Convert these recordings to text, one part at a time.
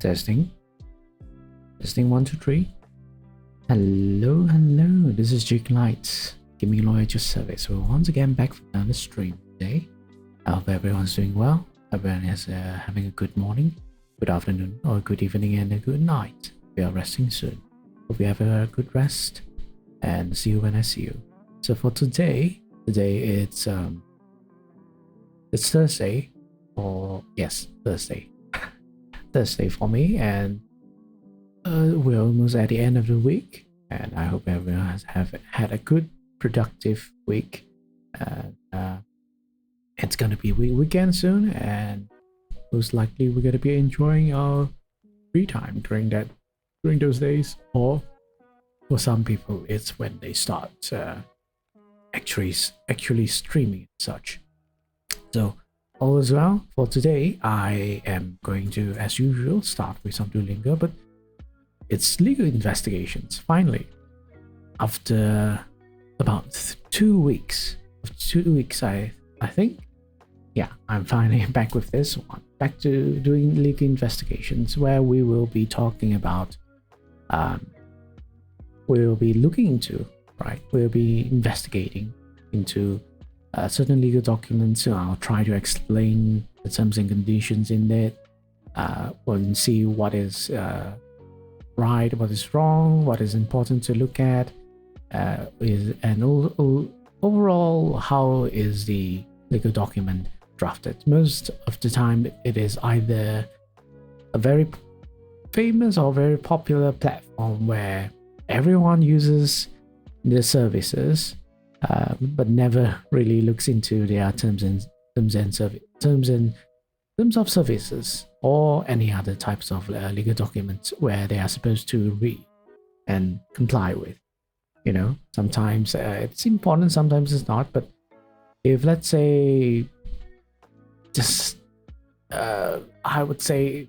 Testing. Testing 1, 2, 3. Hello. This is Jake Lights, Gaming Lawyer Just Service. We're once again back for another stream today. I hope everyone's doing well. Everyone is having a good morning, good afternoon, or good evening, and a good night. We are resting soon. Hope you have a good rest, and see you when I see you. So for today it's Thursday, or yes, Thursday. Thursday for me, and we're almost at the end of the week, and I hope everyone has had a good, productive week. It's gonna be weekend soon, and most likely we're gonna be enjoying our free time during those days. Or for some people, it's when they start actually streaming and such. So all is well. For today, I am going to, as usual, start with some Duolingo, but it's legal investigations. Finally, after about 2 weeks, I think, yeah, I'm finally back with this one. Back to doing legal investigations, where we will be talking about, we'll be looking into, right? We'll be investigating into certain legal documents. So I'll try to explain the terms and conditions in it. We'll see what is right, what is wrong, what is important to look at, overall, how is the legal document drafted. Most of the time, it is either a very famous or very popular platform where everyone uses the services, but never really looks into their terms of services, or any other types of legal documents where they are supposed to read and comply with. You know, sometimes it's important, sometimes it's not. But if, let's say, just I would say,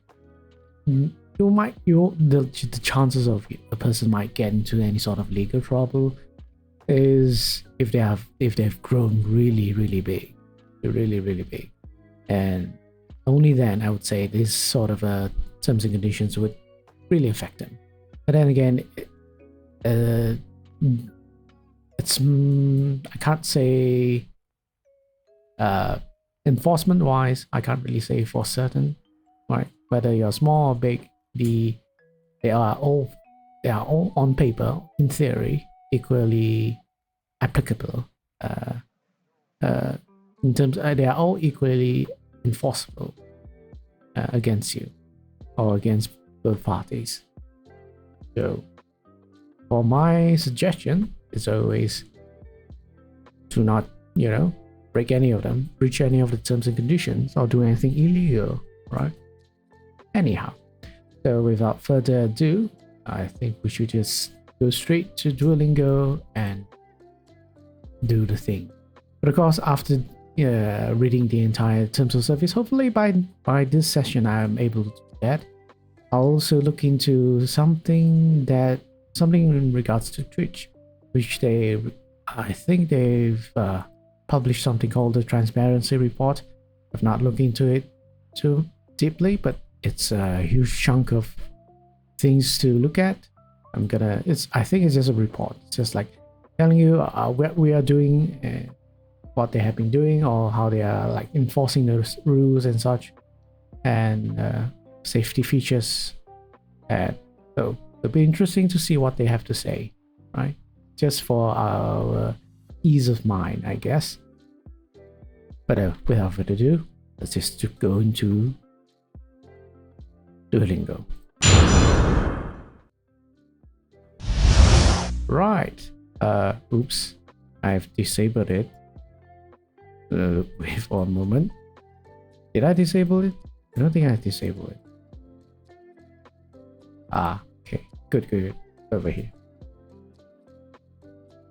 the chances of a person might get into any sort of legal trouble is if they've grown really big, really big, and only then I would say this sort of terms and conditions would really affect them. But then again, it's I can't say enforcement wise, I can't really say for certain, right? Whether you're small or big, they are all on paper, in theory, equally applicable. In terms, they are all equally enforceable against you or against both parties. So for my suggestion is always to not, break any of them, breach any of the terms and conditions, or do anything illegal, right? Anyhow, so without further ado, I think we should just go straight to Duolingo and do the thing. But of course, after reading the entire terms of service, hopefully by this session I'm able to do that. I'll also look into something in regards to Twitch, which I think they've published something called the Transparency Report. I've not looked into it too deeply, but it's a huge chunk of things to look at. I think it's just a report. It's just like telling you what we are doing, what they have been doing, or how they are like enforcing those rules and such, and safety features. So it'll be interesting to see what they have to say, right? Just for our ease of mind, I guess. But without further ado, let's just go into Duolingo. Right. Oops. I've disabled it. Wait for a moment. Did I disable it? I don't think I disabled it. Okay. Good. Over here.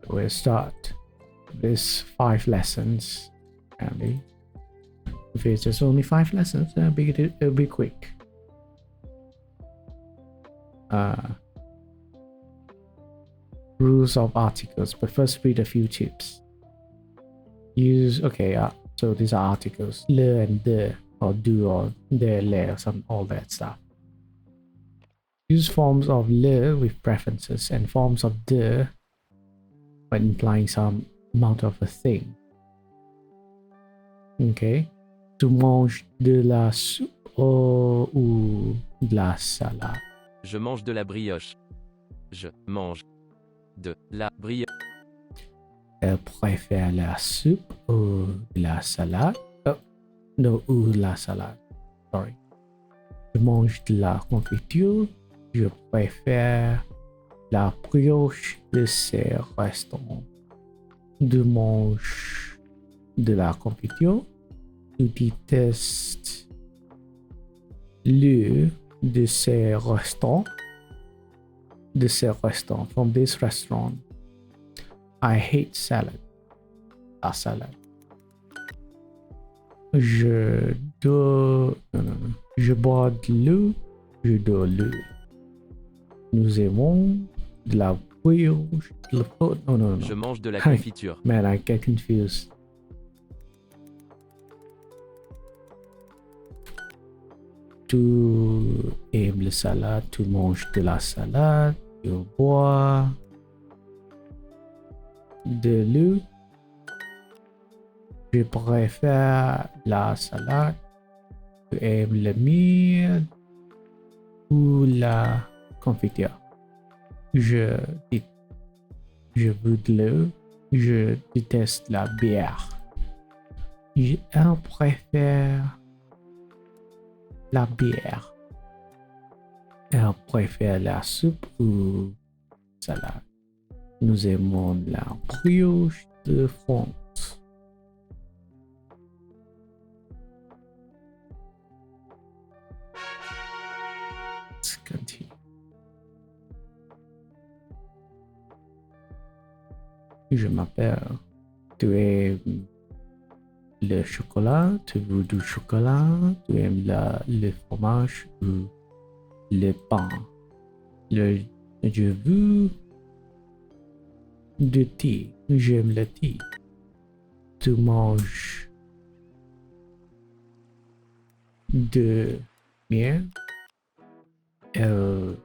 We'll start this 5 lessons. Apparently, if it's just only 5 lessons, it'll be quick. Rules of articles, but first read a few tips. So these are articles, le and de, or do, or de, le, or all that stuff. Use forms of le with preferences and forms of de when implying some amount of a thing. Okay. Tu manges de la soupe ou de la salade? Je mange de la brioche. Je mange de la brioche. Elle préfère la soupe ou la salade? Oh, no, ou la salade. Sorry. Je mange de la confiture. Je préfère la brioche de ces restaurants. Tu manges de la confiture. Tu détestes le de ces restaurants. De ces restaurants. From this restaurant. I hate salad. La salade. Je dois... Non. Je bois de l'eau. Je dois l'eau. Nous aimons de la brioche. De la... Oh, non. Je mange de la confiture. Man, I get confused. Tu aimes la salade. Tu manges de la salade. Tu bois de l'eau. Je préfère la salade. Tu aimes le miel ou la confiture. Je veux de l'eau. Je déteste la bière. Je préfère la bière. Elle préfère la soupe ou salade. Nous aimons la brioche de France. Let's continue. Je m'appelle. Tu aimes le chocolat? Tu veux du chocolat? Tu aimes le fromage ou le pain? Je veux du thé. J'aime le thé. Tu manges de miel? Elle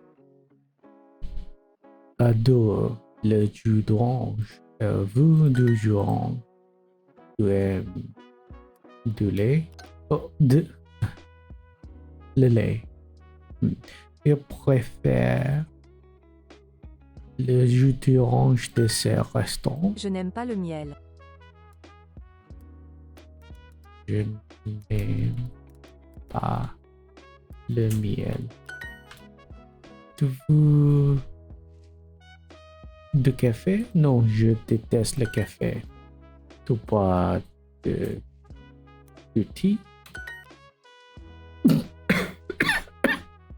adore le jus d'orange. Elle veut du jus d'orange. Tu aimes du lait? Oh, le lait. Je préfère le jus d'orange de ces restaurants. Je n'aime pas le miel. Je n'aime pas le miel. Tu veux du café? Non, je déteste le café. Tu bois du thé?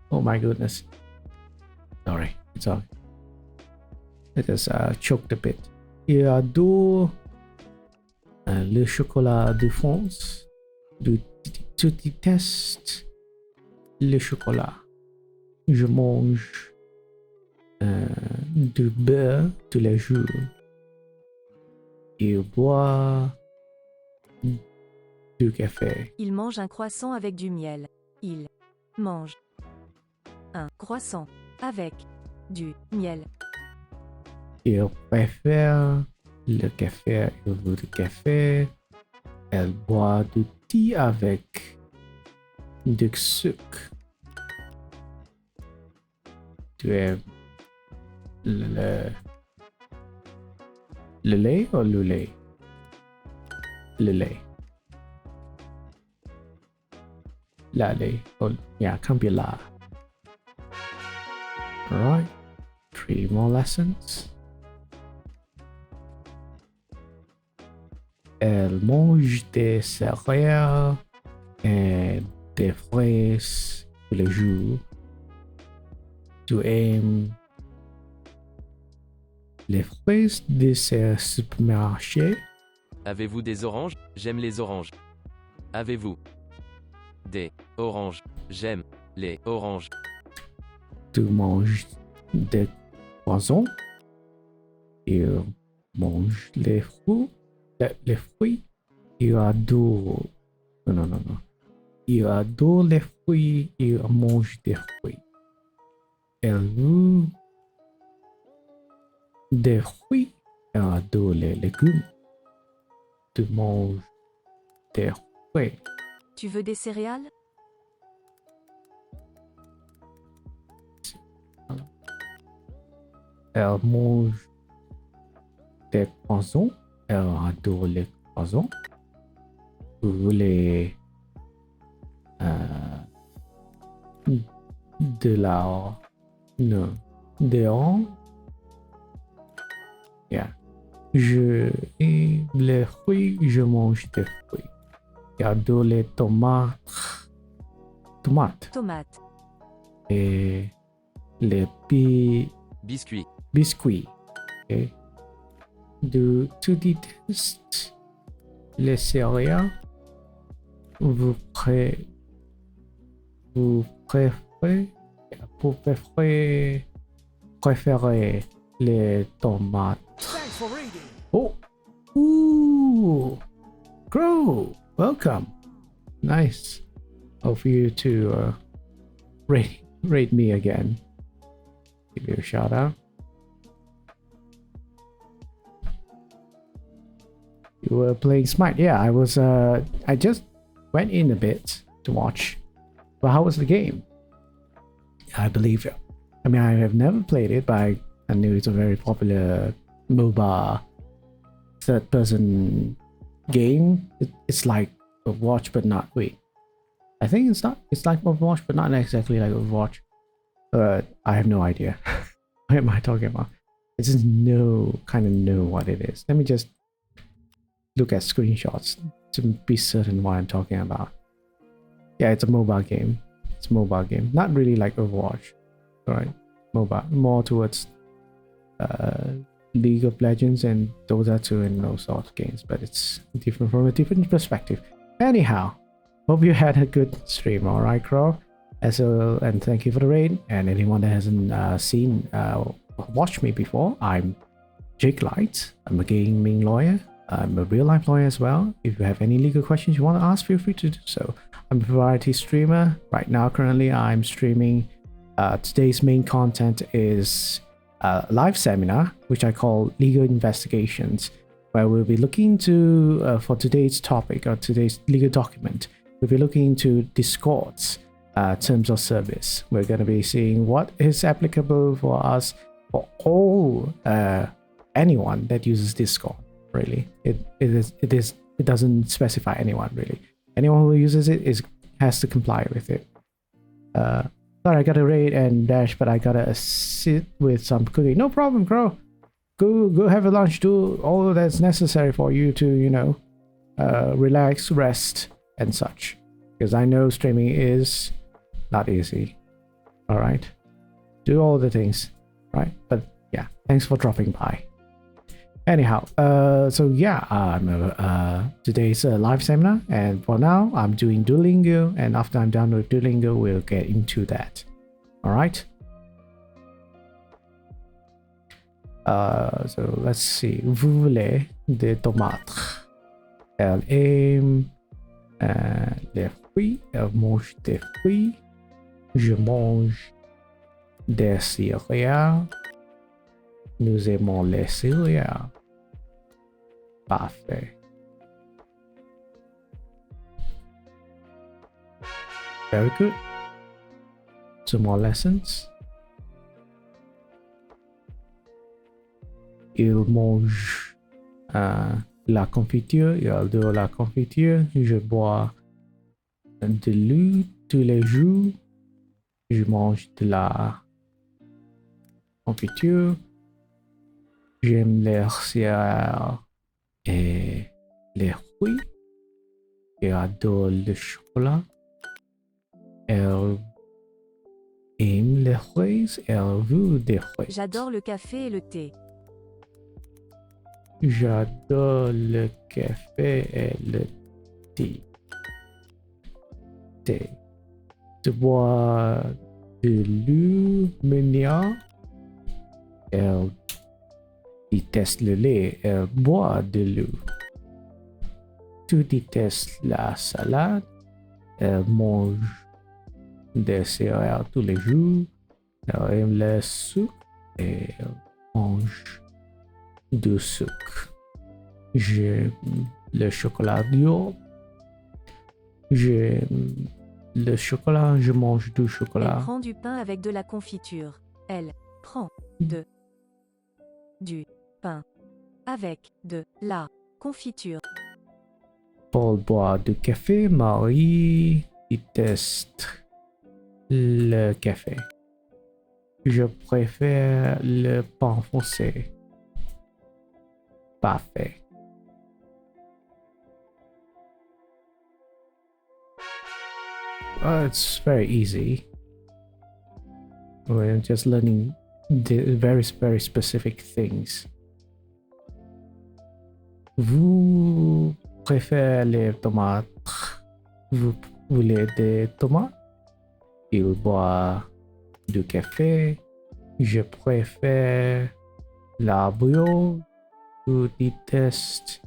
Oh my goodness. Sorry, it's all. It has choked a bit. Il adore le chocolat de France. Tu détestes le chocolat. Je mange du beurre tous les jours. Il boit du café. Il mange un croissant avec du miel. Il mange un croissant avec du miel. Il préfère le café. Il veut du café. Elle boit du thé avec du sucre. Tu aimes le lait ou le lait? Le lait. La lait. Oh, yeah, can't be la. Alright. 3 more lessons. Elle mange des céréales et des fraises tous les jours. Tu aimes les fraises de ces supermarchés? Avez-vous des oranges? J'aime les oranges. Avez-vous des oranges? J'aime les oranges. Tu manges des poissons? Il mange les fruits. Les fruits. Il adore. Non. Il adore les fruits. Il mange des fruits. elle veut des fruits. Elle adore les légumes. Tu manges des fruits. Tu veux des céréales? Elle mange des croissants. Elle adore les croissants. Vous voulez de la... Non. Des oranges. Yeah. Et les fruits, je mange des fruits. Elle adore les tomates. Tomate. Et les Biscuit. biscuits. Okay. Tu détestes les céréales. Vous préférez les tomates. Oh, ooh, Crow, welcome. Nice of you to rate me again. Give you a shout out. You were playing Smite. Yeah, I was. I just went in a bit to watch. But how was the game? I believe. I mean, I have never played it, but I knew it's a very popular MOBA third-person game. It's like Overwatch, but not. Wait, I think it's not. It's like Overwatch, but not exactly like Overwatch. I have no idea. What am I talking about? I just kind of know what it is. Let me just look at screenshots to be certain what I'm talking about. Yeah, it's a mobile game. It's a mobile game. Not really like Overwatch. Alright. Mobile. More towards League of Legends and Dota 2 and those sort of games. But it's different from a different perspective. Anyhow, hope you had a good stream. Alright, Crow. And thank you for the raid. And anyone that hasn't watched me before, I'm Jake Light. I'm a gaming lawyer. I'm a real life lawyer as well. If you have any legal questions you want to ask, feel free to do so. I'm a variety streamer. Right now, currently, I'm streaming. Today's main content is a live seminar, which I call Legal Investigations, where we'll be looking to, for today's topic or today's legal document, we'll be looking into Discord's terms of service. We're going to be seeing what is applicable for us, for all anyone that uses Discord. Really, it doesn't specify anyone really. Anyone who uses it has to comply with it. Sorry, I gotta raid and dash, but I gotta sit with some cooking. No problem, Crow. Go have a lunch. Do all that's necessary for you to relax, rest, and such. Because I know streaming is not easy. All right, do all the things, right? But yeah, thanks for dropping by. Anyhow, so yeah, today's a live seminar, and for now, I'm doing Duolingo, and after I'm done with Duolingo, we'll get into that. All right. So let's see. Vous voulez des tomates? Elle aime les fruits. Elle mange des fruits. Je mange des céréales. Nous aimons les céréales. Parfait. Very good. Some more lessons. Il mange la confiture. Il adore la confiture. Je bois de l'eau tous les jours. Je mange de la confiture. J'aime les céréales et les fruits. Elle adore le chocolat. Elle aime les fruits. Elle veut des fruits. J'adore le café et le thé. J'adore le café et le thé. Tu bois de l'eau mignonne. Elle déteste le lait. Elle boit de l'eau. Tu détestes la salade. Elle mange des céréales tous les jours. J'aime le sucre et mange du sucre. J'aime le chocolat dur. J'aime le chocolat, je mange du Elle chocolat. prend du pain avec de la confiture. Elle prend du pain avec de la confiture. Paul boit du café, Marie déteste le café. Je préfère le pain foncé. Parfait. It's very easy. We're just learning the very specific things. Vous préférez les tomates? Vous voulez des tomates? Il boit du café. Je préfère la brioche. Je déteste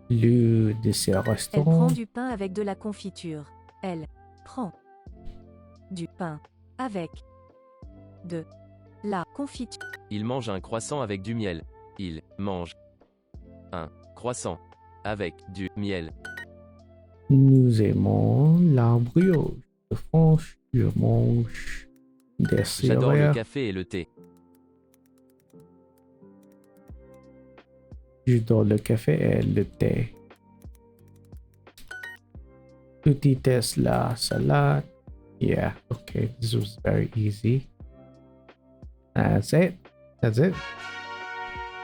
le dessert Elle restaurant. prend du pain avec de la confiture. Elle prend du pain avec de la confiture. Il mange un croissant avec du miel. Il mange un croissant avec du miel. Nous aimons la brioche. De France, je mange des J'adore le céréales. café et le thé. J'adore le café et le thé. Tu détestes la salade. Yeah, okay, this was very easy. That's it. That's it.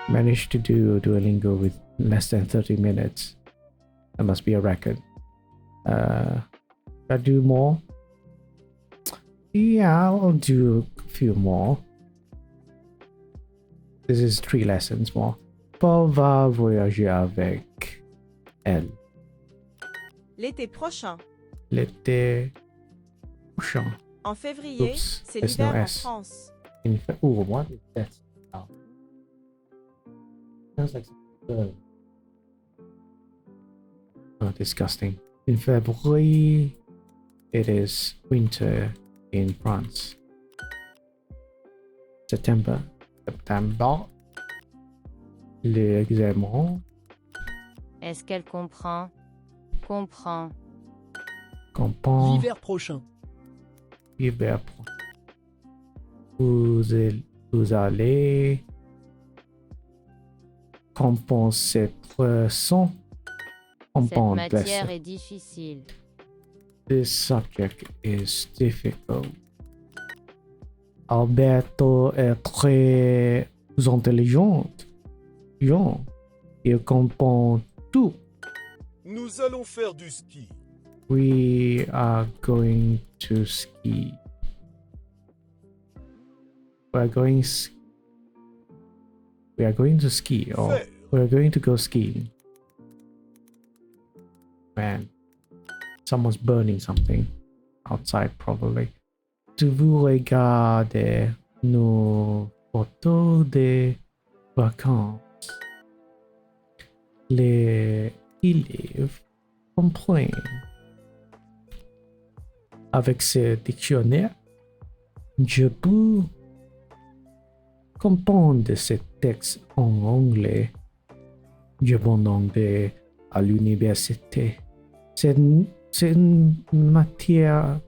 Managed to do Duolingo with less than 30 minutes. That must be a record. Should I do more? Yeah, I'll do a few more. This is 3 lessons more. Paul va voyager avec elle. L'été prochain. L'été prochain. En février, Oops, c'est there's no l'hiver en S. France. In fact, oh, what is that? Oh. Sounds like oh, disgusting. In February, it is winter in France. September, l'examen Est-ce qu'elle comprend? Comprend. comprend L'hiver prochain. hiver. Vous allez compenser son Cette compound matière lesson. est difficile. This subject is difficult. Alberto est très intelligent. Jean, il comprend tout. Nous allons faire du ski. We are going to ski. We are going to ski, or Faire. we are going to go skiing. Man, someone's burning something outside, probably. Tu vous regardez nos photos de vacances? Les élèves comprennent. Avec ce dictionnaire, je peux comprendre ce texte en anglais. Je bon anglais à l'université. C'est une matière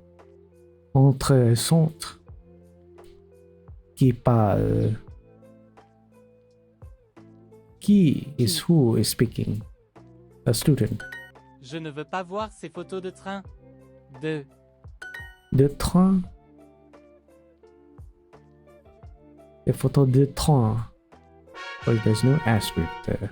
intéressante qui parle. Qui is who is speaking? A student. Je ne veux pas voir ces photos de train. De De train. Des photos de train. Well, there's no asterisk there.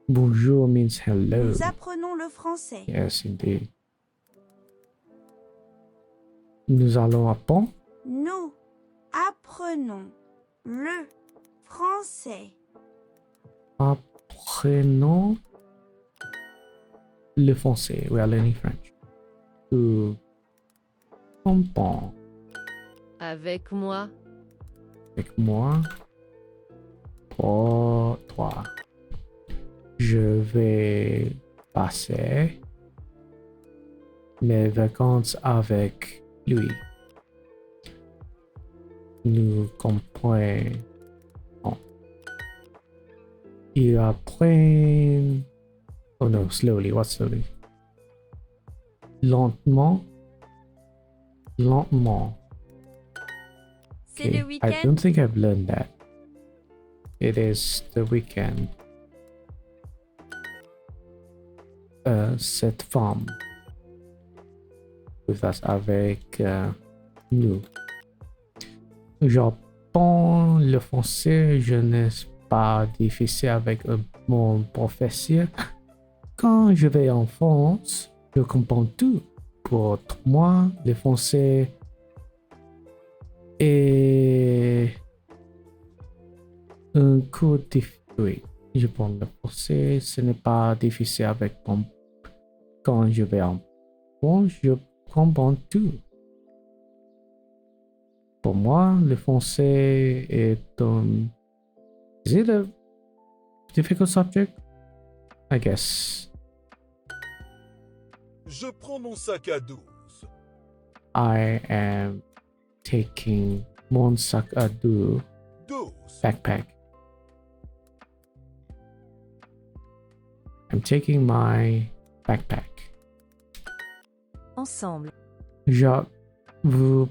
Bonjour means hello. Nous apprenons le français. Yes, indeed. Nous allons apprendre. Nous apprenons le français. Apprenons le français. We are learning French. Tu comprends Avec moi, avec moi? Pour toi. Je vais passer mes vacances avec lui. Nous comprenons. Il apprend. Oh no, slowly. What slowly? Lentement. Lentement. C'est le I week-end. don't think I've learned that. It is the weekend. Cette femme with us avec nous. J'apprends le français, je n'ai pas difficile avec mon professeur. Quand je vais en France, je comprends tout. Pour moi, le français est un coup difficile. Je prends le français, ce n'est pas difficile avec moi. Quand je vais en France, je comprends tout. Pour moi, le français est un... Is it a difficult subject? I guess. Je prends mon sac à 12. I am taking mon sac à dos 12. backpack. I'm taking my backpack. Ensemble. Jacques veut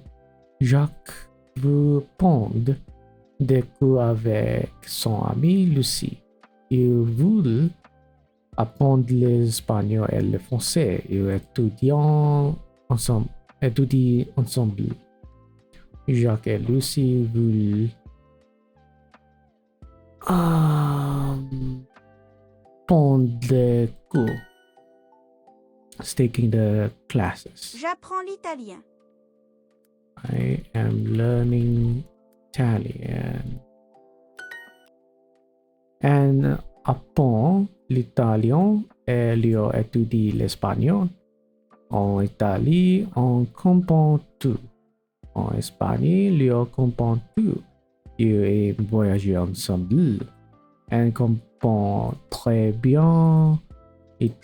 prendre des cours avec son ami Lucie. Ils veulent apprendre l'espagnol et le français. Ils étudient ensemble. Jacques et Lucie veulent prendre des cours. Taking the classes. J'apprends l'italien. I am learning Italian. And apprend l'italien et Léo étudie l'espagnol. En Italie, on comprend tout. En Espagne, Léo comprend tout. Ils voyagent ensemble. Et comprend très bien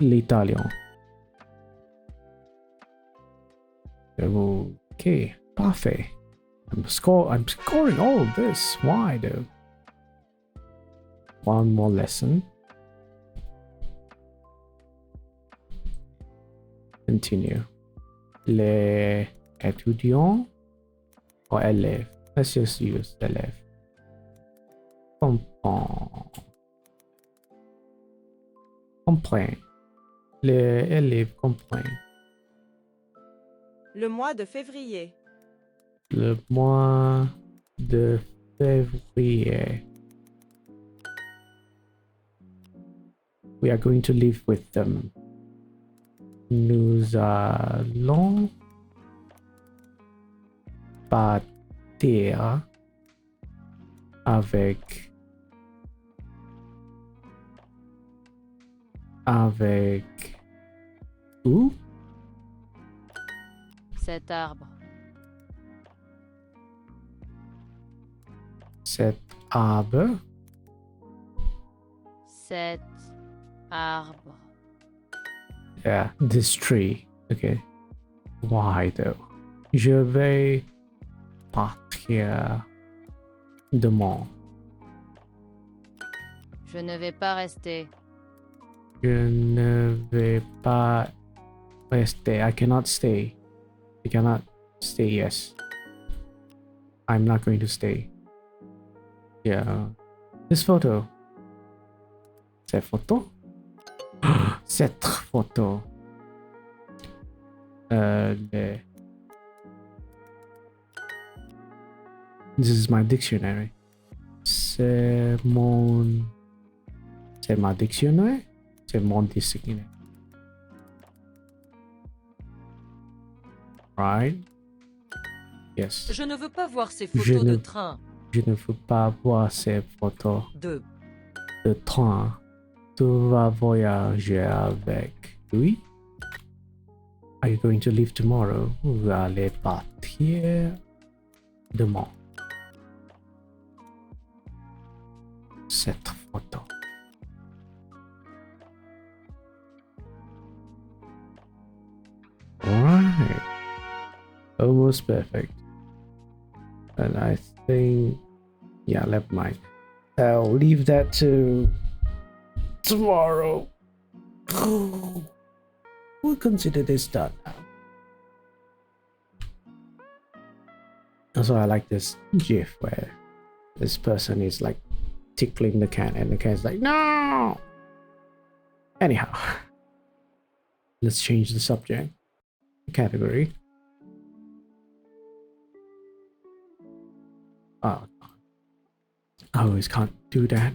l'italien. Okay, parfait. I'm scoring all of this. Why though? One more lesson. Continue. Les étudiants or élèves. Let's just use élèves. Comprend. Les élèves comprennent. Le mois de février. Le mois de février. We are going to live with them. Nous allons partir avec où? Cet arbre. Cet arbre. Cet arbre. Yeah, this tree. Okay. Why though? Je vais partir demain. Je ne vais pas rester. Je ne vais pas rester. I cannot stay. I cannot stay, yes. I'm not going to stay. Yeah. This photo. Cette photo? Cette photo. This is my dictionary. C'est ma dictionnaire? C'est mon dictionnaire. Right? Yes. Je ne veux pas voir ces photos de train. Je ne veux pas voir ces photos De train. Tu vas voyager avec lui? Are you going to leave tomorrow? Vous allez partir demain. Cette photo. Alright. almost perfect. And I think, yeah, never mind. I'll leave that to tomorrow. We'll consider this done now. Also, I like this gif where this person is like tickling the cat and the cat's like, no! Anyhow, let's change the subject category. Oh, I always can't do that.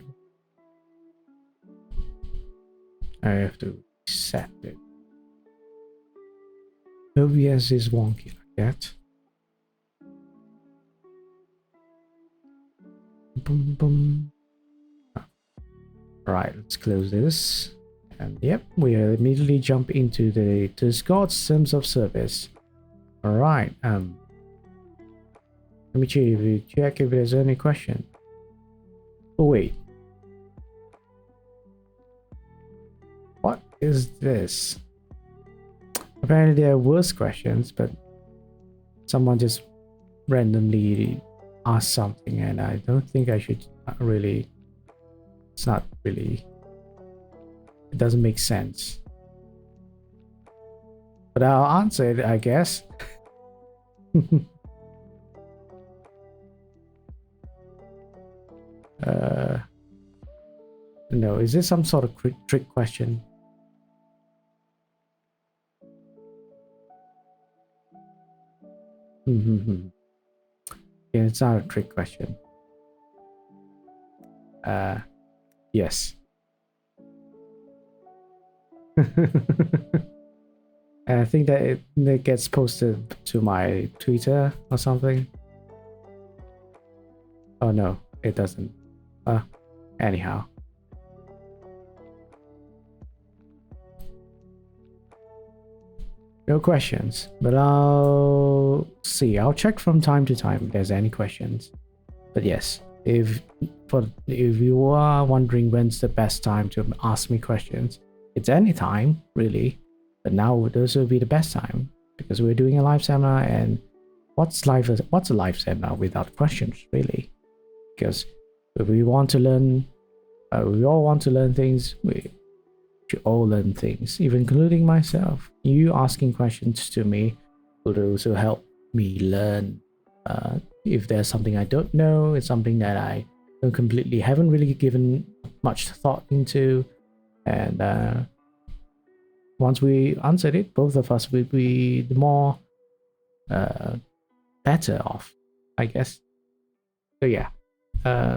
I have to set it. OBS is wonky like that. Boom, boom. Right, let's close this. And yep, we immediately jump into the Discord's terms of service. Alright, let me check if there's any question. Oh wait. What is this? Apparently there are worse questions, but someone just randomly asked something and I don't think I should really. It's not really. It doesn't make sense. But I'll answer it, I guess. No, is this some sort of trick question? Yeah, it's not a trick question. Yes. I think that it gets posted to my Twitter or something. Oh no, it doesn't. Anyhow. No questions, but I'll see. I'll check from time to time if there's any questions. But yes, if you are wondering when's the best time to ask me questions, it's any time really. But now this will be the best time because we're doing a live seminar, and what's a live seminar without questions really? Because if we want to learn, we all want to learn things. We should all learn things, even including myself. You asking questions to me will also help me learn. If there's something I don't know, it's something that I haven't really given much thought into, and once we answered it, both of us will be the more better off, I guess. So yeah.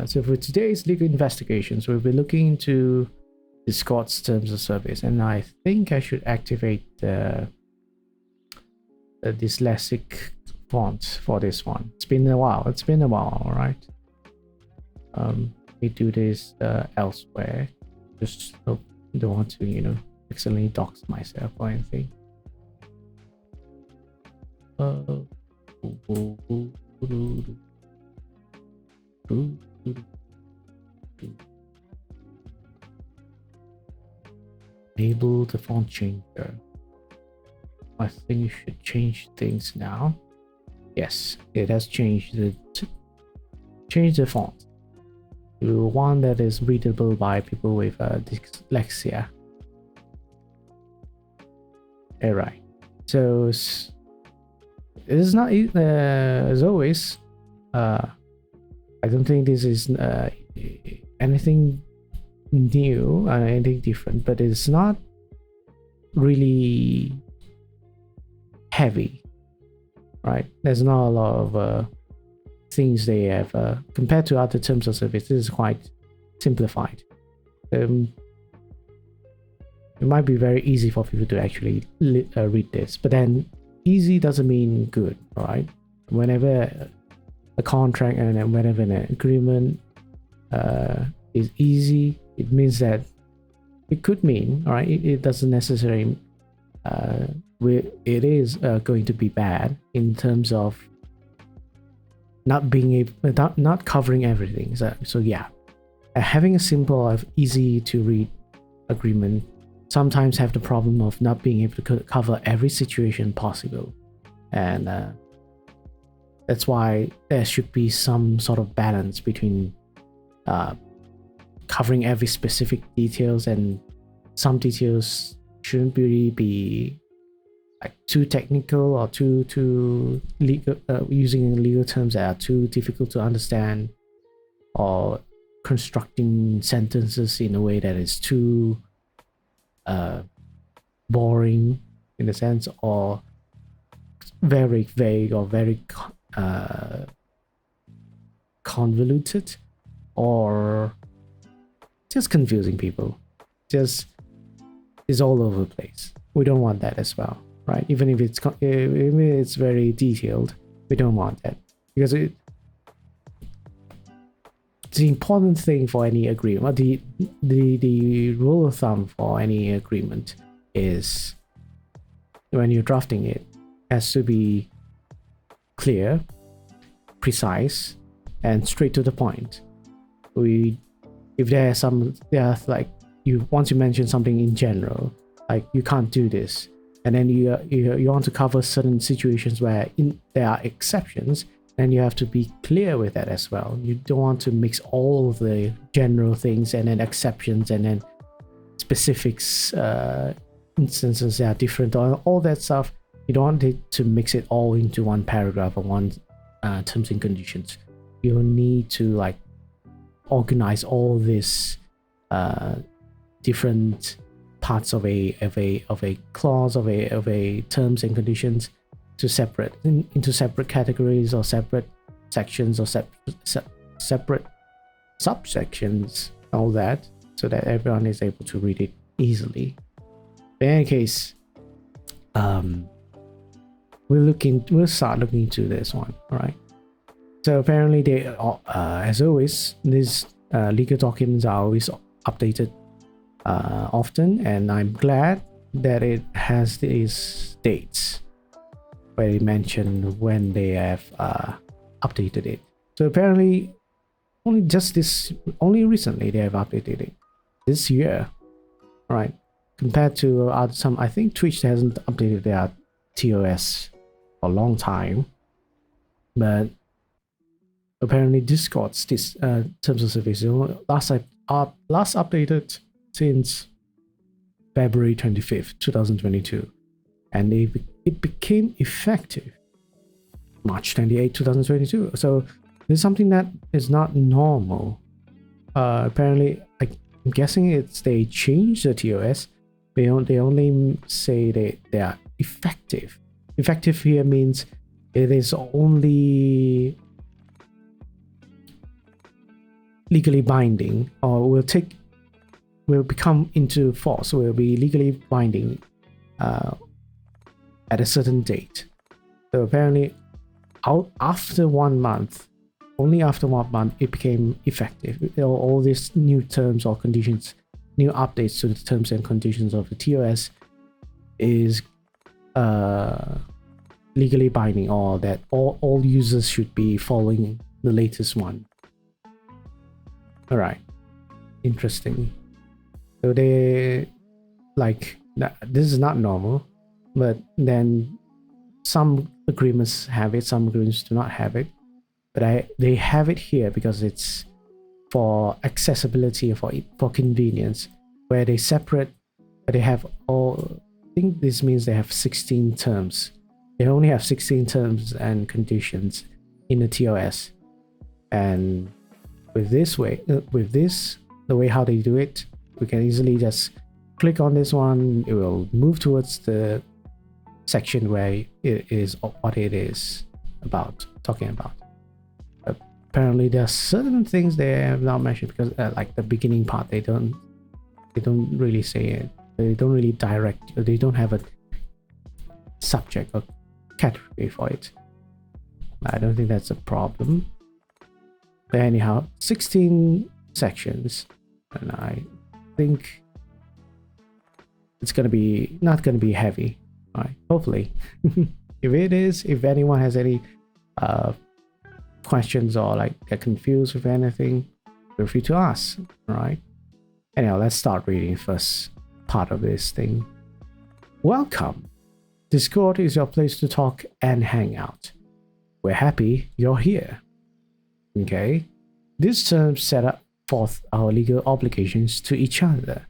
So for today's legal investigations, we'll be looking into Discord's terms of service, and I think I should activate the dyslexic font for this one. It's been a while. All right. Let me do this elsewhere. Just don't want to, accidentally dox myself or anything. Enable the font changer. I think you should change things now. Yes, it has changed the font to one that is readable by people with dyslexia. Alright, so it is not as always. I don't think this is anything new, anything different, but it's not really heavy, right? There's not a lot of things they have compared to other terms of service. This is quite simplified. It might be very easy for people to actually read this, but then easy doesn't mean good, right? Whenever a contract and whenever an agreement is easy, it means that it could mean, right? It doesn't necessarily it is going to be bad in terms of not being not covering everything. So yeah, having a simple, easy to read agreement sometimes have the problem of not being able to cover every situation possible, and That's why there should be some sort of balance between covering every specific details, and some details shouldn't really be like too technical or too legal, using legal terms that are too difficult to understand, or constructing sentences in a way that is too boring in a sense, or very vague, or very convoluted, or just confusing people. Just is all over the place. We don't want that as well, right? Even if it's very detailed, we don't want that, because the important thing for any agreement, the rule of thumb for any agreement is, when you're drafting it, has to be clear, precise, and straight to the point. If there's like, once you mention something in general, like you can't do this, and then you want to cover certain situations where there are exceptions, then you have to be clear with that as well. You don't want to mix all of the general things and then exceptions and then specifics, instances that are different, all that stuff. You don't want it to mix it all into one paragraph or one terms and conditions. You need to like organize all this different parts of a clause of a terms and conditions to separate into separate categories or separate sections or separate subsections, all that, so that everyone is able to read it easily. In any case, we'll start looking into this one. All right. So apparently they as always, these legal documents are always updated often, and I'm glad that it has these dates where they mention when they have updated it. So apparently only recently they have updated it this year, right? Compared to some, I think Twitch hasn't updated their TOS for a long time, but apparently Discord's terms of service last updated since February 25th, 2022, and it became effective March 28, 2022. So this is something that is not normal. Apparently, I'm guessing they changed the TOS. They only say they are effective. Effective here means it is only legally binding, or will become into force, will be legally binding at a certain date. So apparently after 1 month, only after 1 month, it became effective. All these new terms or conditions, new updates to the terms and conditions of the TOS is legally binding, or that all users should be following the latest one. All right, interesting. So they this is not normal, but then some agreements have it, some agreements do not have it. But they have it here because it's for accessibility, for convenience, where they separate, but they have all. I think this means they have 16 terms. They only have 16 terms and conditions in the TOS, and with the way how they do it, we can easily just click on this one. It will move towards the section where it is what it is talking about. Apparently there are certain things they have not mentioned, because like the beginning part, they don't really say it. They don't really direct, they don't have a subject or category for it. I don't think that's a problem. But anyhow, 16 sections, and I think it's not gonna be heavy. All right, hopefully. If anyone has any questions, or like get confused with anything, feel free to ask. All right. Anyhow, let's start reading first part of this thing. Welcome. Discord is your place to talk and hang out. we're happy you're here. Okay? These terms set up forth our legal obligations to each other.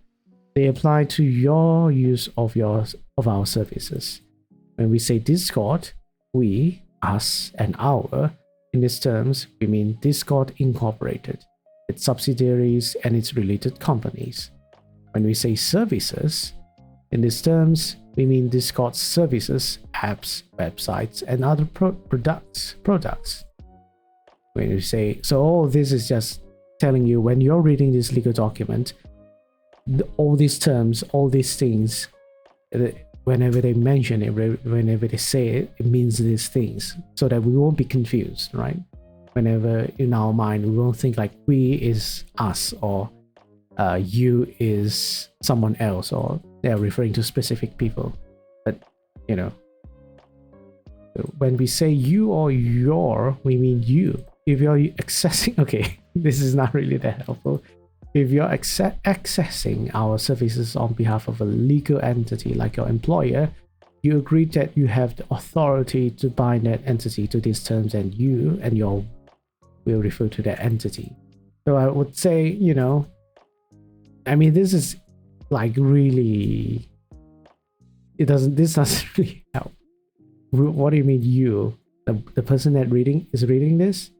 They apply to your use of our services. When we say Discord, we, us, and our, in these terms, we mean Discord Incorporated, its subsidiaries, and its related companies. When we say services, in these terms, we mean Discord services, apps, websites, and other products. When we say, so all this is just telling you when you're reading this legal document, all these terms, all these things, whenever they mention it, whenever they say it, it means these things, so that we won't be confused, right? Whenever in our mind, we won't think like we is us, or you is someone else, or they're referring to specific people. But, you know, when we say you or your, we mean you. If you're accessing, okay, this is not really that helpful. If you're accessing our services on behalf of a legal entity like your employer, you agree that you have the authority to bind that entity to these terms, and you and your will refer to that entity. So I would say, you know, I mean, this is like really, this doesn't really help. What do you mean you? The person that is reading this?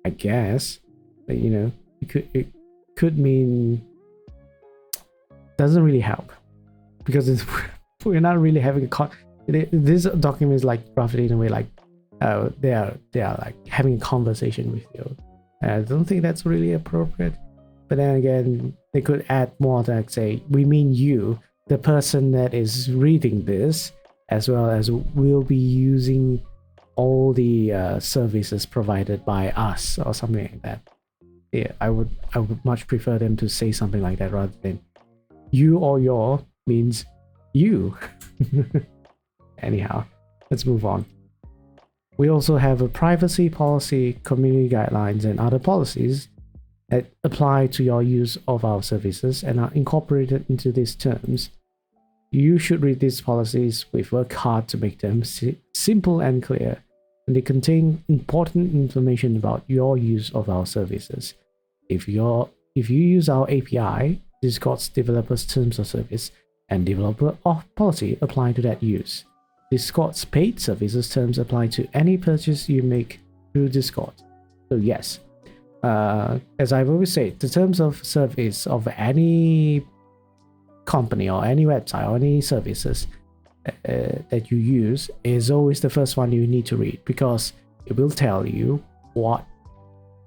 I guess, but you know, it could mean, doesn't really help, because we're not really having this document is like drafted in a way like they are like having a conversation with you. I don't think that's really appropriate. But then again, they could add more, like say, we mean you, the person that is reading this, as well as will be using all the services provided by us, or something like that. Yeah, I would much prefer them to say something like that rather than you or your means you. Anyhow, let's move on. We also have a privacy policy, community guidelines, and other policies that apply to your use of our services and are incorporated into these terms. You should read these policies. We've worked hard to make them simple and clear, and they contain important information about your use of our services. If you use our API, Discord's developers' terms of service and developer policy apply to that use. Discord's paid services terms apply to any purchase you make through Discord. So yes, as I've always said, the terms of service of any company or any website or any services that you use is always the first one you need to read, because it will tell you what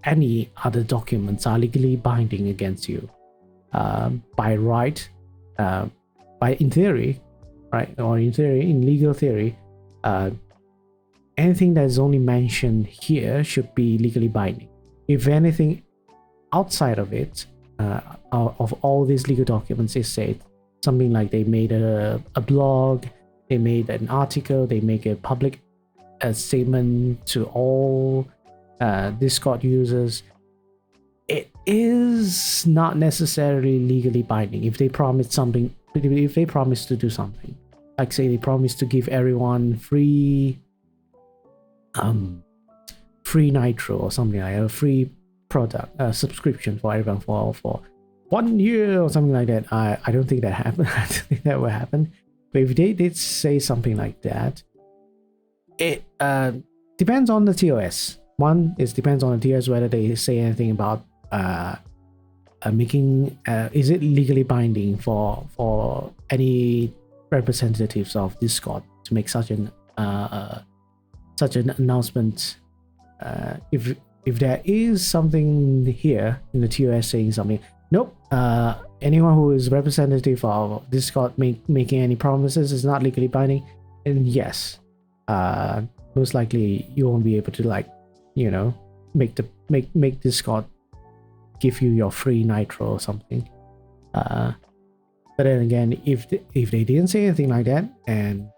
any other documents are legally binding against you by right, in theory, right? Or in legal theory, anything that is only mentioned here should be legally binding. If anything outside of it, of all these legal documents, is said something like they made a blog, they made an article, they make a public statement to all Discord users, it is not necessarily legally binding. If they promise something, if they promise to do something, like say they promise to give everyone free Nitro or something like a free product subscription for everyone for 1 year or something like that, I don't think that happened. I don't think that will happen. But if they did say something like that, it depends on the TOS. One is depends on the TOS whether they say anything about making is it legally binding for any representatives of Discord to make such an announcement. If there is something here in the TOS saying something, nope, anyone who is representative of Discord making any promises is not legally binding, and yes, most likely you won't be able to, like, you know, make Discord give you your free Nitro or something. But then again, if they didn't say anything like that, and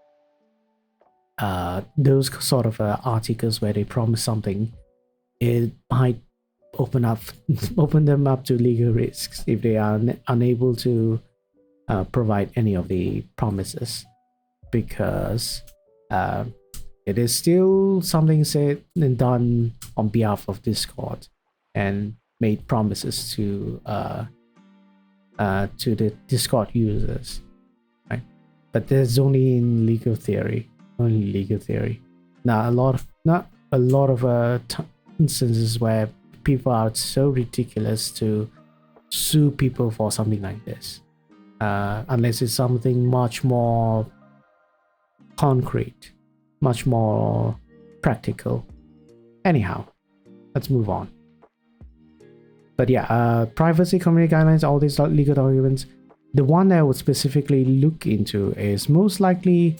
those sort of articles where they promise something, it might open them up to legal risks if they are unable to provide any of the promises, because It is still something said and done on behalf of Discord, and made promises to the Discord users, right? But there's only in legal theory, only legal theory. Not a lot of instances where people are so ridiculous to sue people for something like this, unless it's something much more concrete, much more practical. Anyhow, let's move on. But yeah, privacy, community guidelines, all these legal documents. The one that I would specifically look into is most likely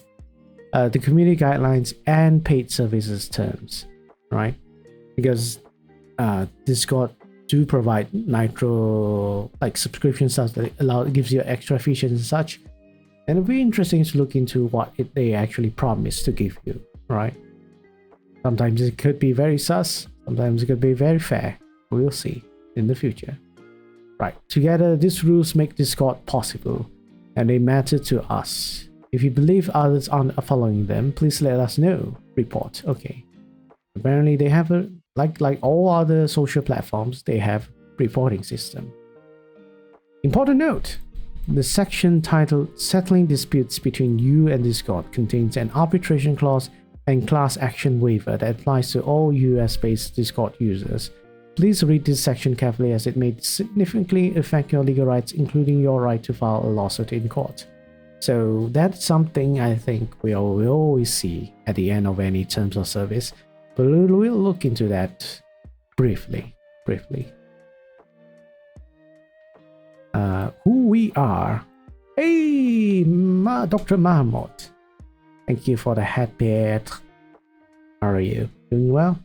the community guidelines and paid services terms, right? Because Discord do provide Nitro like subscription stuff that gives you extra features and such, and it'll be interesting to look into what they actually promise to give you, right? Sometimes it could be very sus, sometimes it could be very fair. We'll see in the future. Right, together these rules make Discord possible, and they matter to us. If you believe others aren't following them, please let us know. Report. Okay. Apparently they have a like all other social platforms, they have reporting system. Important note: the section titled "Settling Disputes Between You and Discord" contains an arbitration clause and class action waiver that applies to all US-based Discord users. Please read this section carefully, as it may significantly affect your legal rights, including your right to file a lawsuit in court. So that's something I think we will always see at the end of any terms of service, but we'll look into that briefly. Who we are. Hey, Dr. Mahmoud. Thank you for the happy. How are you? Doing well?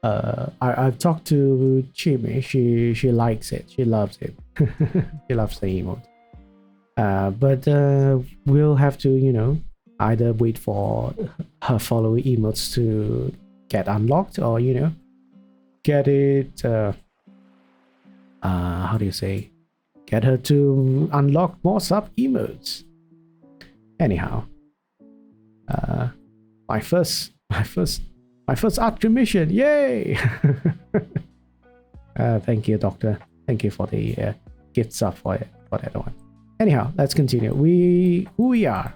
I've talked to Chimmy. She likes it. She loves it. She loves the emote. But we'll have to, either wait for her following emotes to get unlocked, or get it. How do you say? Get her to unlock more sub emotes. Anyhow, my first archery mission, yay! Thank you, Doctor. Thank you for the gift sub for that one. Anyhow, let's continue. Who we are.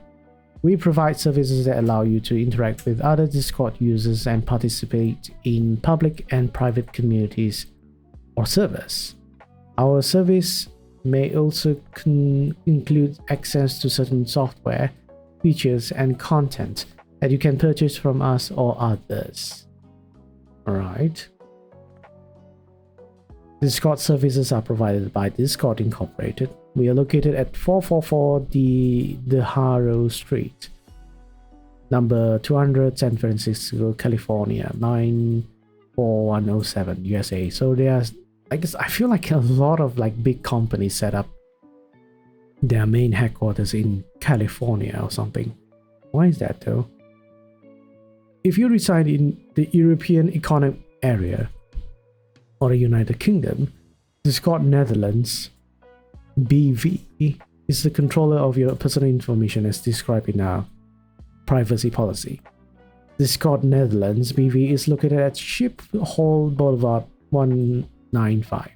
We provide services that allow you to interact with other Discord users and participate in public and private communities or servers. Our service may also include access to certain software, features, and content that you can purchase from us or others. Alright. Discord services are provided by Discord Incorporated. We are located at 444 The Harrow Street, number 200, San Francisco, California, 94107, USA. So there's, I feel like a lot of big companies set up their main headquarters in California or something. Why is that though? If you reside in the European Economic Area or the United Kingdom, Discord Netherlands BV is the controller of your personal information as described in our privacy policy. Discord Netherlands BV is located at Schiphol Boulevard 195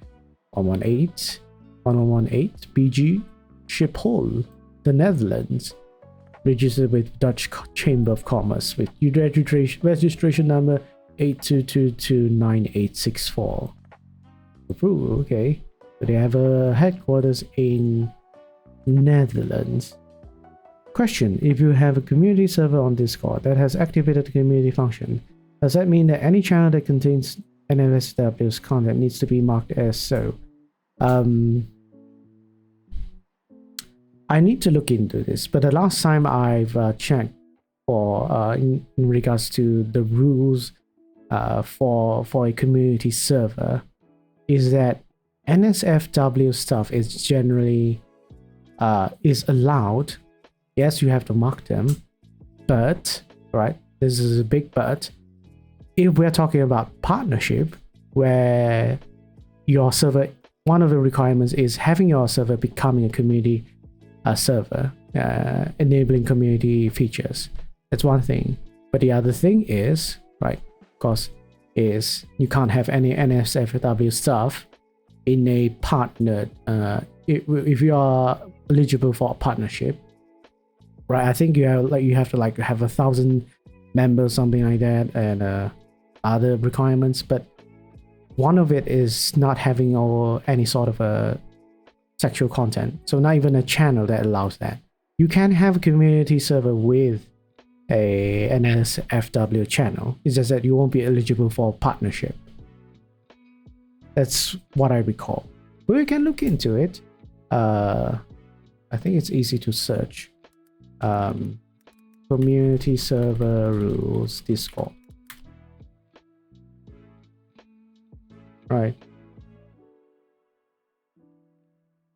1118 BG Schiphol, the Netherlands. Registered with Dutch Chamber of Commerce with registration number 82229864. Approved. Okay. So they have a headquarters in Netherlands. Question: if you have a community server on Discord that has activated the community function, does that mean that any channel that contains NFSW's content needs to be marked as so? I need to look into this, but the last time I've checked for in regards to the rules for a community server is that NSFW stuff is generally is allowed. Yes, you have to mark them, but this is a big but. If we're talking about partnership, where your server, one of the requirements is having your server becoming a community server, enabling community features. That's one thing. But the other thing is, right, of course, is you can't have any NSFW stuff in a partnered, if you are eligible for a partnership, right? I think you have to like have 1,000 members, something like that, and other requirements. But one of it is not having any sort of a sexual content. So not even a channel that allows that. You can have a community server with a NSFW channel. It's just that you won't be eligible for a partnership. That's what I recall. But we can look into it. I think it's easy to search. Community server rules Discord. Right.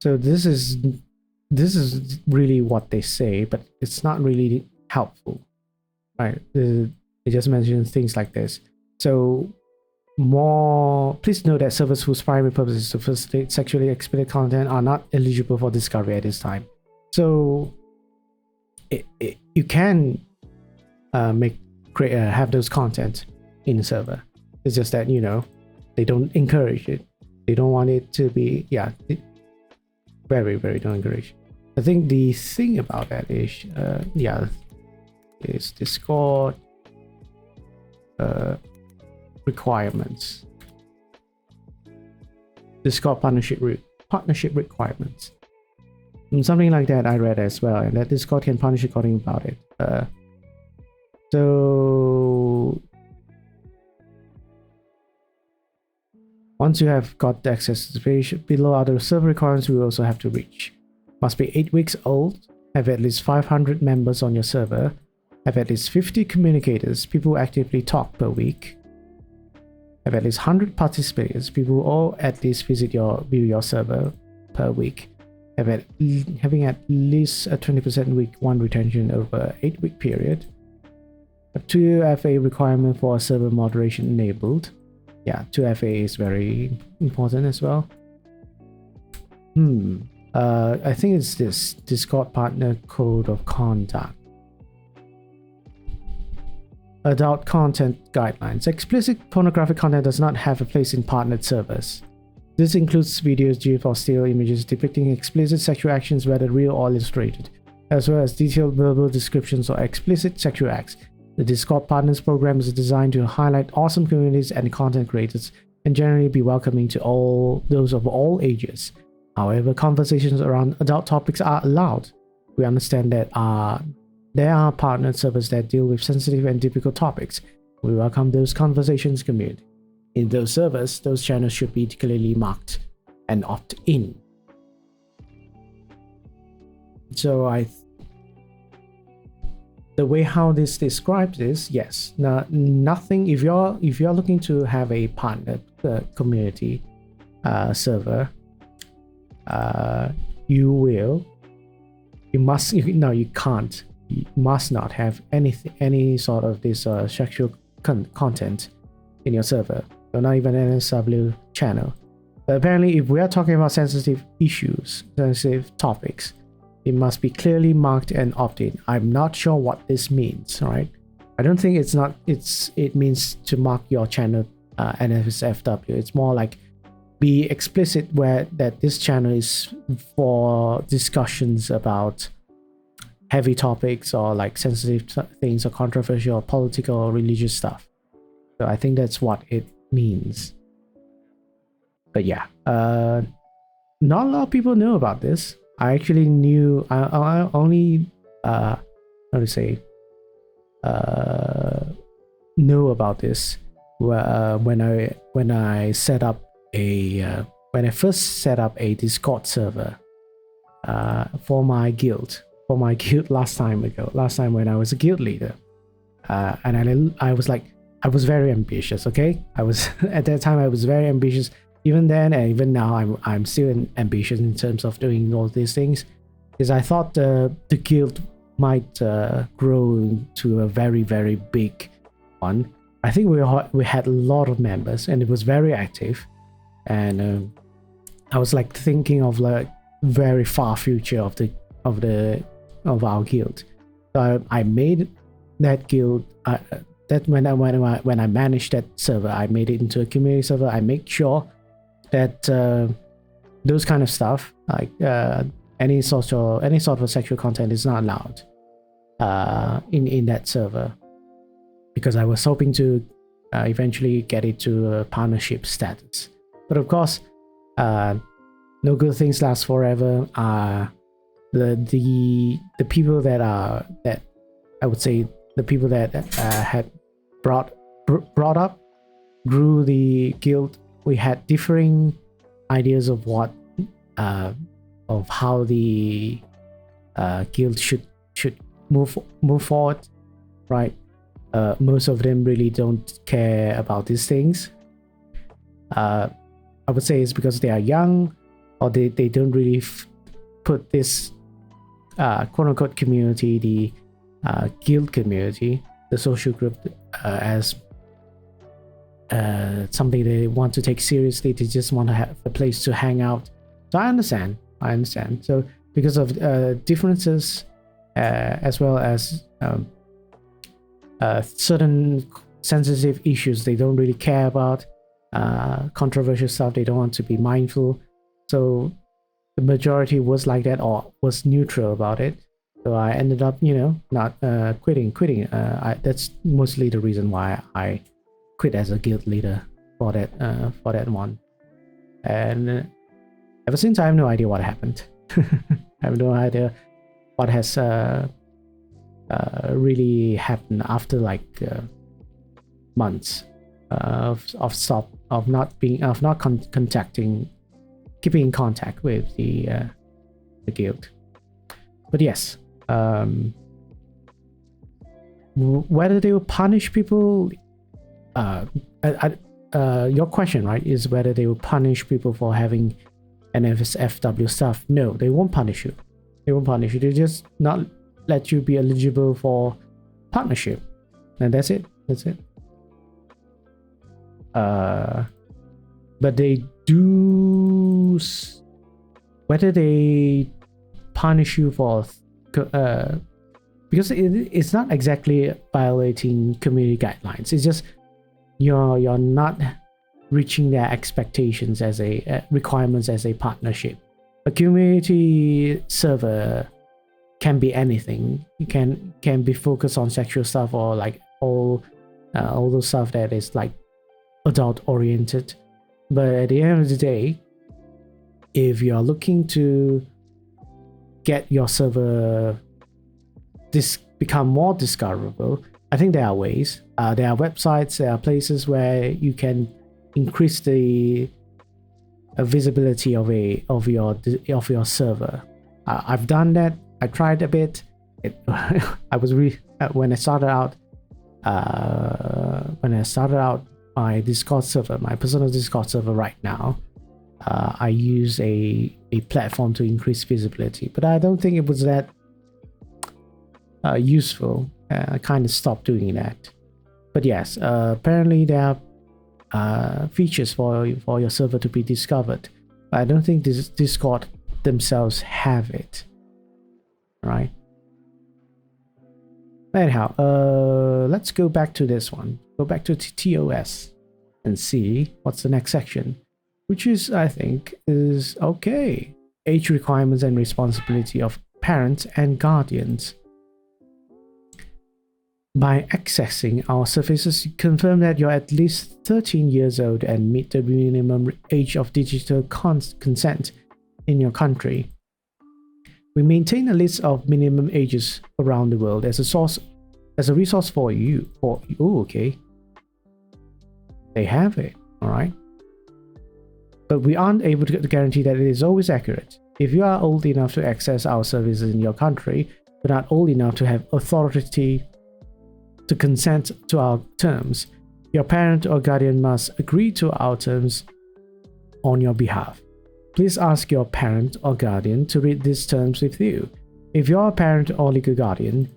So this is really what they say, but it's not really helpful. Right. They just mention things like this. So please note that servers whose primary purpose is to facilitate sexually explicit content are not eligible for discovery at this time. So you can have those content in the server. It's just that, they don't encourage it. They don't want it to be, very, very don't encourage. I think the thing about that is, is Discord requirements. Discord partnership requirements. Something like that I read as well, and that Discord can punish according about it. So once you have got the access to the page, below other server requirements we also have to reach. Must be 8 weeks old, have at least 500 members on your server, have at least 50 communicators, people who actively talk per week, have at least 100 participators, people who all at least view your server per week, having at least a 20% week 1 retention over 8-week period, have 2 FA requirement for server moderation enabled. 2 FA is very important as well. I think it's this Discord partner code of conduct. Adult content guidelines. Explicit pornographic content does not have a place in partnered servers. This includes videos, GIF or still images depicting explicit sexual actions, whether real or illustrated, as well as detailed verbal descriptions or explicit sexual acts. The Discord Partners program is designed to highlight awesome communities and content creators and generally be welcoming to those of all ages. However, conversations around adult topics are allowed. We understand that there are partnered servers that deal with sensitive and difficult topics. We welcome those conversations community. In those servers, those channels should be clearly marked and opt in. So the way how this describes is, yes, nothing. If you're looking to have a partnered community server, you must not have any sort of this sexual content in your server. So not even an NSFW channel. But apparently, if we are talking about sensitive issues, sensitive topics, it must be clearly marked and opt-in. I'm not sure what this means, right? I don't think it means to mark your channel NSFW. It's more like be explicit that this channel is for discussions about heavy topics or like sensitive things or controversial or political or religious stuff. So I think that's what it means. But yeah, not a lot of people know about this. I actually knew, I only know about this when I first set up a Discord server for my guild last time when I was a guild leader, and I was very ambitious. Okay, I was at that time I was very ambitious. Even then and even now, I'm still ambitious in terms of doing all these things, because I thought the guild might grow into a very, very big one. I think we had a lot of members and it was very active, and I was like thinking of like very far future of our guild. So I made that guild, that when I manage that server, I made it into a community server. I make sure that those kind of stuff, like any sort of sexual content, is not allowed in that server, because I was hoping to eventually get it to a partnership status. But of course, no good things last forever. The people that I would say the people that had brought up grew the guild. We had differing ideas of what of how the guild should move forward, right? Most of them really don't care about these things. I would say it's because they are young, or they don't really put this quote unquote community, the guild community, the social group, as something they want to take seriously. They just want to have a place to hang out. So I understand. So because of differences, as well as certain sensitive issues they don't really care about, controversial stuff they don't want to be mindful, so the majority was like that, or was neutral about it. So I ended up, not quitting. That's mostly the reason why I quit as a guild leader for that one. And ever since, I have no idea what happened. I have no idea what has really happened after months of not contacting, keeping in contact with the guild. But yes, whether they will punish people, your question, right, is whether they will punish people for having NSFW stuff. No, they won't punish you. They just not let you be eligible for partnership, and that's it. But they do, whether they punish you for because it's not exactly violating community guidelines. It's just you're not reaching their expectations as a requirements as a partnership. A community server can be anything. It can be focused on sexual stuff, or like all those stuff that is like adult oriented. But at the end of the day, if you're looking to get your server become more discoverable, I think there are ways. There are websites, there are places where you can increase the visibility of your server. I've done that. I tried a bit. I was when I started out my Discord server, my personal Discord server right now, I use a platform to increase visibility, but I don't think it was that useful. I kind of stopped doing that. But yes, apparently there are features for your server to be discovered. But I don't think Discord themselves have it, right? Anyhow, let's go back to this one. Go back to TOS and see what's the next section, which is, I think, is okay. Age requirements and responsibility of parents and guardians. By accessing our services, confirm that you're at least 13 years old and meet the minimum age of digital consent in your country. We maintain a list of minimum ages around the world as a resource for you. Oh, okay. They have it, all right. But we aren't able to guarantee that it is always accurate. If you are old enough to access our services in your country, but not old enough to have authority to consent to our terms, your parent or guardian must agree to our terms on your behalf. Please ask your parent or guardian to read these terms with you. If you're a parent or legal guardian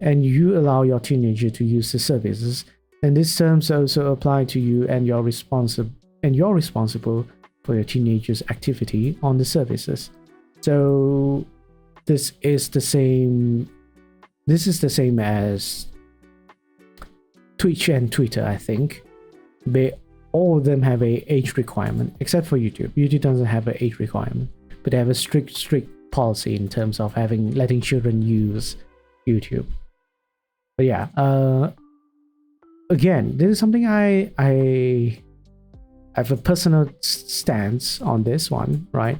and you allow your teenager to use the services, then these terms also apply to you, and you're responsible for your teenager's activity on the services. So this is the same as Twitch and Twitter, I think, all of them have a age requirement, except for YouTube. YouTube doesn't have an age requirement, but they have a strict policy in terms of letting children use YouTube. But yeah, again, this is something I have a personal stance on this one, right?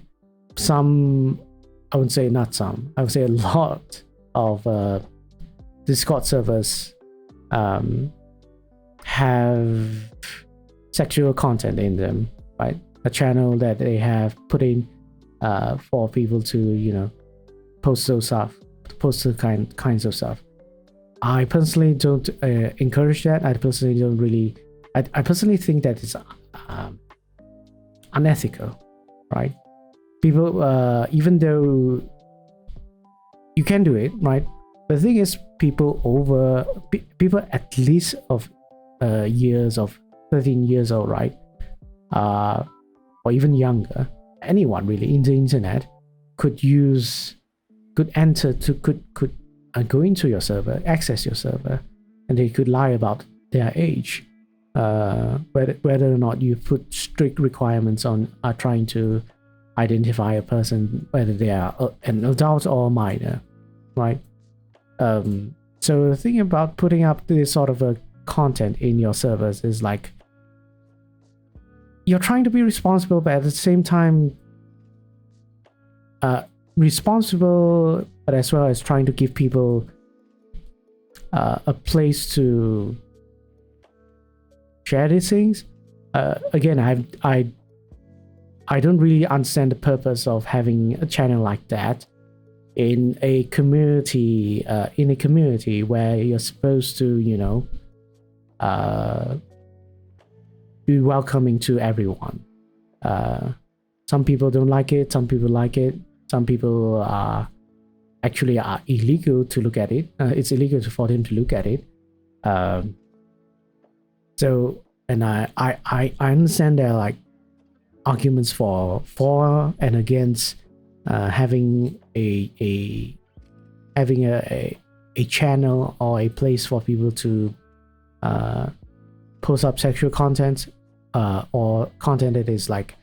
I would say not some, I would say a lot of Discord servers have sexual content in them, right? A channel that they have put in for people to, post those kinds of stuff. I personally don't encourage that. I personally don't really. I personally think that it's unethical, right? People, even though you can do it, right? But the thing is, people at least of years of 13 years old, right? Or even younger, anyone really in the internet could go into your server, access your server, and they could lie about their age, whether or not you put strict requirements on trying to identify a person, whether they are an adult or a minor, right? So the thing about putting up this sort of a content in your servers is like, you're trying to be responsible, but at the same time responsible, but as well as trying to give people a place to share these things. Again, I don't really understand the purpose of having a channel like that in a community where you're supposed to, be welcoming to everyone. Some people don't like it, some people like it, some people are illegal to look at it. It's illegal for them to look at it. So, and I understand there are like arguments for and against having a channel or a place for people to post up sexual content or content that is like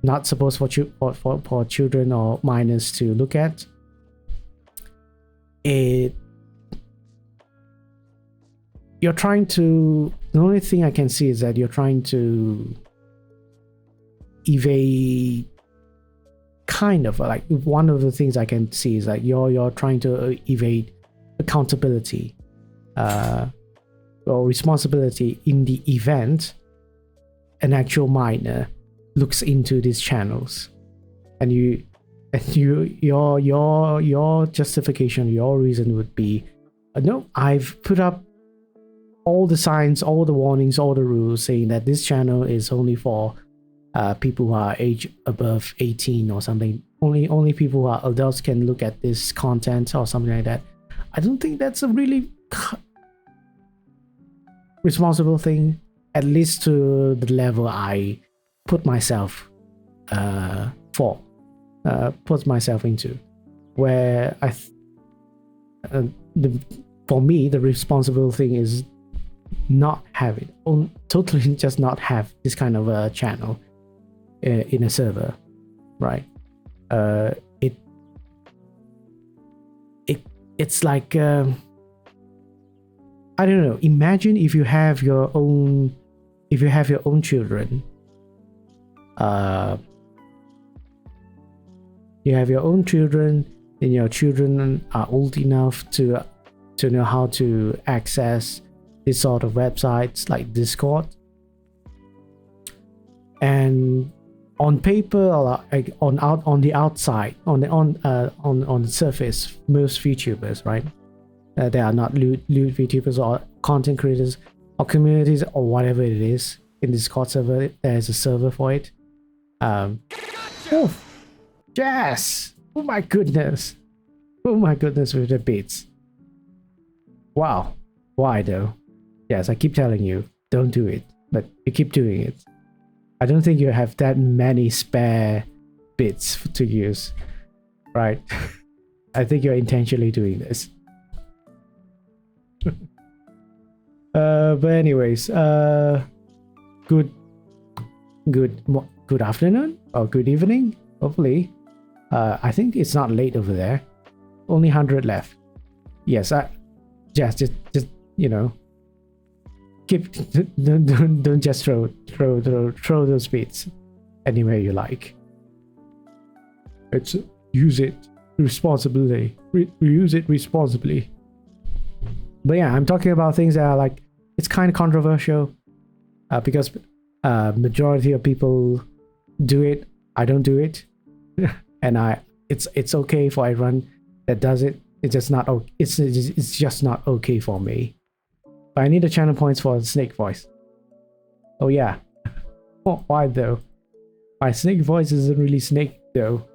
not supposed for children or minors to look at. The only thing I can see is that you're trying to evade, kind of like, one of the things I can see is that you're trying to evade accountability or responsibility in the event an actual minor looks into these channels, and your justification, your reason would be, no, I've put up all the signs, all the warnings, all the rules saying that this channel is only for people who are age above 18 or something. Only people who are adults can look at this content or something like that. I don't think that's a really responsible thing, at least to the level I put myself into, where for me the responsible thing is not have it, totally just not have this kind of a channel in a server, right? It's like I don't know. Imagine if you have your own children. You have your own children, and your children are old enough to know how to access this sort of websites like Discord. And on paper, or like on the outside, on the surface, most VTubers, right? They are not lewd VTubers or content creators or communities or whatever it is in Discord server. There's a server for it. Yes! Oh my goodness with the bits. Wow. Why though? Yes, I keep telling you, don't do it, but you keep doing it. I don't think you have that many spare bits to use, right? I think you're intentionally doing this. But anyways, good good afternoon or good evening, hopefully. I think it's not late over there. Only 100 left. Yes, just you know, keep don't just throw those bits anywhere you like. It's use it responsibly. Use it responsibly. But yeah, I'm talking about things that are like, it's kind of controversial, because majority of people do it. I don't do it, and it's okay for everyone that does it. It's just not it's just not okay for me. But I need the channel points for snake voice. Oh yeah. Why though? My snake voice isn't really snake though.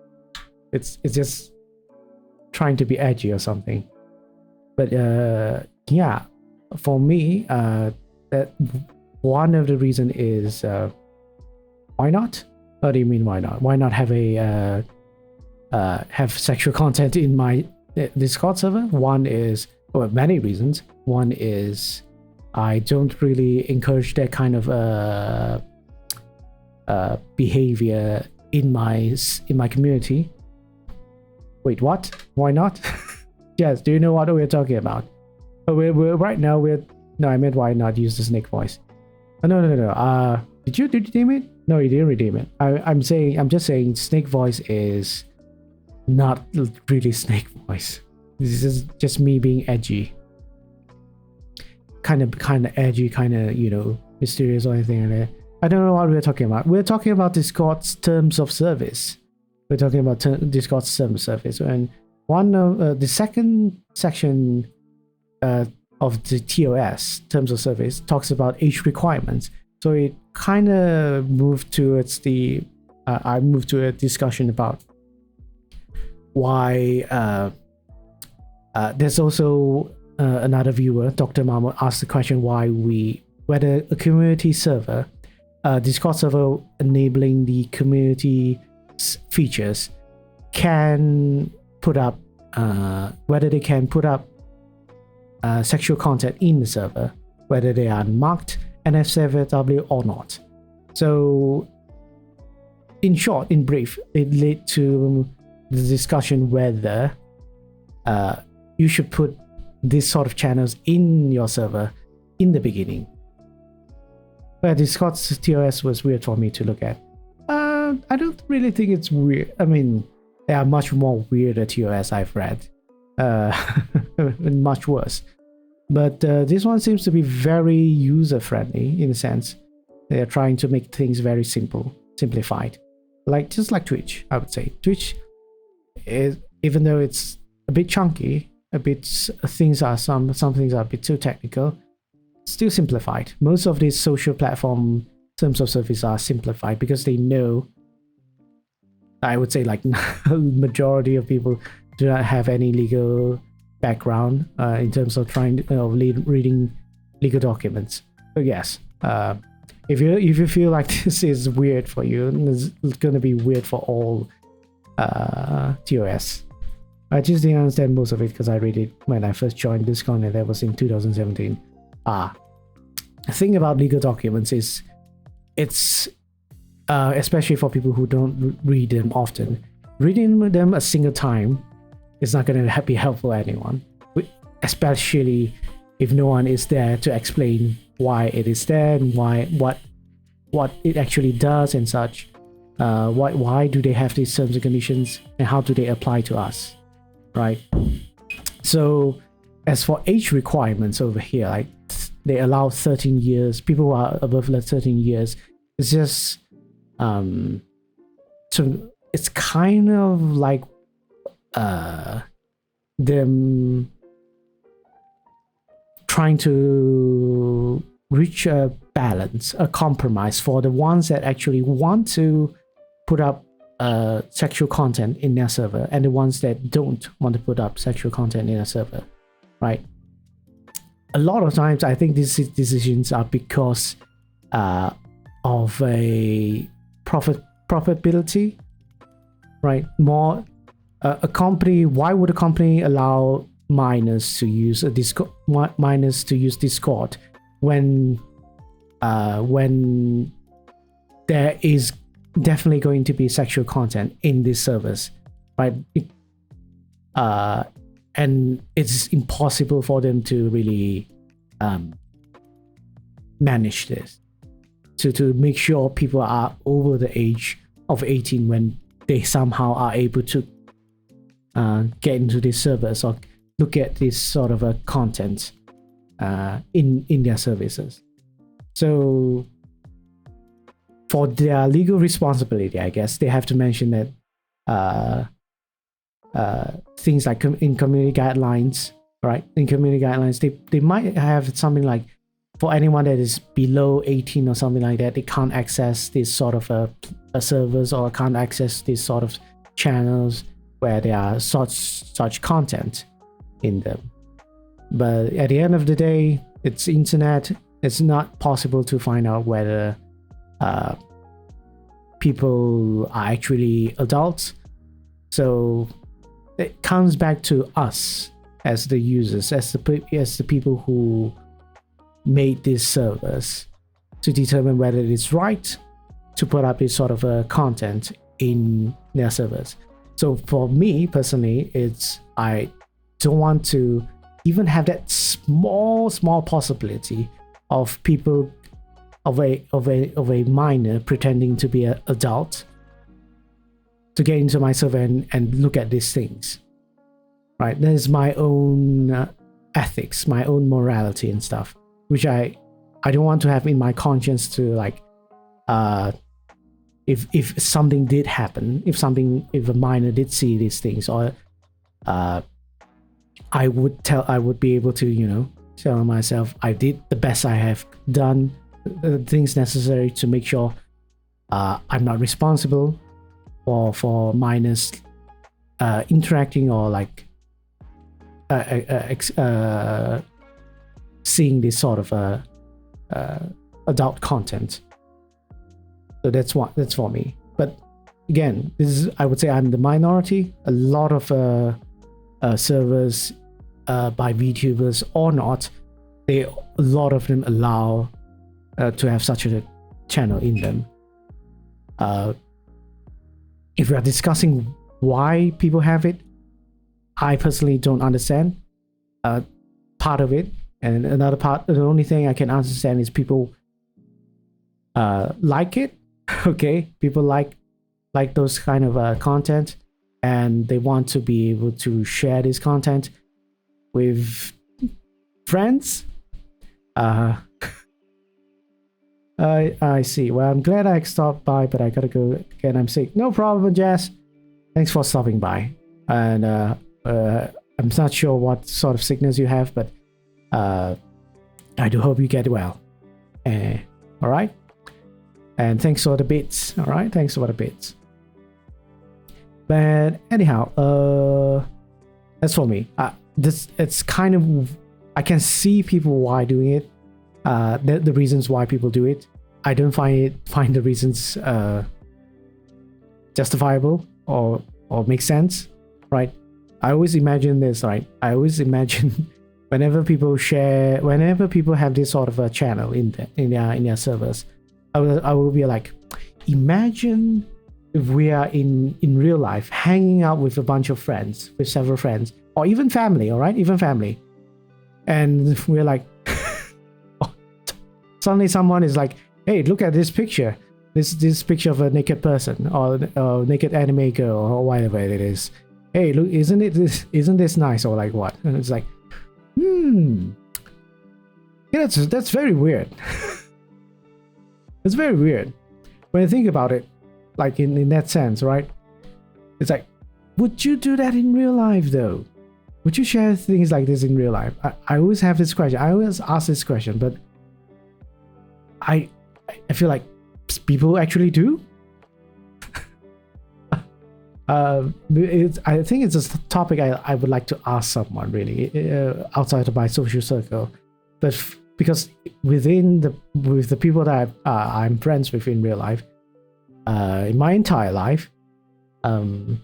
It's just trying to be edgy or something. But yeah, for me, that one of the reason is why not? What do you mean why not? Why not have a have sexual content in my Discord server? One is, well, many reasons. One is I don't really encourage that kind of behavior in my community. Wait, what? Why not? Yes, do you know what we're talking about? We're right now no, I meant why not use the snake voice. No. Did you redeem it? No, you didn't redeem it. I'm just saying snake voice is not really snake voice. This is just me being edgy. Kind of edgy, kind of, you know, mysterious or anything like that. I don't know what we're talking about. We're talking about Discord's terms of service. We're talking about Discord's terms of service. And one of the second section of the TOS, terms of service, talks about age requirements. So it kind of moved towards the I moved to a discussion about why there's also another viewer, Dr. Mahmoud, asked the question whether a community server, Discord server enabling the community features, can put up whether they can put up sexual content in the server, whether they are marked NSFW or not. So in short, in brief, it led to the discussion whether you should put this sort of channels in your server in the beginning. But Discord's TOS was weird for me to look at. I don't really think it's weird. I mean, there are much more weirder TOS I've read. Much worse. But this one seems to be very user-friendly in a sense. They're trying to make things very simplified. Just like Twitch, I would say. Twitch is, even though it's a bit chunky, some things are a bit too technical, still simplified. Most of these social platform terms of service are simplified because they know, I would say, like, majority of people do not have any legal background in terms of reading legal documents. So yes, if you feel like this is weird for you, it's gonna be weird for all TOS. I just didn't understand most of it because I read it when I first joined Discord, and that was in 2017. The thing about legal documents is, it's especially for people who don't read them often, reading them a single time is not going to be helpful to anyone, especially if no one is there to explain why it is there and what it actually does and such. Why do they have these terms and conditions, and how do they apply to us, right? So as for age requirements over here, like, they allow 13 years, people who are above 13 years. It's just so it's kind of like them trying to reach a balance, a compromise for the ones that actually want to put up sexual content in their server, and the ones that don't want to put up sexual content in a server, right? A lot of times I think these decisions are because of a profitability, right? More a company, why would a company allow minors to use Discord when there is definitely going to be sexual content in this service, right? And it's impossible for them to really manage this, to make sure people are over the age of 18 when they somehow are able to get into this service or look at this sort of a content in their services. So for their legal responsibility, I guess they have to mention that things like in community guidelines, right? In community guidelines, they might have something like, for anyone that is below 18 or something like that, they can't access this sort of a service, or can't access this sort of channels where there are such content in them. But at the end of the day, it's internet. It's not possible to find out whether people are actually adults. So it comes back to us as the users, as the people who made this service, to determine whether it's right to put up this sort of content in their servers. So for me personally, I don't want to even have that small possibility of people of a minor pretending to be an adult to get into my server and look at these things, right? There's my own ethics, my own morality and stuff, which I don't want to have in my conscience to like, if something did happen, if a minor did see these things, or I would be able to, tell myself I did the best I have done, the things necessary to make sure I'm not responsible for minors interacting or like seeing this sort of adult content. So that's for me. But again, I would say I'm the minority. A lot of servers by VTubers or not, a lot of them allow to have such a channel in them. If we are discussing why people have it, I personally don't understand part of it. And another part, the only thing I can understand is people like it. Okay, people like those kind of content, and they want to be able to share this content with friends. I see. Well, I'm glad I stopped by, but I gotta go again. I'm sick. No problem, Jess. Thanks for stopping by. And I'm not sure what sort of sickness you have, but I do hope you get well. All right. And thanks for the bits. All right. Thanks for the bits. But anyhow, that's for me. It's kind of, I can see people why doing it. The reasons why people do it. I don't find the reasons justifiable or make sense, right? I always imagine this, right? I always imagine whenever people have this sort of a channel in their servers, I will be like, imagine if we are in real life hanging out with a bunch of friends, with several friends, or even family, all right, even family, and we're like, suddenly someone is like, hey, look at this picture, this picture of a naked person or naked anime girl or whatever it is. Hey, look, isn't this nice, or like what? And it's like, yeah, that's very weird. It's very weird when you think about it, like in that sense, right? It's like, would you do that in real life though? Would you share things like this in real life? I always have this question. I always ask this question, but I feel like people actually do. I think it's a topic I would like to ask someone really outside of my social circle, but because with the people that I'm friends with in real life, in my entire life, no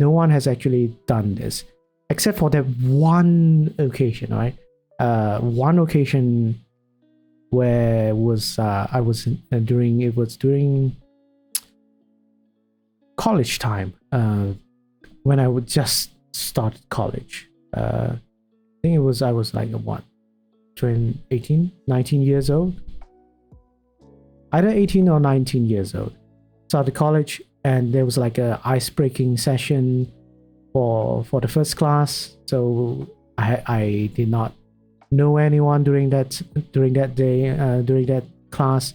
one has actually done this except for that one occasion, right? one occasion where was I was during college time, when I would just start college. I think I was like what, 18, 19 years old, either 18 or 19 years old. Started college, and there was like a ice breaking session for the first class. So I did not know anyone during that day, during that class.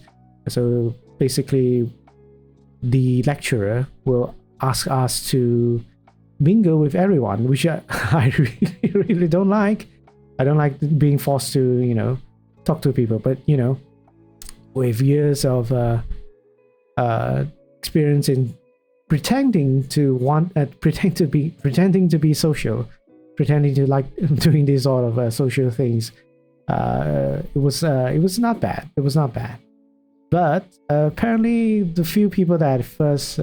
So basically, the lecturer will ask us to mingle with everyone, which I really don't like. I don't like being forced to, talk to people. But, with years of experience in pretending to be social, pretending to like doing these sort of social things, it was not bad. It was not bad. But apparently, the few people that I first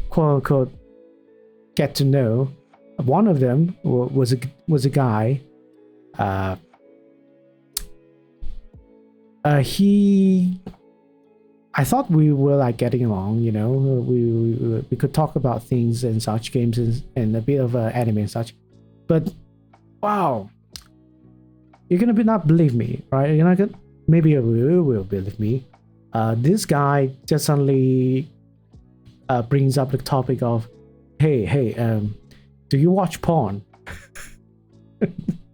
quote unquote get to know, one of them was a guy. I thought we were like getting along, we could talk about things and such, games and a bit of anime and such. But wow, you're gonna not believe me, right? You're not gonna, maybe you will believe me. This guy just suddenly brings up the topic of, hey, do you watch porn?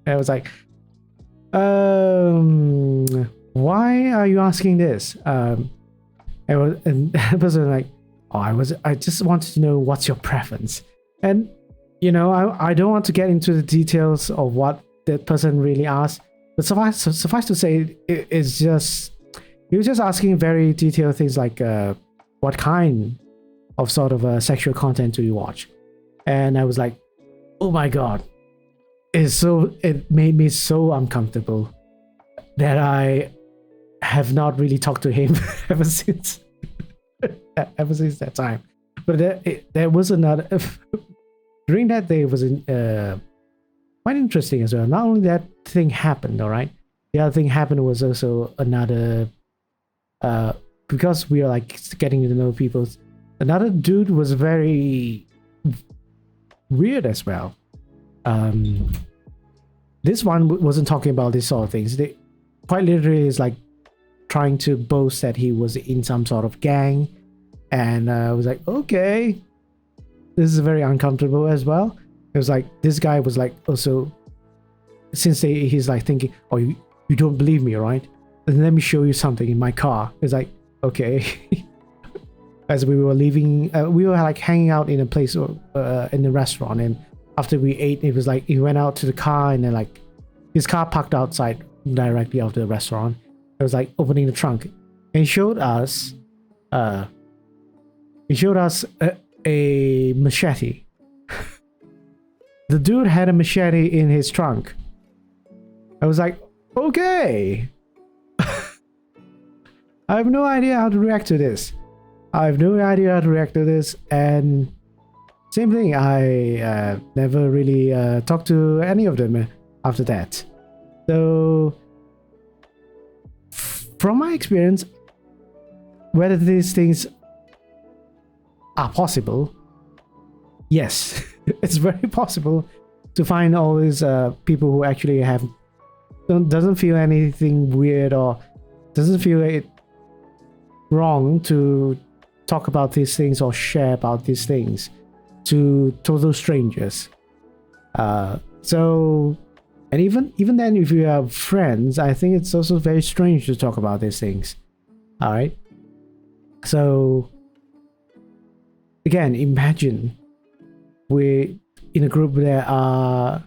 I was like, why are you asking this? And the person was like, I just wanted to know what's your preference. And I don't want to get into the details of what that person really asked, but suffice to say, it's just, he was just asking very detailed things like, what kind of sort of sexual content do you watch? And I was like, oh my god, it made me so uncomfortable that I have not really talked to him ever since that time. But there was another during that day. It was quite interesting as well. Not only that thing happened, all right, the other thing happened was also another, because we are like getting to know people, another dude was very weird as well. This one wasn't talking about this sort of things. They quite literally is like trying to boast that he was in some sort of gang, and I was like, okay, this is very uncomfortable as well. It was like, this guy was like, also, since he's like thinking, oh, you don't believe me, right? Then let me show you something in my car. It's like, okay. As we were leaving, we were like hanging out in a place, in the restaurant, and after we ate, it was like he went out to the car, and then like his car parked outside directly of the restaurant. It was like opening the trunk, and he showed us a machete. The dude had a machete in his trunk. I was like, okay. I have no idea how to react to this. And same thing, I never really talked to any of them after that. So from my experience, whether these things are possible, yes, it's very possible to find all these people who actually doesn't feel anything weird or doesn't feel it wrong to talk about these things or share about these things to total strangers. So, and even then, if you have friends, I think it's also very strange to talk about these things. All right. So again, imagine we're in a group. There are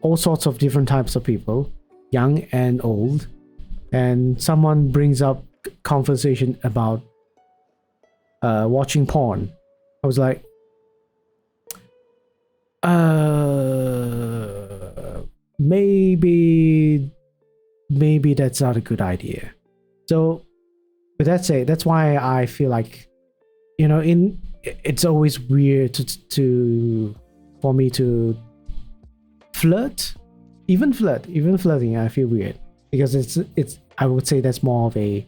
all sorts of different types of people, young and old, and someone brings up conversation about watching porn. I was like, maybe that's not a good idea. So with that said, that's why I feel like, it's always weird for me to flirt even flirting, I feel weird because it's. I would say that's more of a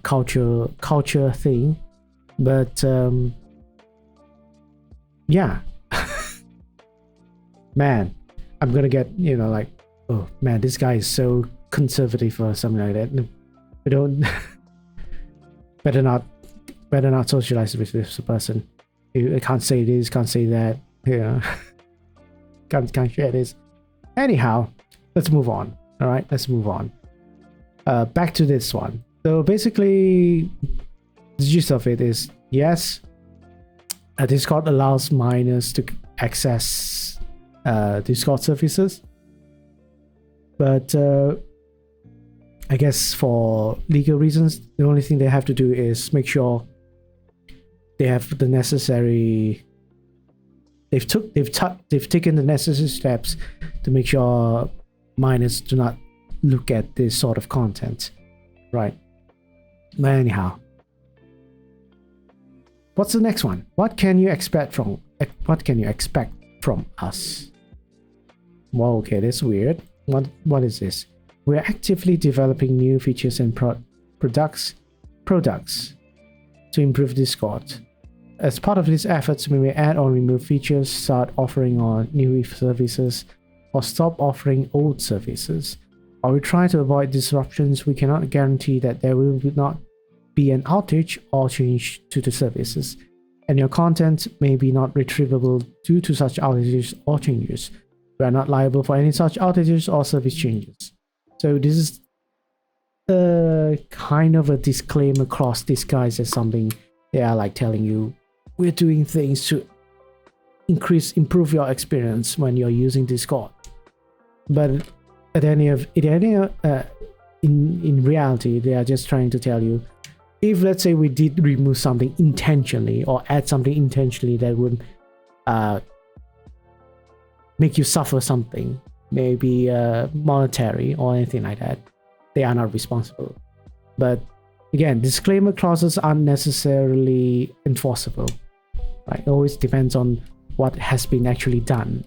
culture thing, but yeah, man, I'm gonna get like, oh man, this guy is so conservative or something like that. We don't better not socialize with this person. I can't say this, can't say that. Can't share this. Anyhow, let's move on. All right, let's move on. Back to this one. So basically, the gist of it is, yes, Discord allows minors to access Discord services, but I guess for legal reasons, the only thing they have to do is make sure they have the necessary. They've taken the necessary steps to make sure minors do not look at this sort of content, right? But anyhow, what's the next one? What can you expect from us? Well, okay, that's weird. What is this? We're actively developing new features and products to improve Discord. As part of these efforts, we may add or remove features, start offering on new services, or stop offering old services. While we try to avoid disruptions, we cannot guarantee that there will not be an outage or change to the services, and your content may be not retrievable due to such outages or changes. We are not liable for any such outages or service changes. So this is kind of a disclaimer clause disguised as something they are like telling you, we're doing things to improve your experience when you're using Discord. But in reality, they are just trying to tell you, if let's say we did remove something intentionally or add something intentionally that would make you suffer something, maybe monetary or anything like that, they are not responsible. But again, disclaimer clauses aren't necessarily enforceable, right? It always depends on what has been actually done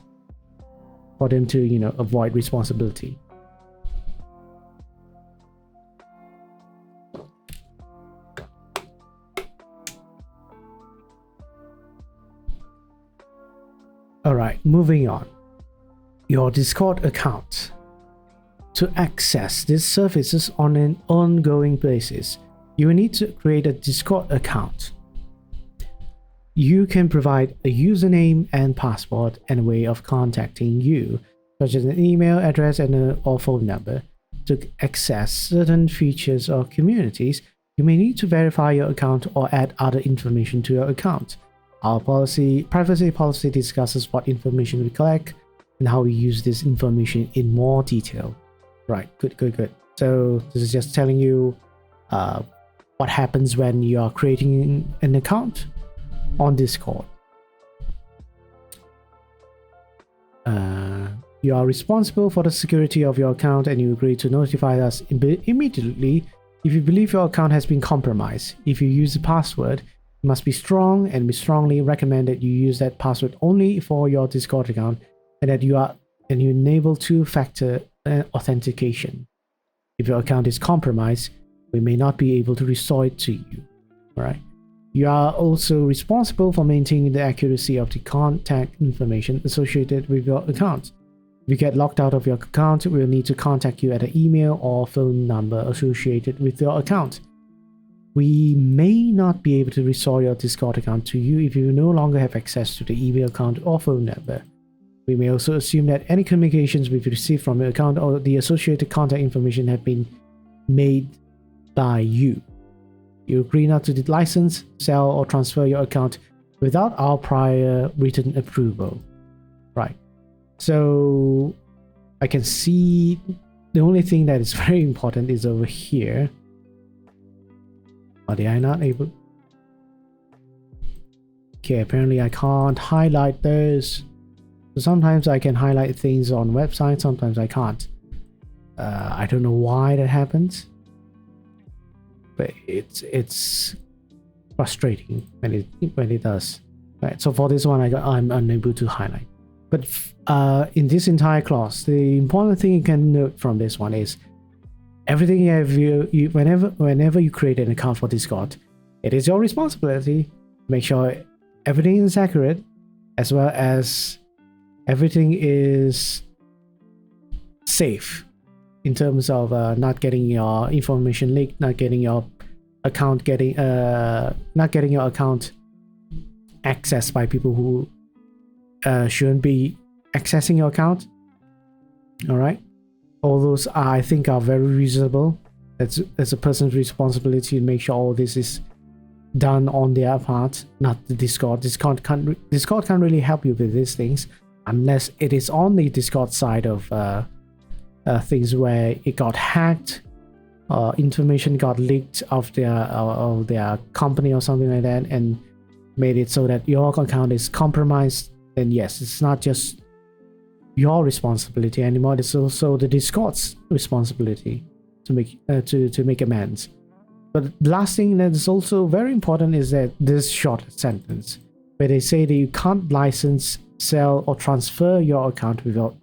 for them to, avoid responsibility. Alright, moving on. Your Discord account. To access these services on an ongoing basis, you will need to create a Discord account. You can provide a username and password and a way of contacting you, such as an email address and or phone number. To access certain features or communities, you may need to verify your account or add other information to your account. Our privacy policy discusses what information we collect and how we use this information in more detail. Right, good. So this is just telling you what happens when you are creating an account on Discord. You are responsible for the security of your account, and you agree to notify us immediately if you believe your account has been compromised. If you use a password, it must be strong, and we strongly recommend that you use that password only for your Discord account, and that you enable two-factor authentication. If your account is compromised, we may not be able to restore it to you. Alright. You are also responsible for maintaining the accuracy of the contact information associated with your account. If you get locked out of your account, we will need to contact you at an email or phone number associated with your account. We may not be able to restore your Discord account to you if you no longer have access to the email account or phone number. We may also assume that any communications we've received from your account or the associated contact information have been made by you. You agree not to license, sell, or transfer your account without our prior written approval. Right. So I can see the only thing that is very important is over here. Are they not able? Okay, apparently I can't highlight those. So sometimes I can highlight things on websites, sometimes I can't. I don't know why that happens, but it's frustrating when it does. Right. So for this one, I'm unable to highlight. But in this entire clause, the important thing you can note from this one is everything whenever you create an account for Discord, it is your responsibility to make sure everything is accurate, as well as everything is safe in terms of not getting your information leaked, not getting your account accessed by people who shouldn't be accessing your account. All right, all those I think are very reasonable. It's a person's responsibility to make sure all this is done on their part, not the Discord. Discord can't really help you with these things unless it is on the Discord side of things where it got hacked, information got leaked of their company or something like that, and made it so that your account is compromised. Then yes, it's not just your responsibility anymore. It's also the Discord's responsibility to make amends. But the last thing that is also very important is that this short sentence where they say that you can't license, sell, or transfer your account without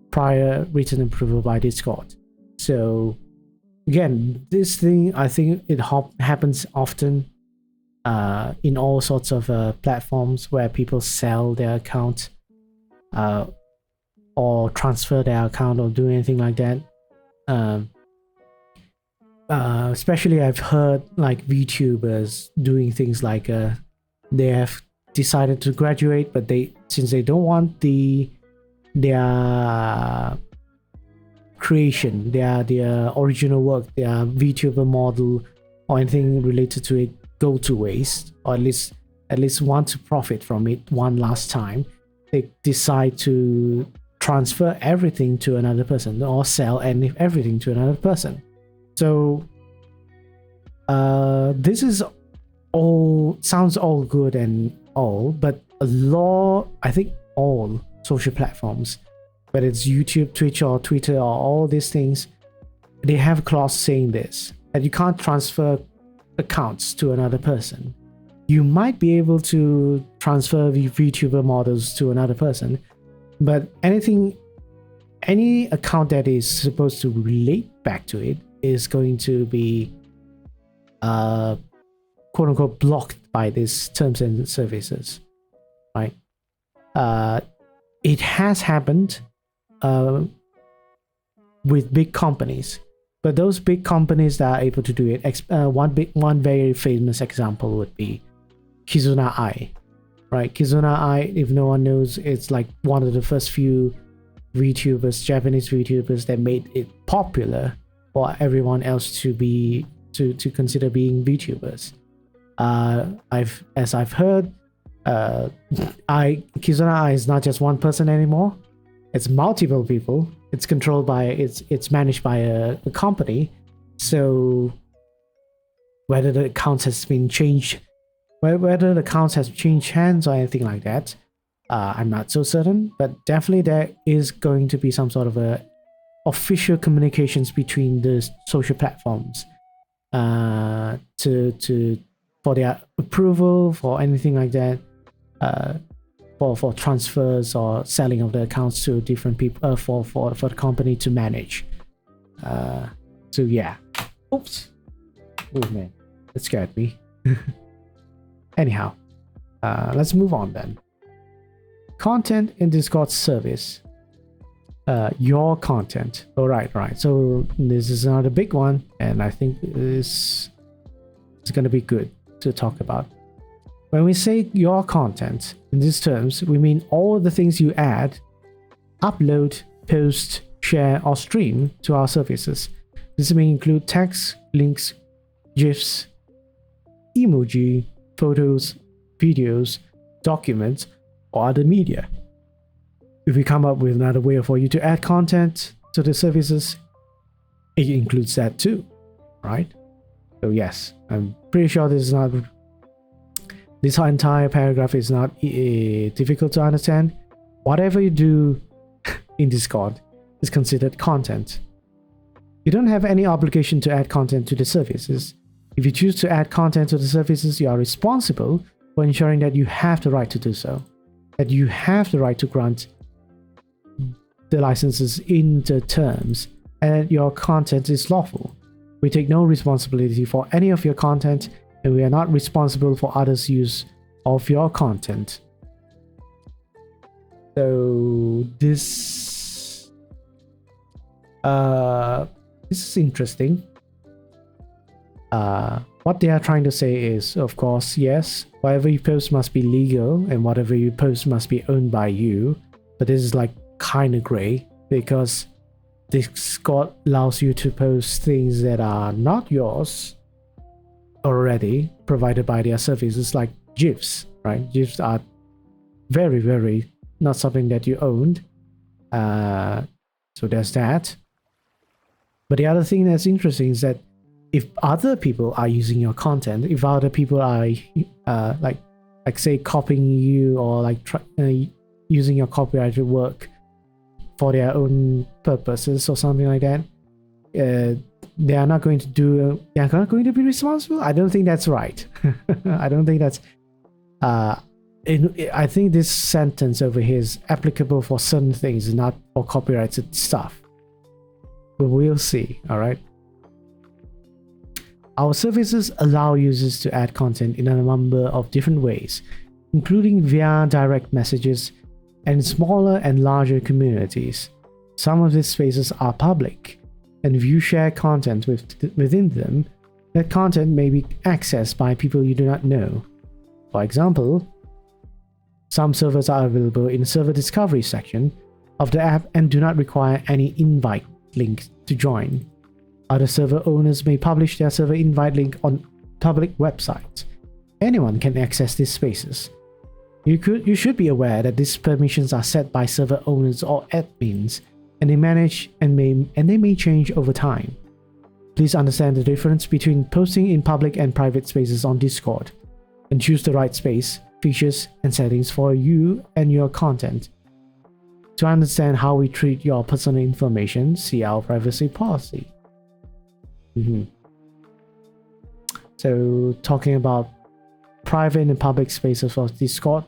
prior written approval by Discord. So again, this thing, I think it happens often in all sorts of platforms where people sell their account or transfer their account or do anything like that. Especially I've heard like VTubers doing things like they have decided to graduate, but since they don't want their creation, their original work, their VTuber model or anything related to it go to waste, or at least want to profit from it one last time, they decide to transfer everything to another person or sell everything to another person. So this is sounds all good and all, but I think all social platforms, whether it's YouTube, Twitch, or Twitter, or all these things, they have a clause saying this, that you can't transfer accounts to another person. You might be able to transfer the VTuber models to another person, but any account that is supposed to relate back to it is going to be quote unquote blocked by these terms and services, right? It has happened with big companies, but those big companies that are able to do it, one very famous example would be Kizuna Ai, right? Kizuna Ai, if no one knows, it's like one of the first few VTubers, Japanese VTubers, that made it popular for everyone else to consider being VTubers. As I've heard, Kizuna Ai is not just one person anymore. It's multiple people. It's controlled by it's managed by a company. So whether the accounts has been changed, whether the accounts has changed hands or anything like that, I'm not so certain. But definitely there is going to be some sort of a official communications between the social platforms for their approval for anything like that, for transfers or selling of the accounts to different people, for the company to manage. So yeah. Oops. Oh man, that scared me. Anyhow, let's move on then. Content in Discord service. Your content. All right. So this is another big one, and I think this is going to be good to talk about. When we say your content in these terms, we mean all the things you add, upload, post, share, or stream to our services. This may include text, links, GIFs, emoji, photos, videos, documents, or other media. If we come up with another way for you to add content to the services, it includes that too, right? So yes, I'm pretty sure this entire paragraph is not difficult to understand. Whatever you do in Discord is considered content. You don't have any obligation to add content to the services. If you choose to add content to the services, you are responsible for ensuring that you have the right to do so, that you have the right to grant the licenses in the terms and your content is lawful. We take no responsibility for any of your content, and we are not responsible for others' use of your content. So this is interesting. What they are trying to say is, of course, yes, whatever you post must be legal and whatever you post must be owned by you. But this is like kind of gray, because Discord allows you to post things that are not yours already, provided by their services, like GIFs, right? GIFs are very, very not something that you owned. So there's that. But the other thing that's interesting is that if other people are using your content, if other people are like say copying you, or like using your copyrighted work for their own purposes or something like that, they are not going to be responsible. I don't think that's right. I don't think that's I think this sentence over here is applicable for certain things, not for copyrighted stuff. But we'll see. All right. Our services allow users to add content in a number of different ways, including via direct messages and smaller and larger communities. Some of these spaces are public, and if you share content within them, that content may be accessed by people you do not know. For example, some servers are available in the server discovery section of the app and do not require any invite link to join. Other server owners may publish their server invite link on public websites. Anyone can access these spaces. You should be aware that these permissions are set by server owners or admins, and they may change over time. Please understand the difference between posting in public and private spaces on Discord, and choose the right space, features, and settings for you and your content. To understand how we treat your personal information, see our privacy policy. So talking about private and public spaces for Discord,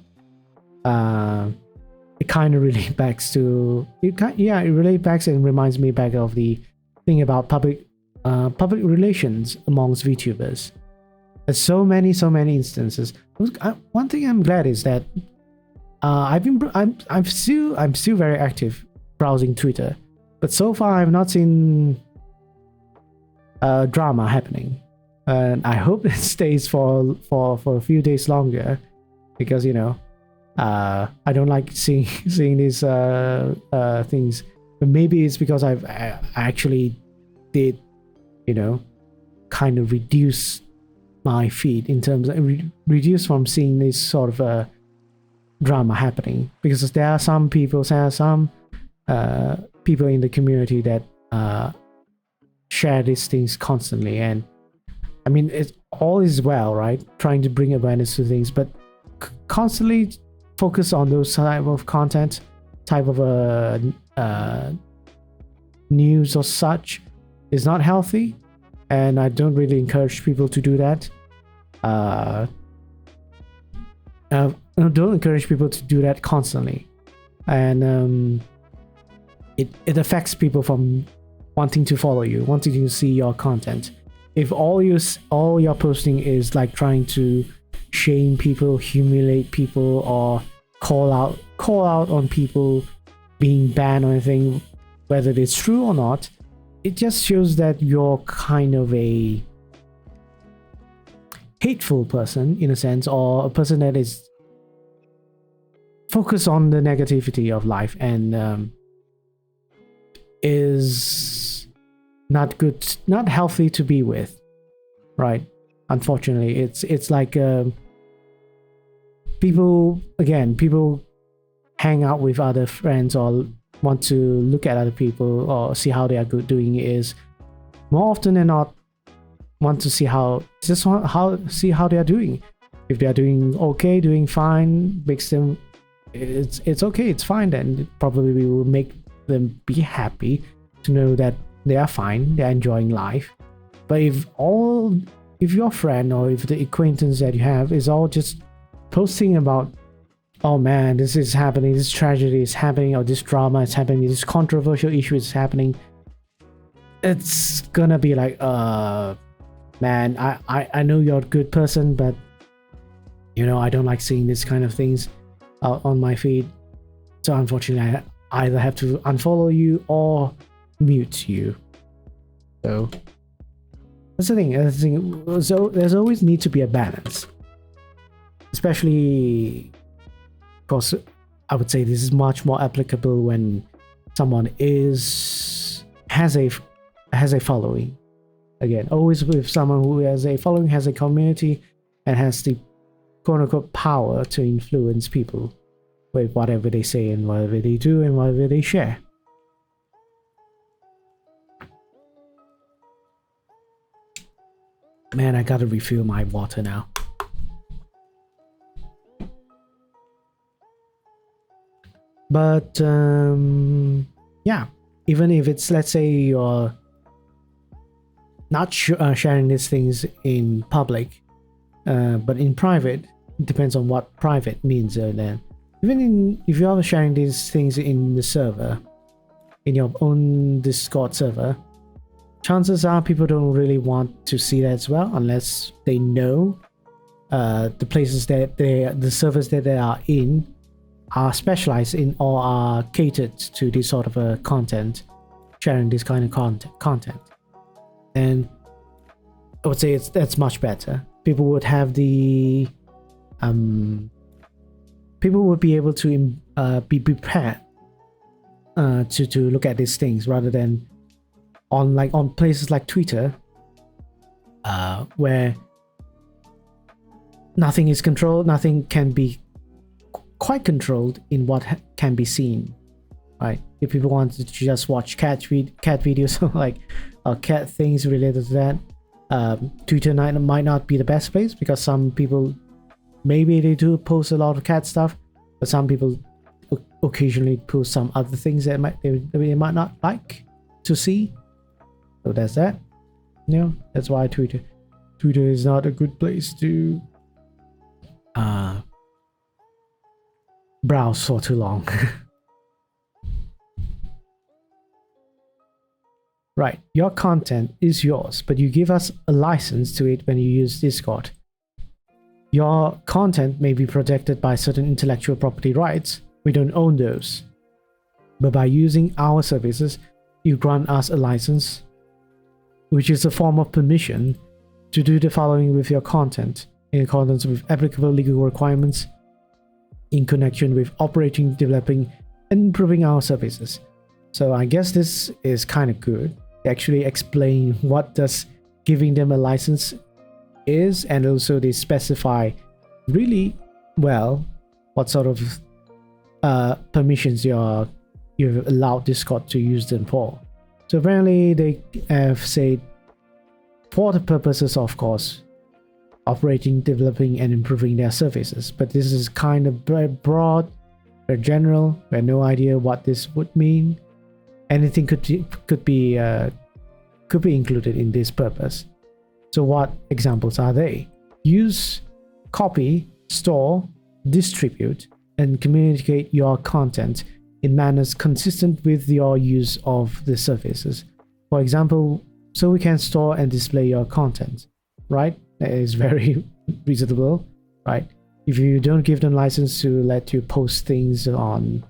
it kind of really backs to it really backs and reminds me back of the thing about public relations amongst VTubers. There's so many instances. One thing I'm glad is that I'm still very active browsing Twitter, but so far I've not seen drama happening, and I hope it stays for a few days longer, because I don't like seeing these things. But maybe it's because I actually did kind of reduce my feed in terms of reduce from seeing this sort of drama happening, because there are some people in the community that share these things constantly. And I mean, it's all is well, right, trying to bring awareness to things, but constantly focus on those type of content, type of news or such is not healthy, and I don't really encourage people to do that. Don't encourage people to do that constantly, and it affects people from wanting to follow you, wanting to see your content. If all your posting is like trying to shame people, humiliate people, or call out on people being banned or anything, whether it's true or not, it just shows that you're kind of a hateful person in a sense, or a person that is focused on the negativity of life, and is not good, not healthy to be with, right? Unfortunately, it's like people hang out with other friends or want to look at other people or see how they are doing, is more often than not want to see how they are doing. If they are doing okay, doing fine, makes them it's okay, it's fine, then it probably will make them be happy to know that they are fine, they're enjoying life. But if your friend or if the acquaintance that you have is all just posting about oh man, this is happening, this tragedy is happening, or this drama is happening, this controversial issue is happening, it's gonna be like, man, I know you're a good person, but you know, I don't like seeing this kind of things on my feed. So unfortunately, I either have to unfollow you or mute you. So that's the thing. So there's always need to be a balance, especially because I would say this is much more applicable when someone has a following. Again, always with someone who has a following, has a community, and has the quote-unquote power to influence people with whatever they say and whatever they do and whatever they share. Man, I gotta refill my water now. But yeah, even if it's, let's say you're not sharing these things in public, but in private, it depends on what private means then. If you are sharing these things in the server, in your own Discord server, chances are people don't really want to see that as well, unless they know the places that the servers that they are in are specialized in or are catered to this sort of content, sharing this kind of content. And I would say that's much better. People would have the people would be able to be prepared to look at these things, rather than on places like Twitter, where nothing is controlled, nothing can be quite controlled in what can be seen, right? If people want to just watch cat videos or cat things related to that, Twitter might not be the best place, because some people, maybe they do post a lot of cat stuff, but some people occasionally post some other things that they might not like to see. So that's that. You know, that's why Twitter is not a good place to browse for too long. Right, your content is yours, but you give us a license to it when you use Discord. Your content may be protected by certain intellectual property rights. We don't own those. But by using our services, you grant us a license, which is a form of permission to do the following with your content, in accordance with applicable legal requirements, in connection with operating, developing, and improving our services. So I guess this is kind of good. They actually explain what does giving them a license is, and also they specify really well what sort of permissions you've allowed Discord to use them for. So apparently they have said, for the purposes, of course, operating, developing, and improving their services. But this is kind of very broad, very general. We have no idea what this would mean. Anything could be included in this purpose. So what examples are they? Use, copy, store, distribute, and communicate your content in manners consistent with your use of the services. For example, so we can store and display your content, right? That is very reasonable, right? If you don't give them license to let you post things on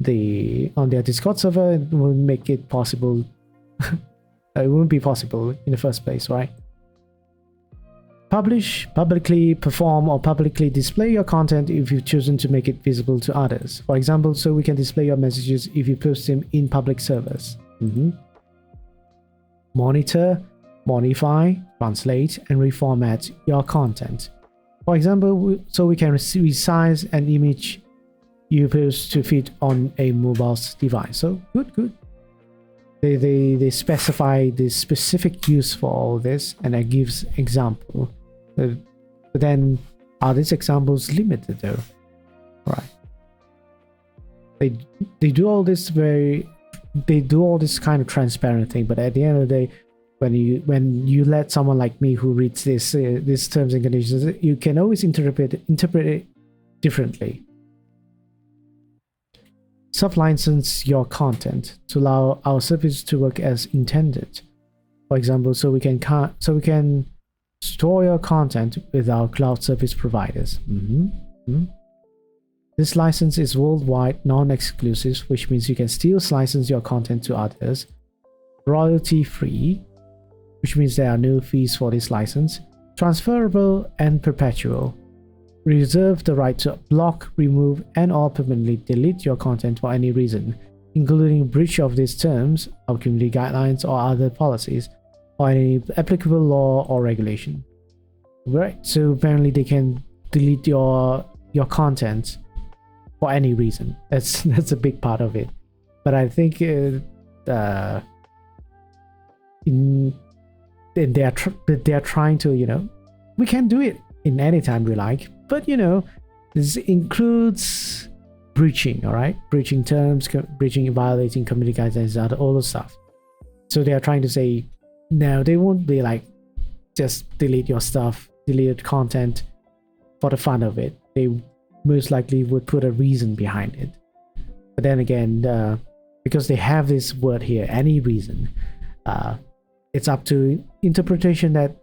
their Discord server, it won't make it possible. It wouldn't be possible in the first place, right? Publish, publicly perform, or publicly display your content if you've chosen to make it visible to others. For example, so we can display your messages if you post them in public servers. Monitor, modify, translate, and reformat your content. For example, so we can resize an image you post to fit on a mobile device. So good. They specify the specific use for all this, and it gives example. But then, are these examples limited though? Right. They do all this kind of transparent thing, but at the end of the day, when you let someone like me who reads these terms and conditions, you can always interpret it differently. sub-license your content to allow our service to work as intended. For example, so we can store your content with our cloud service providers. This license is worldwide, non-exclusive, which means you can still license your content to others. Royalty-free, which means there are no fees for this license. Transferable and perpetual. Reserve the right to block, remove, and/or permanently delete your content for any reason, including breach of these terms, our community guidelines, or other policies, or any applicable law or regulation. Right, so apparently they can delete your content for any reason. That's a big part of it. But I think they're trying to, we can do it in any time we like, but this includes breaching, all right, breaching terms, violating community guidelines, all those stuff. So they are trying to say no, they won't be like just delete your stuff, delete content for the fun of it. They most likely would put a reason behind it. But then again, because they have this word here, any reason, it's up to interpretation that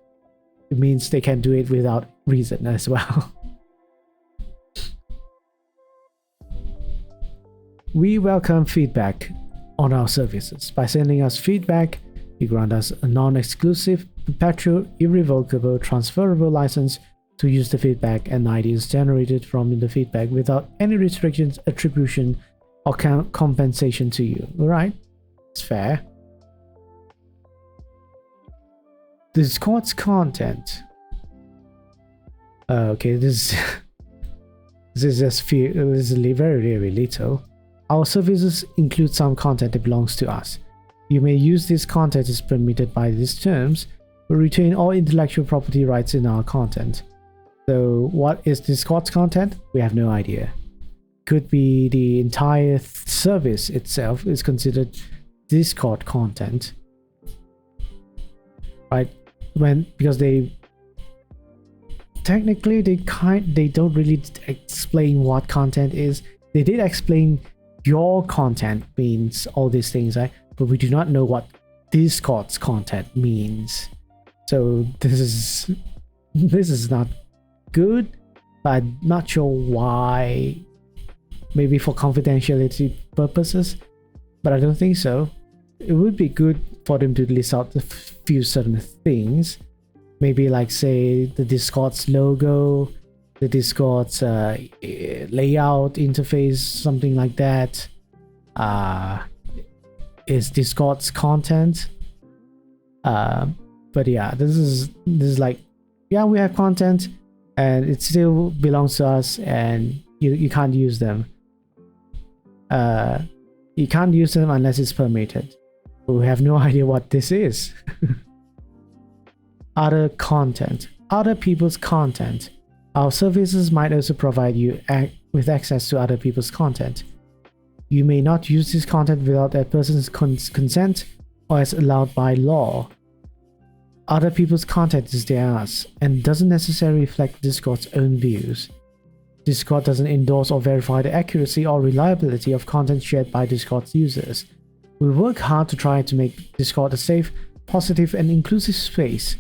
it means they can do it without reason as well. We welcome feedback on our services. By sending us feedback, you grant us a non-exclusive, perpetual, irrevocable, transferable license to use the feedback and ideas generated from the feedback without any restrictions, attribution, or compensation to you. Alright? It's fair. Discord's content. Okay, this is just very little. Our services include some content that belongs to us. You may use this content as permitted by these terms, but retain all intellectual property rights in our content. So what is Discord's content? We have no idea. Could be the entire service itself is considered Discord content, right? Because they technically they don't really explain what content is. They did explain your content means all these things, right? But we do not know what Discord's content means. So this is not good, but I'm not sure why. Maybe for confidentiality purposes, but I don't think so. It would be good for them to list out a few certain things, maybe like say the Discord's logo, the Discord's layout interface, something like that. Is Discord's content. But yeah, this is like, yeah, we have content and it still belongs to us, and you can't use them. You can't use them unless it's permitted. We have no idea what this is. Other content. Other people's content. Our services might also provide you with access to other people's content. You may not use this content without that person's consent or as allowed by law. Other people's content is theirs and doesn't necessarily reflect Discord's own views. Discord doesn't endorse or verify the accuracy or reliability of content shared by Discord's users. We work hard to try to make Discord a safe, positive, and inclusive space,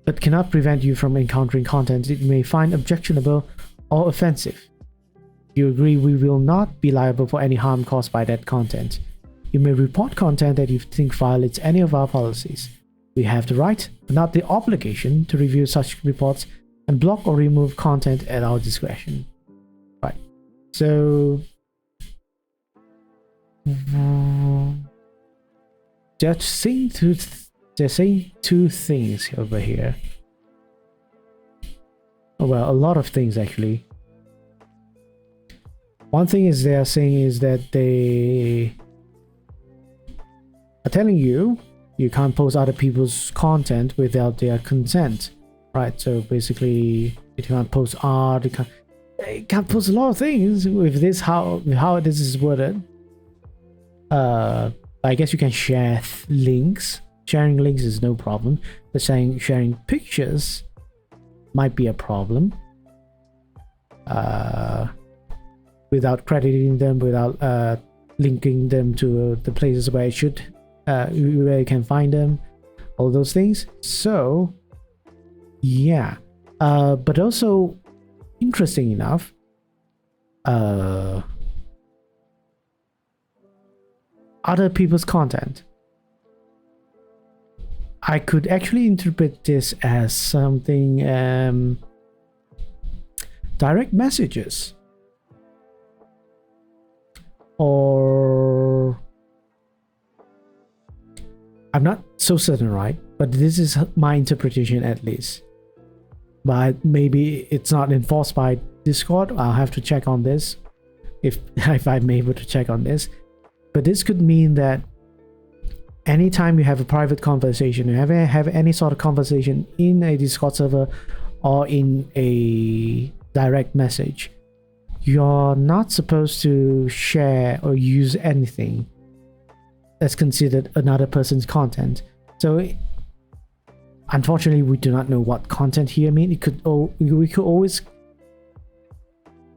but cannot prevent you from encountering content that you may find objectionable or offensive. If you agree, we will not be liable for any harm caused by that content. You may report content that you think violates any of our policies. We have the right, but not the obligation, to review such reports and block or remove content at our discretion. Right. So they're saying two things over here. Oh, well, a lot of things actually. One thing is they are saying is that they are telling you can't post other people's content without their consent. Right, so basically you can't post art, you can't post a lot of things with this, how this is worded. I guess you can share links. Sharing links is no problem, but sharing pictures might be a problem. without crediting them, without linking them to the places where it should, where you can find them, all those things. So yeah, but also interesting enough, other people's content, I could actually interpret this as something, direct messages, or I'm not so certain, right? But this is my interpretation at least. But maybe it's not enforced by Discord. I'll have to check on this if I'm able to check on this. But this could mean that anytime you have a private conversation, you have any sort of conversation in a Discord server or in a direct message, you're not supposed to share or use anything that's considered another person's content. So unfortunately, we do not know what content here means. We could always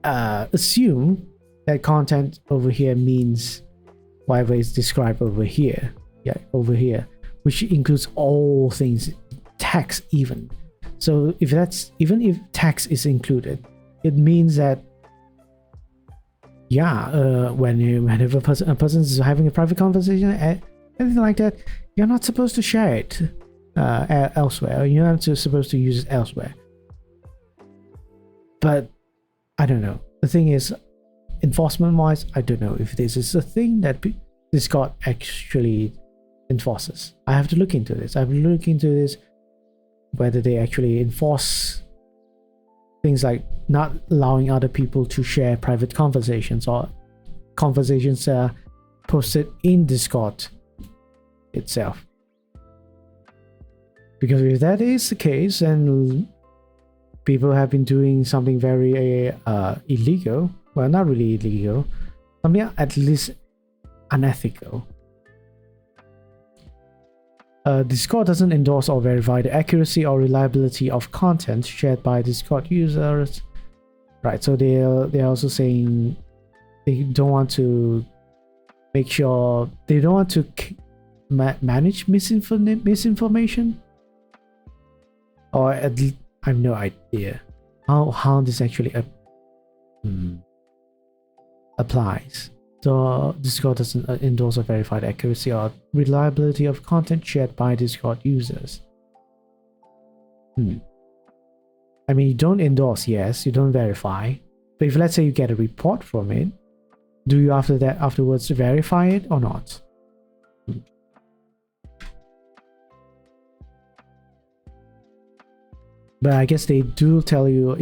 assume that content over here means whatever is described over here. Yeah, over here, which includes all things, text even. So if text is included, it means that whenever a person is having a private conversation, anything like that, you're not supposed to share it elsewhere, or you're not supposed to use it elsewhere. But I don't know. The thing is, enforcement wise, I don't know if this is a thing that Discord actually enforces. I have to look into this. Whether they actually enforce things like not allowing other people to share private conversations, or conversations posted in Discord itself. Because if that is the case, then people have been doing something very illegal. Well, not really illegal, something at least unethical. Discord doesn't endorse or verify the accuracy or reliability of content shared by Discord users. Right, so they're also saying they don't want to make sure, they don't want to manage misinformation, or at least I have no idea how this actually applies. So Discord doesn't endorse or verify the accuracy or reliability of content shared by Discord users. I mean, you don't endorse, yes, you don't verify. But if let's say you get a report from it, do you afterwards verify it or not? But I guess they do tell you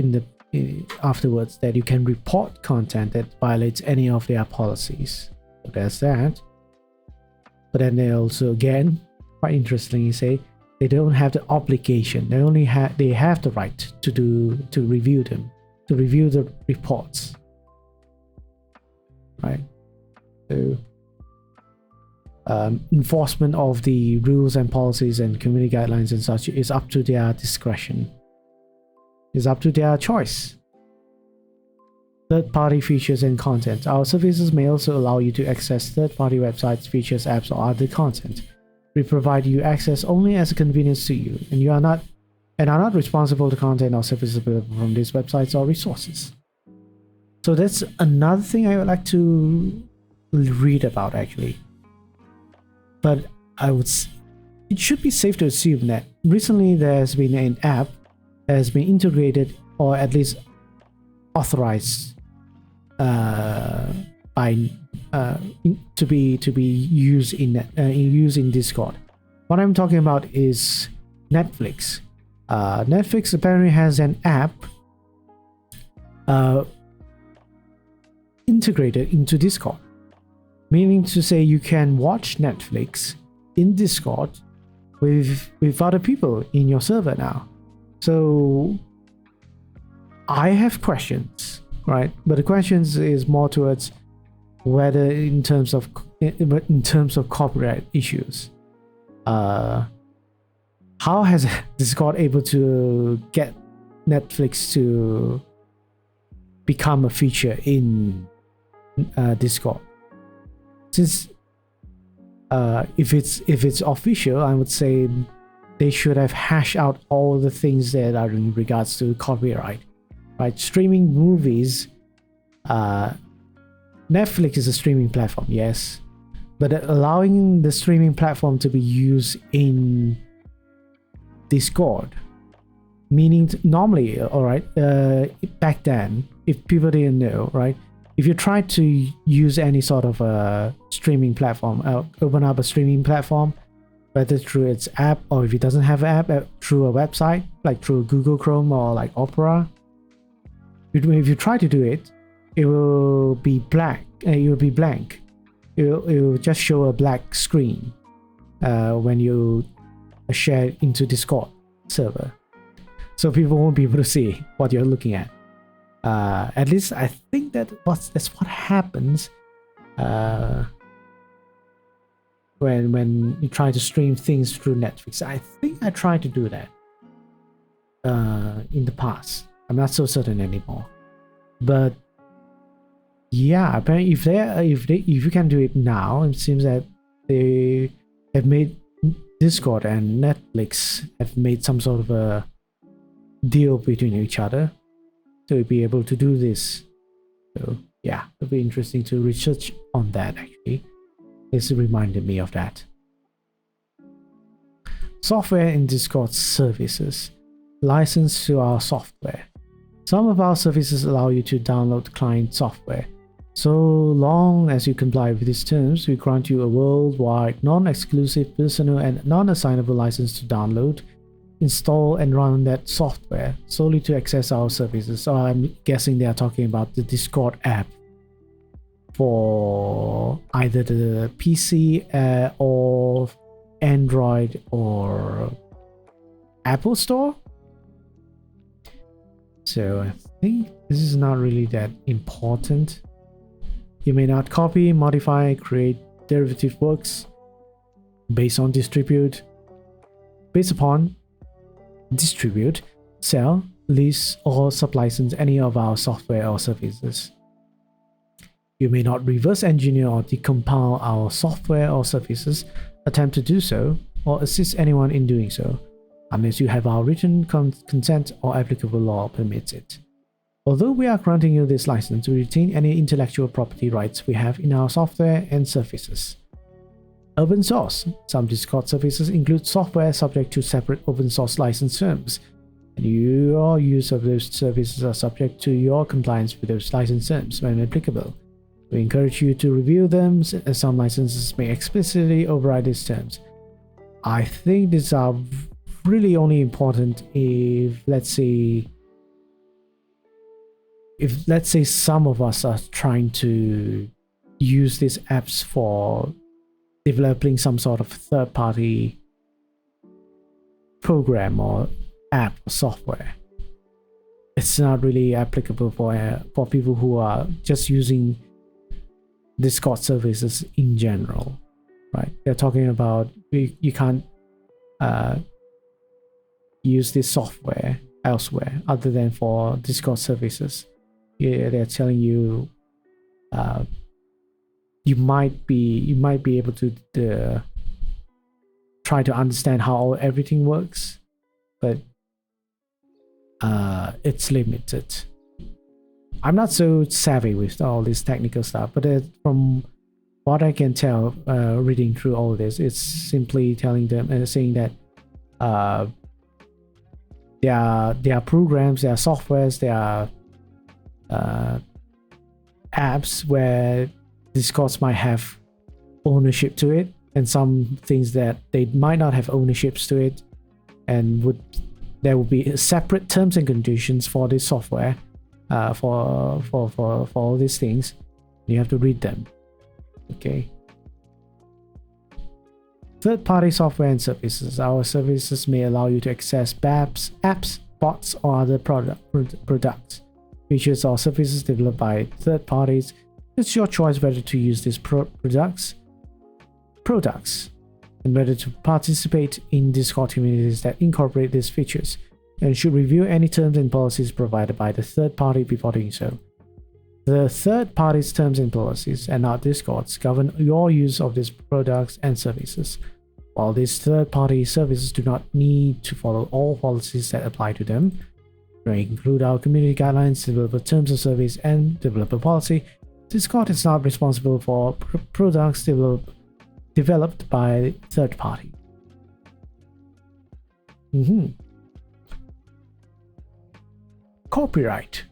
afterwards that you can report content that violates any of their policies. So there's that. But then they also, again, quite interestingly say they don't have the obligation. They have the right to review them, to review the reports. Right? So enforcement of the rules and policies and community guidelines and such is up to their discretion. It's up to their choice. Third-party features and content. Our services may also allow you to access third-party websites, features, apps, or other content. We provide you access only as a convenience to you, and are not responsible to content or services available from these websites or resources. So that's another thing I would like to read about, actually. But it should be safe to assume that recently there's been an app that has been integrated, or at least authorized to be used in Discord. What I'm talking about is Netflix. Netflix apparently has an app integrated into Discord, meaning to say you can watch Netflix in Discord with other people in your server now. So I have questions, right? But the questions is more towards whether in terms of copyright issues, how has Discord able to get Netflix to become a feature in Discord. Since if it's official, I would say they should have hashed out all the things that are in regards to copyright, right? Streaming movies, Netflix is a streaming platform, yes, but allowing the streaming platform to be used in Discord, meaning normally, all right, back then, if people didn't know, right, if you try to use any sort of a streaming platform, open up a streaming platform, whether through its app or if it doesn't have an app, through a website, like through Google Chrome or like Opera, if you try to do it, it will be black. It will be blank. It will just show a black screen when you share it into Discord server, so people won't be able to see what you're looking at. At least I think that's what happens when you try to stream things through Netflix. I think I tried to do that in the past. I'm not so certain anymore, but yeah, apparently if you can do it now, it seems that they have made Discord and Netflix have made some sort of a deal between each other to be able to do this. So yeah, it'll be interesting to research on that. Actually, this reminded me of that. Software in Discord services. License to our software. Some of our services allow you to download client software. So long as you comply with these terms, we grant you a worldwide, non-exclusive, personal, and non-assignable license to download, install, and run that software solely to access our services. So I'm guessing they are talking about the Discord app for either the PC or Android or Apple Store. So I think this is not really that important. You may not copy, modify, create derivative works based upon, distribute, sell, lease, or sublicense any of our software or services. You may not reverse engineer or decompile our software or services, attempt to do so, or assist anyone in doing so, unless you have our written consent or applicable law permits it. Although we are granting you this license, we retain any intellectual property rights we have in our software and services. Open source. Some Discord services include software subject to separate open source license terms, and your use of those services are subject to your compliance with those license terms when applicable. We encourage you to review them, as some licenses may explicitly override these terms. I think these are really only important if, let's say some of us are trying to use these apps for developing some sort of third-party program or app or software. It's not really applicable for people who are just using Discord services in general, right? They're talking about you can't use this software elsewhere other than for Discord services. Yeah, they're telling you you might be able to try to understand how everything works, but it's limited. I'm not so savvy with all this technical stuff, but from what I can tell, reading through all this, it's simply telling them and saying that there are programs, there are softwares, there are apps where Discords might have ownership to it, and some things that they might not have ownerships to it, and there will be separate terms and conditions for this software, for all these things. You have to read them. Okay. Third-party software and services. Our services may allow you to access apps, bots, or other products, features, or services developed by third parties. It's your choice whether to use these products, and whether to participate in Discord communities that incorporate these features, and should review any terms and policies provided by the third party before doing so. The third party's terms and policies and our discords govern your use of these products and services. While these third-party services do not need to follow all policies that apply to them, they include our community guidelines, developer terms of service, and developer policy. Discord is not responsible for products developed by third party. Copyright.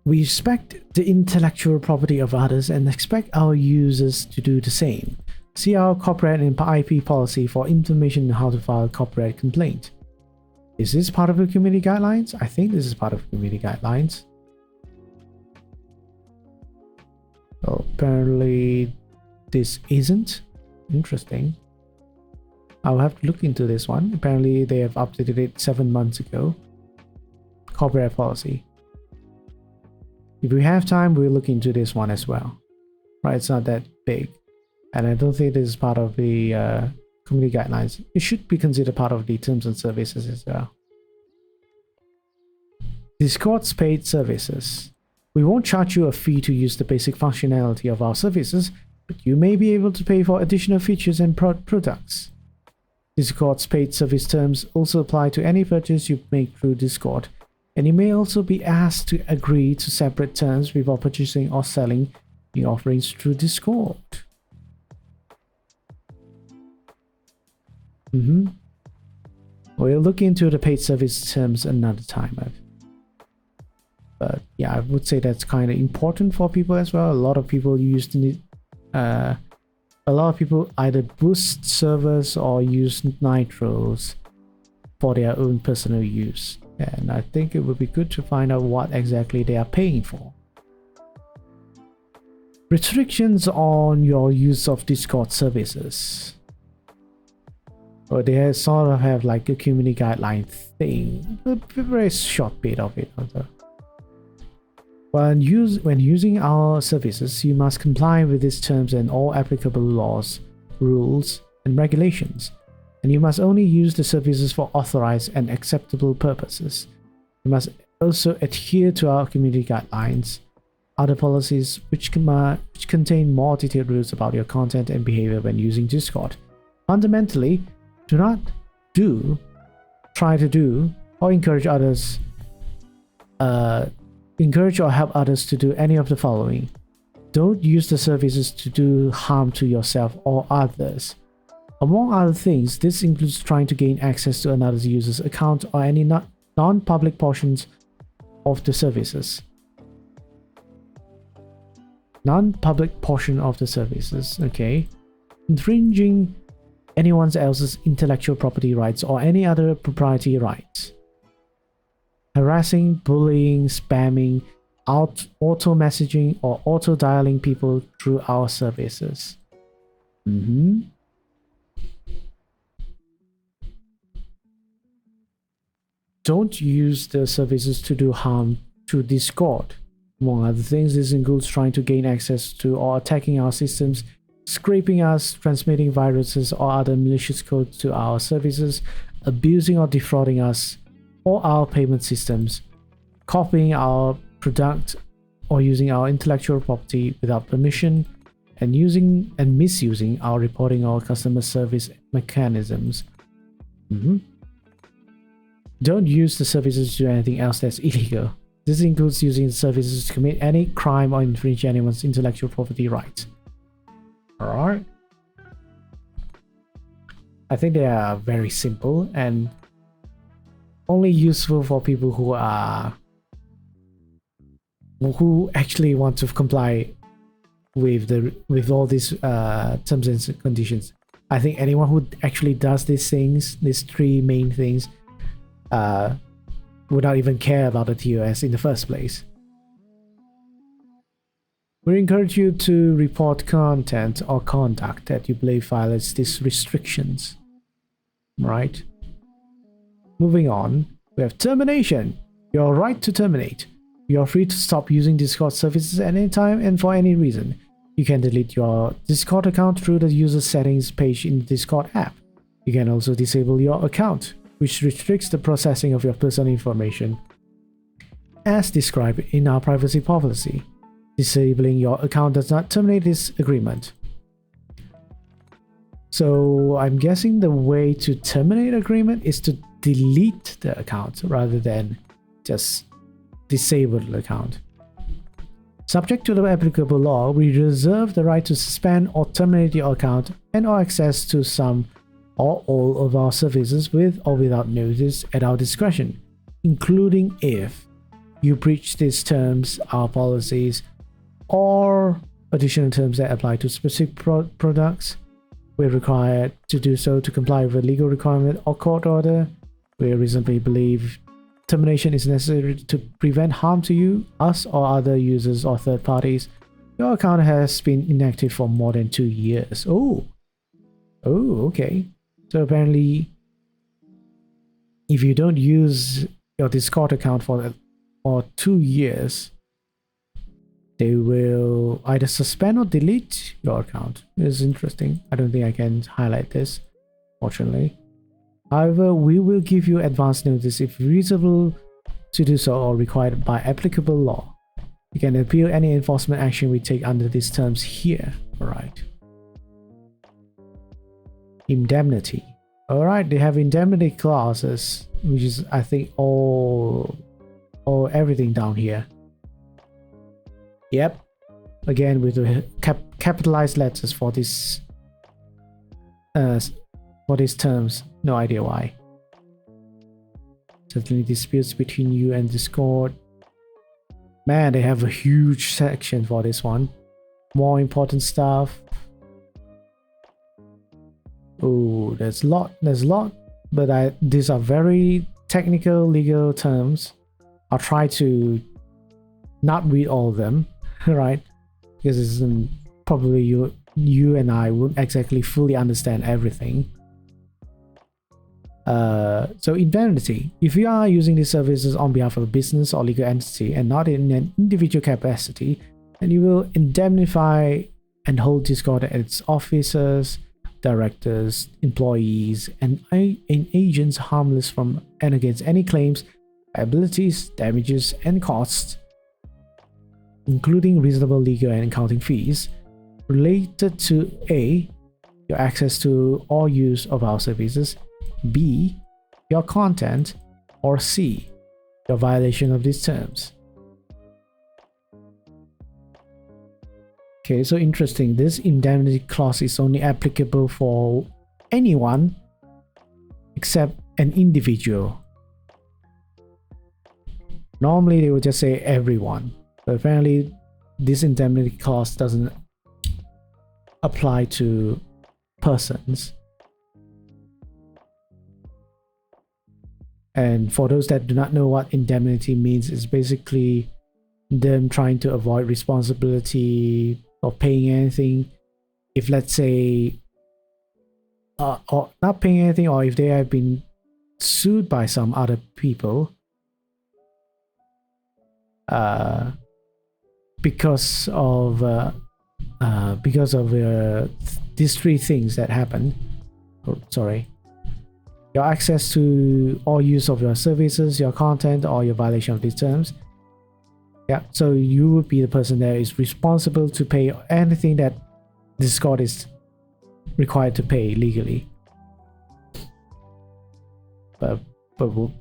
We respect the intellectual property of others and expect our users to do the same. See our copyright and IP policy for information on how to file a copyright complaint. Is this part of the community guidelines? I think this is part of community guidelines. Well, apparently this isn't. Interesting. I'll have to look into this one. Apparently they have updated it 7 months ago. Copyright policy. If we have time, we'll look into this one as well. Right, it's not that big. And I don't think this is part of the community guidelines. It should be considered part of the terms and services as well. Discord's paid services. We won't charge you a fee to use the basic functionality of our services, but you may be able to pay for additional features and products. Discord's paid service terms also apply to any purchase you make through Discord, and you may also be asked to agree to separate terms before purchasing or selling the offerings through Discord. We'll look into the paid service terms another time. But yeah, I would say that's kind of important for people as well. A lot of people either boost servers or use nitros for their own personal use. And I think it would be good to find out what exactly they are paying for. Restrictions on your use of Discord services. Or they sort of have like a community guideline thing, a very short bit of it. When using our services, you must comply with these terms and all applicable laws, rules, and regulations, and you must only use the services for authorized and acceptable purposes. You must also adhere to our community guidelines, other policies which contain more detailed rules about your content and behavior when using Discord. Fundamentally, do not try to do, or encourage or help others to do any of the following. Don't use the services to do harm to yourself or others. Among other things, this includes trying to gain access to another user's account or any non-public portions of the services. Non-public portion of the services, okay. Infringing anyone else's intellectual property rights or any other proprietary rights. Harassing, bullying, spamming, auto-messaging or auto-dialing people through our services. Don't use the services to do harm to Discord. Among other things, this includes trying to gain access to or attacking our systems, scraping us, transmitting viruses or other malicious code to our services, abusing or defrauding us or our payment systems, copying our product or using our intellectual property without permission, and using and misusing our reporting or customer service mechanisms. Don't use the services to do anything else that's illegal. This includes using the services to commit any crime or infringe anyone's intellectual property rights. Alright. I think they are very simple and only useful for people who actually want to comply with all these terms and conditions. I think anyone who actually does these things, these three main things, would not even care about the TOS in the first place. We encourage you to report content or conduct that you believe violates these restrictions. Right? Moving on, we have termination. Your right to terminate. You are free to stop using Discord services at any time and for any reason. You can delete your Discord account through the user settings page in the Discord app. You can also disable your account, which restricts the processing of your personal information. as described in our privacy policy. Disabling your account does not terminate this agreement. So I'm guessing the way to terminate agreement is to delete the account rather than just disable the account. Subject to the applicable law, we reserve the right to suspend or terminate your account and or access to some or all of our services with or without notice at our discretion, including if you breach these terms, our policies, or additional terms that apply to specific products. We're required to do so to comply with a legal requirement or court order. We reasonably believe termination is necessary to prevent harm to you, us, or other users or third parties. Your account has been inactive for more than 2 years. Oh, okay. So apparently, if you don't use your Discord account for 2 years, they will either suspend or delete your account. It's interesting. I don't think I can highlight this, fortunately. However, we will give you advance notice if reasonable to do so or required by applicable law. You can appeal any enforcement action we take under these terms here. Alright. Indemnity. Alright, they have indemnity clauses, which is I think all everything down here. Yep. Again with the capitalized letters for these terms. No idea why. Certainly disputes between you and Discord. Man, they have a huge section for this one. More important stuff. Oh, there's a lot. But these are very technical legal terms. I'll try to not read all of them, right? Because it's probably you and I won't exactly fully understand everything. So indemnity. If you are using these services on behalf of a business or legal entity and not in an individual capacity, then you will indemnify and hold Discord and its officers, directors, employees, and agents harmless from and against any claims, liabilities, damages, and costs, including reasonable legal and accounting fees, related to A, your access to or use of our services, B, your content, or C, your violation of these terms. Okay, so interesting. This indemnity clause is only applicable for anyone except an individual. Normally they would just say everyone, but apparently this indemnity clause doesn't apply to persons. And for those that do not know what indemnity means, it's basically them trying to avoid responsibility or paying anything if, let's say, or not paying anything, or if they have been sued by some other people because of these three things that happened. Oh, sorry. Your access to or use of your services, your content, or your violation of these terms. Yeah, so you would be the person that is responsible to pay anything that Discord is required to pay legally. But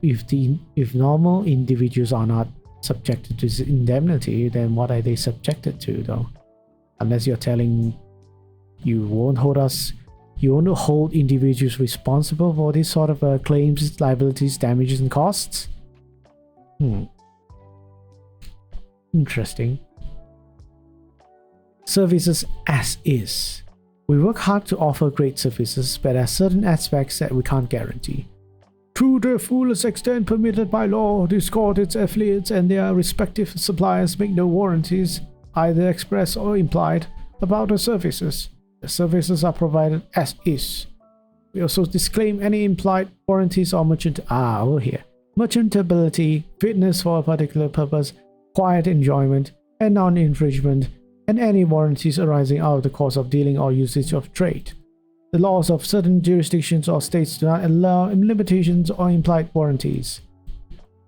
if normal individuals are not subjected to this indemnity, then what are they subjected to though? Unless you're telling you won't hold individuals responsible for this sort of claims, liabilities, damages, and costs. Interesting. Services as is. We work hard to offer great services, but there are certain aspects that we can't guarantee. To the fullest extent permitted by law, Discord, its affiliates, and their respective suppliers make no warranties, either express or implied, about the services. The services are provided as is. We also disclaim any implied warranties or merchantability, fitness for a particular purpose, quiet enjoyment, and non-infringement, and any warranties arising out of the course of dealing or usage of trade. The laws of certain jurisdictions or states do not allow limitations or implied warranties.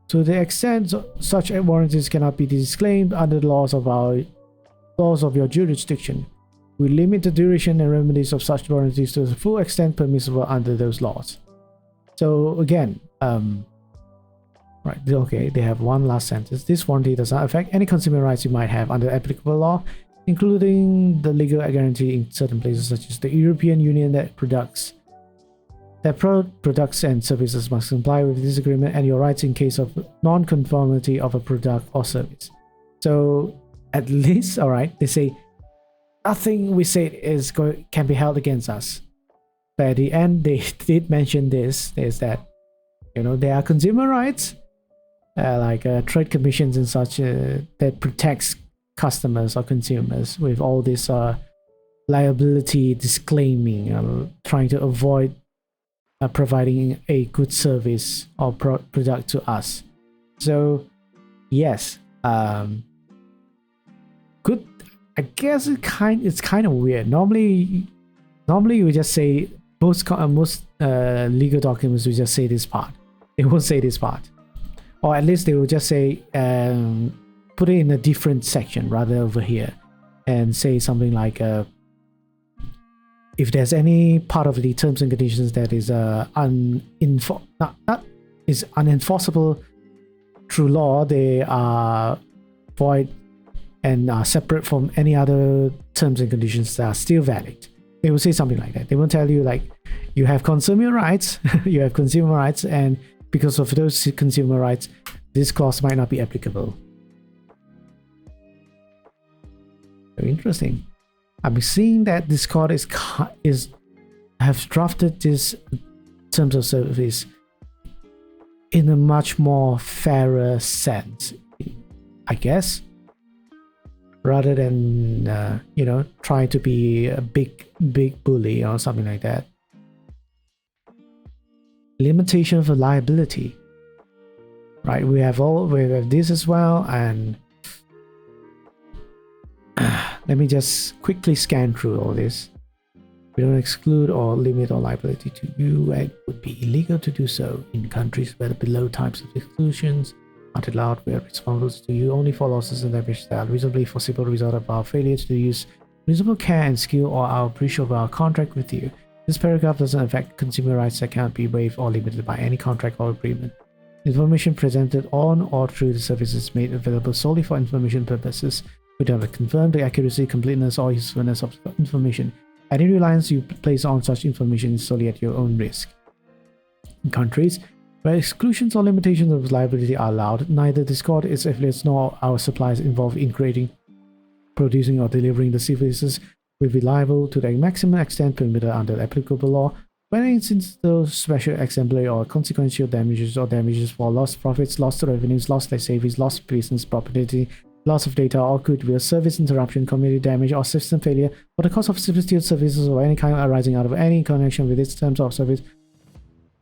To the extent such warranties cannot be disclaimed under the laws of your jurisdiction, we limit the duration and remedies of such warranties to the full extent permissible under those laws. So again, right, okay, they have one last sentence. This warranty does not affect any consumer rights you might have under applicable law, including the legal guarantee in certain places such as the European Union that products and services must comply with this agreement, and your rights in case of non-conformity of a product or service. So at least, all right, they say nothing we said can be held against us. But at the end, they did mention this: is that there are consumer rights, like trade commissions and such, that protects customers or consumers with all this liability disclaiming, trying to avoid providing a good service or product to us. So yes, good. I guess it's kind of weird. Normally you just say most legal documents will just say this part. They won't say this part, or at least they will just say put it in a different section rather over here, and say something like if there's any part of the terms and conditions that is unenforceable through law, they are void and are separate from any other terms and conditions that are still valid. They will say something like that. They won't tell you like you have consumer rights, you have consumer rights, and because of those consumer rights, this clause might not be applicable. Very interesting. I'm seeing that Discord have drafted this terms of service in a much more fairer sense, I guess, rather than trying to be a big bully or something like that. Limitation for liability, right? We have this as well, and let me just quickly scan through all this. We don't exclude or limit our liability to you. It would be illegal to do so in countries where the below types of exclusions aren't allowed. We are responsible to you only for losses and damage that are reasonably foreseeable result of our failure to use reasonable care and skill or our breach of our contract with you. This paragraph doesn't affect consumer rights that cannot be waived or limited by any contract or agreement. Information presented on or through the service is made available solely for information purposes. We do not confirm the accuracy, completeness, or usefulness of information. Any reliance you place on such information is solely at your own risk. In countries where exclusions or limitations of liability are allowed, neither Discord, its affiliates, nor our suppliers involved in creating, producing, or delivering the services will be liable to the maximum extent permitted under applicable law, when incidental, special, exemplary, or consequential damages or damages for lost profits, lost revenues, lost savings, lost business property, loss of data or goodwill, service interruption, community damage, or system failure, or the cost of substitute services of any kind arising out of any connection with its terms of service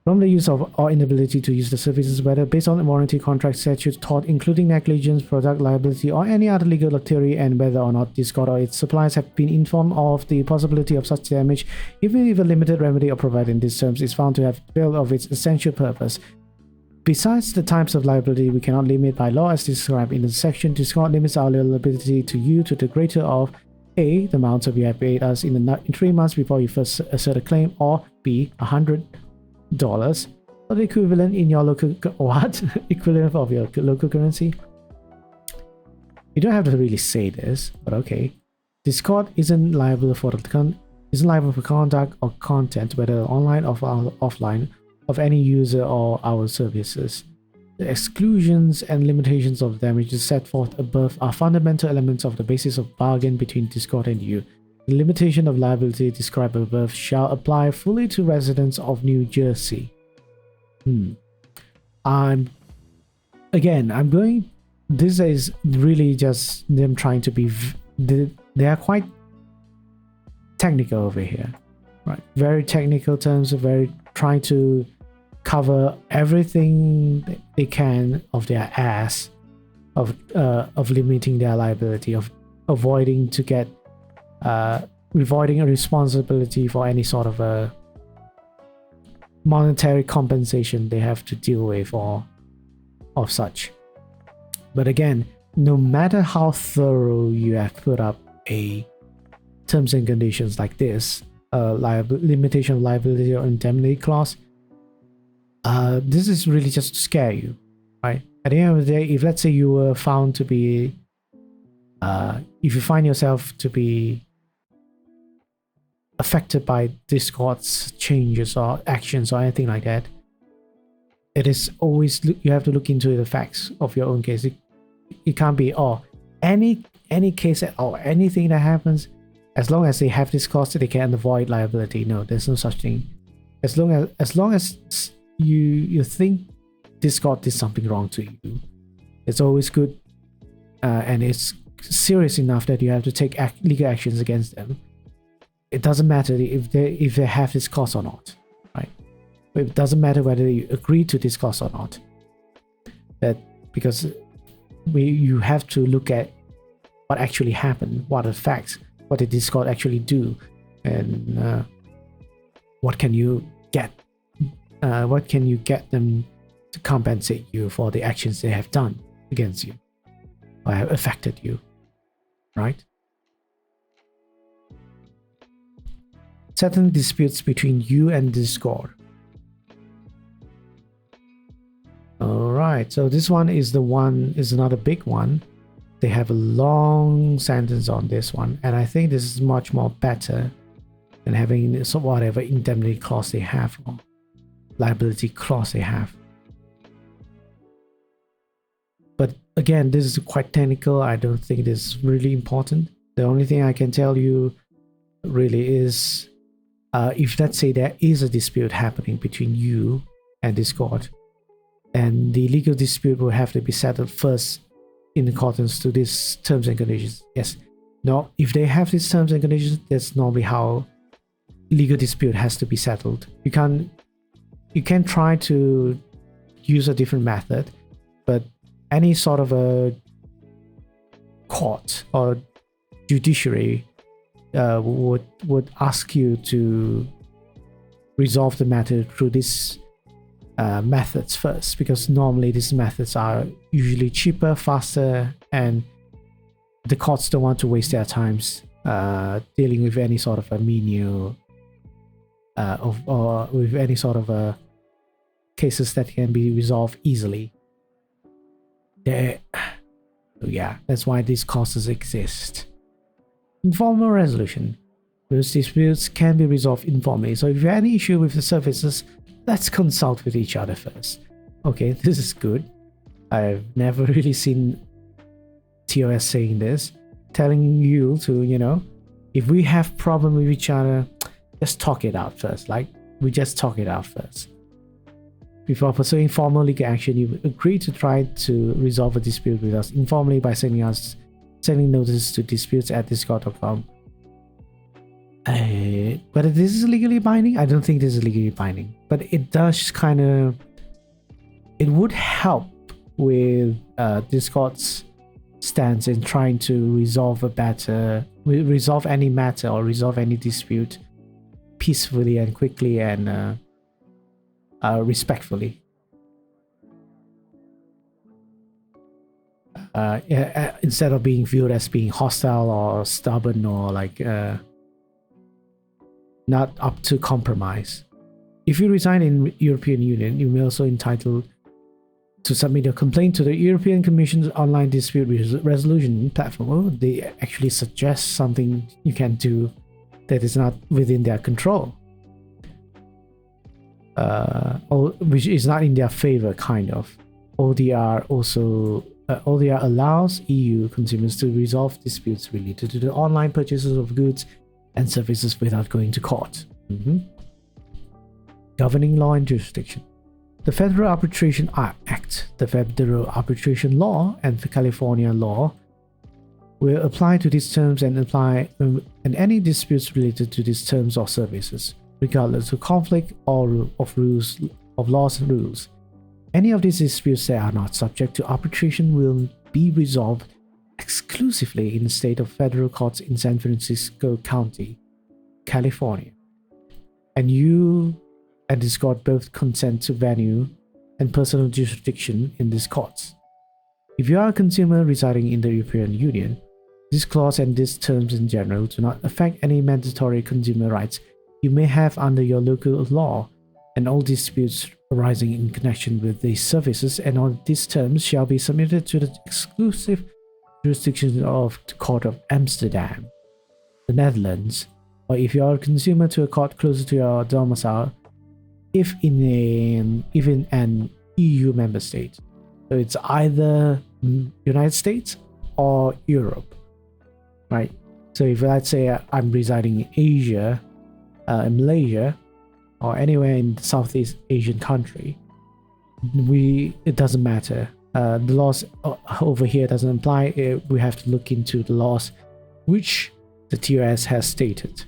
from the use of or inability to use the services, whether based on a warranty, contract, statute, tort, including negligence, product liability, or any other legal theory, and whether or not Discord or its suppliers have been informed of the possibility of such damage, even if a limited remedy or provided in these terms is found to have failed of its essential purpose. Besides the types of liability we cannot limit by law as described in the section, Discord limits our liability to you to the greater of A, the amount you have paid us in 3 months before you first assert a claim, or B, $100, or the equivalent in your local equivalent of your local currency. You don't have to really say this, but okay. Discord isn't liable for conduct or content, whether online or offline, of any user or our services. The exclusions and limitations of damages set forth above are fundamental elements of the basis of bargain between Discord and you. The limitation of liability described above shall apply fully to residents of New Jersey. This is really just them trying to be. They are quite technical over here, right? Very technical terms, very trying to cover everything they can of their ass of limiting their liability, of avoiding a responsibility for any sort of a monetary compensation they have to deal with, or of such. But again, no matter how thorough you have put up a terms and conditions like this, limitation of liability or indemnity clause, this is really just to scare you, right? At the end of the day, if let's say you were found to be, if you find yourself to be affected by Discord's changes or actions or anything like that, it is always, you have to look into the facts of your own case. It can't be, any case at all, anything that happens, as long as they have this clause, they can avoid liability. No, there's no such thing. As long as you think Discord did something wrong to you, it's always good, and it's serious enough that you have to take legal actions against them. It doesn't matter if they have this clause or not, right? It doesn't matter whether you agree to this clause or not. Because you have to look at what actually happened, what are the facts, what did Discord actually do, and what can you get them to compensate you for the actions they have done against you or have affected you, right? Settling disputes between you and Discord. Alright, so this one is another big one. They have a long sentence on this one, and I think this is much more better than having whatever indemnity clause they have or liability clause they have. But again, this is quite technical. I don't think this is really important. The only thing I can tell you really is, if let's say there is a dispute happening between you and Discord, and the legal dispute will have to be settled first in accordance to these terms and conditions. Yes. Now, if they have these terms and conditions, that's normally how legal dispute has to be settled. You can try to use a different method, but any sort of a court or judiciary would ask you to resolve the matter through this methods first, because normally these methods are usually cheaper, faster, and the courts don't want to waste their times dealing with any sort of a menial or with any sort of cases that can be resolved easily. Yeah, that's why these causes exist. Informal resolution. Those disputes can be resolved informally. So if you have any issue with the services, let's consult with each other first. Okay, this is good. I've never really seen TOS saying this, telling you to, if we have problem with each other, just talk it out first. Like, we just talk it out first. Before pursuing formal legal action, you agree to try to resolve a dispute with us informally by sending notice to disputes@discord.com. Whether this is legally binding, I don't think this is legally binding, but it does it would help with Discord's stance in trying to resolve any matter or resolve any dispute peacefully and quickly and respectfully. Instead of being viewed as being hostile or stubborn or not up to compromise. If you reside in European Union, you may also entitled to submit a complaint to the European Commission's online dispute resolution platform. Oh, they actually suggest something you can do that is not within their control, or which is not in their favor, kind of. ODR allows EU consumers to resolve disputes related to the online purchases of goods and services without going to court. Governing law and jurisdiction. The Federal Arbitration Act, the Federal Arbitration Law, and the California law will apply to these terms and any disputes related to these terms or services, regardless of conflict or of laws and rules. Any of these disputes that are not subject to arbitration will be resolved exclusively in the state of federal courts in San Francisco County, California. And you and Discord both consent to venue and personal jurisdiction in these courts. If you are a consumer residing in the European Union, this clause and these terms in general do not affect any mandatory consumer rights you may have under your local law, and all disputes arising in connection with these services and all these terms shall be submitted to the exclusive jurisdiction of the Court of Amsterdam, the Netherlands, or if you are a consumer, to a court closer to your domicile, if in an EU member state. So it's either United States or Europe, right? So if let's say I'm residing in Asia, in Malaysia, or anywhere in the Southeast Asian country, it doesn't matter. The laws over here doesn't apply. We have to look into the laws which the TOS has stated.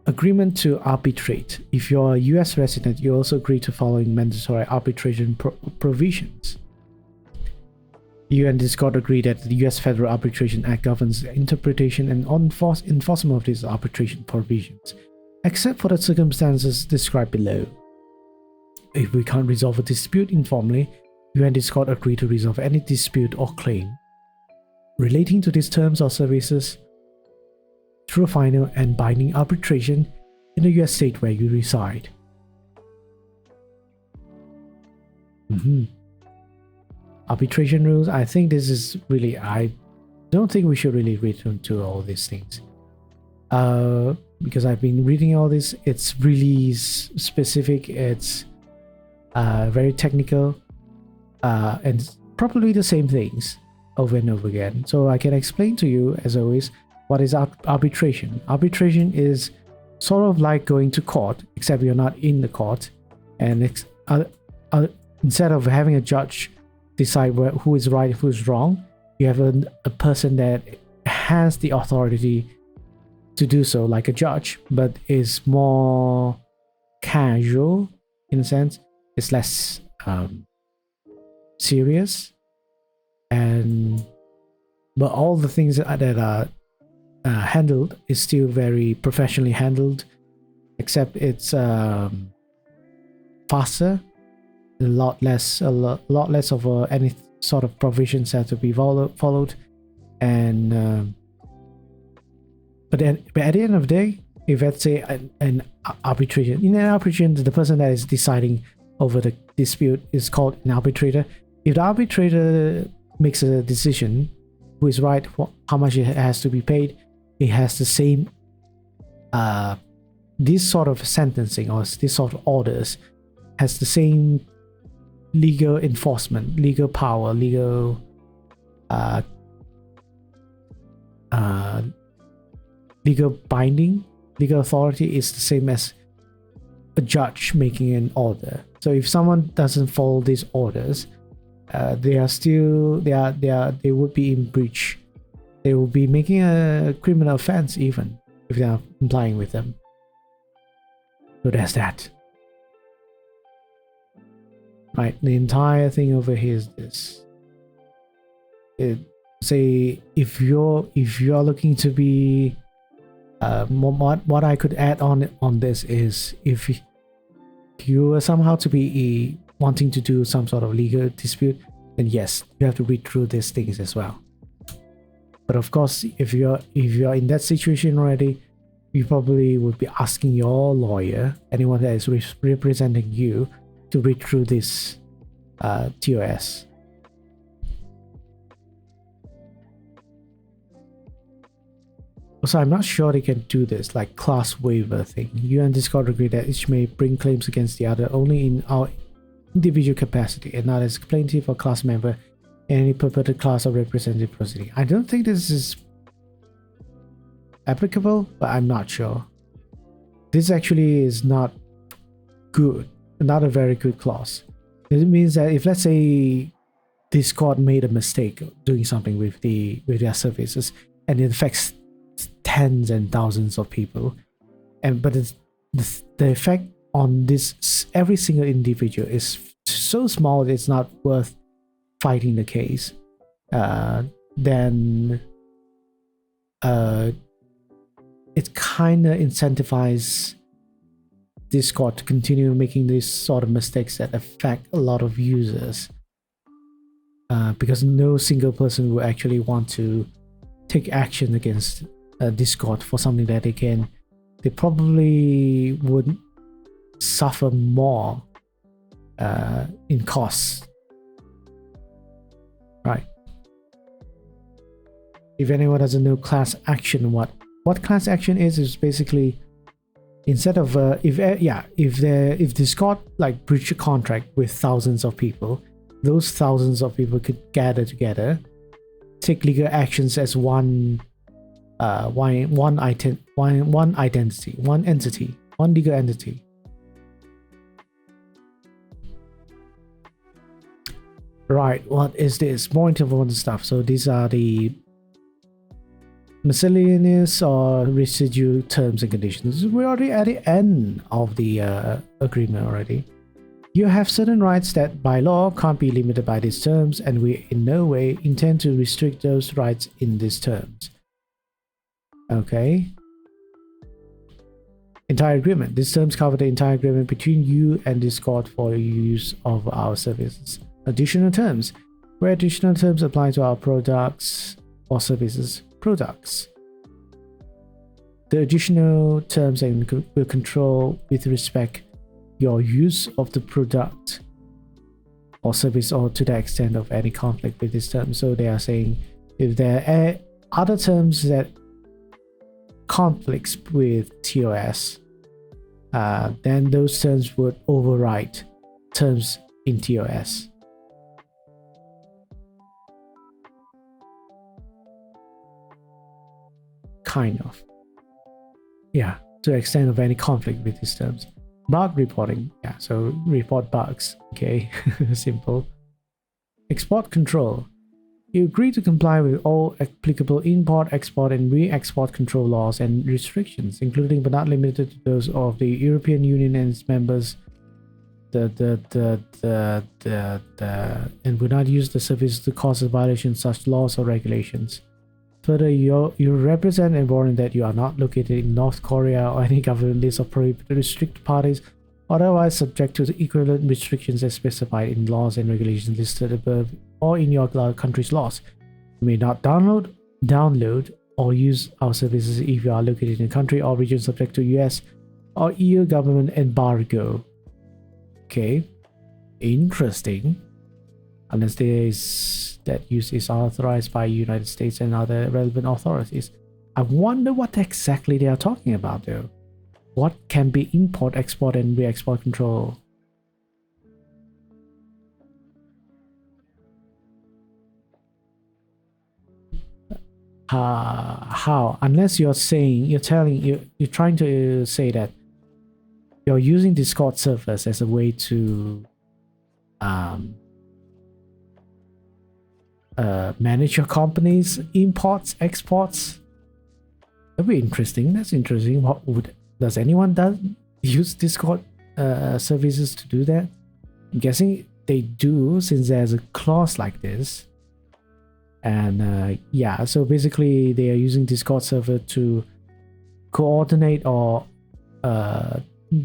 Agreement to arbitrate. If you're a US resident, you also agree to following mandatory arbitration provisions. You and this court agree that the US Federal Arbitration Act governs the interpretation and enforcement of these arbitration provisions, except for the circumstances described below. If we can't resolve a dispute informally, you and this court agree to resolve any dispute or claim relating to these terms or services through a final and binding arbitration in the US state where you reside. Arbitration rules. I think this is really, I don't think we should really read into all these things. Because I've been reading all this, it's really specific, it's very technical, and probably the same things over and over again. So I can explain to you, as always, what is arbitration. Arbitration is sort of like going to court, except you're not in the court, and instead of having a judge decide who is right, who is wrong, you have a person that has the authority to do so, like a judge, but is more casual in a sense. It's less serious, but all the things that are handled is still very professionally handled, except it's faster, a lot less of any sort of provisions have to be followed, and but at the end of the day, if let's say an arbitration, in an arbitration, the person that is deciding over the dispute is called an arbitrator. If the arbitrator makes a decision who is right, how much it has to be paid, it has the same this sort of sentencing or this sort of orders has the same legal enforcement, legal power, legal binding, legal authority is the same as a judge making an order. So if someone doesn't follow these orders, they would be in breach. They will be making a criminal offense even if they are complying with them. So there's that. Right, the entire thing over here is this. Say if you're looking to be what I could add on this is, if you are somehow to be wanting to do some sort of legal dispute, then yes, you have to read through these things as well. But of course, if you're in that situation already, you probably would be asking your lawyer, anyone that is representing you, to read through this TOS. Also, I'm not sure they can do this, like class waiver thing. You and Discord agree that each may bring claims against the other only in our individual capacity and not as plaintiff or class member in any purported class or representative proceeding. I don't think this is applicable, but I'm not sure. This actually is not good, not a very good clause. It means that if, let's say, Discord made a mistake doing something with their services and it affects tens and thousands of people, but the effect on this every single individual is so small that it's not worth fighting the case, then it kind of incentivizes Discord to continue making these sort of mistakes that affect a lot of users. Because no single person will actually want to take action against Discord for something that they probably would suffer more in costs. Right. If anyone doesn't know class action, what class action is basically, instead of if Discord like breach a contract with thousands of people, those thousands of people could gather together, take legal actions as one entity, one legal entity. Right, what is this? More important stuff. So these are the miscellaneous or residual terms and conditions. We're already at the end of the agreement already. You have certain rights that by law can't be limited by these terms, and we in no way intend to restrict those rights in these terms. Okay. Entire agreement. These terms cover the entire agreement between you and Discord for use of our services. Additional terms. Where additional terms apply to our products or services. Products. The additional terms will control with respect your use of the product or service, or to the extent of any conflict with this term. So they are saying if there are other terms that conflicts with TOS, then those terms would override terms in TOS. Kind of. Yeah, to the extent of any conflict with these terms. Bug reporting. Yeah, so report bugs. Okay, simple. Export control. You agree to comply with all applicable import, export, and re-export control laws and restrictions, including but not limited to those of the European Union and its members. And will not use the service to cause a violation of such laws or regulations. Further, you represent and warrant that you are not located in North Korea or any government list of prohibited restricted parties, otherwise subject to the equivalent restrictions as specified in laws and regulations listed above or in your country's laws. You may not download or use our services if you are located in a country or region subject to US or EU government embargo. Okay, interesting. Unless that use is authorized by United States and other relevant authorities. I wonder what exactly they are talking about though. What can be import, export, and re-export control? How? Unless you're trying to say that you're using Discord servers as a way to manage your company's imports, exports. That'd be interesting. That's interesting. Does anyone use Discord services to do that? I'm guessing they do, since there's a clause like this. And yeah, so basically they are using Discord server to coordinate or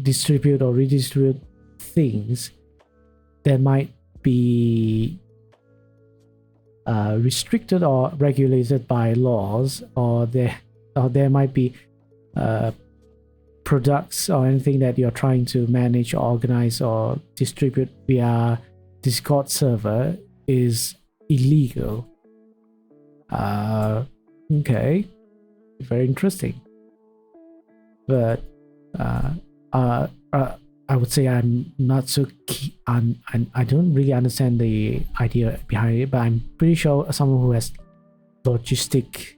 distribute or redistribute things that might be restricted or regulated by laws, or there might be products or anything that you're trying to manage or organize or distribute via Discord server is illegal. Okay, very interesting. But I would say I'm not so keen. I don't really understand the idea behind it, but I'm pretty sure someone who has logistics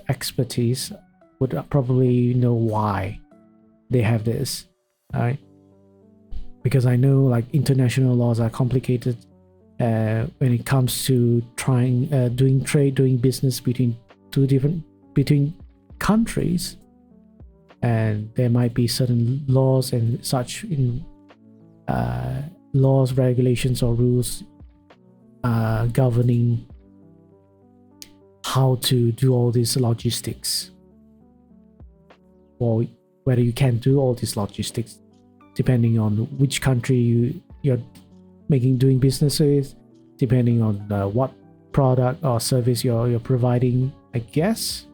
expertise would probably know why they have this, right? Because I know like international laws are complicated when it comes to doing business between countries. And there might be certain laws and such in laws, regulations, or rules governing how to do all these logistics for whether you can do all these logistics, depending on which country you're doing business with, depending on what product or service you're providing, I guess.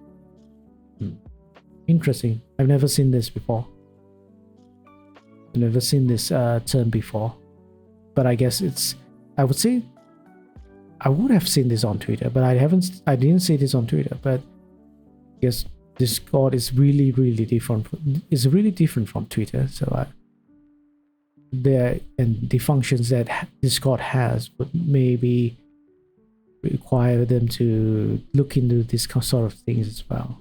Interesting. I've never seen this before. I've never seen this term before, but I guess I would say I would have seen this on Twitter, but I didn't see this on Twitter. But I guess Discord is really different. It's really different from Twitter. So the functions that Discord has would maybe require them to look into this sort of things as well,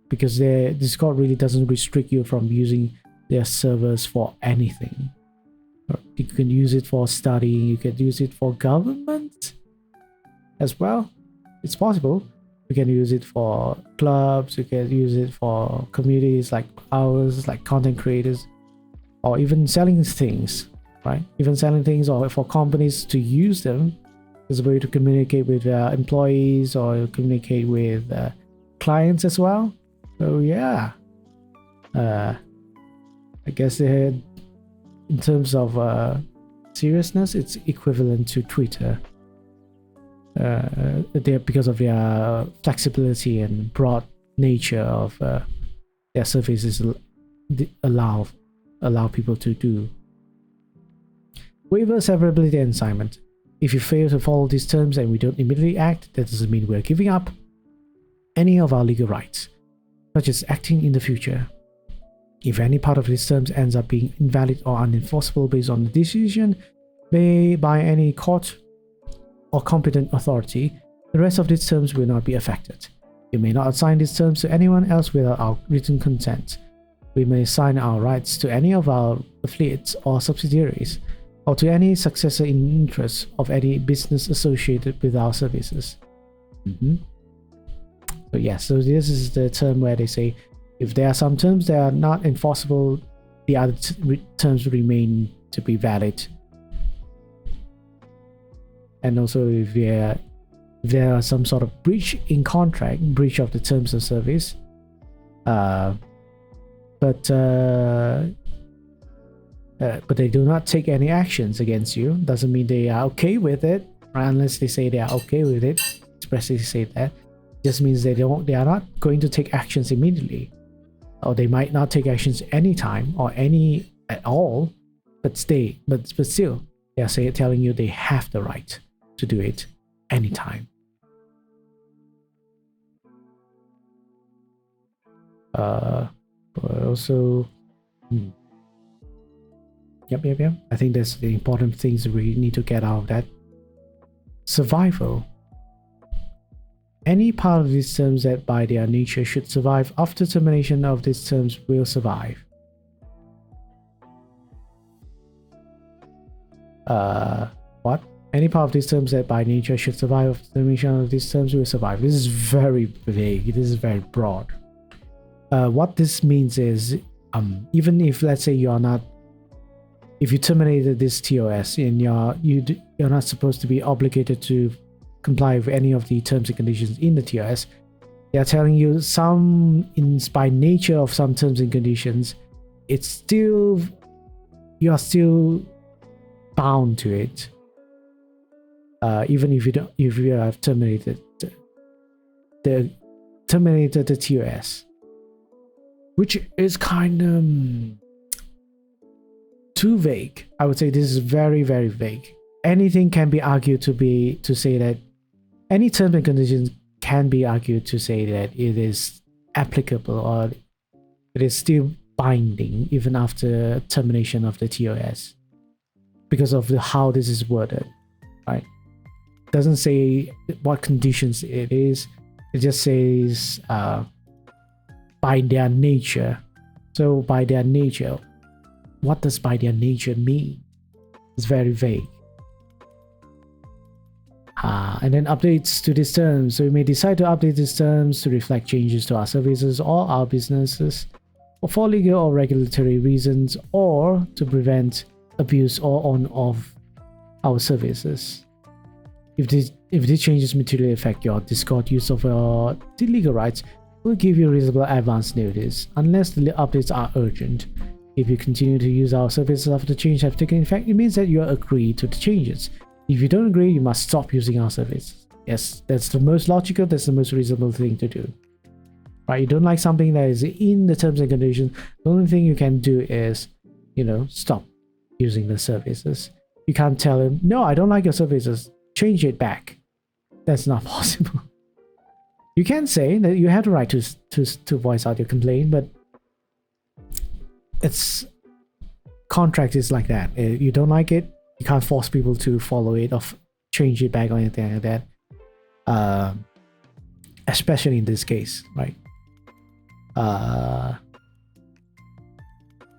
because Discord really doesn't restrict you from using their servers for anything. You can use it for studying, you can use it for government as well. It's possible. You can use it for clubs, you can use it for communities like ours, like content creators, or even selling things, right? Even selling things, or for companies to use them as a way to communicate with employees or communicate with clients as well. So yeah, I guess in terms of seriousness, it's equivalent to Twitter. Because of their flexibility and broad nature of their services, allow people to do. Waiver, severability, and assignment. If you fail to follow these terms and we don't immediately act, that doesn't mean we're giving up any of our legal rights, such as acting in the future. If any part of these terms ends up being invalid or unenforceable based on the decision made by any court or competent authority, the rest of these terms will not be affected. We may not assign these terms to anyone else without our written consent. We may assign our rights to any of our affiliates or subsidiaries, or to any successor in interest of any business associated with our services. So yes, so this is the term where they say if there are some terms that are not enforceable, the other terms remain to be valid. And also if there are some sort of breach in contract, breach of the terms of service, but they do not take any actions against you, doesn't mean they are okay with it, unless they say they are okay with it, expressly say that. Just means they are not going to take actions immediately, or they might not take actions anytime or any at all, but still they are telling you they have the right to do it anytime. Also, Yep. I think that's the important things we need to get out of that. Survival. Any part of these terms that by their nature should survive after termination of these terms will survive. What? Any part of these terms that by nature should survive after termination of these terms will survive. This is very vague. This is very broad. What this means is, even if, let's say, if you terminated this TOS and you're not supposed to be obligated to comply with any of the terms and conditions in the TOS, they are telling you by nature of some terms and conditions, you are still bound to it, even if you have terminated the TOS, which is kind of too vague. I would say this is very, very vague. Anything can be argued to say that any terms and conditions can be argued to say that it is applicable or it is still binding even after termination of the TOS because of how this is worded, right? It doesn't say what conditions it is. It just says by their nature. So by their nature, what does by their nature mean? It's very vague. And then updates to these terms. So we may decide to update these terms to reflect changes to our services or our businesses, or for legal or regulatory reasons, or to prevent abuse or on of our services. If these changes materially affect your Discord use of your legal rights, will give you reasonable advance notice unless the updates are urgent. If you continue to use our services after the change have taken effect, it means that you agree to the changes. If you don't agree, you must stop using our service. Yes, that's the most logical, that's the most reasonable thing to do. Right? You don't like something that is in the terms and conditions, the only thing you can do is, you know, stop using the services. You can't tell him, no, I don't like your services, change it back. That's not possible. You can say that you have the right to voice out your complaint, but it's contract is like that. If you don't like it, you can't force people to follow it or change it back or anything like that. Especially in this case, right?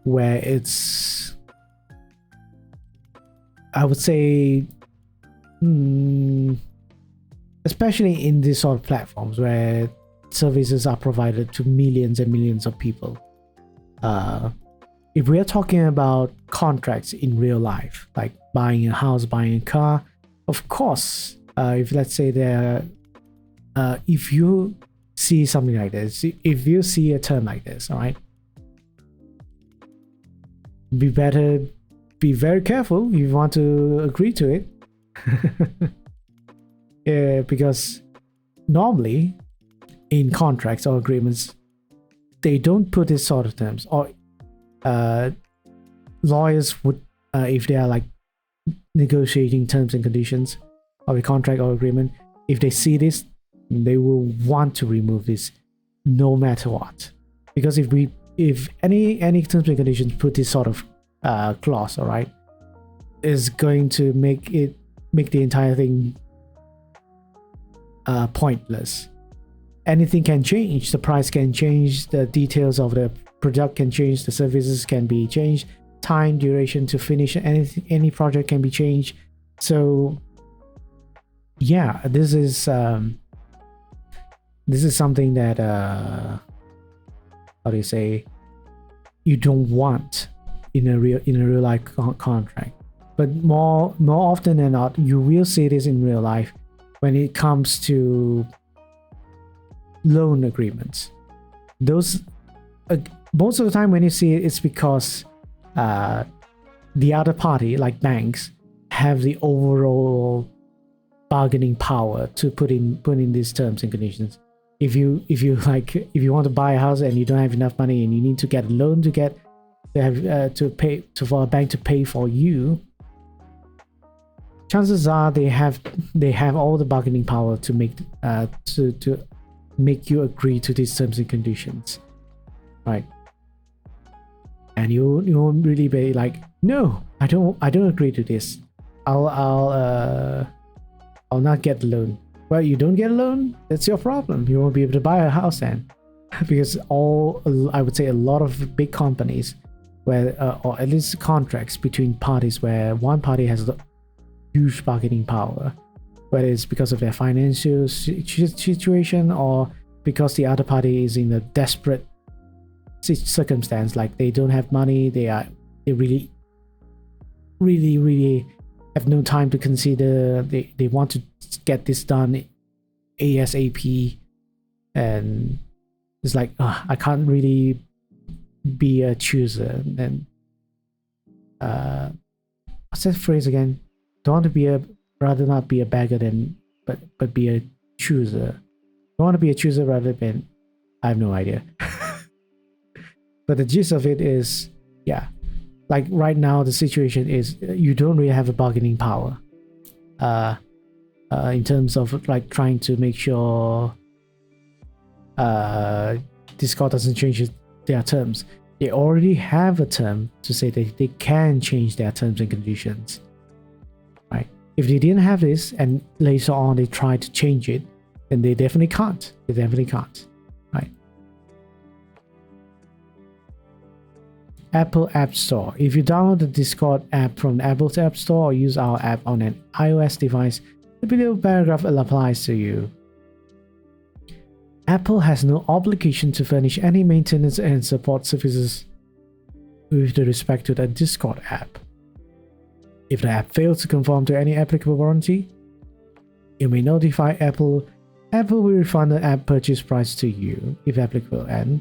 Where it's, I would say, especially in these sort of platforms where services are provided to millions and millions of people. If we are talking about contracts in real life, like buying a house, buying a car, of course, if let's say if you see something like this, if you see a term like this, all right, be very careful if you want to agree to it. Because normally in contracts or agreements, they don't put this sort of terms, or lawyers would, if they are like negotiating terms and conditions of a contract or agreement, if they see this, they will want to remove this no matter what. Because if any terms and conditions put this sort of clause, all right, is going to make the entire thing pointless. Anything can change, the price can change, the details of the product can change, the services can be changed, time, duration to finish any project can be changed. So yeah, this is something that how do you say, you don't want in a real life contract. But more often than not, you will see this in real life when it comes to loan agreements. Those most of the time when you see it, it's because the other party, like banks, have the overall bargaining power to put in these terms and conditions. If you want to buy a house and you don't have enough money and you need to get a loan for a bank to pay for you, chances are they have all the bargaining power to make you agree to these terms and conditions, right? And you won't really be like, no, I don't agree to this. I'll not get the loan. Well, you don't get a loan, that's your problem. You won't be able to buy a house then. Because I would say a lot of big companies where or at least contracts between parties where one party has huge bargaining power, whether it's because of their financial situation or because the other party is in a desperate circumstance, like they don't have money, they really have no time to consider, they want to get this done ASAP, and it's like, I can't really be a chooser. And what's that phrase again? Don't want to rather not be a beggar but be a chooser. Don't want to be a chooser rather than, I have no idea. But the gist of it is, yeah, like right now the situation is you don't really have a bargaining power in terms of like trying to make sure Discord doesn't change their terms. They already have a term to say that they can change their terms and conditions, right? If they didn't have this and later on they try to change it, then they definitely can't. They definitely can't, right? Apple App Store. If you download the Discord app from Apple's App Store or use our app on an iOS device, the below paragraph applies to you. Apple has no obligation to furnish any maintenance and support services with respect to the Discord app. If the app fails to conform to any applicable warranty, you may notify Apple Apple will refund the app purchase price to you, if applicable, and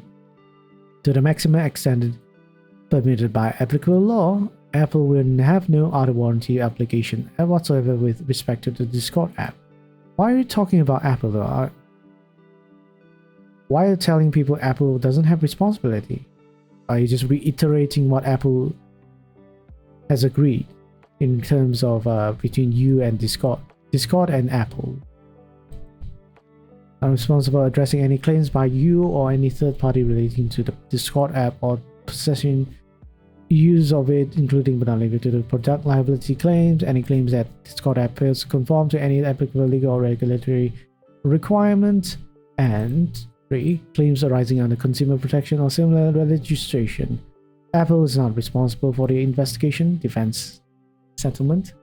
to the maximum extent permitted by applicable law. Apple will have no other warranty application whatsoever with respect to the Discord app. Why are you talking about Apple though? Why are you telling people Apple doesn't have responsibility? Are you just reiterating what Apple has agreed in terms of between you and Discord and Apple? I'm responsible for addressing any claims by you or any third party relating to the Discord app or possession use of it, including but not limited to the product liability claims, any claims that Discord app fails to conform to any applicable legal or regulatory requirements, and 3. Claims arising under consumer protection or similar legislation. Apple is not responsible for the investigation, defense, settlement,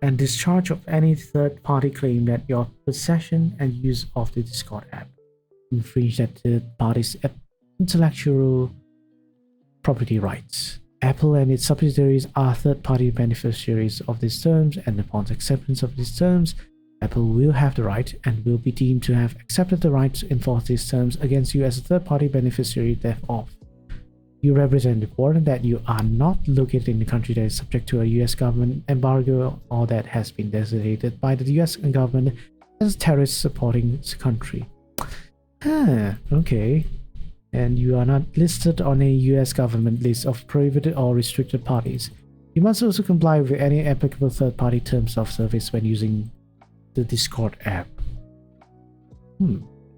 and discharge of any third-party claim that your possession and use of the Discord app infringe that third party's intellectual property rights. Apple and its subsidiaries are third-party beneficiaries of these terms, and upon acceptance of these terms, Apple will have the right and will be deemed to have accepted the right to enforce these terms against you as a third-party beneficiary thereof. You represent important that you are not located in a country that is subject to a US government embargo or that has been designated by the US government as a terrorist supporting country. Okay. And you are not listed on a US government list of prohibited or restricted parties. You must also comply with any applicable third-party terms of service when using the Discord app.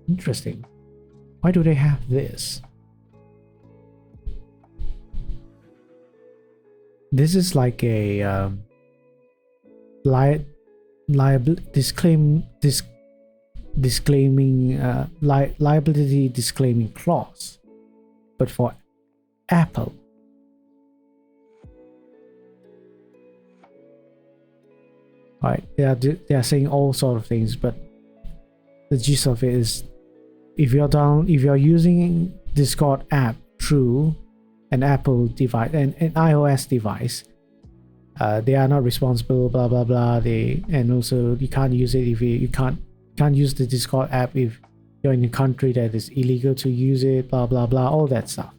Interesting. Why do they have this? This is like a liability disclaiming clause, but for Apple. Right, they are saying all sort of things, but the gist of it is, if you're using Discord app through an Apple device, an iOS device, they are not responsible. Blah blah blah. And also you can't use it if you can't use the Discord app if you're in a country that is illegal to use it. Blah blah blah. All that stuff.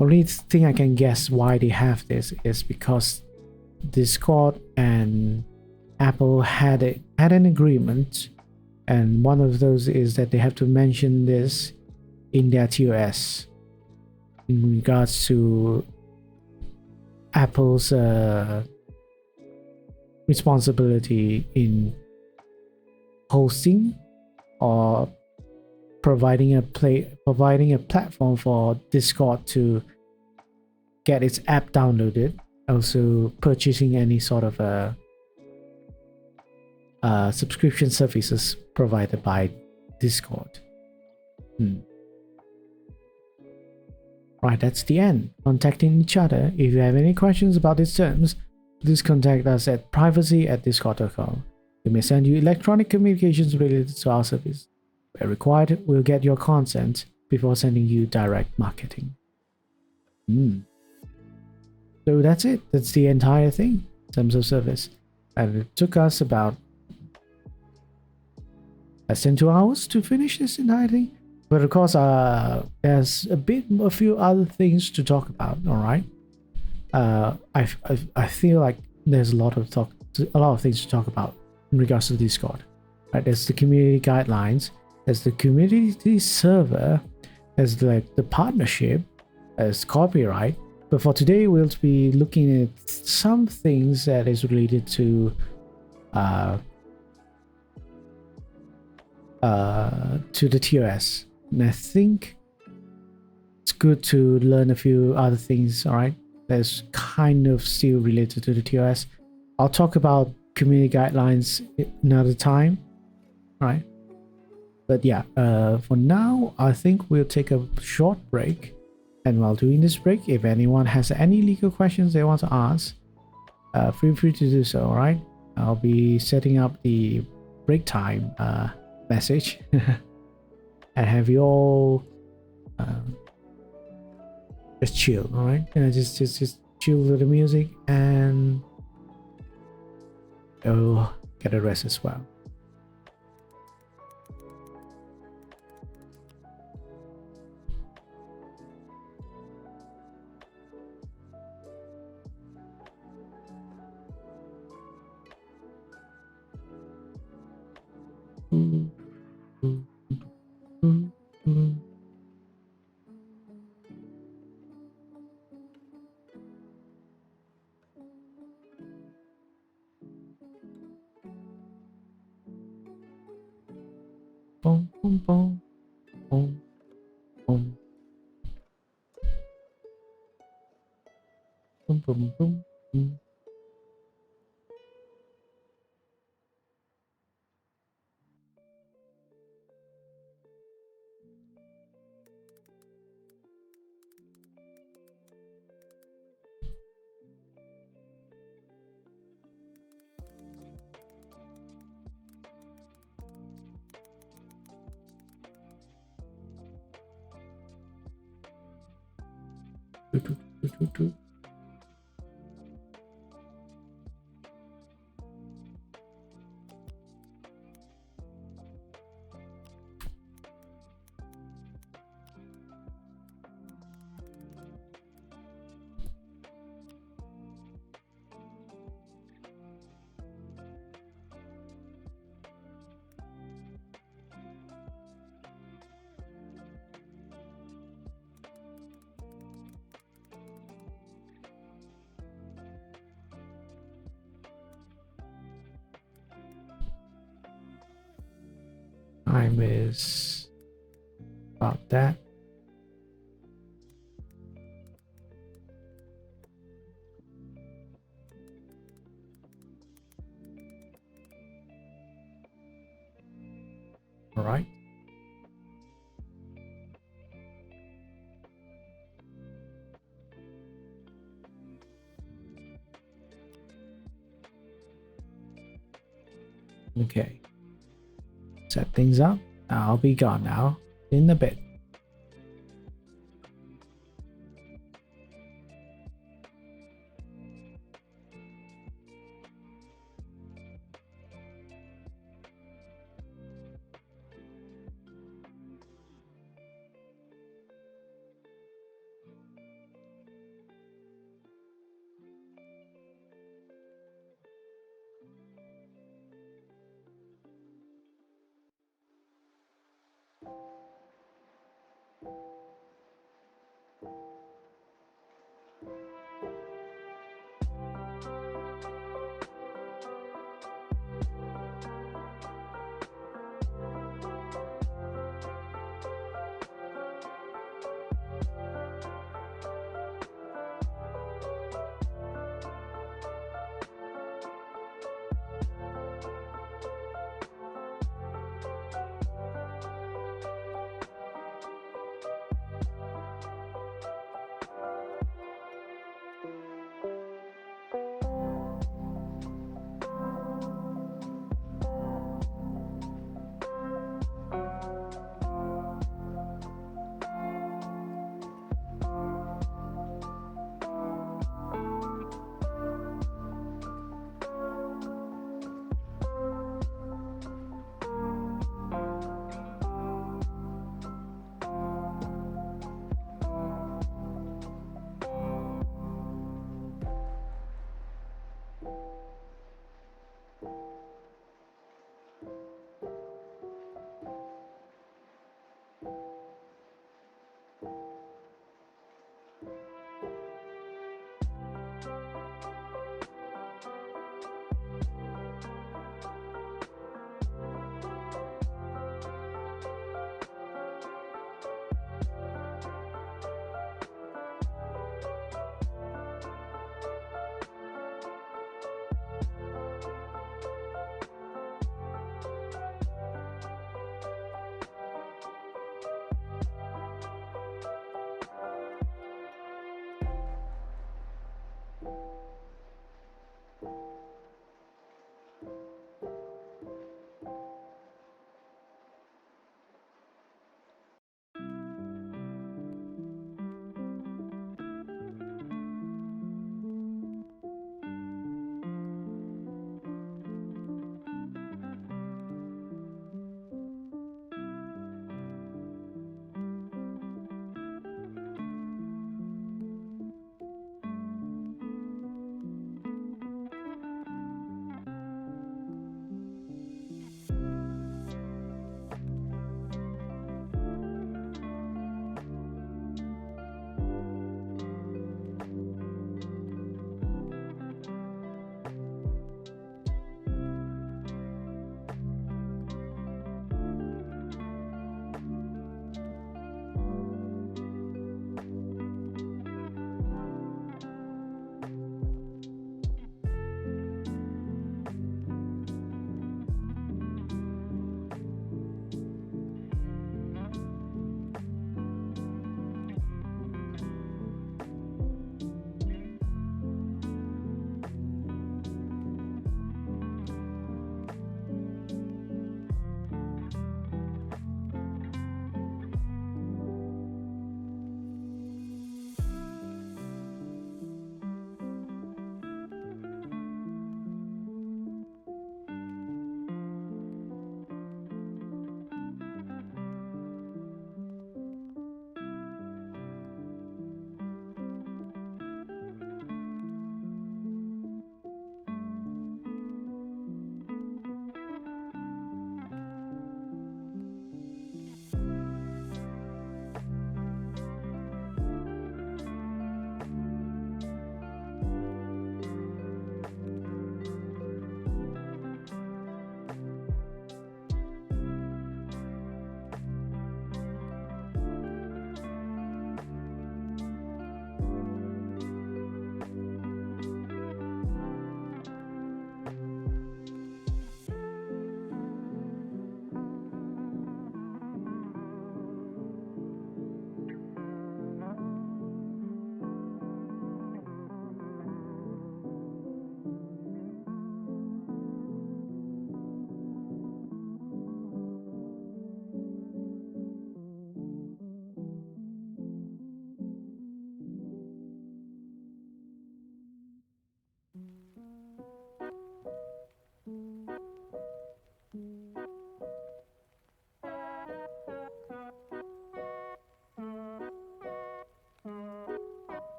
Only thing I can guess why they have this is because Discord and Apple had an agreement, and one of those is that they have to mention this in their TOS in regards to Apple's responsibility in hosting or providing a platform for Discord to get its app downloaded, also purchasing any sort of subscription services provided by Discord. Right, that's the end. Contacting each other. If you have any questions about these terms, please contact us at privacy@discord.com. We may send you electronic communications related to our service. Where required, we'll get your consent before sending you direct marketing. So that's it. That's the entire thing in terms of service. And it took us about less than 2 hours to finish this entire thing. But of course, there's a few other things to talk about. All right. I feel like there's a lot of things to talk about in regards to Discord. Right? There's the community guidelines. There's the community server. There's like the partnership. There's copyright. But for today, we'll be looking at some things that is related to the TOS. And I think it's good to learn a few other things, all right? That's kind of still related to the TOS. I'll talk about community guidelines another time, right? But yeah, for now, I think we'll take a short break. And while doing this break, if anyone has any legal questions they want to ask, feel free to do so, all right? I'll be setting up the break time message. And have you all just chill, all right? Just chill with the music and get a rest as well. Boom, boom, boom, boom, boom, boom, boom, boom, boom. Do, do, do, do, do. Time is about that. All right. Okay. Set things up. I'll be gone now. In a bit.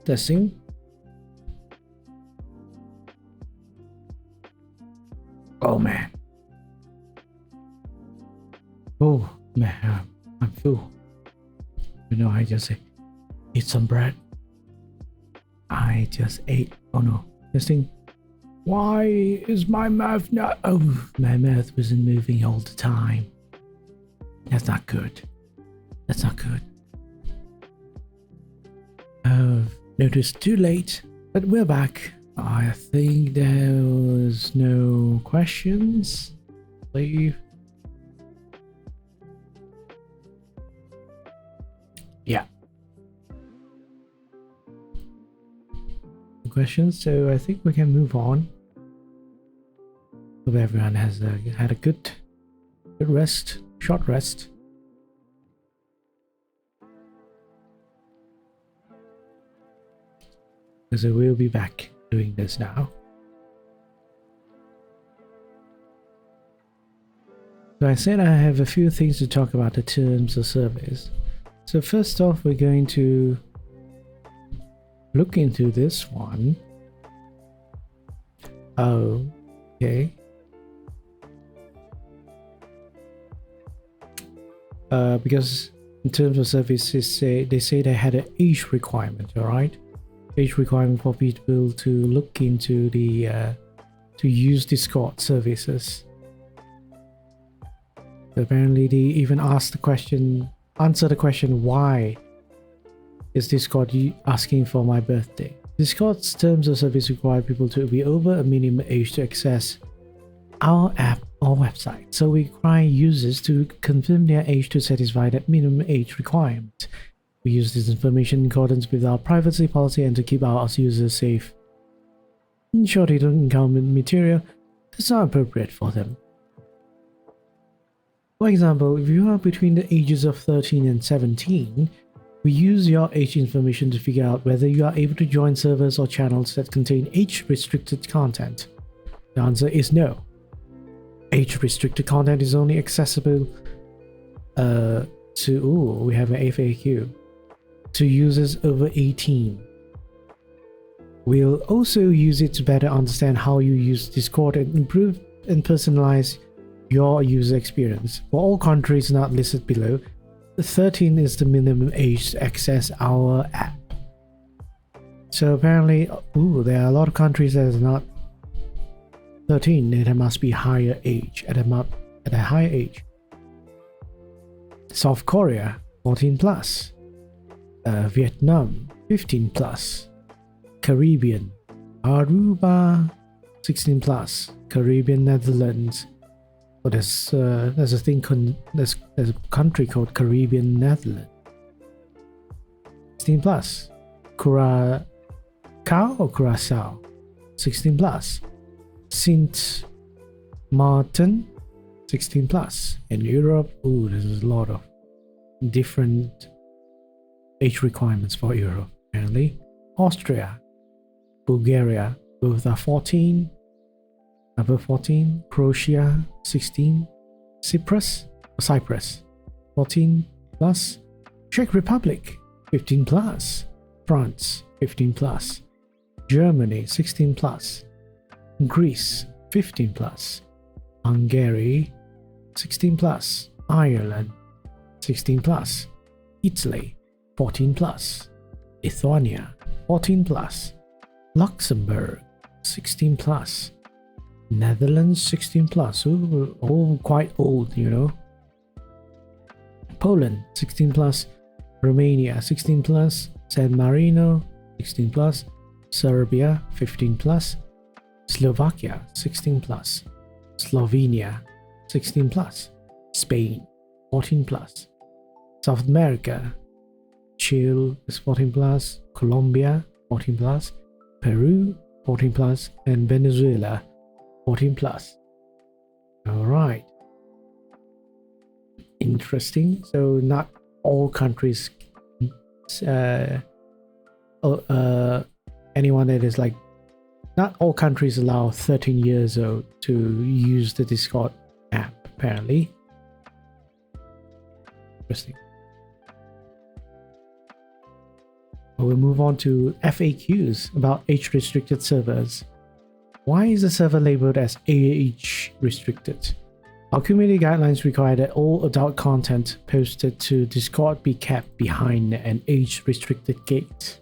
Testing. Oh man. Oh man, I'm full. You know, I just ate some bread. I just ate. Oh no. Testing. Why is my mouth not? Oh, my mouth wasn't moving all the time. That's not good. That's not good. Noticed too late, but we're back. I think there was no questions. Leave. Yeah. No questions, so I think we can move on. Hope everyone has had a good rest, short rest. So we'll be back doing this now. So I said I have a few things to talk about the terms of service. So first off, we're going to look into this one. Oh, okay. Because in terms of services, they say they had an age requirement, all right? Age requirement for people to look into the to use Discord services. So apparently, they even answer the question, why is Discord asking for my birthday? Discord's terms of service require people to be over a minimum age to access our app or website. So we require users to confirm their age to satisfy that minimum age requirement. We use this information in accordance with our privacy policy and to keep our users safe. In short, they don't encounter material that's not appropriate for them. For example, if you are between the ages of 13 and 17, we use your age information to figure out whether you are able to join servers or channels that contain age-restricted content. The answer is no. Age-restricted content is only accessible we have an FAQ, to users over 18. We'll also use it to better understand how you use Discord and improve and personalize your user experience. For all countries not listed below, 13 is the minimum age to access our app. So apparently, there are a lot of countries that are not 13, there must be higher age, at a higher age. South Korea, 14 plus. Vietnam, 15 plus. Caribbean, Aruba, 16 plus. Caribbean Netherlands. Oh, there's a thing there's a country called Caribbean Netherlands. 16 plus. Curacao or Curacao, 16 plus. Saint Martin, 16 plus. In Europe, there's a lot of different age requirements for Europe, apparently. Austria, Bulgaria, both are 14, above 14. Croatia, 16. Cyprus, 14 plus. Czech Republic, 15 plus. France, 15 plus. Germany, 16 plus. Greece, 15 plus. Hungary, 16 plus. Ireland, 16 plus. Italy, 14 plus. Lithuania, 14 plus. Luxembourg, 16 plus. Netherlands, 16 plus. All quite old, you know. Poland, 16 plus. Romania, 16 plus. San Marino, 16 plus. Serbia, 15 plus. Slovakia, 16 plus. Slovenia, 16 plus. Spain, 14 plus. South America, Chile is 14 plus. Colombia, 14 plus. Peru, 14 plus. And Venezuela, 14 plus. Alright. Interesting. So not all countries, anyone that is like, not all countries allow 13 years old to use the Discord app, apparently. Interesting. We'll move on to FAQs about age-restricted servers. Why is a server labeled as age-restricted? Our community guidelines require that all adult content posted to Discord be kept behind an age-restricted gate.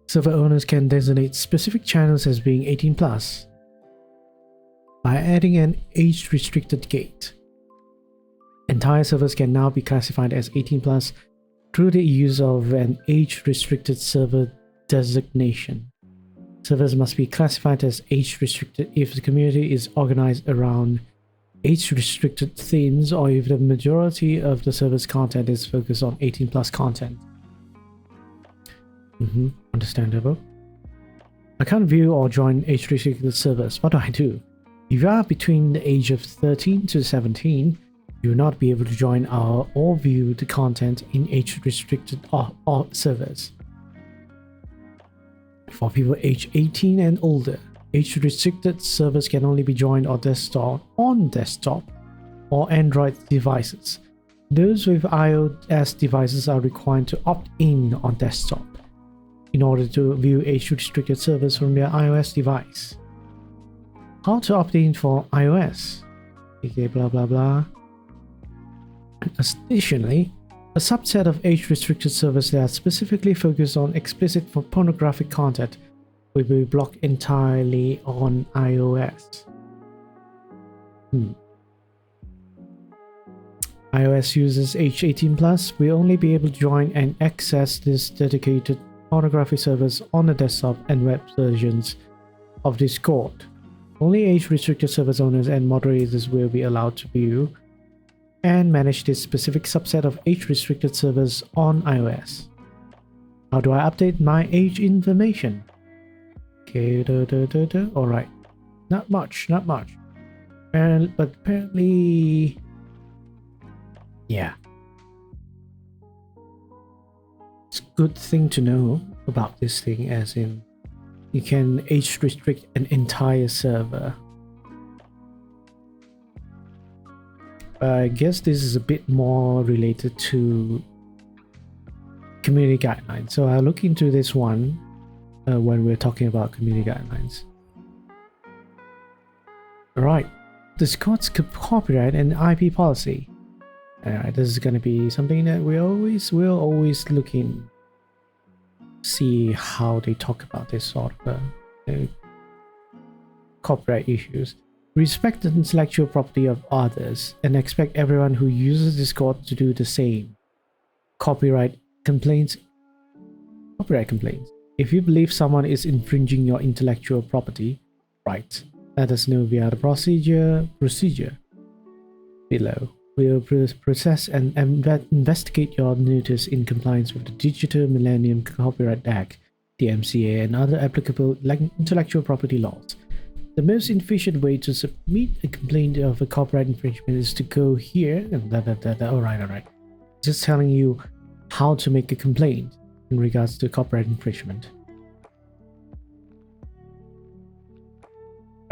Server owners can designate specific channels as being 18+. By adding an age-restricted gate, entire servers can now be classified as 18+ through the use of an age-restricted server designation. Servers must be classified as age-restricted if the community is organized around age-restricted themes or if the majority of the server's content is focused on 18+ content. Understandable. I can't view or join age-restricted servers. What do I do? If you are between the age of 13 to 17, you will not be able to join or view the content in age-restricted servers. For people aged 18 and older, age-restricted servers can only be joined on desktop or Android devices. Those with iOS devices are required to opt in on desktop in order to view age-restricted servers from their iOS device. How to opt in for iOS? Okay, blah blah blah. Additionally, a subset of age-restricted servers that are specifically focused on explicit pornographic content will be blocked entirely on iOS. iOS users age 18+ will only be able to join and access these dedicated pornography servers on the desktop and web versions of Discord. Only age-restricted servers owners and moderators will be allowed to view and manage this specific subset of age-restricted servers on iOS. How do I update my age information? Okay, alright. Not much. But apparently... yeah. It's a good thing to know about this thing, as in you can age restrict an entire server. I guess this is a bit more related to community guidelines, so I'll look into this one when we're talking about community guidelines. Alright, Discord's copyright and IP policy. Alright, this is going to be something that we'll always look in, see how they talk about this sort of copyright issues. Respect the intellectual property of others and expect everyone who uses Discord to do the same. Copyright complaints. If you believe someone is infringing your intellectual property, right, let us know via the procedure below. We will process and investigate your notice in compliance with the Digital Millennium Copyright Act, DMCA, and other applicable intellectual property laws. The most efficient way to submit a complaint of a copyright infringement is to go here and alright. Just telling you how to make a complaint in regards to copyright infringement.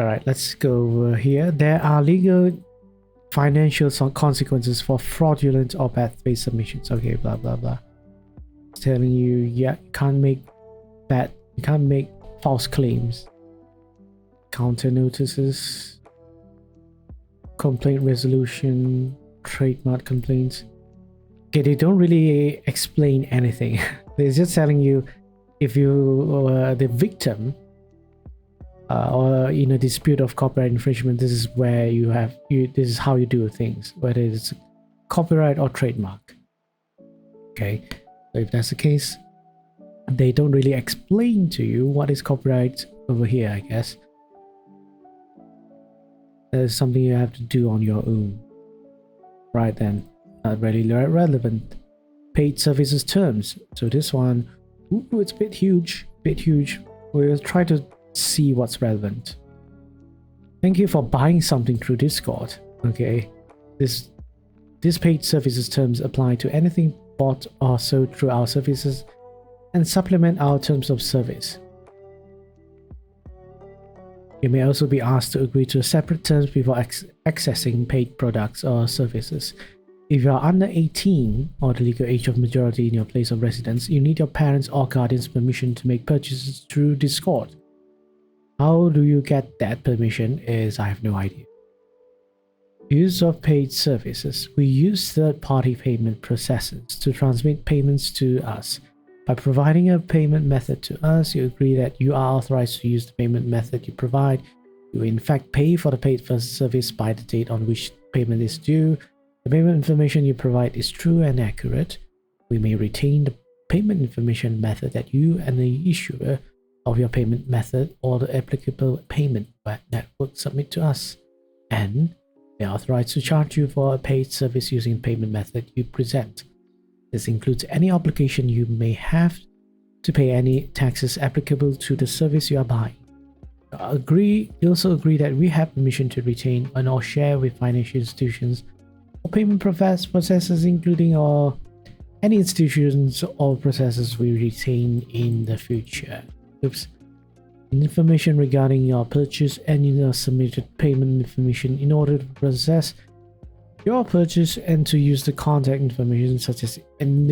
Alright, let's go over here. There are legal financial consequences for fraudulent or bad faith submissions. Okay, blah blah blah. It's telling you, yeah, you can't make false claims. Counter notices, complaint resolution, trademark complaints. Okay, they don't really explain anything. They're just telling you if you are the victim or in a dispute of copyright infringement, this is where this is how you do things, whether it's copyright or trademark. Okay, so if that's the case, they don't really explain to you what is copyright over here, I guess. That is something you have to do on your own. Right then, not really relevant. Paid services terms. So this one, it's a bit huge. We'll try to see what's relevant. Thank you for buying something through Discord. Okay, this paid services terms apply to anything bought or sold through our services and supplement our terms of service. You may also be asked to agree to separate terms before accessing paid products or services. If you are under 18 or the legal age of majority in your place of residence, you need your parents' or guardians' permission to make purchases through Discord. How do you get that permission I have no idea. Use of paid services. We use third-party payment processors to transmit payments to us. By providing a payment method to us, you agree that you are authorized to use the payment method you provide. You in fact pay for the paid service by the date on which payment is due. The payment information you provide is true and accurate. We may retain the payment information method that you and the issuer of your payment method or the applicable payment network submit to us. And we are authorized to charge you for a paid service using the payment method you present. This includes any obligation you may have to pay any taxes applicable to the service you are buying. You also agree that we have permission to retain and or share with financial institutions or payment processors, including any institutions or processors we retain in the future. Oops. Information regarding your purchase and your submitted payment information in order to process your purchase and to use the contact information such as an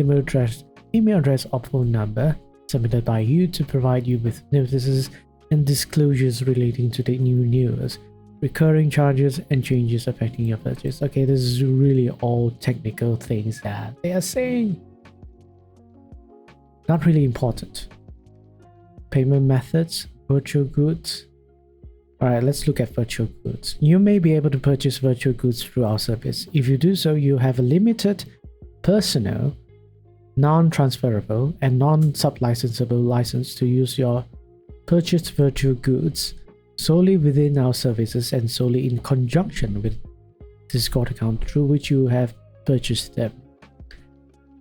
email address or phone number submitted by you to provide you with notices and disclosures relating to the new news, recurring charges and changes affecting your purchase. Okay, this is really all technical things that they are saying. Not really important. Payment methods, virtual goods. Alright, let's look at virtual goods. You may be able to purchase virtual goods through our service. If you do so, you have a limited, personal, non-transferable, and non-sublicensable license to use your purchased virtual goods solely within our services and solely in conjunction with Discord account through which you have purchased them.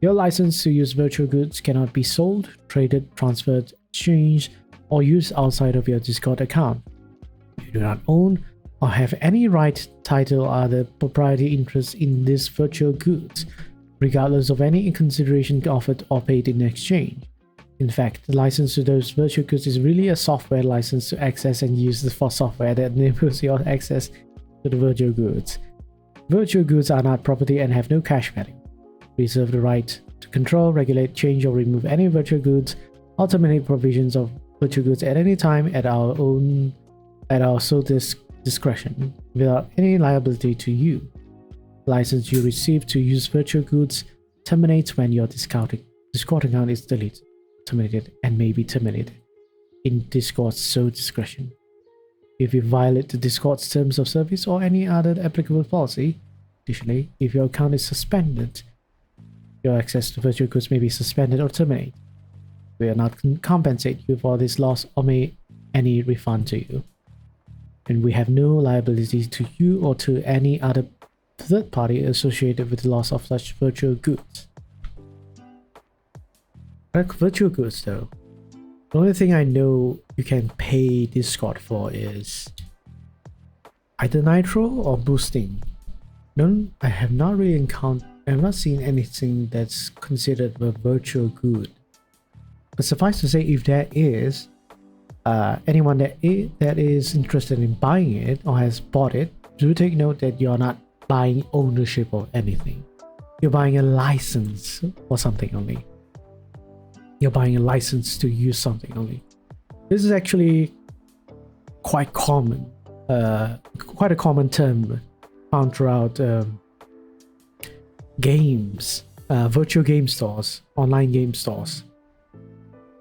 Your license to use virtual goods cannot be sold, traded, transferred, exchanged, or used outside of your Discord account. You do not own or have any right, title, or other proprietary interest in these virtual goods, regardless of any consideration offered or paid in exchange. In fact, the license to those virtual goods is really a software license to access and use the software that enables your access to the virtual goods. Virtual goods are not property and have no cash value. We reserve the right to control, regulate, change, or remove any virtual goods or terminate provisions of virtual goods at any time at our sole discretion, without any liability to you. The license you receive to use virtual goods terminates when your Discord account is deleted, terminated, and may be terminated in Discord's sole discretion. If you violate the Discord's terms of service or any other applicable policy, additionally, if your account is suspended, your access to virtual goods may be suspended or terminated. We will not compensate you for this loss or make any refund to you. And we have no liability to you or to any other third party associated with the loss of such virtual goods. Like virtual goods though, the only thing I know you can pay Discord for is either Nitro or boosting. I have not really I have not seen anything that's considered a virtual good. But suffice to say, if there is anyone that is interested in buying it or has bought it, do take note that you're not buying ownership of anything. You're buying a license for something only. You're buying a license to use something only. This is actually quite common, quite a common term found throughout games, virtual game stores, online game stores,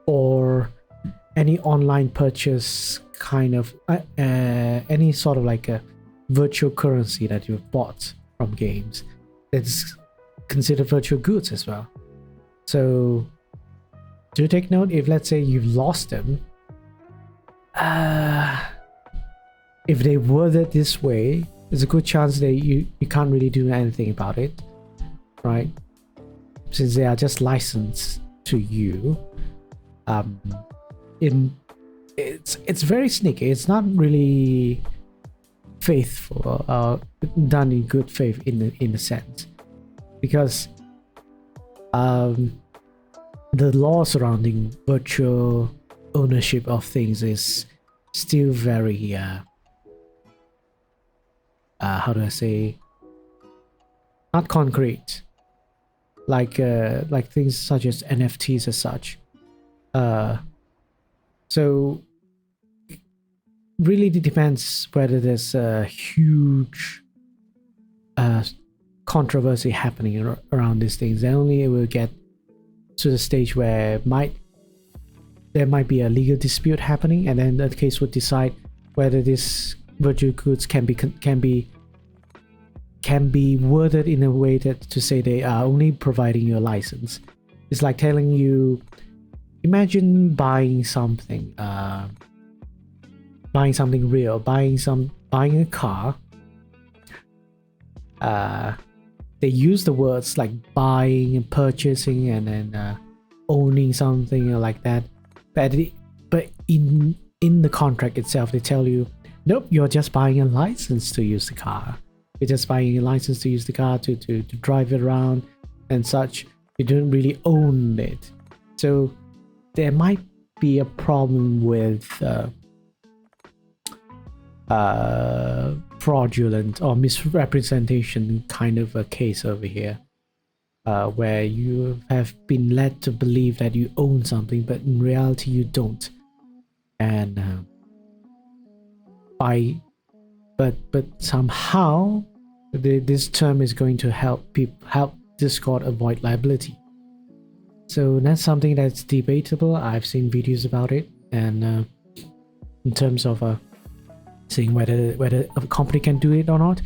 or any online purchase kind of any sort of like a virtual currency that you've bought from games. It's considered virtual goods as well. So do take note, if let's say you've lost them, if they worded this way, there's a good chance that you can't really do anything about it, right? Since they are just licensed to you. It's very sneaky. It's not really faithful, done in good faith in a sense, because the law surrounding virtual ownership of things is still very how do I say, not concrete, like things such as NFTs as such. So really it depends whether there's a huge controversy happening around these things. Then only it will get to the stage where there might be a legal dispute happening, and then the case would decide whether this virtual goods can be worded in a way that to say they are only providing you a license. It's like telling you, imagine buying something real, buying a car. They use the words like buying and purchasing and then owning something like that, but in the contract itself they tell you, nope, you're just buying a license to use the car. You're just buying a license to use the car to drive it around and such. You don't really own it. So there might be a problem with fraudulent or misrepresentation kind of a case over here, where you have been led to believe that you own something, but in reality you don't. And but somehow this term is going to help Discord avoid liability. So that's something that's debatable. I've seen videos about it, and in terms of seeing whether a company can do it or not,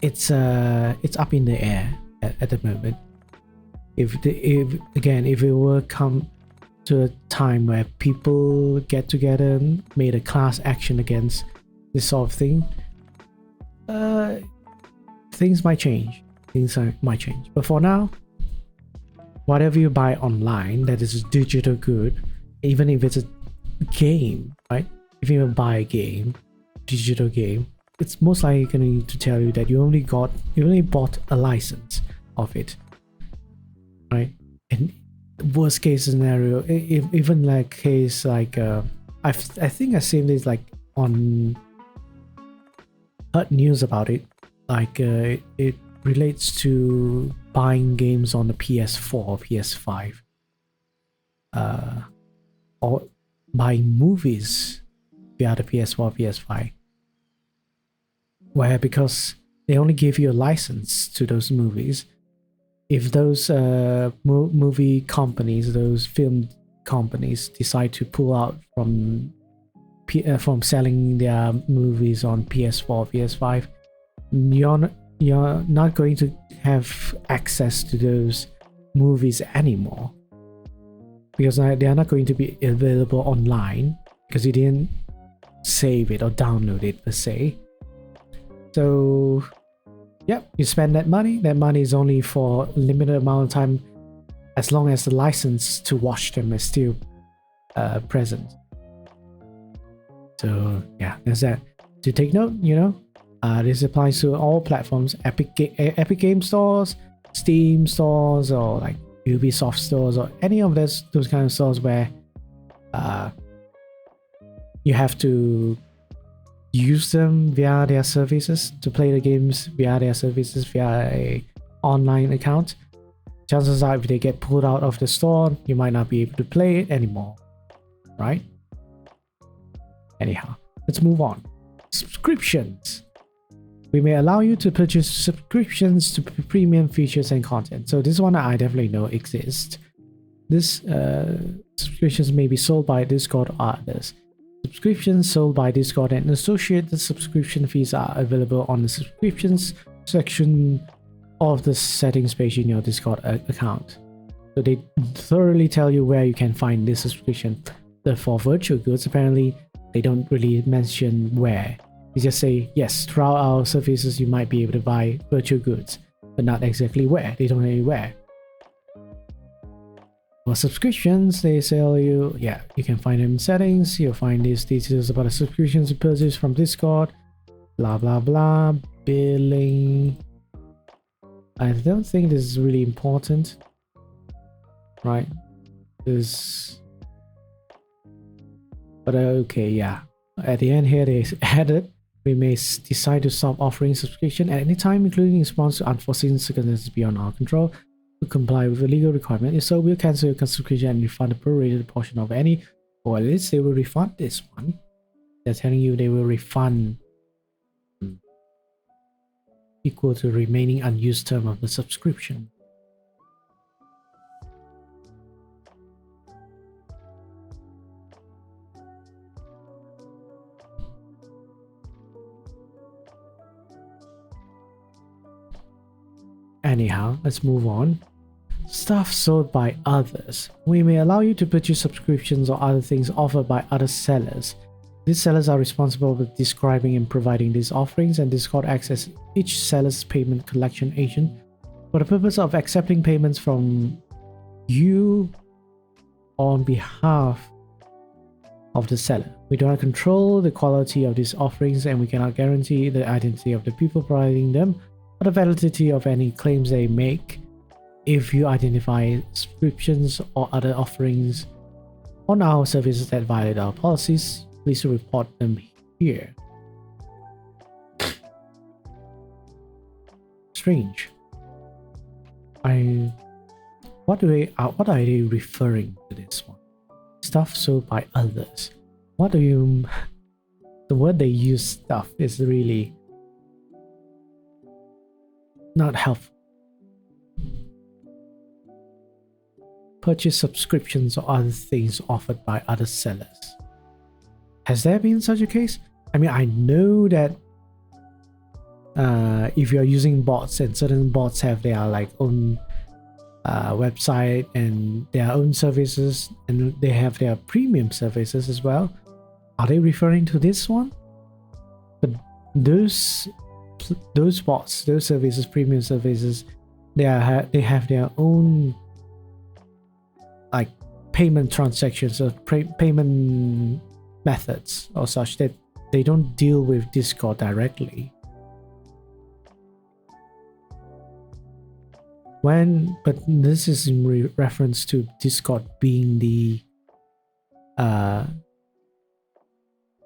it's up in the air at the moment. If it will come to a time where people get together and made a class action against this sort of thing, things might change. But for now, whatever you buy online that is a digital good, even if it's a game, right? If you buy a game, digital game, it's most likely going to tell you that you only bought a license of it, right? And worst case scenario, even like case like I think I've seen this like on heard news about it, like it relates to buying games on the PS4 or PS5, or buying movies via the PS4 PS5, where because they only give you a license to those movies, if those movie companies, those film companies decide to pull out from selling their movies on PS4 PS5, you're not going to have access to those movies anymore, because they are not going to be available online because you didn't save it or download it per se. So yep, you spend that money is only for a limited amount of time, as long as the license to watch them is still present. So yeah, there's that to take note. This applies to all platforms: Epic Game Stores, Steam stores, or like Ubisoft stores, or any of those kind of stores where you have to use them via their services to play the games via their services via a online account. Chances are, if they get pulled out of the store, you might not be able to play it anymore, right? Anyhow, let's move on. Subscriptions. We may allow you to purchase subscriptions to premium features and content. So this one I definitely know exists. This subscriptions may be sold by Discord or others. Subscriptions sold by Discord and associated subscription fees are available on the subscriptions section of the settings page in your Discord account. So they thoroughly tell you where you can find this subscription. For virtual goods, apparently they don't really mention where. You just say, yes, throughout our services you might be able to buy virtual goods, but not exactly where. They don't tell you where. For subscriptions, they tell you, yeah, you can find them in settings. You'll find these details about the subscriptions you purchase from Discord, blah blah blah, billing. I don't think this is really important, right? But okay, yeah. At the end here, they added We may decide to stop offering subscription at any time, including in response to unforeseen circumstances beyond our control, to comply with the legal requirement. If so, we'll cancel your subscription and refund a prorated portion of any, or at least they will refund this one. They're telling you they will refund equal to the remaining unused term of the subscription. Anyhow, let's move on. Stuff sold by others. We may allow you to purchase subscriptions or other things offered by other sellers. These sellers are responsible for describing and providing these offerings, and Discord acts as each seller's payment collection agent for the purpose of accepting payments from you on behalf of the seller. We do not control the quality of these offerings, and we cannot guarantee the identity of the people providing them or the validity of any claims they make. If you identify subscriptions or other offerings on our services that violate our policies, please report them here. Strange. What are they referring to this one? Stuff sold by others. What do you? The word they use, stuff, is really not helpful. Purchase subscriptions or other things offered by other sellers. Has there been such a case? I mean, I know that if you're using bots, and certain bots have their own website and their own services, and they have their premium services as well. Are they referring to this one? But those bots, those services, premium services, they have their own payment transactions or payment methods or such, that they don't deal with Discord directly. But this is in reference to Discord being the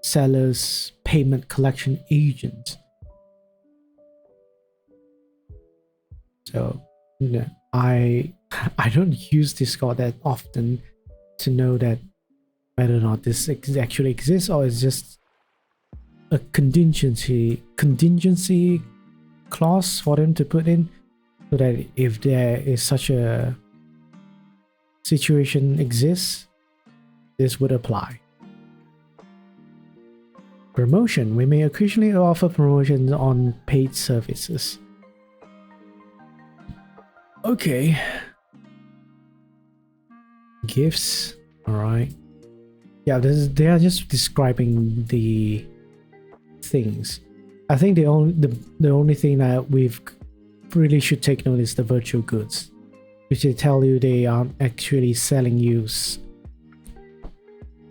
seller's payment collection agent. So I don't use Discord that often to know that whether or not this actually exists, or is just a contingency clause for them to put in, so that if there is such a situation exists, this would apply. Promotion. We may occasionally offer promotions on paid services. Okay. Gifts. Alright. Yeah, they are just describing the things. I think the only thing that we've really should take note is the virtual goods, which they tell you they aren't actually selling you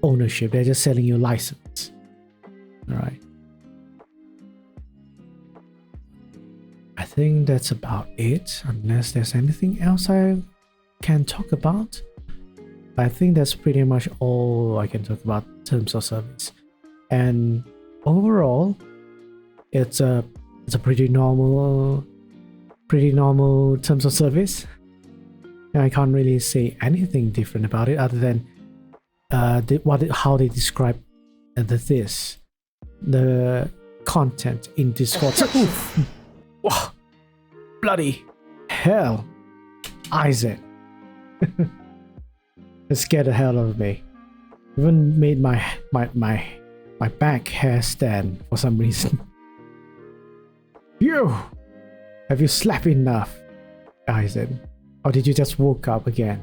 ownership, they're just selling you license. Alright. I think that's about it, unless there's anything else I can talk about. I think that's pretty much all I can talk about in terms of service. And overall, it's a pretty normal terms of service. And I can't really say anything different about it other than how they describe the content in Discord. Oof. Wow. Bloody hell, Isaac. It scared the hell out of me. Even made my back hair stand for some reason. Have you slept enough, Isaac? Or did you just woke up again?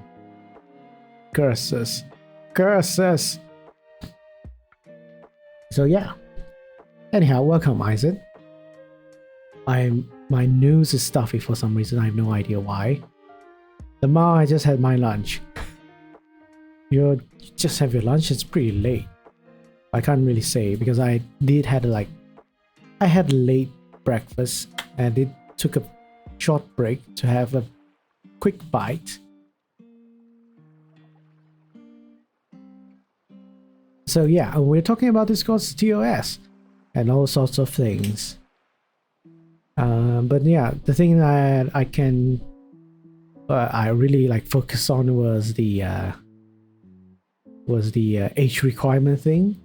Curses. So yeah. Anyhow, welcome, Isaac. My nose is stuffy for some reason. I have no idea why. Lamar, I just had my lunch. You just have your lunch? It's pretty late. I can't really say because I had a late breakfast and it took a short break to have a quick bite. So yeah, we're talking about Discord's TOS. and all sorts of things. But yeah, the thing that I really like focus on was the age requirement thing,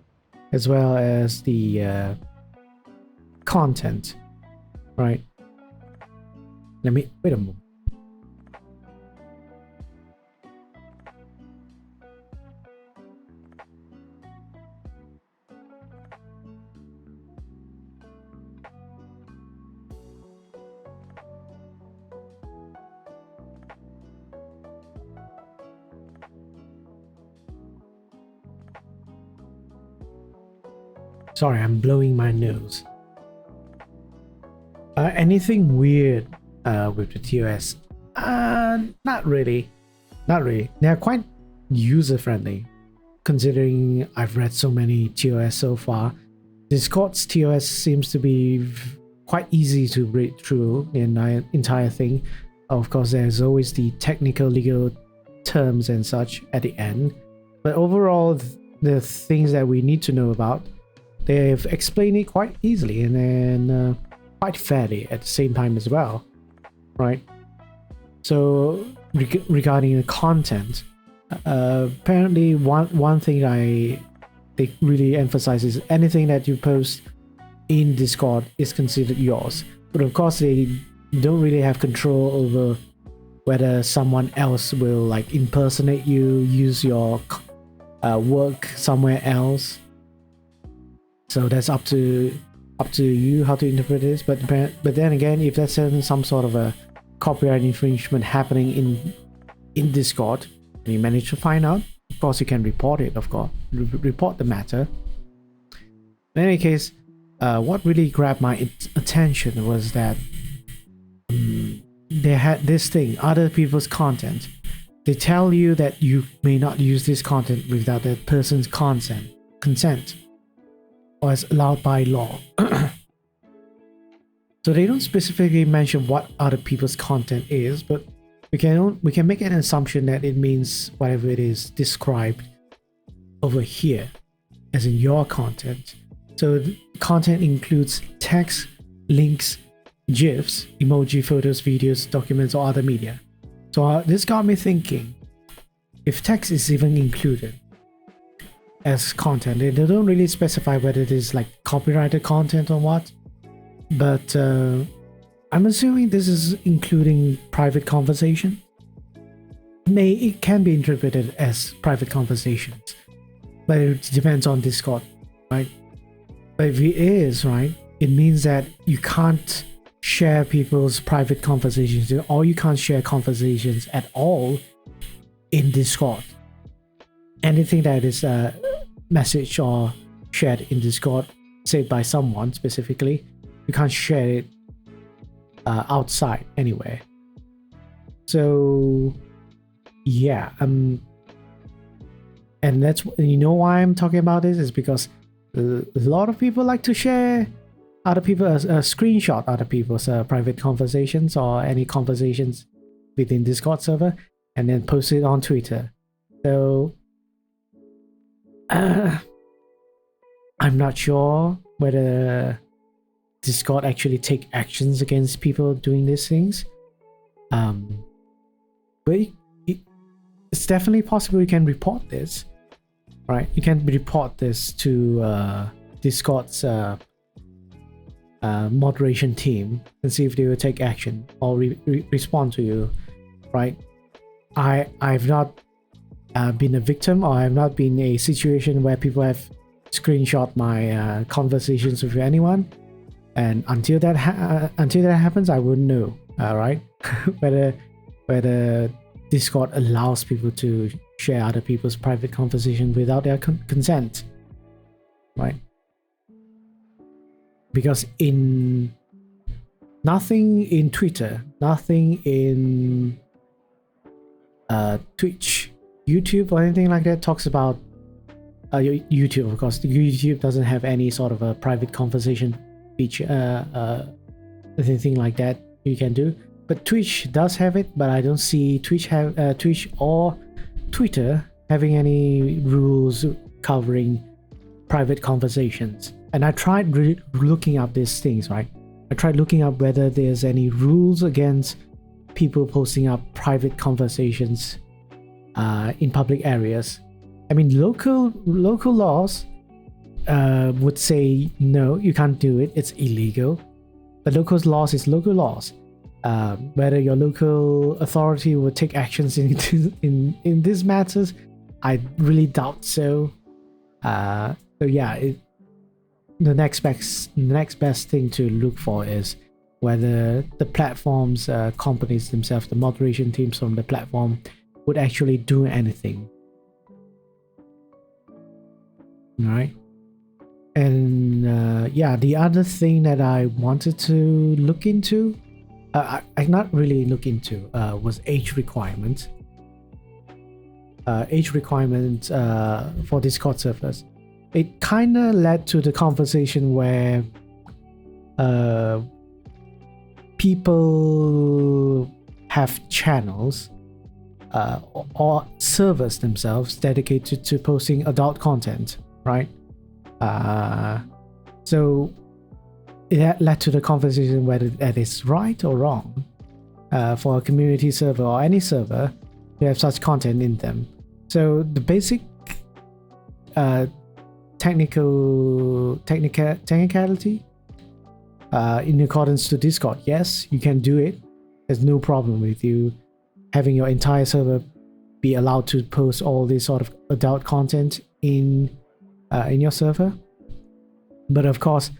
as well as the content, right? Let me wait a moment. Sorry, I'm blowing my nose. Anything weird with the TOS? Not really. Not really. They're quite user-friendly, considering I've read so many TOS so far. Discord's TOS seems to be quite easy to read through the entire thing. Of course, there's always the technical legal terms and such at the end. But overall, the things that we need to know about, they've explained it quite easily and then quite fairly at the same time as well, right? So regarding the content, apparently one thing they really emphasize is anything that you post in Discord is considered yours. But of course, they don't really have control over whether someone else will like impersonate you, use your work somewhere else. So that's up to you how to interpret this. But then again, if there's some sort of a copyright infringement happening in Discord, and you manage to find out, of course you can report it. Of course, report the matter. In any case, what really grabbed my attention was that they had this thing, other people's content. They tell you that you may not use this content without that person's consent. Or as allowed by law. So they don't specifically mention what other people's content is, but we can make an assumption that it means whatever it is described over here, as in your content. So the content includes text, links, GIFs, emoji, photos, videos, documents, or other media. So this got me thinking, if text is even included as content, they don't really specify whether it is like copyrighted content or what, but I'm assuming this is including private conversation. It can be interpreted as private conversations, but it depends on Discord, right? But if it is, right, it means that you can't share people's private conversations, or you can't share conversations at all in Discord. Anything that is message or shared in Discord, said by someone specifically, you can't share it outside anywhere. So yeah, and that's, you know why I'm talking about this is because a lot of people like to share other people screenshot other people's private conversations or any conversations within Discord server and then post it on Twitter. So I'm not sure whether Discord actually take actions against people doing these things. But it's definitely possible you can report this, right? You can report this to Discord's moderation team and see if they will take action or respond to you, right? I've not been a victim, or I've not been in a situation where people have screenshot my conversations with anyone, and until that happens, I wouldn't know, right? whether Discord allows people to share other people's private conversation without their consent, right? Because nothing in Twitter, nothing in Twitch, YouTube, or anything like that talks about YouTube. Of course, YouTube doesn't have any sort of a private conversation feature, anything like that you can do. But Twitch does have it, but I don't see Twitch or Twitter having any rules covering private conversations. And I tried looking up these things, right? I tried looking up whether there's any rules against people posting up private conversations in public areas. I mean, local laws would say no, you can't do it. It's illegal. But local laws is local laws. Whether your local authority will take actions in these matters, I really doubt so. So yeah, the next best thing to look for is whether the platforms, companies themselves, the moderation teams from the platform would actually do anything. All right. And yeah, the other thing that I wanted to look into, I not really look into, was age requirement. Age requirement for Discord servers. It kind of led to the conversation where people have channels or servers themselves dedicated to posting adult content, right? So it led to the conversation whether that is right or wrong for a community server or any server to have such content in them. So the basic technicality in accordance to Discord, yes, you can do it. There's no problem with you having your entire server be allowed to post all this sort of adult content in your server. But of course,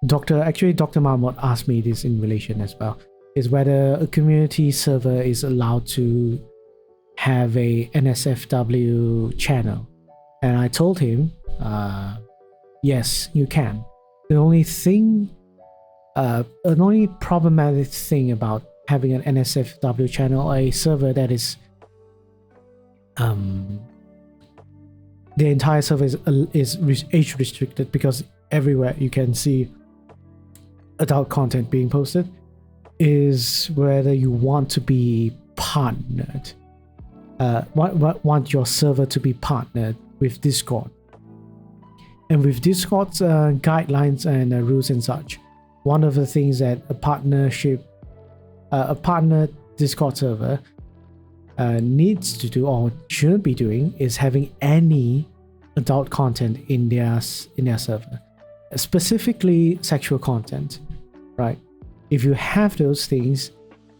Dr. Marmot asked me this in relation as well, is whether a community server is allowed to have a NSFW channel. And I told him, yes, you can. The only problematic thing about having an NSFW channel, a server that is the entire server is age restricted, because everywhere you can see adult content being posted, is whether you want to be partnered, want your server to be partnered with Discord. And with Discord's guidelines and rules and such, one of the things that a partner Discord server needs to do or should be doing is having any adult content in their server, specifically sexual content, right? If you have those things,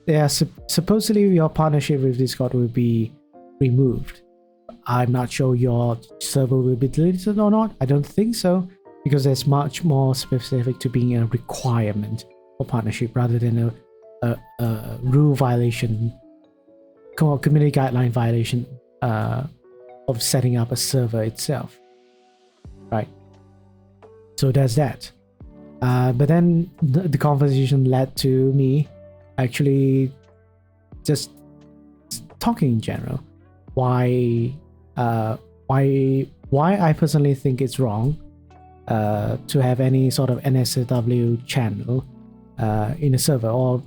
they are supposedly your partnership with Discord will be removed. I'm not sure your server will be deleted or not. I don't think so, because there's much more specific to being a requirement for partnership rather than a rule violation, community guideline violation of setting up a server itself, right? So there's that. But then the conversation led to me actually just talking in general. Why I personally think it's wrong to have any sort of NSFW channel in a server, or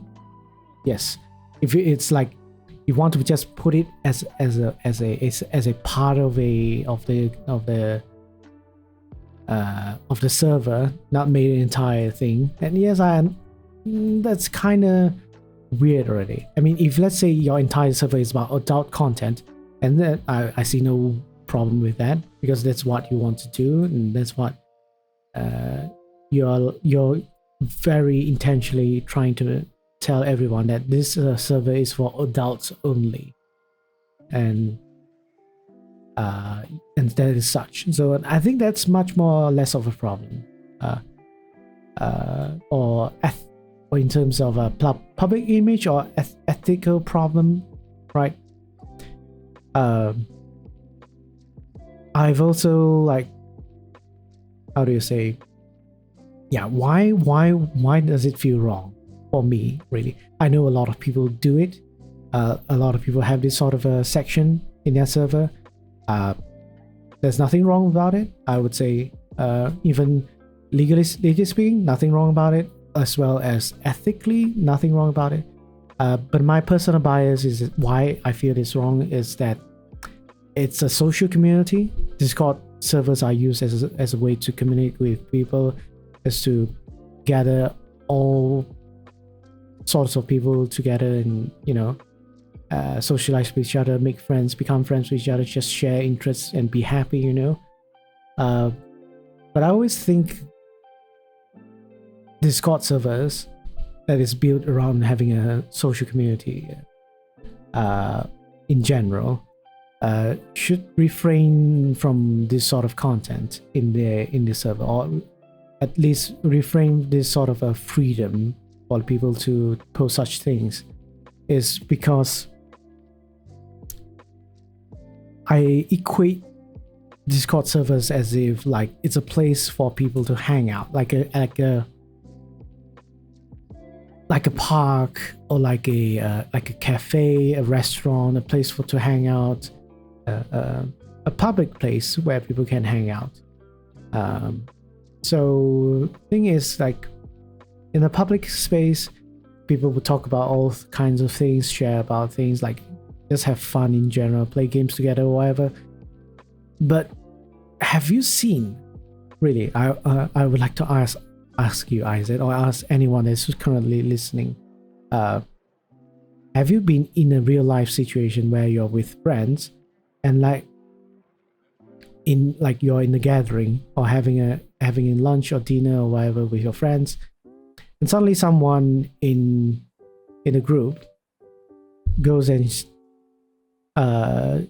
yes, if it's like you want to just put it as a part of the server, not made an entire thing. And yes, that's kind of weird already. I mean, if let's say your entire server is about adult content, and then I see no problem with that, because that's what you want to do, and that's what you're very intentionally trying to tell everyone, that this server is for adults only, and that is such. So I think that's much more less of a problem, or in terms of a public image or ethical problem, right? I've also, like, how do you say, yeah, why does it feel wrong for me, really? I know a lot of people do it. A lot of people have this sort of a section in their server. There's nothing wrong about it. I would say, even legally speaking, nothing wrong about it, as well as ethically, nothing wrong about it. But my personal bias is why I feel it's wrong is that it's a social community. Discord servers are used as a way to communicate with people, is to gather all sorts of people together and, you know, socialize with each other, make friends, become friends with each other, just share interests and be happy, you know. But I always think Discord servers that is built around having a social community in general should refrain from this sort of content in the server, or at least refrain this sort of a freedom for people to post such things, is because I equate Discord servers as if like it's a place for people to hang out, like a park, or like a cafe, a restaurant, a place to hang out, a public place where people can hang out. So thing is, like, in a public space, people will talk about all kinds of things, share about things, like just have fun in general, play games together or whatever. But have you seen, really, I would like to ask you, Isaac, or ask anyone that's currently listening, have you been in a real life situation where you're with friends and like you're in a gathering or having a lunch or dinner or whatever with your friends, and suddenly someone in a group goes and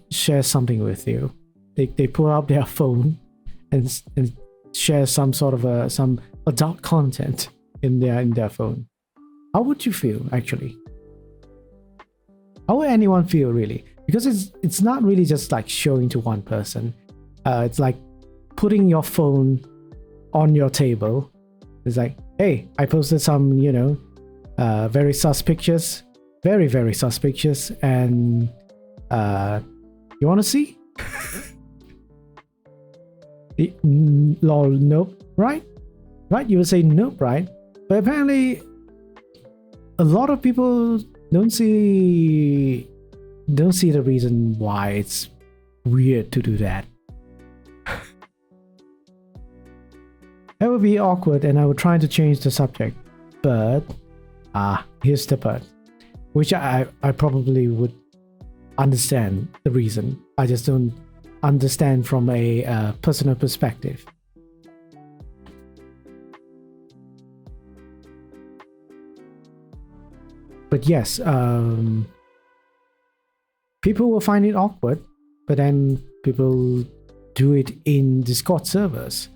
shares something with you? They pull out their phone and share some sort of some adult content in their phone. How would you feel, actually? How would anyone feel, really? Because it's not really just like showing to one person. It's like putting your phone on your table. It's like, hey, I posted some, you know, very sus pictures, very, very sus pictures, and you want to see? Lol, nope, right? Right? You would say nope, right? But apparently, a lot of people don't see the reason why it's weird to do that. That would be awkward, and I would try to change the subject. But here's the part, which I probably would understand the reason. I just don't understand from a personal perspective. But yes, people will find it awkward, but then people do it in Discord servers.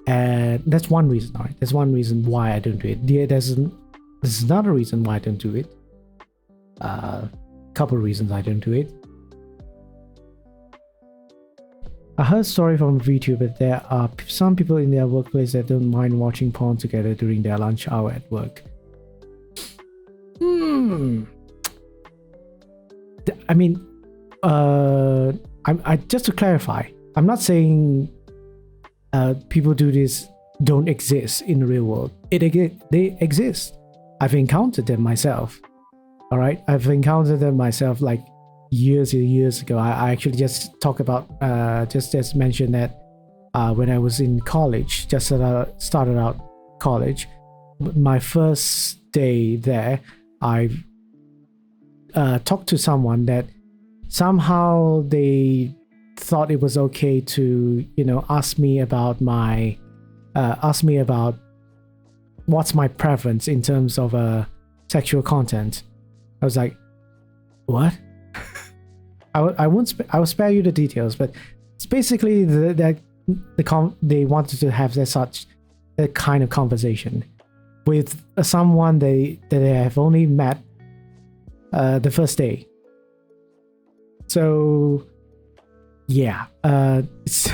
And that's one reason, right? That's one reason why I don't do it. There's another reason why I don't do it. Couple reasons I don't do it. I heard a story from a VTuber that there are some people in their workplace that don't mind watching porn together during their lunch hour at work. I mean, I just to clarify, I'm not saying people do this don't exist in the real world. They exist. I've encountered them myself. All right, I've encountered them myself like years and years ago. I actually just talk about just mentioned that when I was in college, just started out college, my first day there, I talked to someone that somehow they thought it was okay to, you know, ask me about what's my preference in terms of sexual content. I was like, what? I will spare you the details, but it's basically they wanted to have that kind of conversation with someone that they have only met the first day. So yeah, it's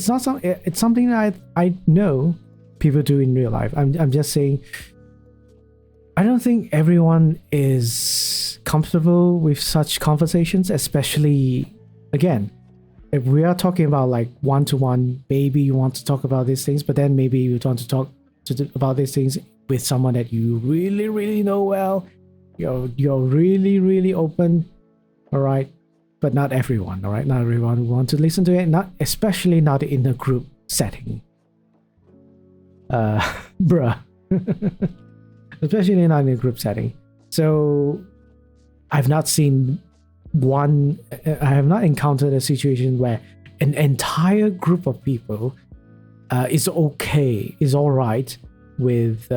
not something. It's something that I know people do in real life. I'm just saying, I don't think everyone is comfortable with such conversations, especially, again, if we are talking about like one-to-one, maybe you want to talk about these things, but then maybe you want to talk about these things with someone that you really, really know well. You're really, really open, all right? but not everyone, all right? Not everyone who want to listen to it, not especially not in a group setting. Bruh. Especially not in a group setting. So I have not encountered a situation where an entire group of people is all right with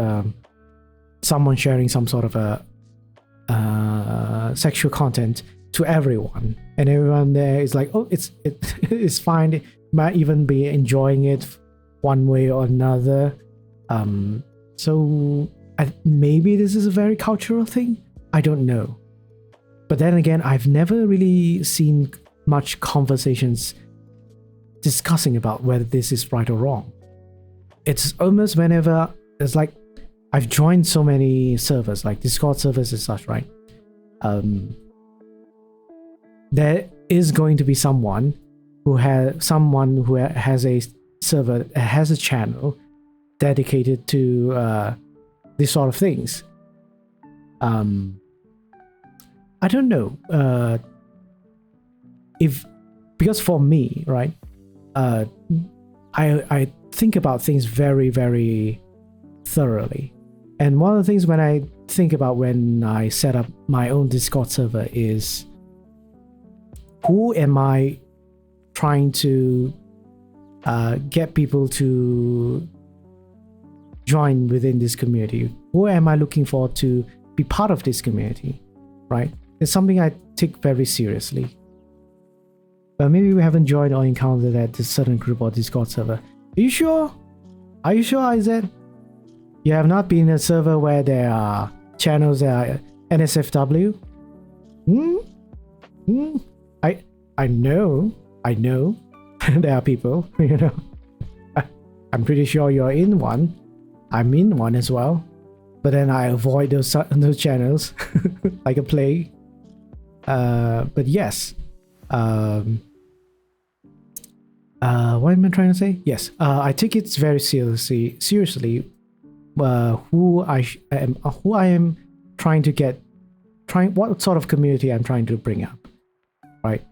someone sharing some sort of a sexual content to everyone, and everyone there is like, oh, it's fine. It might even be enjoying it one way or another. So maybe this is a very cultural thing. I don't know. But then again, I've never really seen much conversations discussing about whether this is right or wrong. It's almost whenever it's like I've joined so many servers, like Discord servers and such, right? There is going to be someone who has a server, has a channel dedicated to these sort of things. I don't know because for me, right, I think about things very, very thoroughly, and one of the things when I think about when I set up my own Discord server is, who am I trying to get people to join within this community? Who am I looking for to be part of this community, right? It's something I take very seriously. But maybe we haven't joined or encountered at this certain group or Discord server. Are you sure? Are you sure, Isaac? You have not been in a server where there are channels that are NSFW? I know there are people, you know. I'm pretty sure you're in one. I'm in one as well. But then I avoid those channels like a plague. But yes. What am I trying to say? Yes. I take it very seriously. Who I am trying to get, what sort of community I'm trying to bring up, right?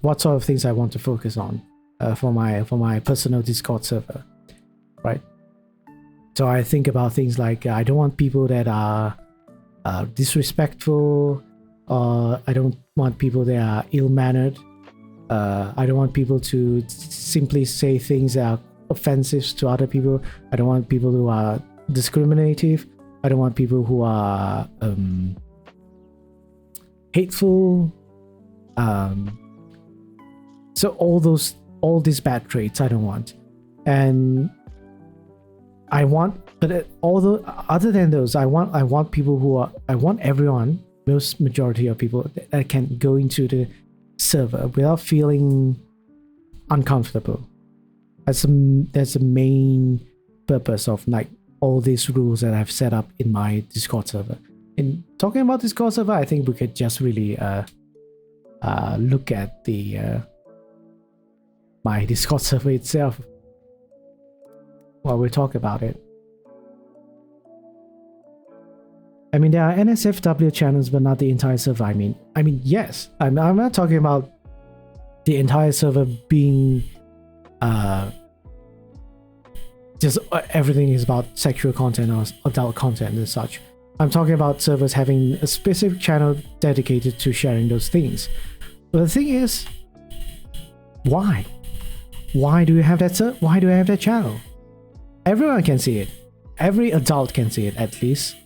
What sort of things I want to focus on for my personal Discord server, right? So I think about things like I don't want people that are disrespectful, or I don't want people that are ill-mannered. I don't want people to simply say things that are offensive to other people. I don't want people who are discriminative. I don't want people who are hateful. So all these bad traits I don't want. And I want, but although other than those, I want people I want everyone, majority of people that can go into the server without feeling uncomfortable. That's the main purpose of like all these rules that I've set up in my Discord server. In talking about Discord server, I think we could just really look at the my Discord server itself while we talk about it. I mean, there are NSFW channels, but not the entire server. I mean, yes. I'm not talking about the entire server being just everything is about sexual content or adult content and such. I'm talking about servers having a specific channel dedicated to sharing those things. But the thing is, why? Why do you have that? Why do I have that channel? Everyone can see it. Every adult can see it, at least.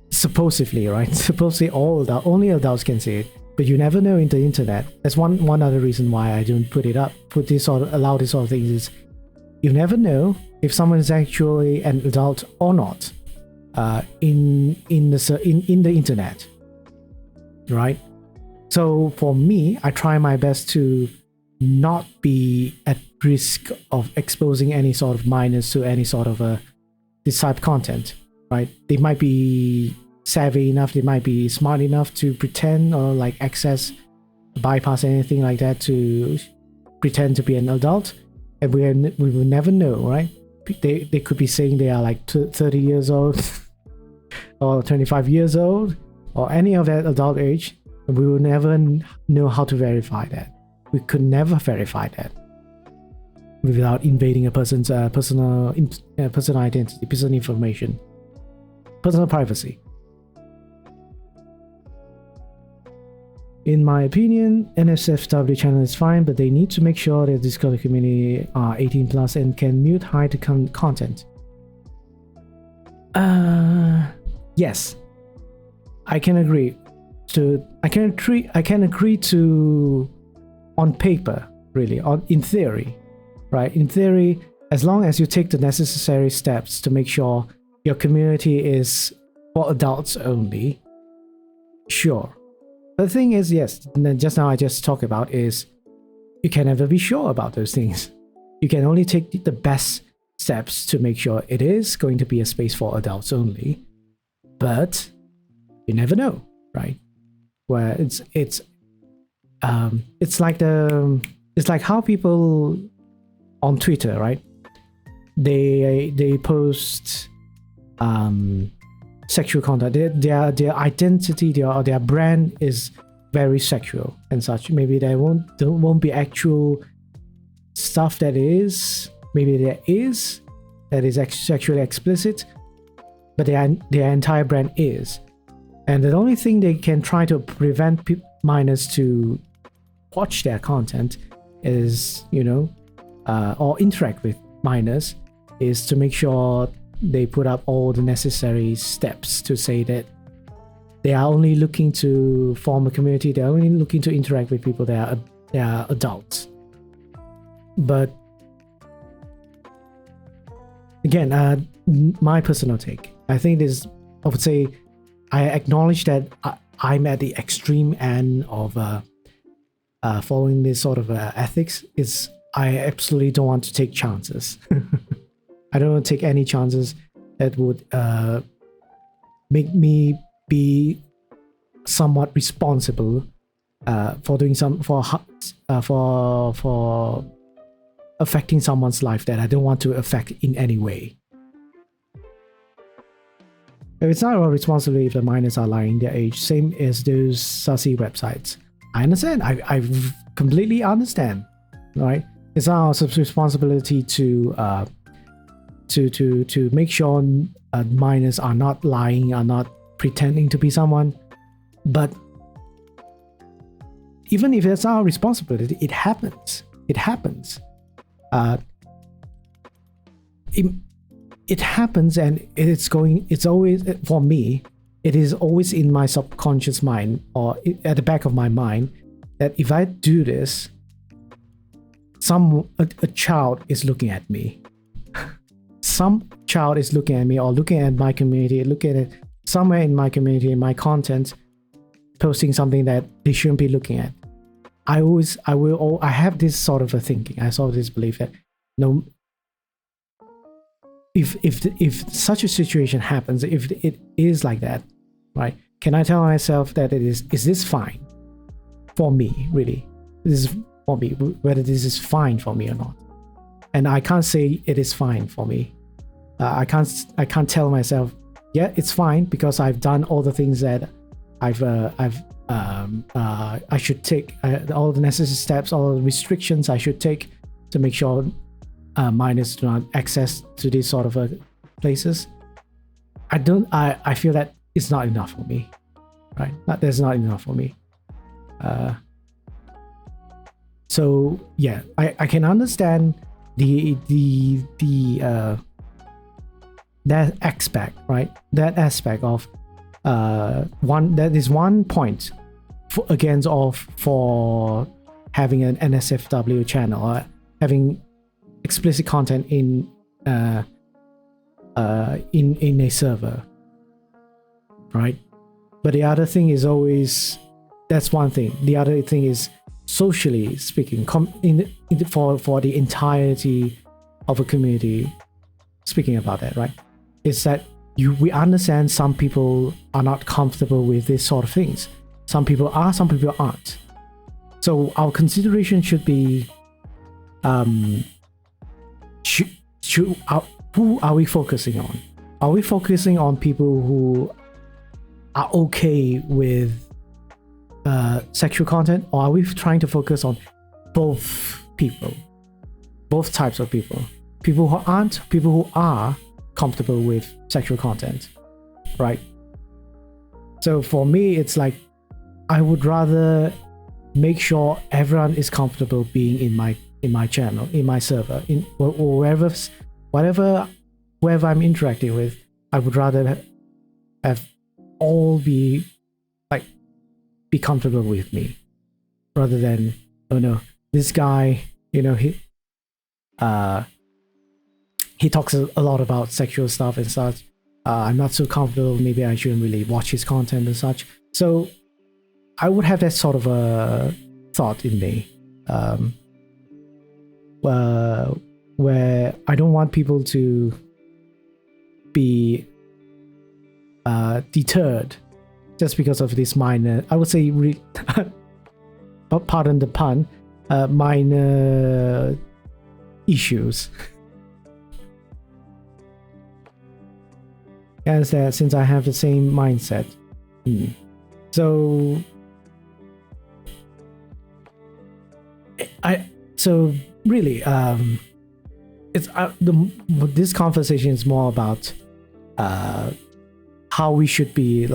Supposedly, right? Supposedly only adults can see it. But you never know in the internet. That's one other reason why I don't put it up. Allow this sort of things is, you never know if someone is actually an adult or not. In the internet, right? So for me, I try my best to not be at risk of exposing any sort of minors to any sort of this type of content, right? They might be savvy enough, they might be smart enough to pretend or like bypass anything like that to pretend to be an adult, and we will never know, right? They could be saying they are like 30 years old or 25 years old or any of that adult age, We will never know how to verify that. We could never verify that without invading a person's personal identity, personal information, personal privacy. In my opinion, NSFW channel is fine, but they need to make sure that Discord community are 18 plus and can mute hide content. Yes, I can agree. I can agree to, on paper, really, in theory, right? In theory, as long as you take the necessary steps to make sure your community is for adults only, sure. The thing is, yes, just now I just talked about is you can never be sure about those things. You can only take the best steps to make sure it is going to be a space for adults only, but you never know, right? Where it's like how people on Twitter, right? They post sexual content. Their identity, their brand is very sexual and such. Maybe there won't be actual stuff that is. Maybe there is that is sexually explicit, but their entire brand is. And the only thing they can try to prevent minors to watch their content is, or interact with minors, is to make sure they put up all the necessary steps to say that they are only looking to form a community, they're only looking to interact with people that are adults. But again, my personal take, I think I would say, I acknowledge that I'm at the extreme end of following this sort of ethics. I absolutely don't want to take chances. I don't want to take any chances that would make me be somewhat responsible for doing for affecting someone's life that I don't want to affect in any way. It's not our responsibility if the minors are lying their age, same as those sussy websites. I understand. I completely understand, right? It's our responsibility to make sure minors are not lying, are not pretending to be someone. But even if it's our responsibility, it happens. It happens. It happens, and it's always, for me, it is always in my subconscious mind or at the back of my mind that if I do this, a child is looking at me. Some child is looking at me or looking at my community, looking at somewhere in my community, in my content, posting something that they shouldn't be looking at. I have this sort of a thinking. I sort of this belief that if such a situation happens, if it is like that, right? Can I tell myself that is this fine for me? Really, this is for me. Whether this is fine for me or not, and I can't say it is fine for me. I can't tell myself, yeah, it's fine because I've done all the things that I should take, all the necessary steps, all the restrictions I should take to make sure minors do not access to these sort of places. I feel that it's not enough for me, right? That's not enough for me. So yeah, I can understand that aspect, right? That aspect of that is one point for having an NSFW channel or having explicit content in a server, right? But the other thing is always, that's one thing. The other thing is, socially speaking, for the entirety of a community, speaking about that, right? Is that we understand some people are not comfortable with this sort of things. Some people are, some people aren't. So our consideration should be, who are we focusing on? Are we focusing on people who are okay with sexual content, or are we trying to focus on both people, both types of people, people who aren't, people who are comfortable with sexual content, right? So for me, it's like I would rather make sure everyone is comfortable being in my channel, in my server, or whoever I'm interacting with. I would rather have all be comfortable with me, rather than, oh no, this guy, he talks a lot about sexual stuff and such. I'm not so comfortable. Maybe I shouldn't really watch his content and such. So I would have that sort of a thought in me, where I don't want people to be deterred just because of this minor, I would say, pardon the pun, minor issues. As that, since I have the same mindset. So really, it's this conversation is more about how we should be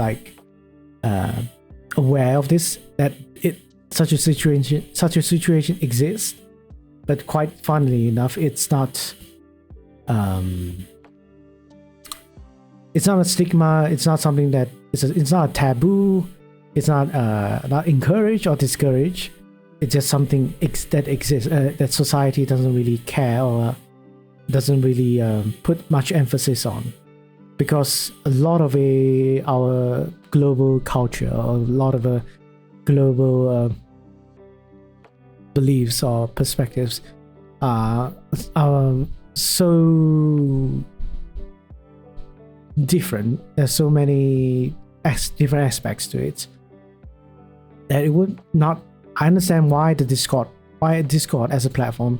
aware of this, that such a situation exists, but quite funnily enough, it's not a stigma. It's not something that it's not a taboo. It's not encouraged or discouraged. It's just something that exists, that society doesn't really care or doesn't really put much emphasis on, because a lot of our global culture, or a lot of global beliefs or perspectives are so different. There's so many different aspects to it that it would not. I understand why Discord as a platform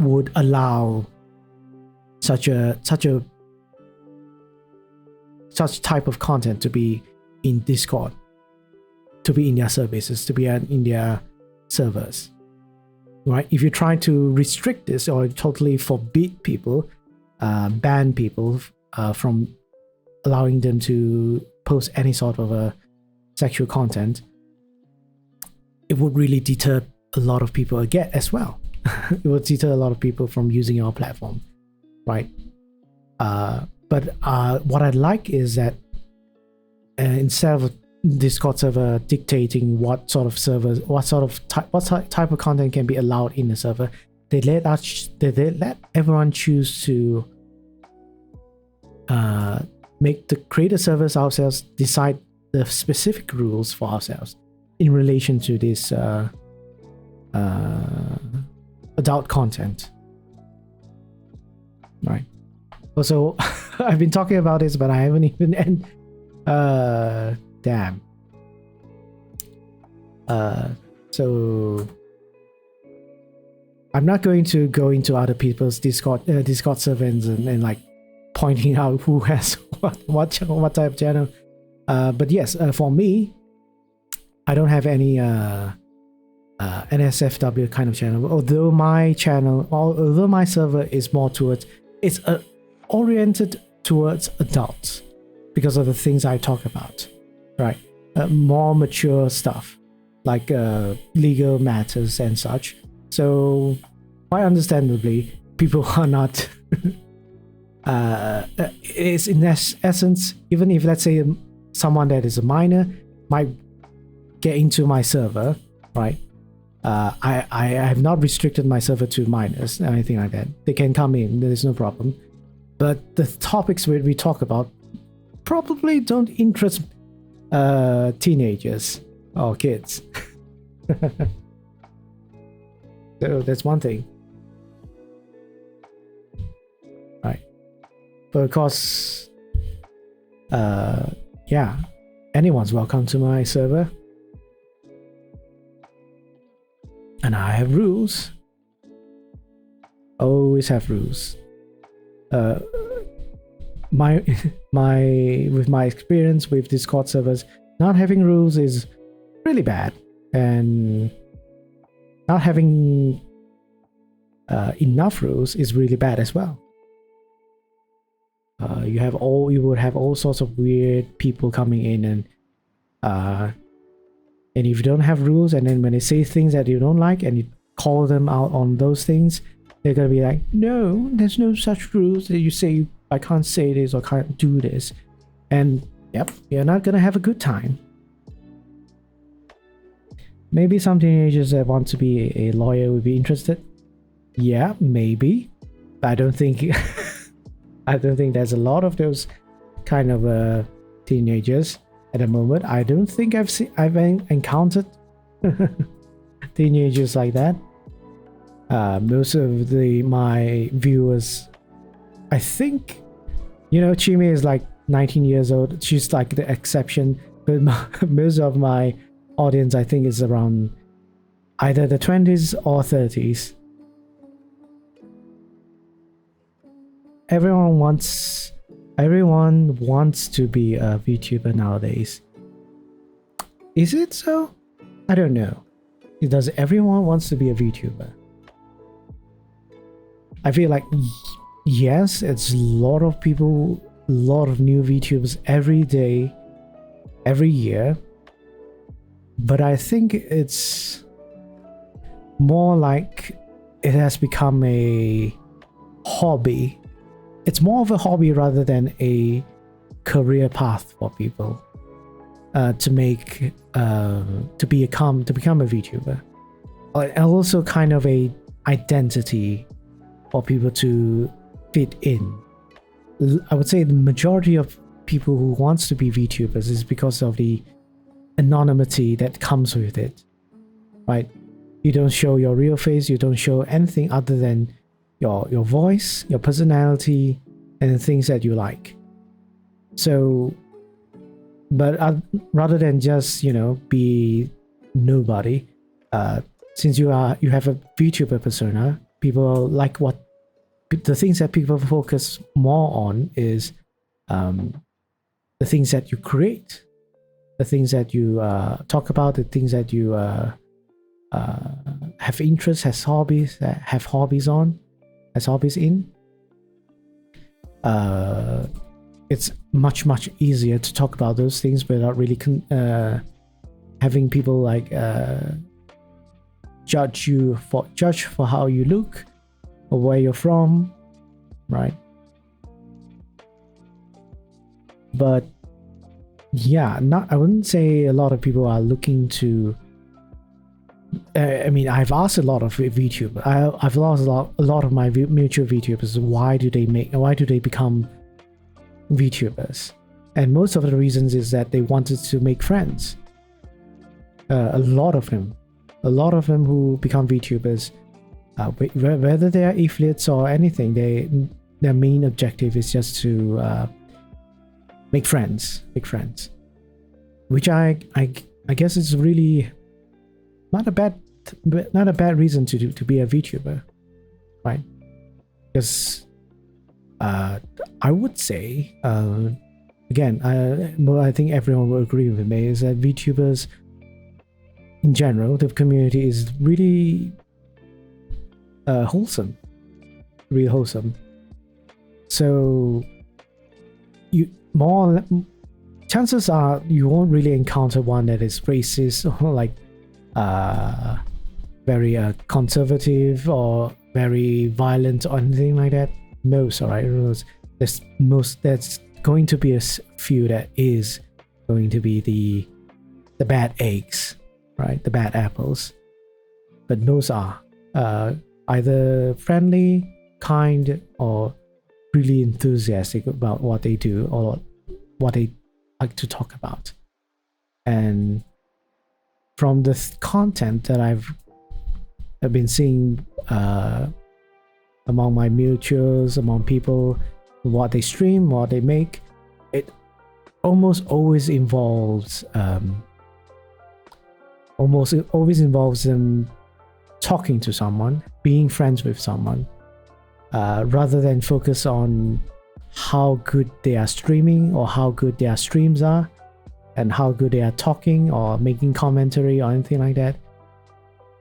would allow such type of content to be in Discord, to be in their services, to be in their servers, right? If you try to restrict this or totally forbid people, ban people from allowing them to post any sort of sexual content, it would really deter a lot of people again as well. It would deter a lot of people from using our platform, right? But what I'd like is that instead of Discord server dictating what sort of servers, what type of content can be allowed in the server, they let everyone choose to create the servers ourselves, decide the specific rules for ourselves in relation to this adult content, right? Also, I've been talking about this, but I haven't even damn. So I'm not going to go into other people's Discord servers and like pointing out who has what type of channel. But yes, for me, I don't have any NSFW kind of channel. Although my server is more towards, it's oriented towards adults because of the things I talk about, right? More mature stuff like legal matters and such. So quite understandably, people are not it's in essence, even if, let's say, someone that is a minor might get into my server, right? I have not restricted my server to minors or anything like that. They can come in, there is no problem. But the topics we talk about probably don't interest teenagers or kids. So that's one thing, right? But of course, yeah, anyone's welcome to my server, and I have rules. Always have rules. With my experience with Discord servers, not having rules is really bad, and not having enough rules is really bad as well. You would have all sorts of weird people coming in, and if you don't have rules, and then when they say things that you don't like and you call them out on those things, they're gonna be like, no, there's no such rules that you say I can't say this or can't do this, and yep, you're not gonna have a good time. Maybe some teenagers that want to be a lawyer would be interested. Yeah, maybe. I don't think I don't think there's a lot of those kind of teenagers at the moment. I don't think I've encountered teenagers like that. Most of my viewers, I think, Chime is like 19 years old. She's like the exception, but most of my audience, I think, is around either the 20s or 30s. Everyone wants to be a VTuber nowadays. Is it so? I don't know. Does everyone wants to be a VTuber? I feel like yes, it's a lot of people, a lot of new VTubers every day, every year. But I think it's more like it has become a hobby. It's more of a hobby rather than a career path for people to become a VTuber, and also kind of a identity for people to fit in. I would say the majority of people who wants to be VTubers is because of the anonymity that comes with it, right? You don't show your real face, you don't show anything other than your voice, your personality, and the things that you like. So, but rather than just be nobody, since you have a VTuber persona, people like the things that people focus more on is the things that you create, the things that you talk about, the things that you have interests, have hobbies in. It's much easier to talk about those things without really having people like judge for how you look or where you're from, right? But yeah, I wouldn't say a lot of people are looking to. I mean, I've asked a lot of VTubers. I've lost a lot of my mutual VTubers. Why do they become VTubers? And most of the reasons is that they wanted to make friends. A lot of them who become VTubers, whether they are affiliates or anything, their main objective is just to make friends, which I guess is really not a bad reason to be a VTuber, right? Because I would say again, I think everyone will agree with me, is that VTubers in general, the community is really wholesome, really wholesome. So chances are you won't really encounter one that is racist or like very conservative or very violent or anything like that. Most, all right, there's going to be a few that is going to be the bad eggs, right? The bad apples. But most are either friendly, kind, or really enthusiastic about what they do or what they like to talk about. And from the content that I've been seeing among my mutuals, among people, what they stream, what they make, it almost always involves them talking to someone, being friends with someone, rather than focus on how good they are streaming or how good their streams are. and how good they are talking or making commentary or anything like that.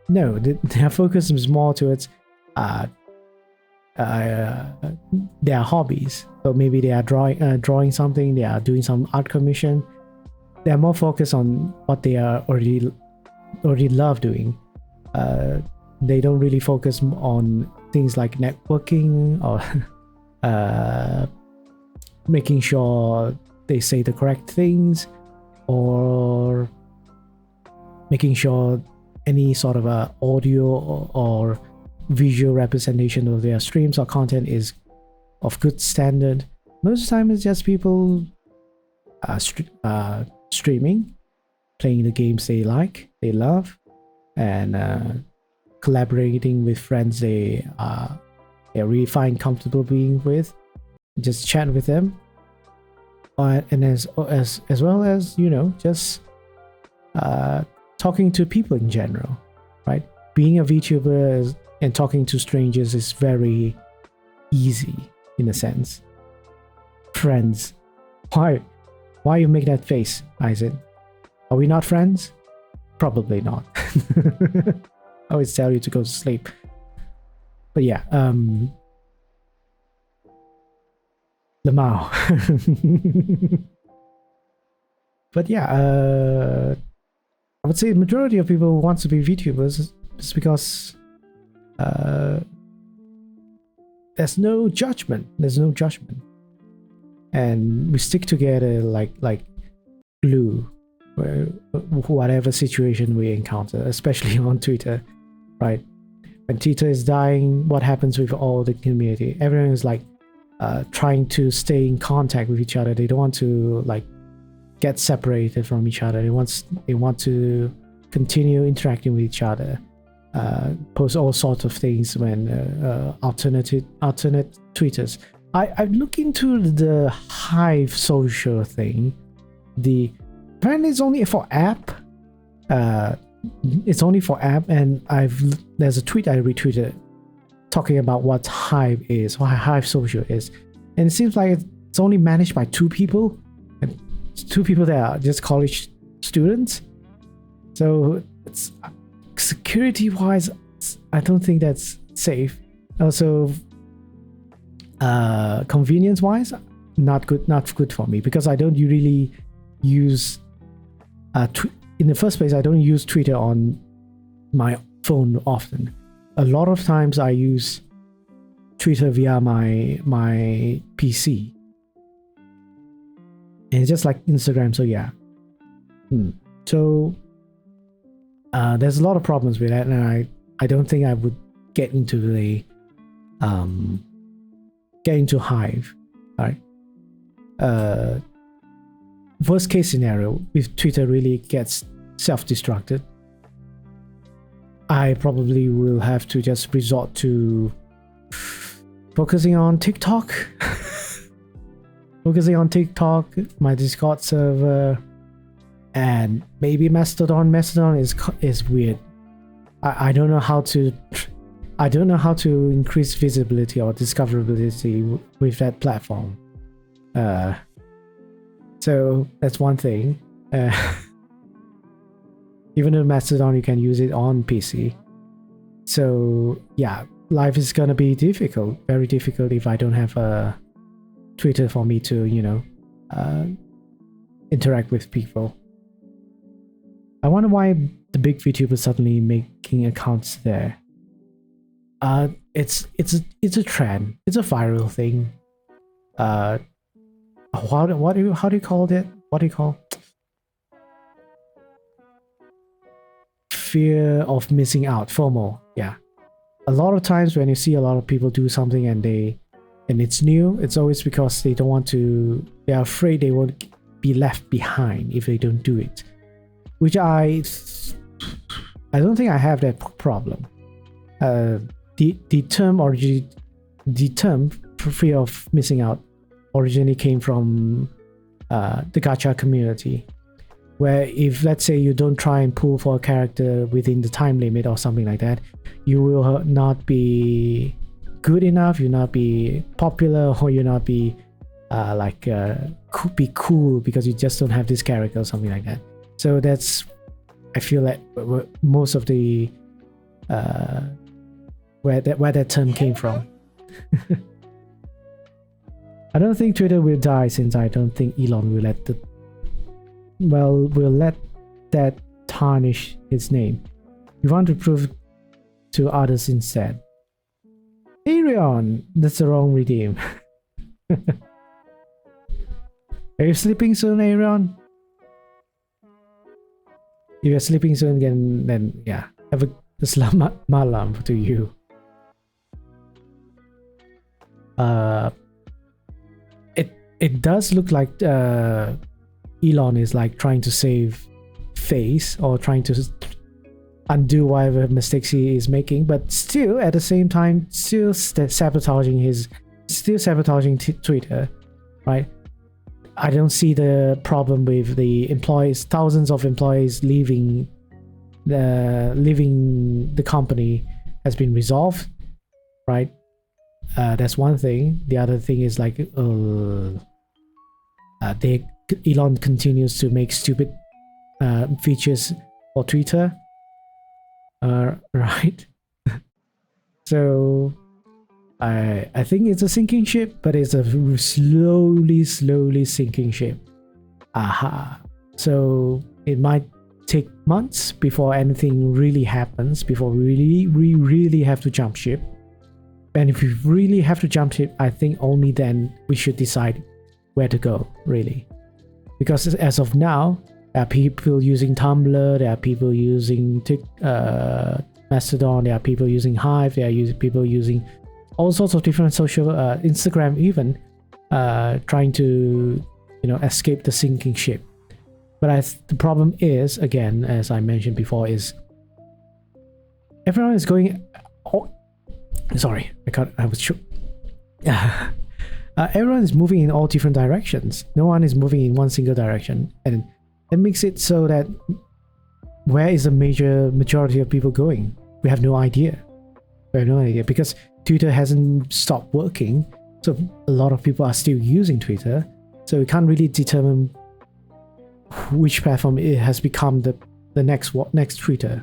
No, their focus is more towards their hobbies. So maybe they are drawing something, they are doing some art commission. They are more focused on what they are already love doing. They don't really focus on things like networking or making sure they say the correct things, or making sure any sort of audio or visual representation of their streams or content is of good standard. Most of the time it's just people streaming, playing the games they like, they love, and collaborating with friends they really find comfortable being with. Just chat with them, and as well as, you know, just talking to people in general, right? Being a VTuber and talking to strangers is very easy in a sense. Friends, why you make that face, Isaac? Are we not friends? Probably not. I always tell you to go to sleep. But yeah, Lamau. But yeah, I would say the majority of people who want to be VTubers is because there's no judgment. And we stick together like glue, whatever situation we encounter, especially on Twitter, right? When Twitter is dying, what happens with all the community? Everyone is like trying to stay in contact with each other. They don't want to like get separated from each other. They want to continue interacting with each other. Post all sorts of things when alternate tweeters. I look into the Hive social thing. Apparently it's only for app. It's only for app, and there's a tweet I retweeted talking about what Hive is, what Hive social is, and it seems like it's only managed by 2 people, and 2 people that are just college students. So it's security wise, I don't think that's safe. Also, convenience wise, not good for me, because I don't really use in the first place, I don't use Twitter on my phone often. A lot of times I use Twitter via my PC, and it's just like Instagram. So yeah, so there's a lot of problems with that, and I don't think I would get into Hive, right? Worst case scenario, if Twitter really gets self-destructed, I probably will have to just resort to focusing on TikTok. My Discord server, and maybe Mastodon. Mastodon is weird. I don't know how to increase visibility or discoverability with that platform. So that's one thing. Even though Mastodon, you can use it on PC. So yeah, life is gonna be difficult, very difficult, if I don't have a Twitter for me to, you know, interact with people. I wonder why the big VTubers suddenly making accounts there. It's a trend. It's a viral thing. How do you call it? What do you call? Fear of missing out, FOMO. Yeah. A lot of times when you see a lot of people do something and it's new, it's always because they are afraid they won't be left behind if they don't do it. Which I don't think I have that problem. The term fear of missing out originally came from the gacha community, where if, let's say, you don't try and pull for a character within the time limit or something like that, you will not be good enough, you'll not be popular, or you'll not be could be cool because you just don't have this character or something like that. So that's, I feel like most of the where that term came from. I don't think Twitter will die, since I don't think Elon will let that tarnish his name. You want to prove to others instead. Arion, that's the wrong redeem. Are you sleeping soon, Arion? If you're sleeping soon, then yeah, have a selamat malam to you. It does look like Elon is like trying to save face or trying to undo whatever mistakes he is making, but still at the same time still sabotaging Twitter, right? I don't see the problem with the employees, thousands of employees leaving the company has been resolved, right? That's one thing. The other thing is like Elon continues to make stupid features for Twitter, right? So I think it's a sinking ship, but it's a slowly sinking ship. So it might take months before anything really happens, before we really have to jump ship. And if we really have to jump ship, I think only then we should decide where to go, really. Because as of now, there are people using Tumblr, there are people using Mastodon, there are people using Hive, there are people using all sorts of different social, Instagram even, trying to, escape the sinking ship. But the problem is, again, as I mentioned before, is everyone is going... Sorry, I was shook. Everyone is moving in all different directions. No one is moving in one single direction, and it makes it so that where is the majority of people going? We have no idea. We have no idea because Twitter hasn't stopped working, so a lot of people are still using Twitter. So we can't really determine which platform it has become the next Twitter.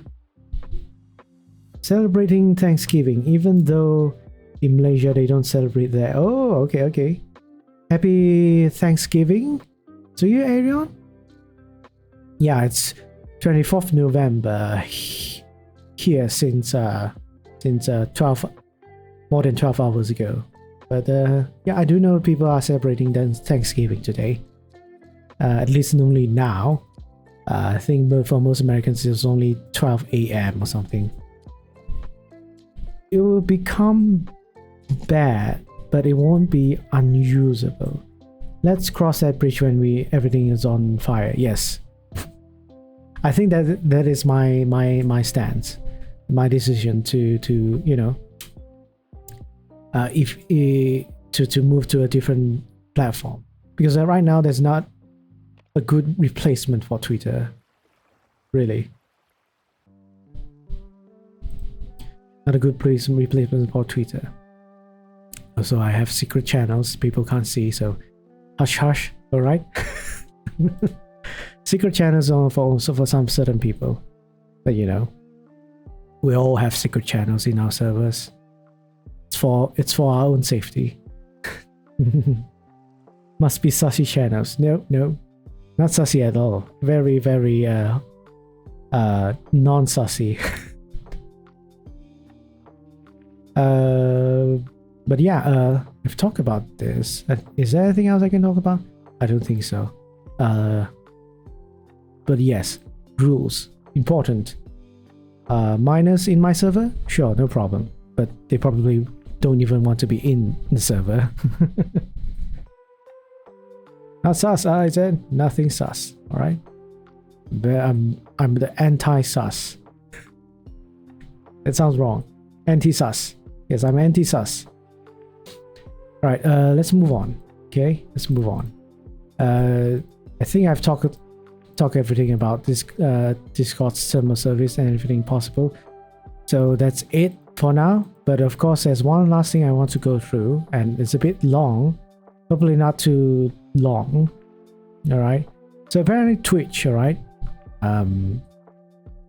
Celebrating Thanksgiving, even though in Malaysia they don't celebrate that. Oh, okay. Happy Thanksgiving to you, Arion. Yeah, it's 24th November here since more than 12 hours ago. But yeah, I do know people are celebrating Thanksgiving today. At least only now. I think for most Americans it's only 12 a.m. or something. It will become bad, but it won't be unusable. Let's cross that bridge when everything is on fire. Yes, I think that is my stance, my decision to move to a different platform, because right now there's not a good replacement for Twitter, really. Not a good replacement for Twitter. Also, I have secret channels people can't see, so hush, alright? Secret channels are also for some certain people. But we all have secret channels in our servers. It's for our own safety. Must be sussy channels. No, not sussy at all. Very, very non-sussy. But yeah, we've talked about this. Is there anything else I can talk about? I don't think so. But yes, rules, important. Minors in my server? Sure, no problem. But they probably don't even want to be in the server. Not sus, I said. Nothing sus, alright? I'm the anti-sus. That sounds wrong. Anti-sus. Yes, I'm anti-sus. Alright, let's move on. Okay, let's move on. I think I've talked everything about this Discord's terminal service and everything possible. So that's it for now. But of course, there's one last thing I want to go through, and it's a bit long, hopefully not too long. All right. So apparently Twitch, all right,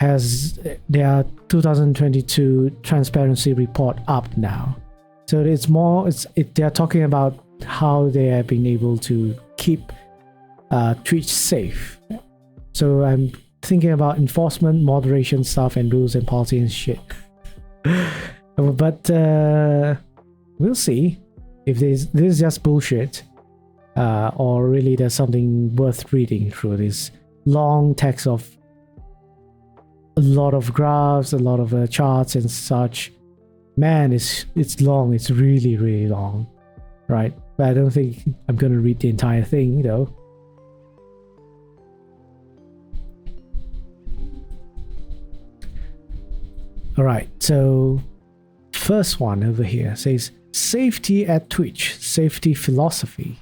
has their 2022 transparency report up now. So it's more, they're talking about how they have been able to keep Twitch safe. So I'm thinking about enforcement, moderation stuff, and rules and policy and shit. But we'll see if this is just bullshit, or really there's something worth reading through this long text of a lot of graphs, a lot of charts and such. Man, it's long. It's really, really long, right? But I don't think I'm gonna read the entire thing though. All right, so first one over here says safety at Twitch, safety philosophy.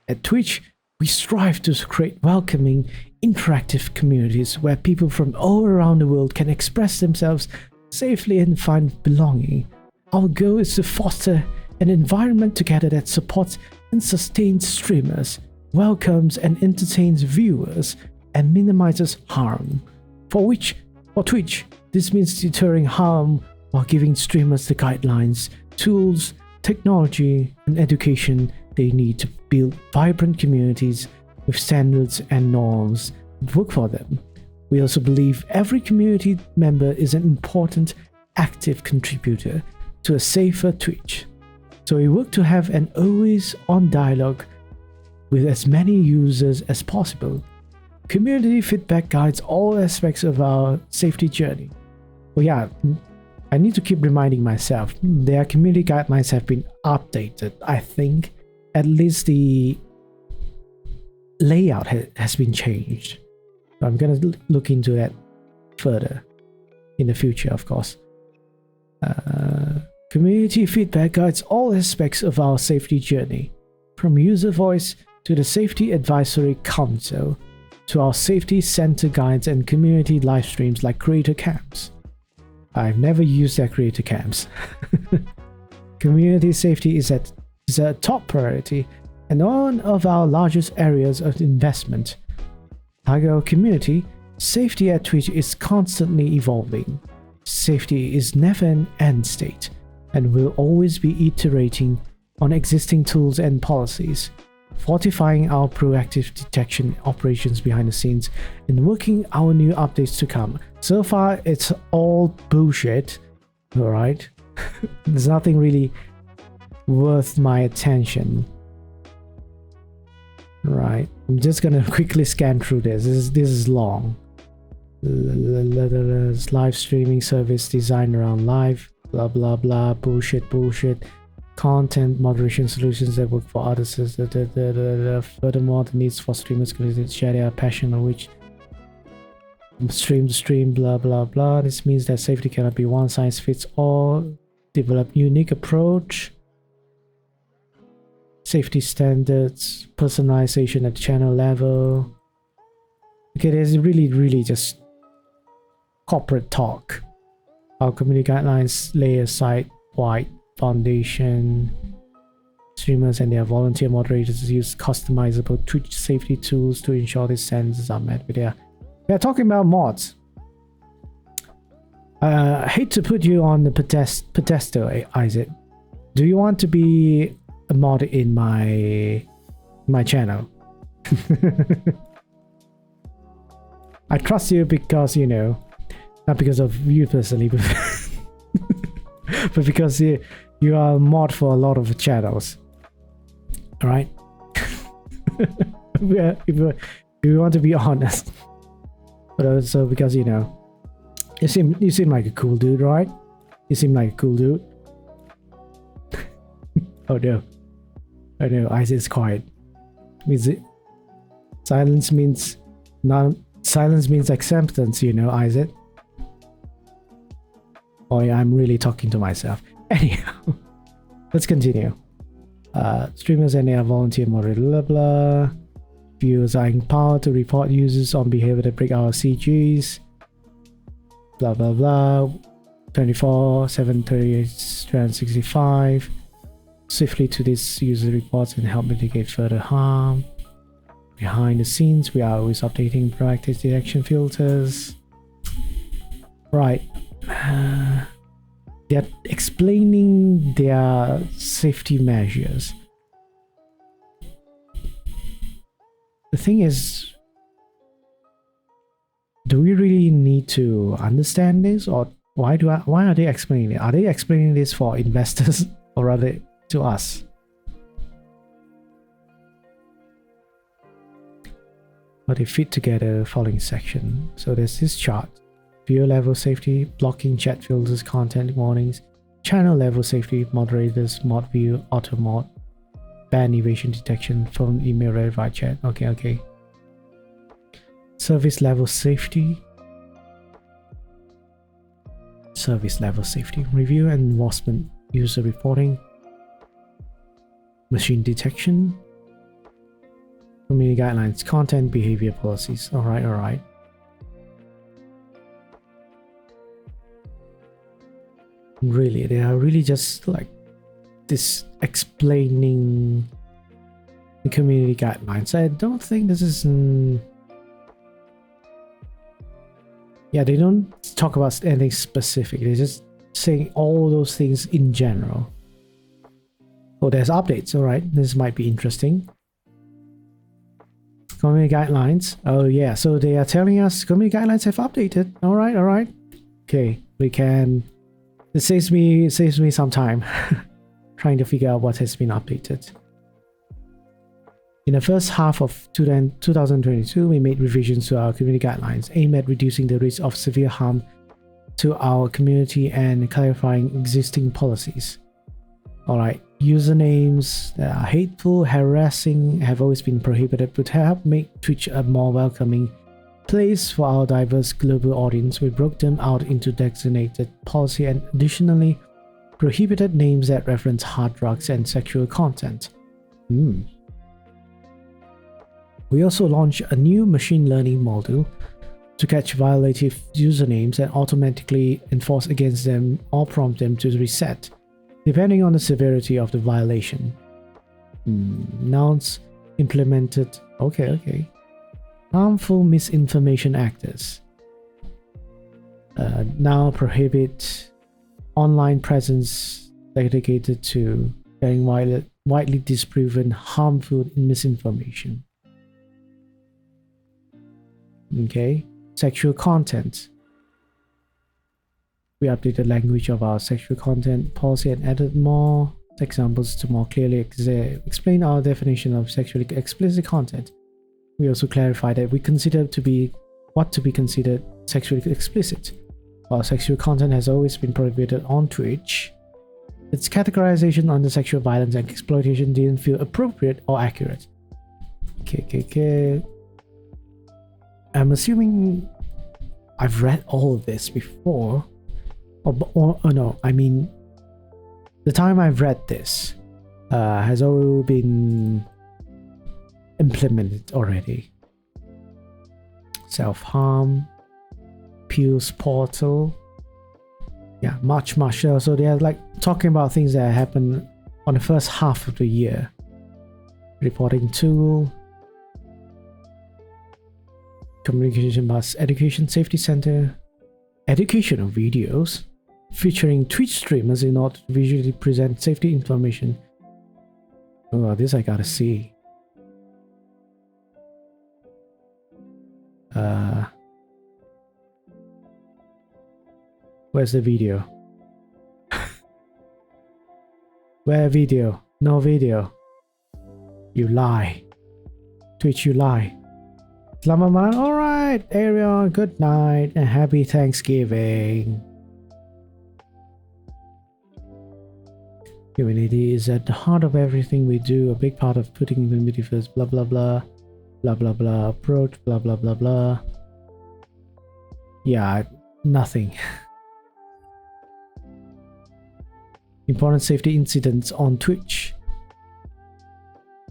At Twitch, we strive to create welcoming, interactive communities where people from all around the world can express themselves safely and find belonging. Our goal is to foster an environment together that supports and sustains streamers, welcomes and entertains viewers, and minimizes harm. For Twitch, this means deterring harm while giving streamers the guidelines, tools, technology, and education they need to build vibrant communities with standards and norms that work for them. We also believe every community member is an important, active contributor to a safer Twitch. So we work to have an always-on dialogue with as many users as possible. Community feedback guides all aspects of our safety journey. Well, yeah, I need to keep reminding myself, their community guidelines have been updated. I think at least the layout has been changed. So I'm going to look into that further in the future, of course. Community feedback guides all aspects of our safety journey, from user voice to the Safety Advisory Council, to our safety center guides and community live streams like creator camps. I've never used their creator camps. Community safety is a top priority and one of our largest areas of investment. Like our community, safety at Twitch is constantly evolving. Safety is never an end state, and will always be iterating on existing tools and policies, fortifying our proactive detection operations behind the scenes, and working our new updates to come. So far, it's all bullshit, alright? There's nothing really worth my attention. Right, I'm just gonna quickly scan through this. This is long. Live streaming service designed around live, blah blah blah, bullshit. Content moderation solutions that work for others. Furthermore, the needs for streamers to share their passion on which stream to stream, blah blah blah. This means that safety cannot be one size fits all. Develop unique approach. Safety standards, personalization at channel level. Okay, there's really just corporate talk. Our community guidelines lay a site-wide foundation. Streamers and their volunteer moderators use customizable Twitch safety tools to ensure these standards are met with their... They're talking about mods. I hate to put you on the pedestal, Isaac. Do you want to be a mod in my channel? I trust you because, you know, not because of you personally, but, but because you are a mod for a lot of channels. Alright? if you want to be honest. But also because, you know, you seem like a cool dude, right? You seem like a cool dude. Oh no. Oh no, Isaac's quiet. Silence means acceptance, you know, Isaac. Oh yeah, I'm really talking to myself. Anyhow, let's continue. Streamers and their volunteer moderator, blah blah. Viewers are empowered to report users on behavior that break our CGs. Blah blah blah. 24/7 365. swiftly to these user reports and help mitigate further harm. Behind the scenes, we are always updating proactive detection filters. Right. They're explaining their safety measures. The thing is, do we really need to understand this, or why are they explaining it? Are they explaining this for investors or rather to us? But they fit together following section. So there's this chart: viewer level safety, blocking chat filters, content warnings, channel level safety, moderators, mod view, auto mod, ban evasion detection, phone, email, verified chat. Okay. Service level safety. Service level safety, review and enforcement, user reporting, machine detection, community guidelines, content behavior policies. All right. Really, they are really just like this explaining the community guidelines. I don't think this is yeah, they don't talk about anything specific. They're just saying all those things in general. Oh, there's updates. All right, this might be interesting. Community guidelines. Oh yeah, so they are telling us community guidelines have updated. All right. Okay, we can. It saves me some time trying to figure out what has been updated. In the first half of 2022, we made revisions to our community guidelines aimed at reducing the risk of severe harm to our community and clarifying existing policies. Alright, usernames that are hateful, harassing have always been prohibited, but to help make Twitch a more welcoming place for our diverse global audience, we broke them out into designated policy and additionally prohibited names that reference hard drugs and sexual content. We also launched a new machine learning module to catch violative usernames and automatically enforce against them or prompt them to reset, depending on the severity of the violation. Nouns implemented. Okay. Harmful misinformation actors. Now prohibit online presence dedicated to sharing widely disproven harmful misinformation. Okay, sexual content. We updated language of our sexual content policy and added more examples to more clearly explain our definition of sexually explicit content. We also clarified that we consider what to be considered sexually explicit. While sexual content has always been prohibited on Twitch, its categorization under sexual violence and exploitation didn't feel appropriate or accurate. Okay. I'm assuming I've read all of this before. Or no, I mean, the time I've read this has all been implemented already. Self-harm, Peel's portal. Yeah, much. So they are like talking about things that happened on the first half of the year. Reporting tool. Communication bus, education safety center, educational videos featuring Twitch streamers in order to visually present safety information. Oh, this I gotta see. Where's the video? Where video? No video. You lie. Twitch, you lie. Slamaman, alright, Arion, good night and happy Thanksgiving. Community is at the heart of everything we do, a big part of putting community first, blah blah blah, blah blah blah, approach, blah blah blah blah. Yeah, nothing. Important safety incidents on Twitch.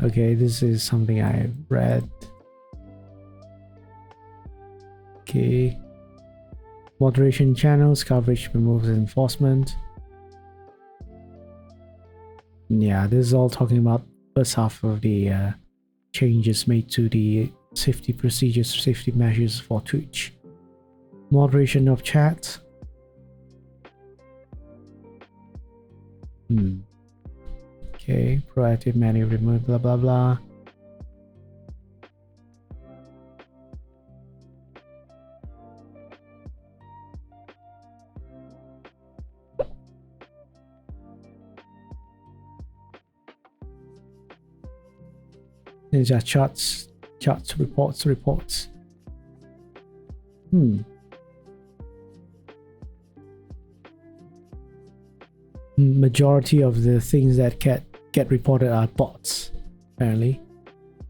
Okay, this is something I read. Okay. Moderation channels, coverage removes enforcement. Yeah, this is all talking about first half of the changes made to the safety procedures, safety measures for Twitch. Moderation of chat. Okay, proactive manual remove, blah blah blah. These are charts, reports. Majority of the things that get reported are bots, apparently.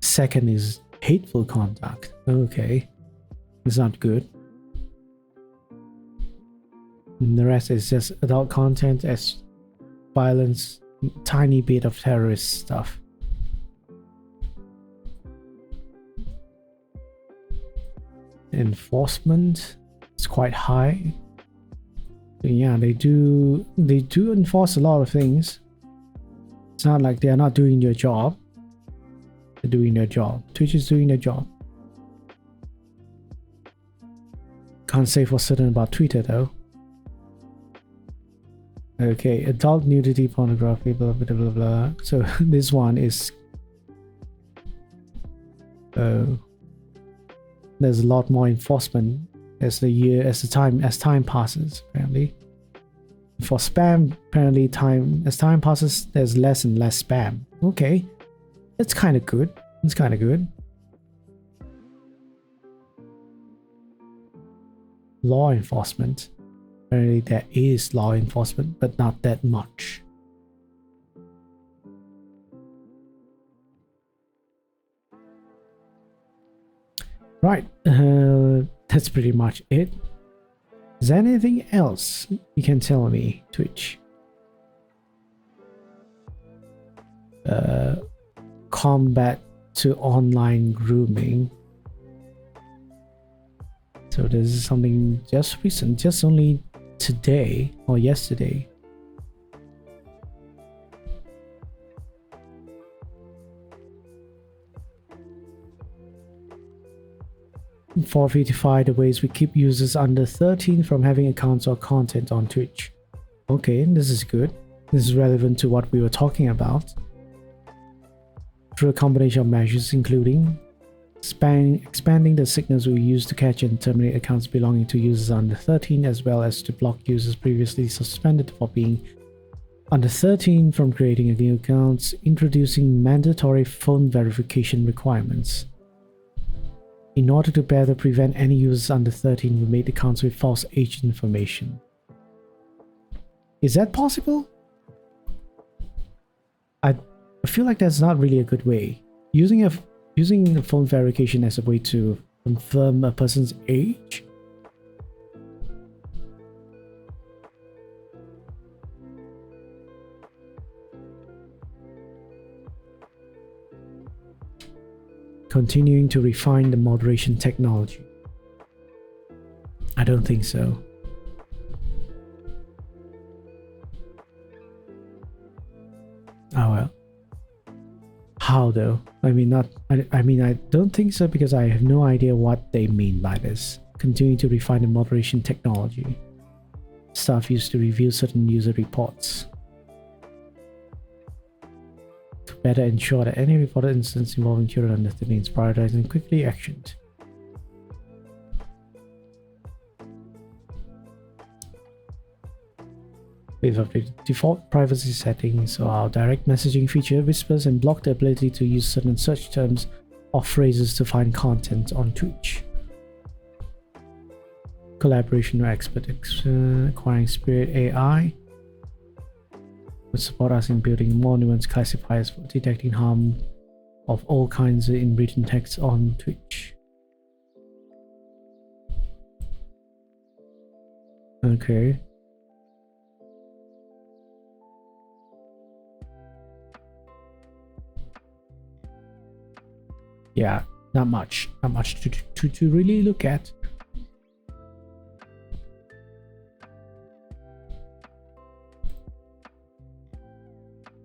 Second is hateful conduct. Okay, it's not good. And the rest is just adult content, as violence, tiny bit of terrorist stuff. Enforcement is quite high. Yeah, they do enforce a lot of things. It's not like they're not doing their job. They're doing their job. Twitch is doing their job. Can't say for certain about Twitter though. Okay, adult nudity, pornography, blah blah blah blah. So this one is there's a lot more enforcement as time passes, apparently. For spam, apparently as time passes, there's less and less spam. Okay, that's kind of good. It's kind of good. Law enforcement. Apparently there is law enforcement, but not that much. Right, that's pretty much it. Is there anything else you can tell me, Twitch? Combat to online grooming. So this is something just recent, just only today or yesterday. .455 the ways we keep users under 13 from having accounts or content on Twitch. Okay, this is good. This is relevant to what we were talking about. Through a combination of measures including expanding the signals we use to catch and terminate accounts belonging to users under 13, as well as to block users previously suspended for being under 13 from creating new accounts, introducing mandatory phone verification requirements. In order to better prevent any users under 13 who made accounts with false age information. Is that possible? I feel like that's not really a good way. Using the phone verification as a way to confirm a person's age? Continuing to refine the moderation technology. I don't think so. Oh well. How though? I mean, I don't think so, because I have no idea what they mean by this. Continuing to refine the moderation technology. Staff used to review certain user reports to better ensure that any reported incidents involving children under 13 is prioritized and quickly actioned. We've updated default privacy settings, so our direct messaging feature whispers and blocks the ability to use certain search terms or phrases to find content on Twitch. Collaboration with expert acquiring Spirit AI would support us in building more nuanced classifiers for detecting harm of all kinds in written text on Twitch. Okay. Yeah, not much to really look at.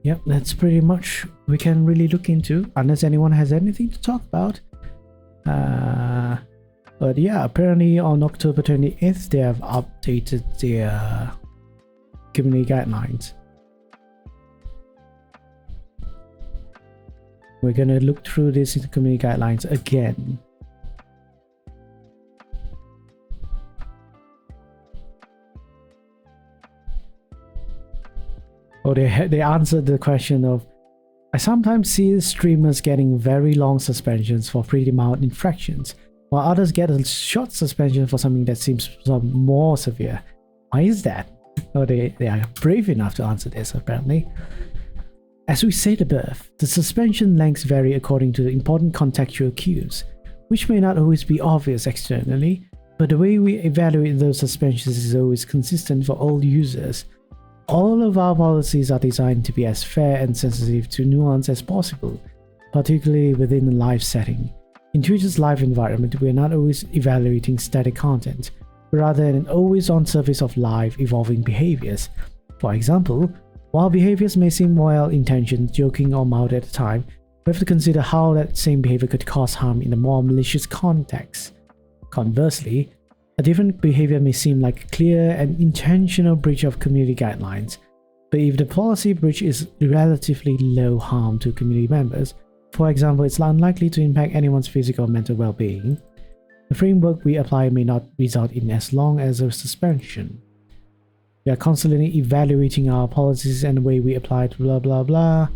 Yep, that's pretty much we can really look into, unless anyone has anything to talk about. But yeah, apparently on October 28th, they have updated their community guidelines. We're gonna look through this community guidelines again. Oh, they answered the question of, I sometimes see streamers getting very long suspensions for pretty mild infractions, while others get a short suspension for something that seems more severe. Why is that? Oh, they are brave enough to answer this, apparently. As we said above, the suspension lengths vary according to the important contextual cues, which may not always be obvious externally, but the way we evaluate those suspensions is always consistent for all users. All of our policies are designed to be as fair and sensitive to nuance as possible, particularly within a live setting. In Twitch's live environment, we are not always evaluating static content, but rather an always-on surface of live, evolving behaviors. For example, while behaviors may seem well-intentioned, joking, or mild at the time, we have to consider how that same behavior could cause harm in a more malicious context. Conversely, a different behavior may seem like a clear and intentional breach of community guidelines, but if the policy breach is relatively low harm to community members, for example, it's unlikely to impact anyone's physical or mental well-being, the framework we apply may not result in as long as a suspension. We are constantly evaluating our policies and the way we apply to blah blah blah.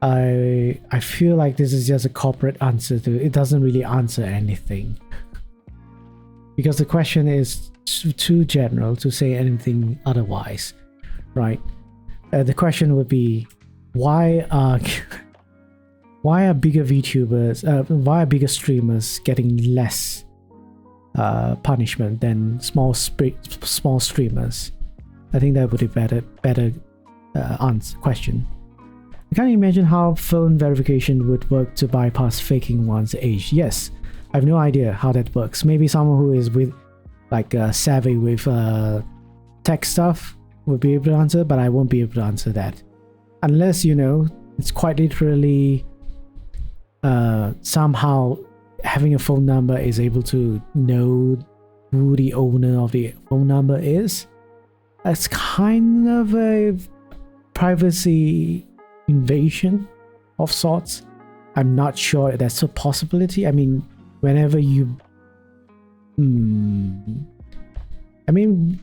I feel like this is just a corporate answer to it. Doesn't really answer anything, because the question is too general to say anything otherwise, right? The question would be, why are bigger VTubers, why are bigger streamers getting less punishment than small streamers? I think that would be better answer question. I can't imagine how phone verification would work to bypass faking one's age. Yes, I have no idea how that works. Maybe someone who is with savvy with tech stuff would be able to answer, but I won't be able to answer that unless, you know, it's quite literally somehow having a phone number is able to know who the owner of the phone number is. That's kind of a privacy invasion of sorts. I'm not sure that's a possibility. I mean, whenever you I mean,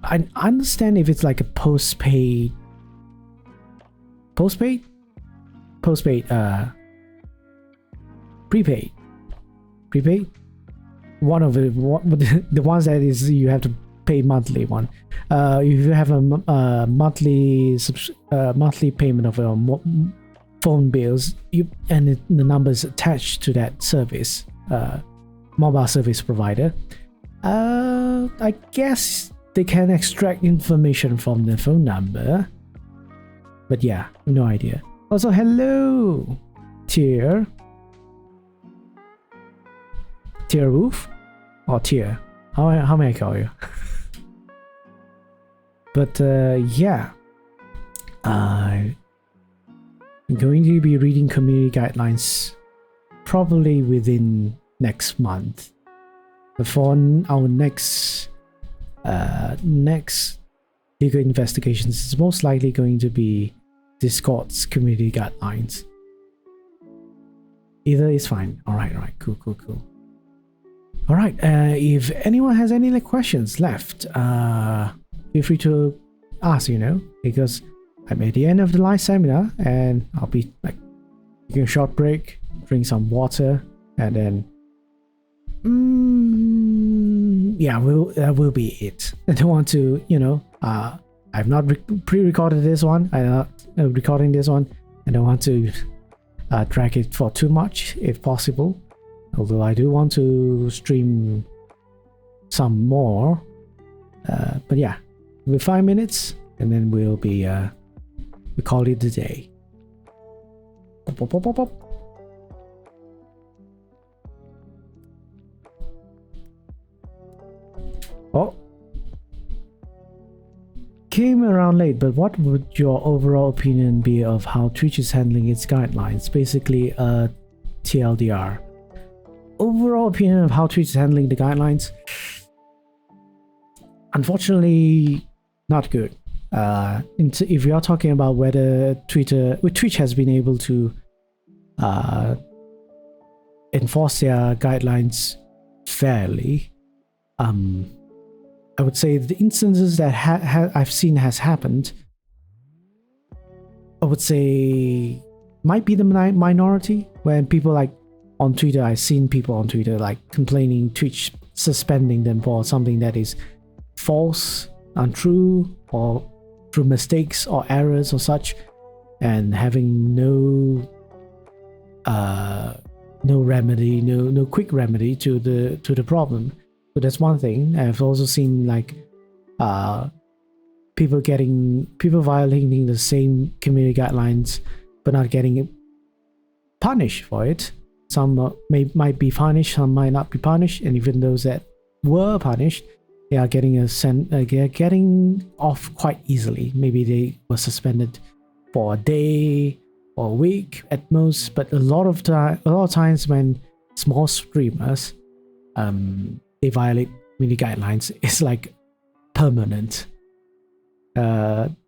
I understand if it's like a postpaid prepaid, one of the ones that is you have to pay monthly one. If you have a monthly payment of your phone bills, the numbers attached to that service, mobile service provider, I guess they can extract information from the phone number. But yeah, no idea. Also, hello, Tier Wolf or Tier. How may I call you? But yeah, I'm going to be reading community guidelines probably within next month. For our next legal investigations, it's most likely going to be Discord's community guidelines. Either is fine. All right, cool. All right, if anyone has any questions left, feel free to ask, you know, because I'm at the end of the live seminar and I'll be like taking a short break, drink some water, and then yeah, that will be it. I don't want to, you know, I've not pre-recorded this one. I'm not recording this one. I don't want to drag it for too much if possible, although I do want to stream some more, but yeah, with 5 minutes and then we'll be we call it the day. Pop. Oh. Came around late, but what would your overall opinion be of how Twitch is handling its guidelines? Basically, TLDR. Overall opinion of how Twitch is handling the guidelines? Unfortunately, not good. If we are talking about whether Twitch has been able to enforce their guidelines fairly, I would say the instances that I've seen has happened, I would say might be the minority. When people like on Twitter, I've seen people on Twitter like complaining Twitch suspending them for something that is false, untrue, or through mistakes or errors or such, and having no remedy, no quick remedy to the problem. So that's one thing. I've also seen like people violating the same community guidelines but not getting punished for it. Some might be punished, some might not be punished, and even those that were punished, they are getting getting off quite easily. Maybe they were suspended for a day or a week at most, but a lot of times when small streamers they violate community guidelines, it's like permanent,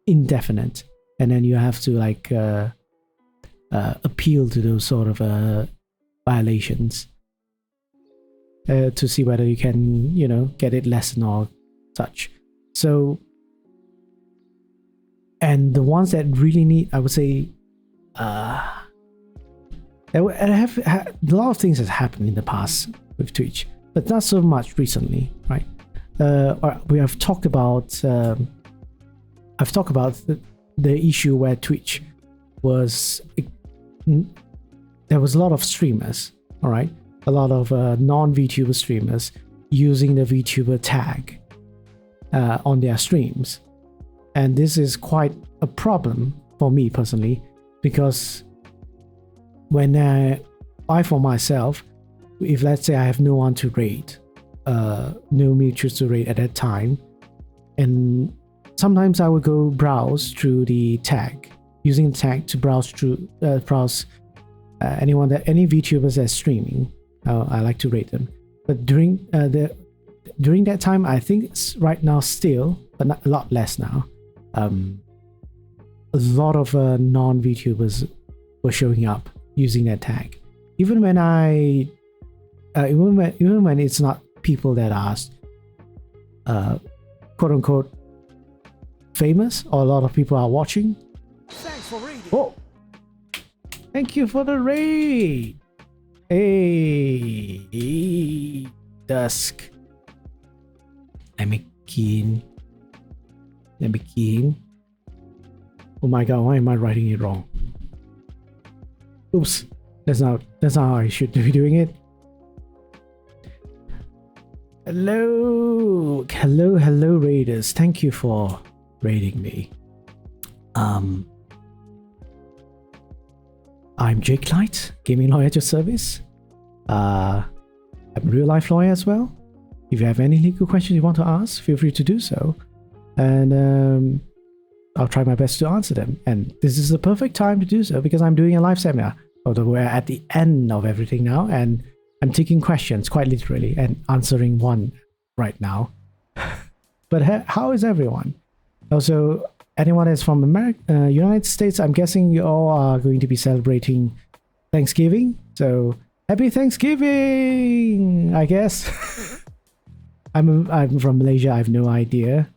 indefinite, and then you have to like appeal to those sort of violations to see whether you can, get it lessened or such. So, and the ones that really need, I would say, a lot of things has happened in the past with Twitch, but not so much recently, right? We have talked about. I've talked about the issue where Twitch was. There was a lot of streamers, all right, a lot of non-VTuber streamers using the VTuber tag on their streams, and this is quite a problem for me personally, because when I for myself, if let's say I have no one to raid, no mutuals to raid at that time, and sometimes I would go browse through the tag, using the tag to browse through any VTubers that's streaming. I like to raid them. But during that time, I think it's right now still, but not a lot less now. A lot of non-VTubers were showing up using that tag, even when even when it's not people that are quote unquote famous, or a lot of people are watching. Thanks for reading. Oh, thank you for the raid. Hey, Dusk. Let me key in. Oh my god, why am I writing it wrong? Oops, that's not how I should be doing it. Hello raiders, thank you for raiding me. I'm Jake Light, gaming lawyer at your service. I'm a real life lawyer as well. If you have any legal questions you want to ask, feel free to do so, and I'll try my best to answer them. And this is the perfect time to do so because I'm doing a live seminar, although we're at the end of everything now, and I'm taking questions quite literally and answering one right now. But how is everyone? Also, anyone that's from America, United States, I'm guessing you all are going to be celebrating Thanksgiving. So happy Thanksgiving, I guess. I'm from Malaysia. I have no idea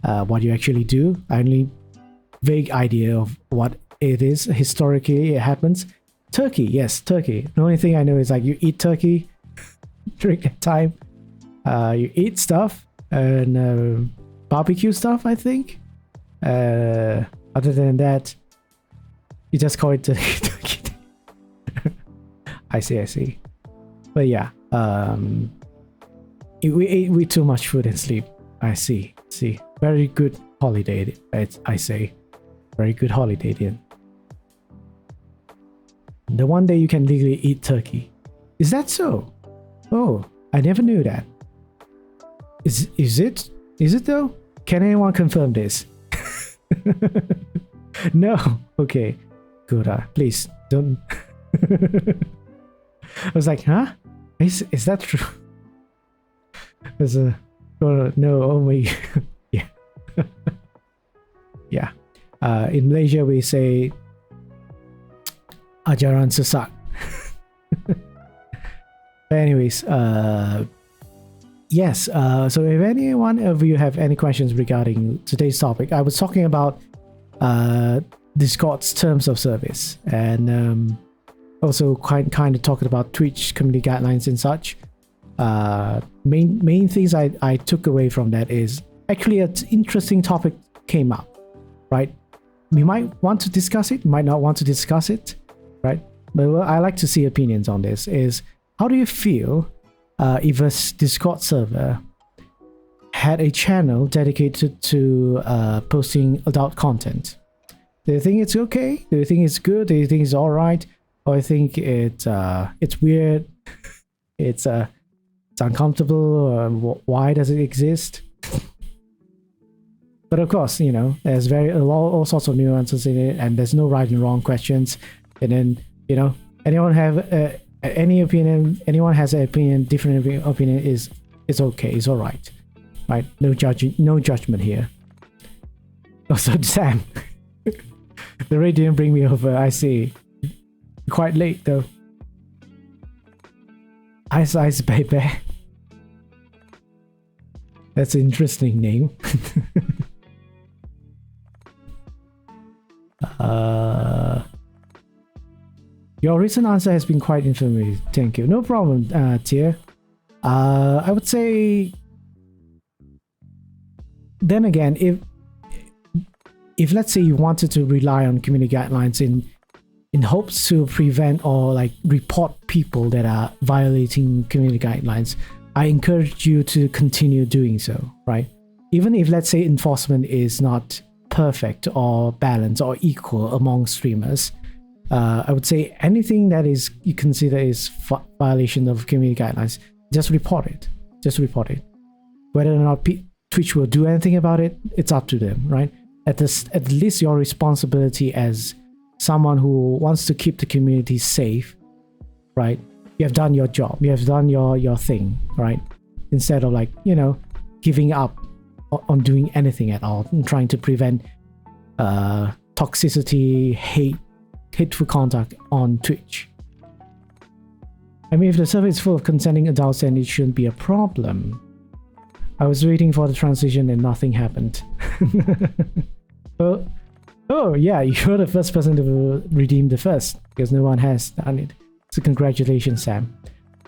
what you actually do. I only vague idea of what it is. Historically, it happens. Turkey, yes, turkey. The only thing I know is like you eat turkey during that time. You eat stuff and barbecue stuff, I think. Other than that, you just call it turkey. I see. But yeah, we ate way too much food and sleep. I see. Very good holiday, I say. Very good holiday then. The one day you can legally eat turkey. Is that so? Oh, I never knew that. Is it? Is it though? Can anyone confirm this? No. Okay. Good. Please don't. I was like, huh? Is that true? There's a no. Oh my. Yeah. Yeah. In Malaysia we say ajaran sesat. But anyways, yes. So if anyone of you have any questions regarding today's topic, I was talking about Discord's terms of service, and also kind of talking about Twitch community guidelines and such. Main things I took away from that is actually an interesting topic came up, right? We might want to discuss it, might not want to discuss it, right? But I like to see opinions on this. Is how do you feel if a Discord server had a channel dedicated to posting adult content? Do you think it's okay? Do you think it's good? Do you think it's all right? Or you think it's weird? It's uncomfortable. Why does it exist? But of course, you know, there's all sorts of nuances in it, and there's no right and wrong questions. And then, you know, anyone have any opinion? Anyone has an opinion, different opinion is okay. It's all right, right? No judgment here. Also, Sam. The raid didn't bring me over, I see. Quite late though. Ice Baby. That's an interesting name. Your recent answer has been quite informative. Thank you. No problem, Tier. I would say. Then again, if let's say you wanted to rely on community guidelines in hopes to prevent or like report people that are violating community guidelines, I encourage you to continue doing so, right? Even if let's say enforcement is not perfect or balanced or equal among streamers, I would say anything that is you consider is violation of community guidelines, just report it. Just report it. Whether or not Twitch will do anything about it, it's up to them, right? At least your responsibility as someone who wants to keep the community safe, right? You have done your job. You have done your thing, right? Instead of like, you know, giving up on doing anything at all and trying to prevent toxicity, hateful conduct on Twitch. I mean, if the server is full of consenting adults, then it shouldn't be a problem. I was waiting for the transition and nothing happened. Oh yeah, you're the first person to redeem the first, because no one has done it. So congratulations, Sam.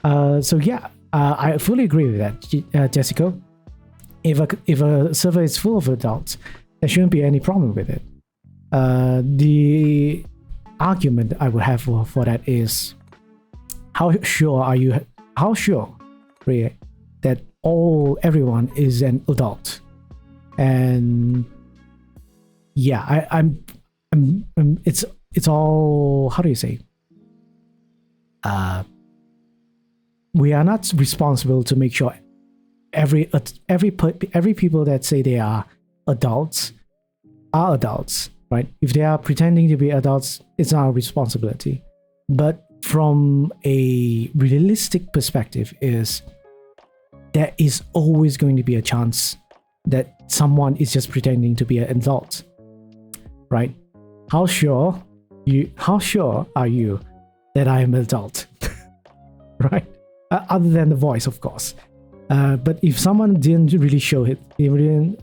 So yeah, I fully agree with that, Jessica. If a server is full of adults, there shouldn't be any problem with it. The argument I would have for that is, how sure, really, that everyone is an adult? And yeah, it's all, how do you say? We are not responsible to make sure every people that say they are adults, right? If they are pretending to be adults, it's our responsibility. But from a realistic perspective, is there is always going to be a chance that someone is just pretending to be an adult, right? How sure are you that I am an adult? Right? Other than the voice, of course. But if someone didn't really show it, they didn't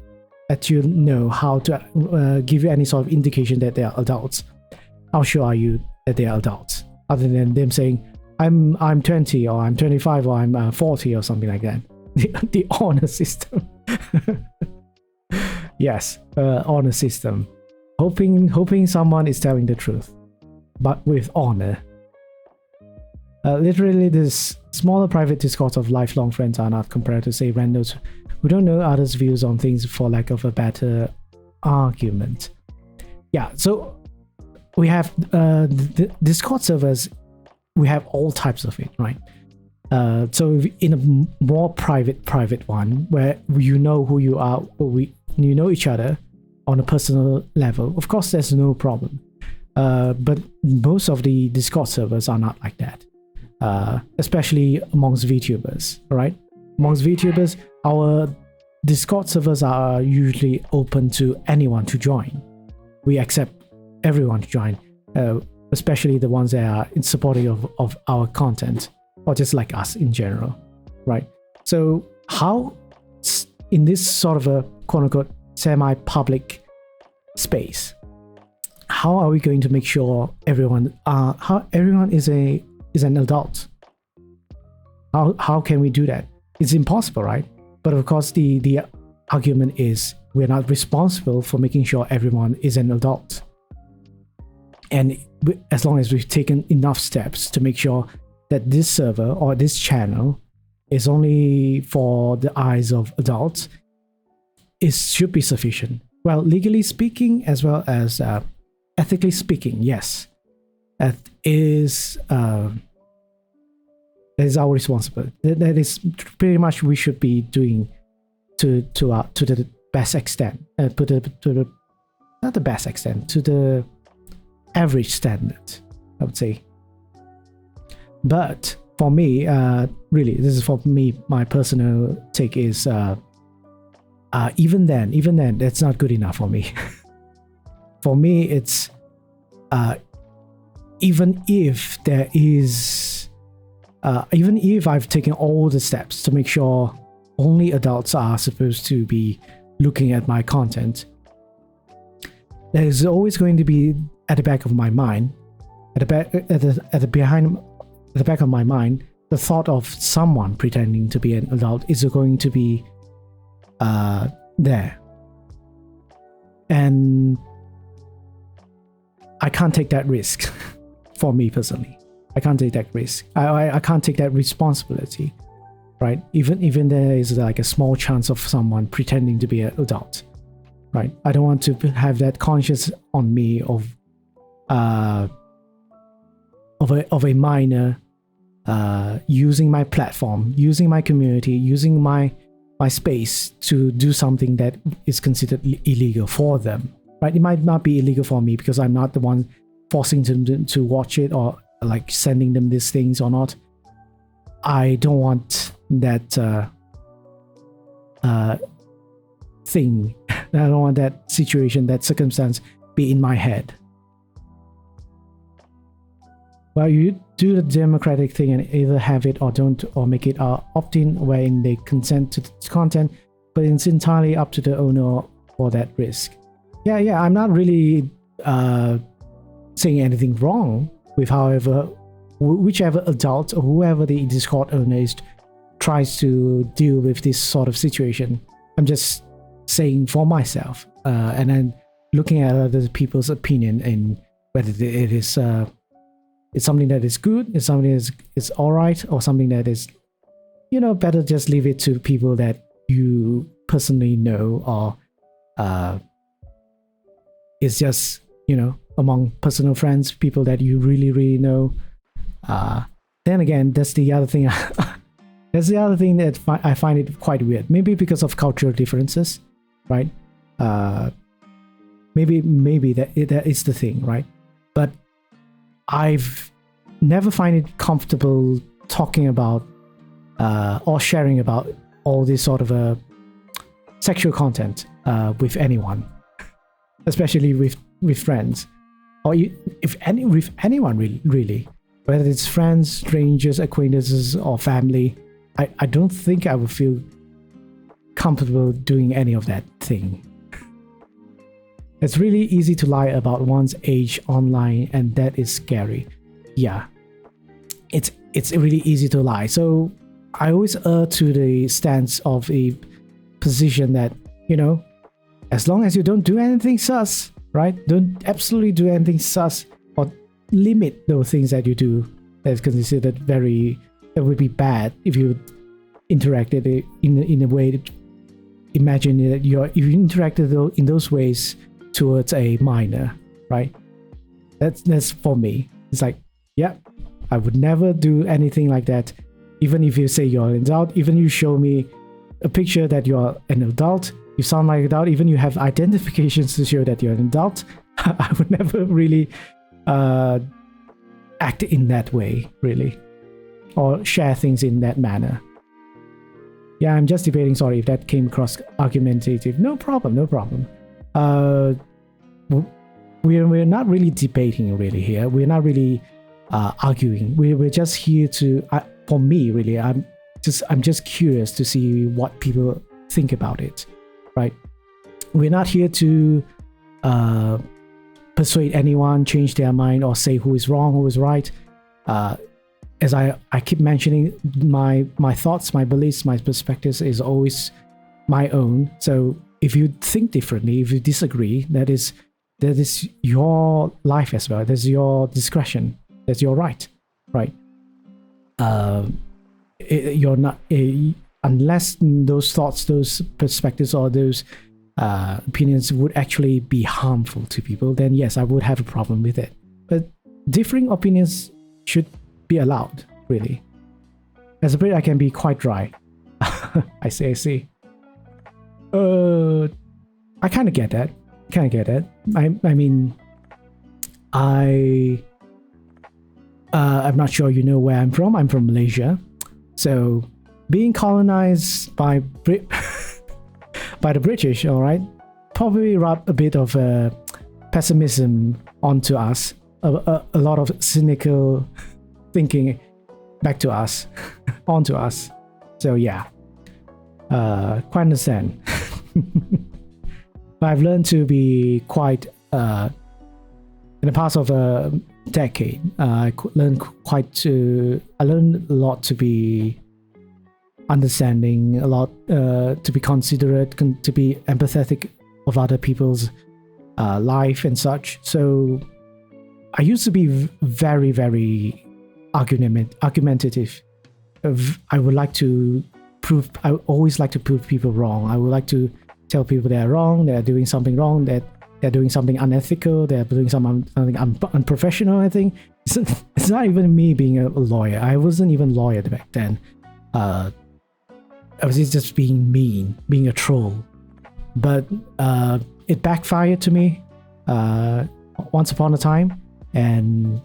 let you know how to give you any sort of indication that they are adults, how sure are you that they are adults? Other than them saying, I'm 20 or I'm 25 or I'm 40 or something like that. The honor system. Yes, honor system. Hoping someone is telling the truth, but with honor. Literally, this smaller private discourse of lifelong friends are not compared to, say, randos who don't know others' views on things for lack of a better argument. Yeah, so we have the Discord servers. We have all types of it, right? So in a more private one where you know who you are, you know each other on a personal level, of course there's no problem. But most of the Discord servers are not like that, especially amongst VTubers. All right, amongst VTubers, our Discord servers are usually open to anyone to join. We accept everyone to join, especially the ones that are in supporting of our content, or just like us in general, right? So how, in this sort of a quote-unquote semi-public space, how are we going to make sure everyone is an adult? How can we do that? It's impossible, right? But of course, the argument is we're not responsible for making sure everyone is an adult. And as long as we've taken enough steps to make sure that this server or this channel is only for the eyes of adults, it should be sufficient. Well, legally speaking, as well as ethically speaking, yes, that is our responsibility. That is pretty much we should be doing to the best extent, not the best extent, to the average standard, I would say. But for me, really, this is for me, my personal take is even then, that's not good enough for me. For me, it's even if I've taken all the steps to make sure only adults are supposed to be looking at my content, there is always going to be at the back of my mind, at the back of my mind, the thought of someone pretending to be an adult is going to be there, and I can't take that risk. For me personally, I can't take that risk. I can't take that responsibility, right? Even there is like a small chance of someone pretending to be an adult, right? I don't want to have that conscience on me of a minor using my platform, using my community, using my space to do something that is considered illegal for them, right? It might not be illegal for me because I'm not the one forcing them to watch it or like sending them these things or not. I don't want that thing. I don't want that situation, that circumstance be in my head. Well, you do the democratic thing and either have it or don't, or make it opt-in wherein they consent to the content, but it's entirely up to the owner for that risk. Yeah, I'm not really saying anything wrong with whichever adult or whoever the Discord owner is tries to deal with this sort of situation. I'm just saying for myself, and then looking at other people's opinion and whether it is it's something that is good, it's something that is all right, or something that is, better just leave it to people that you personally know, or it's just, among personal friends, people that you really, really know. Then again, that's the other thing. That's the other thing that I find it quite weird. Maybe because of cultural differences, right? Maybe that is the thing, right? But I've never find it comfortable talking about or sharing about all this sort of sexual content with anyone, especially with friends, or with anyone really, whether it's friends, strangers, acquaintances, or family. I don't think I would feel comfortable doing any of that thing. It's really easy to lie about one's age online, and that is scary. Yeah, it's really easy to lie. So I always err to the stance of a position that, as long as you don't do anything sus, right? Don't absolutely do anything sus, or limit those things that you do that is considered that would be bad if you interacted in a way that, imagine that if you interacted in those ways towards a minor, right? That's for me. It's like, yeah, I would never do anything like that Even if you say you're an adult, even you show me a picture that you're an adult, you sound like an adult, even you have identifications to show that you're an adult, I would never really act in that way, really, or share things in that manner. Yeah, I'm just debating. Sorry if that came across argumentative. No problem, no problem. We're not really debating really here. We're not really arguing. We're just here to. For me, really, I'm just curious to see what people think about it, right? We're not here to persuade anyone, change their mind, or say who is wrong, who is right. As I keep mentioning, my thoughts, my beliefs, my perspectives is always my own. So if you think differently, if you disagree, that is your life as well. That's your discretion. That's your right, right? You're not unless those thoughts, those perspectives, or those opinions would actually be harmful to people, then yes, I would have a problem with it. But differing opinions should be allowed, really. As a Brit, I can be quite dry. I see. I kind of get that. I mean, I'm not sure you know where I'm from. I'm from Malaysia. So being colonized by by the British, all right, probably rubbed a bit of pessimism onto us, a lot of cynical thinking back to us, onto us. So yeah, quite understand. But I've learned to be quite, in the past of a decade, I learned a lot to be understanding, a lot to be considerate, to be empathetic of other people's life and such. So I used to be very, very argumentative. I would like to prove. I always like to prove people wrong. I would like to tell people they're wrong, they're doing something wrong, that they're doing something unethical, they're doing something unprofessional. I think it's not even me being a lawyer. I wasn't even a lawyer back then. I was just being mean, being a troll. But it backfired to me once upon a time, and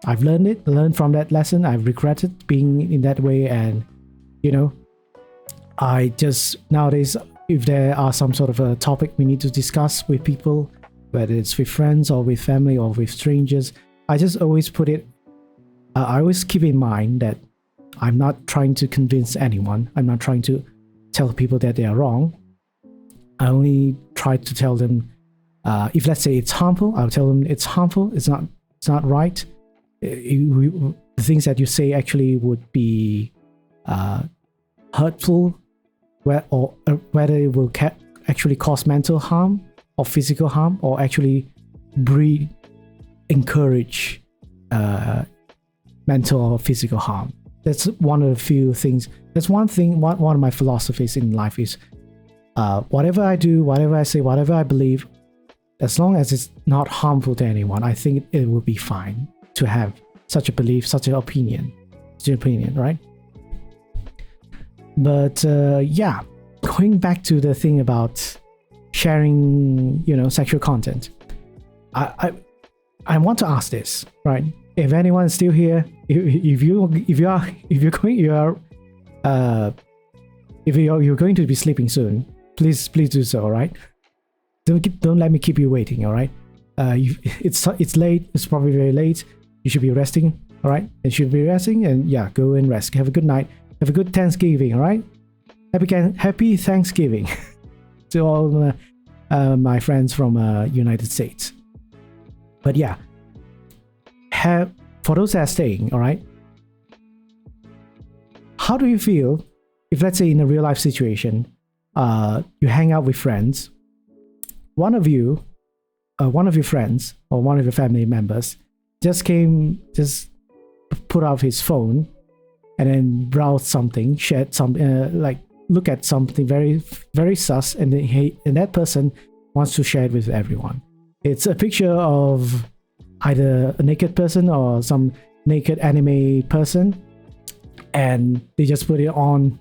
I've learned from that lesson. I've regretted being in that way, and I just nowadays, if there are some sort of a topic we need to discuss with people, whether it's with friends or with family or with strangers, I just always put it, I always keep in mind that I'm not trying to convince anyone. I'm not trying to tell people that they are wrong. I only try to tell them, if let's say it's harmful, I'll tell them it's harmful, it's not right. The things that you say actually would be hurtful, or whether it will actually cause mental harm or physical harm, or actually encourage mental or physical harm. That's one of the few things. That's one thing. One of my philosophies in life is whatever I do, whatever I say, whatever I believe, as long as it's not harmful to anyone, I think it will be fine to have such a belief, such an opinion, right? But yeah, going back to the thing about sharing, sexual content, I want to ask this, right? If anyone's still here, if you're going to be sleeping soon, please do so, all right? Don't let me keep you waiting, all right? It's late. It's probably very late. You should be resting, all right? You should be resting, and yeah, go and rest. Have a good night. Have a good Thanksgiving, all right? Happy Thanksgiving to all my friends from United States. But yeah, for those that are staying, all right? How do you feel if, let's say, in a real life situation, you hang out with friends, one of your friends or one of your family members just put out his phone and then browse something, shared some, look at something very, very sus, and that person wants to share it with everyone. It's a picture of either a naked person or some naked anime person, and they just put it on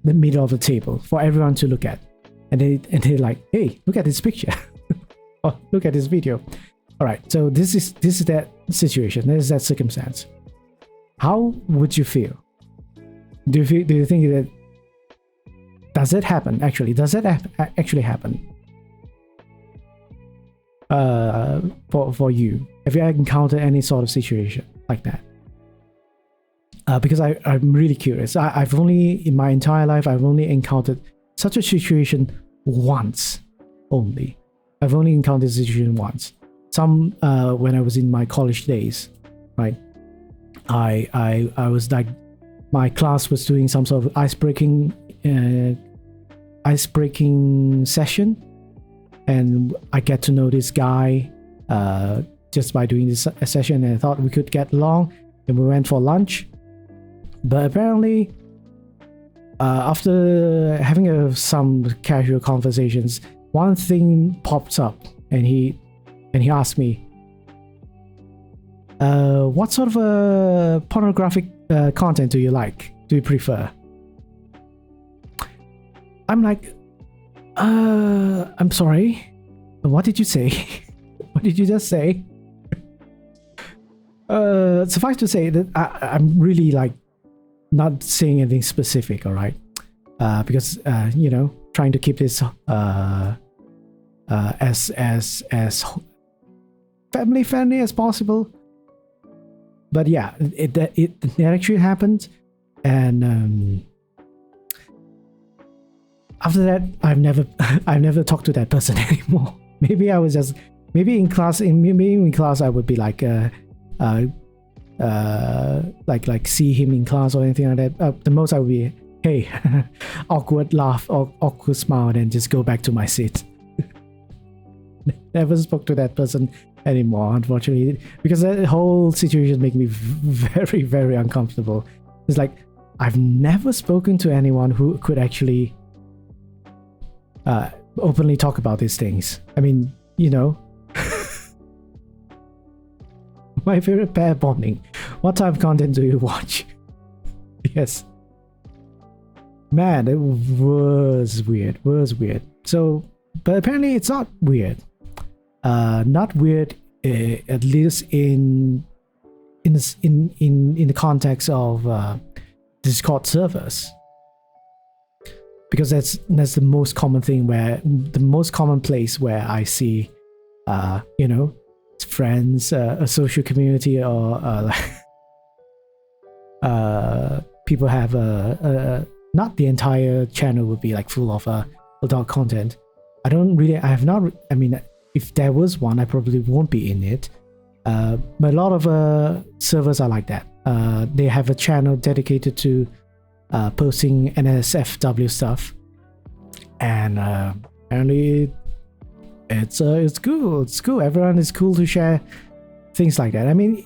the middle of the table for everyone to look at, and they're like, hey, look at this picture. Or look at this video. All right, so this is that situation. This is that circumstance. How would you feel? Do you think that does it happen actually? Does it actually happen? For you, have you encountered any sort of situation like that? Because I'm really curious. I've only, in my entire life, I've only encountered such a situation once only. I've only encountered this situation once. Some when I was in my college days, right? I was like, my class was doing some sort of icebreaking session, and I get to know this guy just by doing this session, and I thought we could get along, and we went for lunch. But apparently, after having some casual conversations, one thing pops up, and he asked me, what sort of pornographic content do you like? Do you prefer? I'm like, I'm sorry, what did you say? What did you just say? Suffice to say that I'm really like not saying anything specific, all right? Because you know, trying to keep this as family friendly as possible. But yeah, it actually happened, and after that, I've never talked to that person anymore. Maybe I was just in class I would be like like see him in class or anything like that. The most I would be, hey, awkward laugh or awkward smile, and then just go back to my seat. Never spoke to that person anymore, unfortunately, because that whole situation made me very, very uncomfortable. It's like, I've never spoken to anyone who could actually openly talk about these things. I mean, you know, my favorite pair bonding. What type of content do you watch? Yes. Man, it was weird. So, but apparently it's not weird. Not weird, at least in the context of Discord servers, because that's the most common thing, where the most common place where I see, you know, friends, a social community, or people have not the entire channel would be like full of adult content. I mean, if there was one, I probably won't be in it. But a lot of servers are like that. They have a channel dedicated to posting NSFW stuff, and apparently it's cool. It's cool. Everyone is cool to share things like that. I mean,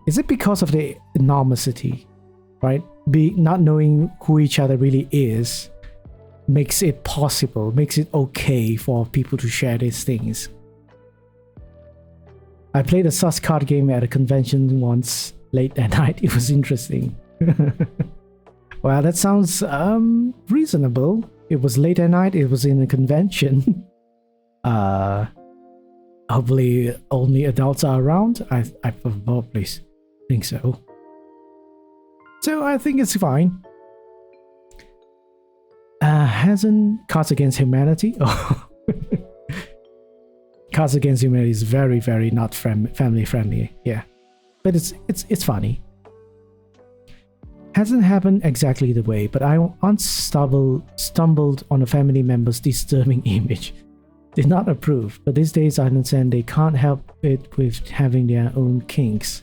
is it because of the enormity, right? Not knowing who each other really is makes it possible, makes it okay for people to share these things. I played a sus card game at a convention once late at night. It was interesting. Well, that sounds reasonable. It was late at night. It was in a convention. Hopefully only adults are around. I probably think so. So I think it's fine. Hasn't Cards Against Humanity? Oh. Cards Against Humanity is very, very not family friendly. Yeah, but it's funny. Hasn't happened exactly the way, but I once stumbled on a family member's disturbing image. Did not approve, but these days I understand they can't help it with having their own kinks.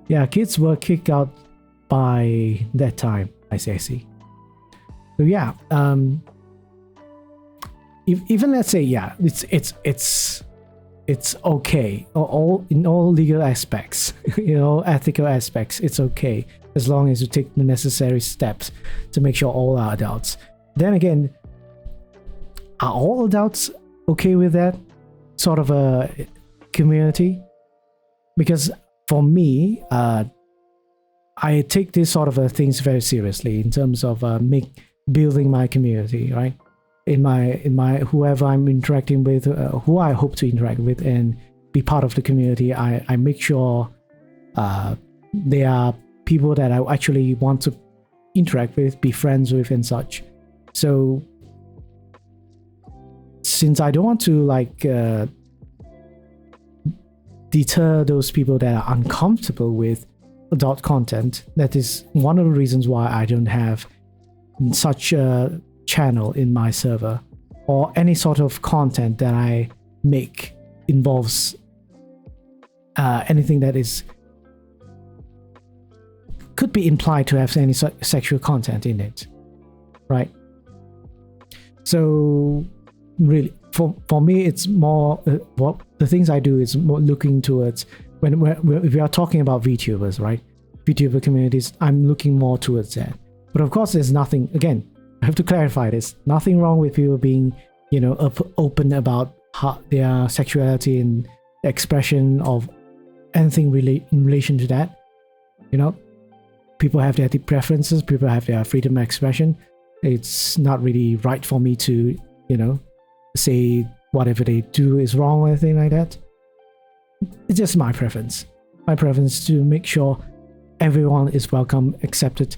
Yeah, kids were kicked out by that time. I see. So yeah, even let's say, yeah, it's okay. In all legal aspects, you know, ethical aspects, it's okay as long as you take the necessary steps to make sure all are adults. Then again, are all adults okay with that sort of a community? Because for me, I take this sort of things very seriously in terms of building my community, right? In my whoever I'm interacting with, who I hope to interact with and be part of the community, I make sure they are people that I actually want to interact with, be friends with, and such. So since I don't want to like deter those people that are uncomfortable with adult content, that is one of the reasons why I don't have such a channel in my server, or any sort of content that I make involves anything that is could be implied to have any sexual content in it, right? So really, for me, it's more what the things I do is more looking towards when if we are talking about VTubers, right? VTuber communities, I'm looking more towards that. But of course, there's nothing. Again, I have to clarify this. Nothing wrong with people being, open about their sexuality and expression of anything in relation to that. People have their preferences. People have their freedom of expression. It's not really right for me to, say whatever they do is wrong or anything like that. It's just my preference. My preference to make sure everyone is welcome, accepted,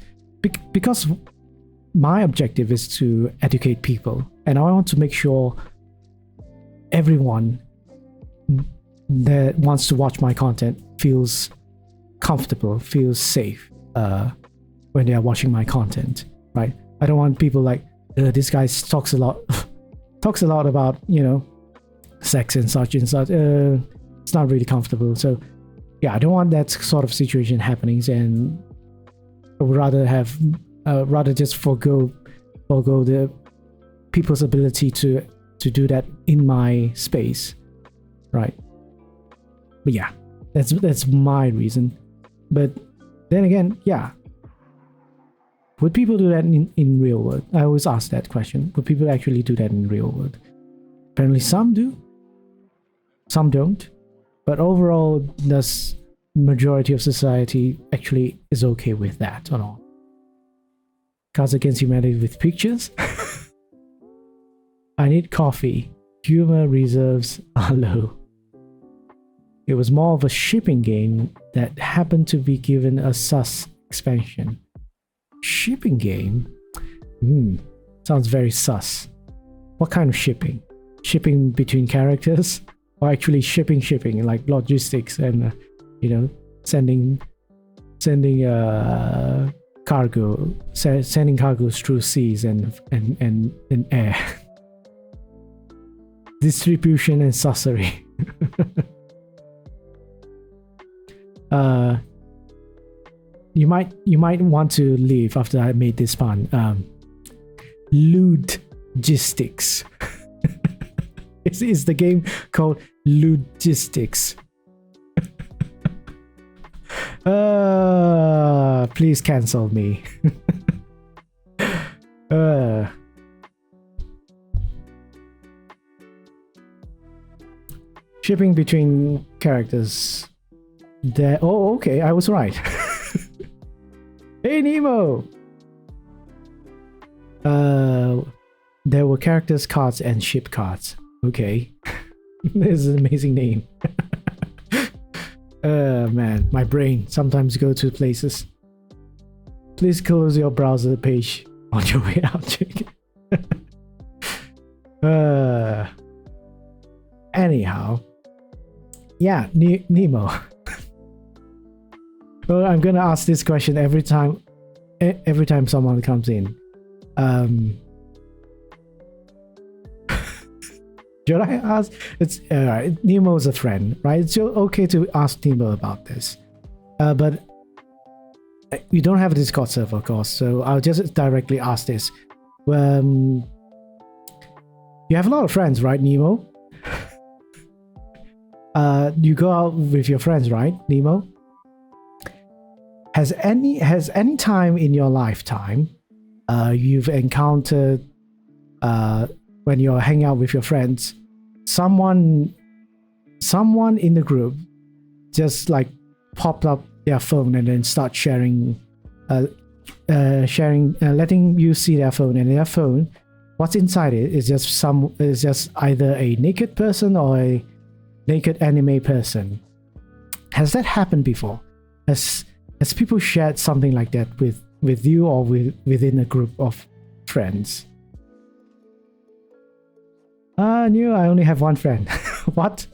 because my objective is to educate people, and I want to make sure everyone that wants to watch my content feels comfortable, feels safe when they are watching my content, right? I don't want people like, this guy talks a lot about, sex and such and such. It's not really comfortable. So yeah, I don't want that sort of situation happening, and I would rather just forgo the people's ability to do that in my space, right? But yeah, that's my reason. But then again, yeah, would people do that in real world? I always ask that question. Would people actually do that in real world? Apparently some do, some don't. But overall, does majority of society actually is okay with that or not? Cards Against Humanity with pictures? I need coffee. Humor reserves are low. It was more of a shipping game that happened to be given a sus expansion. Shipping game? Sounds very sus. What kind of shipping? Shipping between characters? Or actually shipping, like logistics and, sending cargo, sending cargoes through seas and air. Distribution and sussery. You might want to leave after I made this pun. Logistics. Is the game called Logistics? Please cancel me. Shipping between characters. Oh, okay, I was right. Hey, Nemo! There were characters cards and ship cards. Okay. This is an amazing name. Man, my brain sometimes go to places. Please close your browser page on your way out, Jake. Anyhow. Yeah, Nemo. Well, I'm gonna ask this question every time someone comes in. Should I ask? It's alright. Nemo's a friend, right? It's okay to ask Nemo about this. But we don't have a Discord server, of course, so I'll just directly ask this. You have a lot of friends, right, Nemo? You go out with your friends, right, Nemo? Has any time in your lifetime you've encountered when you're hanging out with your friends, someone in the group just like pop up their phone and then start sharing, letting you see their phone, and their phone, what's inside it is just either a naked person or a naked anime person. Has that happened before? Has people shared something like that with you or within a group of friends? No, I only have one friend. What?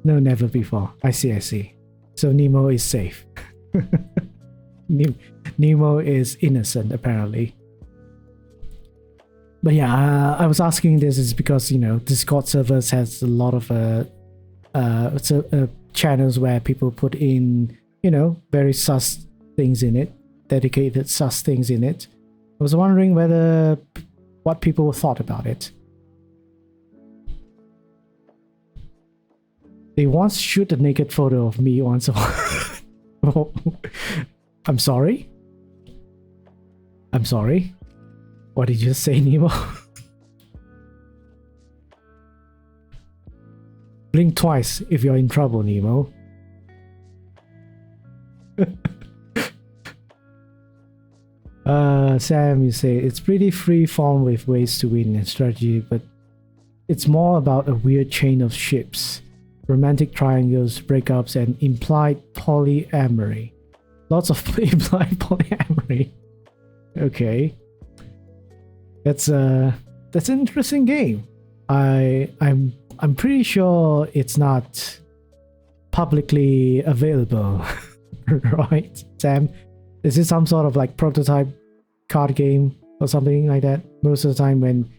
No, never before. I see. So Nemo is safe. Nemo is innocent, apparently. But yeah, I was asking this is because, you know, Discord servers has a lot of channels where people put in, you know, very sus things in it, dedicated sus things in it. I was wondering what people thought about it. They once shoot a naked photo of me once. I'm sorry? What did you say, Nemo? Blink twice if you're in trouble, Nemo. Sam, you say it's pretty free form with ways to win and strategy, but it's more about a weird chain of ships, romantic triangles, breakups, and implied polyamory. Lots of implied polyamory. Okay. That's an interesting game. I'm pretty sure it's not publicly available. Right, Sam? Is it some sort of like prototype card game or something like that? Most of the time when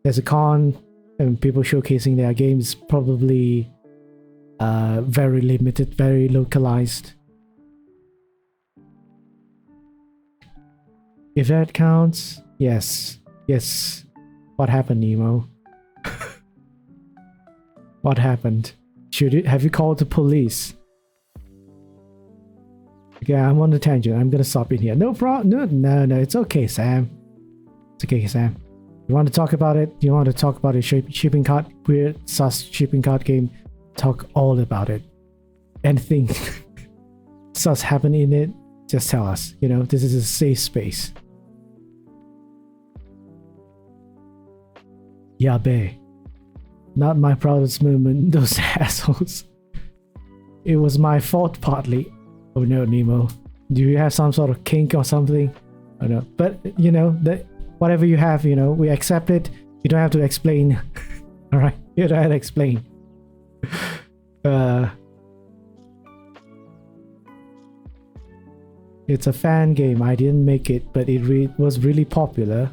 there's a con and people showcasing their games, probably very limited, very localized. If that counts, yes. What happened, Nemo? What happened? Have you called the police? Okay, I'm on the tangent. I'm gonna stop in here. No problem. No. It's okay, Sam. It's okay, Sam. You want to talk about it? You want to talk about a shipping cart, weird sus shipping cart game? Talk all about it. Anything sus happen in it, just tell us. You know, this is a safe space. Yeah, bae. Not my proudest moment, those assholes. It was my fault partly. Oh no, Nemo. Do you have some sort of kink or something? I don't know. But, you know, whatever you have, you know, we accept it. You don't have to explain. Alright? You don't have to explain. It's a fan game. I didn't make it, but it was really popular.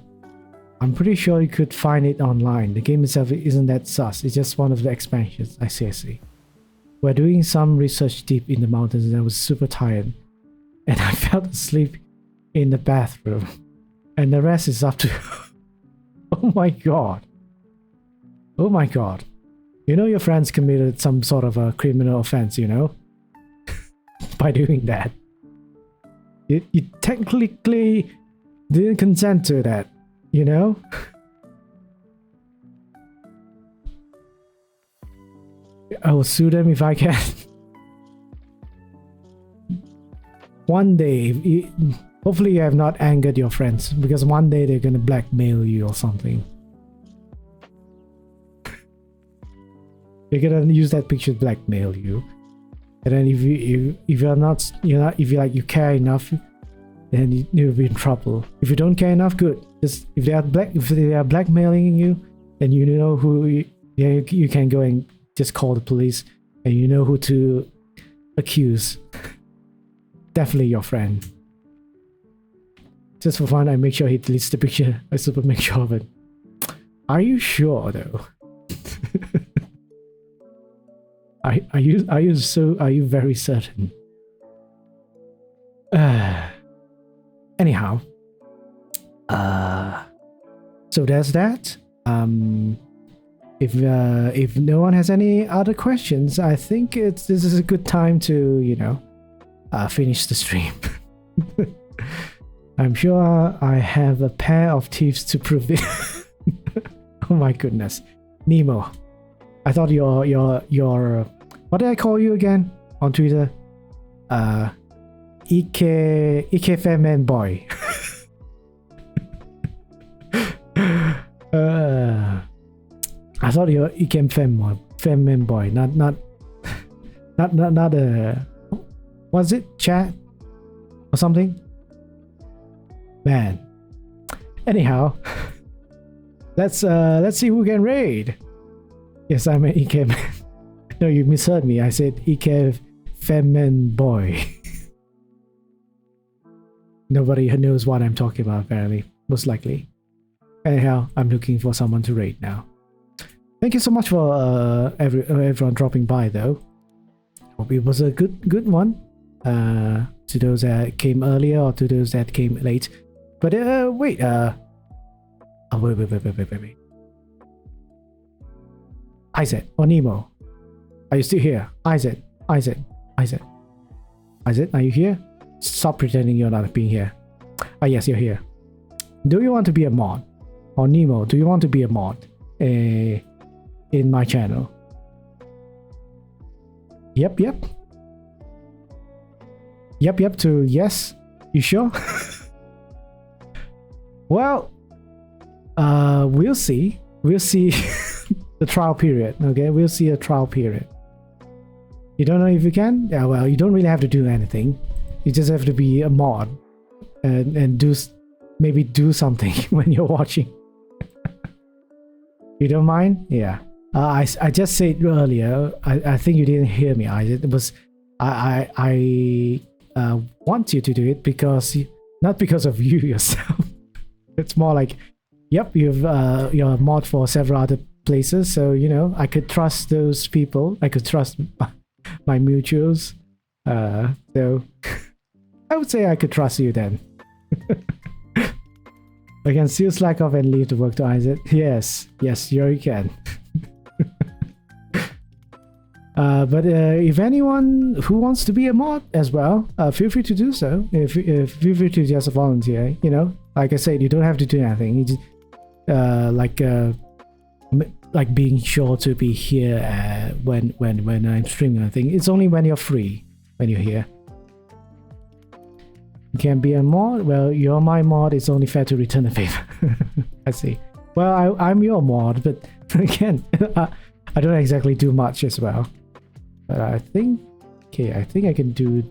I'm pretty sure you could find it online. The game itself isn't that sus. It's just one of the expansions. I see. We're doing some research deep in the mountains and I was super tired. And I fell asleep in the bathroom. And the rest is up to... Oh my god. You know your friends committed some sort of a criminal offense, you know? By doing that. You technically didn't consent to that, you know? I will sue them if I can. One day, hopefully you have not angered your friends, because one day they're gonna blackmail you or something. They're gonna use that picture to blackmail you, and then if you care enough, then you'll be in trouble. If you don't care enough, good. Just if they are blackmailing you, then you know who you can go and just call the police, and you know who to accuse. Definitely your friend. Just for fun, I make sure he deletes the picture. I super make sure of it. Are you sure though? Are you very certain? Anyhow. So there's that. If no one has any other questions, I think this is a good time to, you know, finish the stream. I'm sure I have a pair of teeth to prove it. Oh my goodness. Nemo. I thought your what did I call you again on Twitter? Ike Femen Boy. I thought you're Ike Femen Boy, not was it chat or something? Man. Anyhow, let's see who can raid. Yes, I'm an Ike man. No, you misheard me. I said Ike Femen Boy. Nobody knows what I'm talking about, apparently. Most likely. Anyhow, I'm looking for someone to raid now. Thank you so much for everyone dropping by, though. Hope it was a good one. To those that came earlier or to those that came late. But wait. Oh, wait. Isaac or Nemo, are you still here? Isaac, are you here? Stop pretending you're not being here. Ah, yes, you're here. Do you want to be a mod? Or Nemo, do you want to be a mod in my channel? Yep to yes. You sure? Well, we'll see. The trial period. Okay, we'll see a trial period. You don't know if you can? Yeah, well, you don't really have to do anything. You just have to be a mod and maybe do something when you're watching. You don't mind? Yeah. I just said earlier. I think you didn't hear me. It was I want you to do it because not because of you yourself. It's more like, yep, you're a mod for several other places, so you know I could trust those people. I could trust my mutuals. So I would say I could trust you then. I can still slack off and leave the work to Isaac. Yes, sure you can. But if anyone who wants to be a mod as well, feel free to do so. Feel free to just volunteer. You know, like I said, you don't have to do anything. You just, like being sure to be here when I'm streaming. I think it's only when you're free when you're here. You can be a mod. Well, you're my mod. It's only fair to return a favor. I see. Well, I'm your mod, but again, I don't exactly do much as well. But I think I can do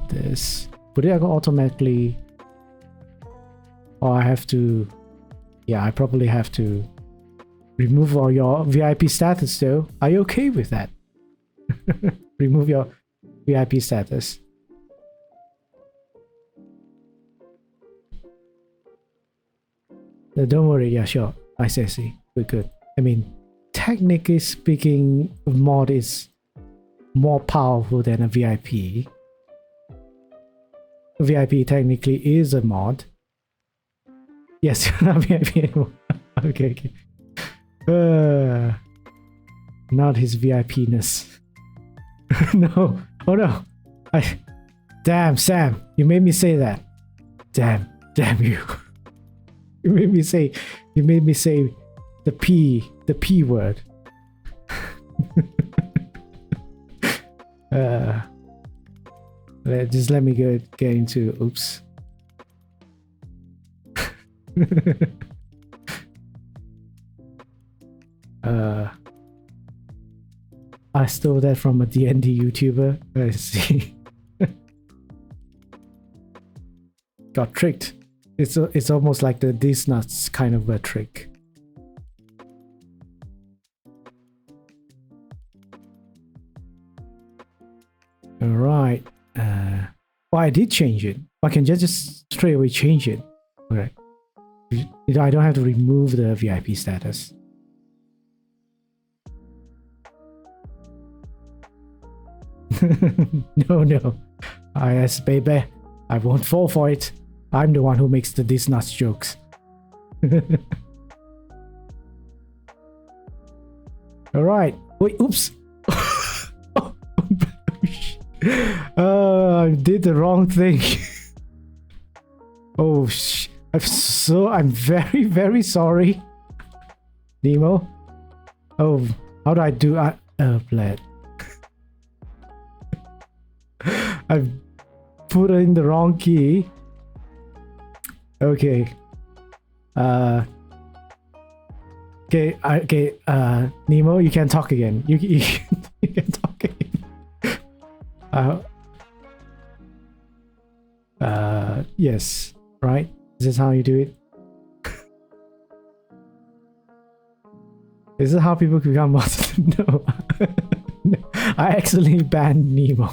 this. Would it go automatically? Or I have to? Yeah, I probably have to remove all your VIP status though. Are you okay with that? Remove your VIP status. No, don't worry, yeah, sure. I see. We're good. I mean, technically speaking, mod is more powerful than a VIP. A VIP technically is a mod. Yes, you're not VIP anymore. Okay. Not his VIP-ness. No. Oh no. Damn, Sam. You made me say that. Damn you. You made me say the P word. Just let me get into oops. I stole that from a D&D YouTuber. I see. Got tricked. It's almost like the These Nuts kind of a trick. Alright. Well, I did change it. I can just straight away change it. Okay. I don't have to remove the VIP status. No. Yes, baby. I won't fall for it. I'm the one who makes the These Nuts jokes. Alright. Wait, oops. I did the wrong thing. Oh, I'm very, very sorry. Nemo. Oh, how do I do? Oh, bled. I've put in the wrong key. Okay. Okay, Nemo, you can talk again. You can talk again. Yes, right? Is this how you do it? Is this how people become mods? No. I accidentally banned Nemo.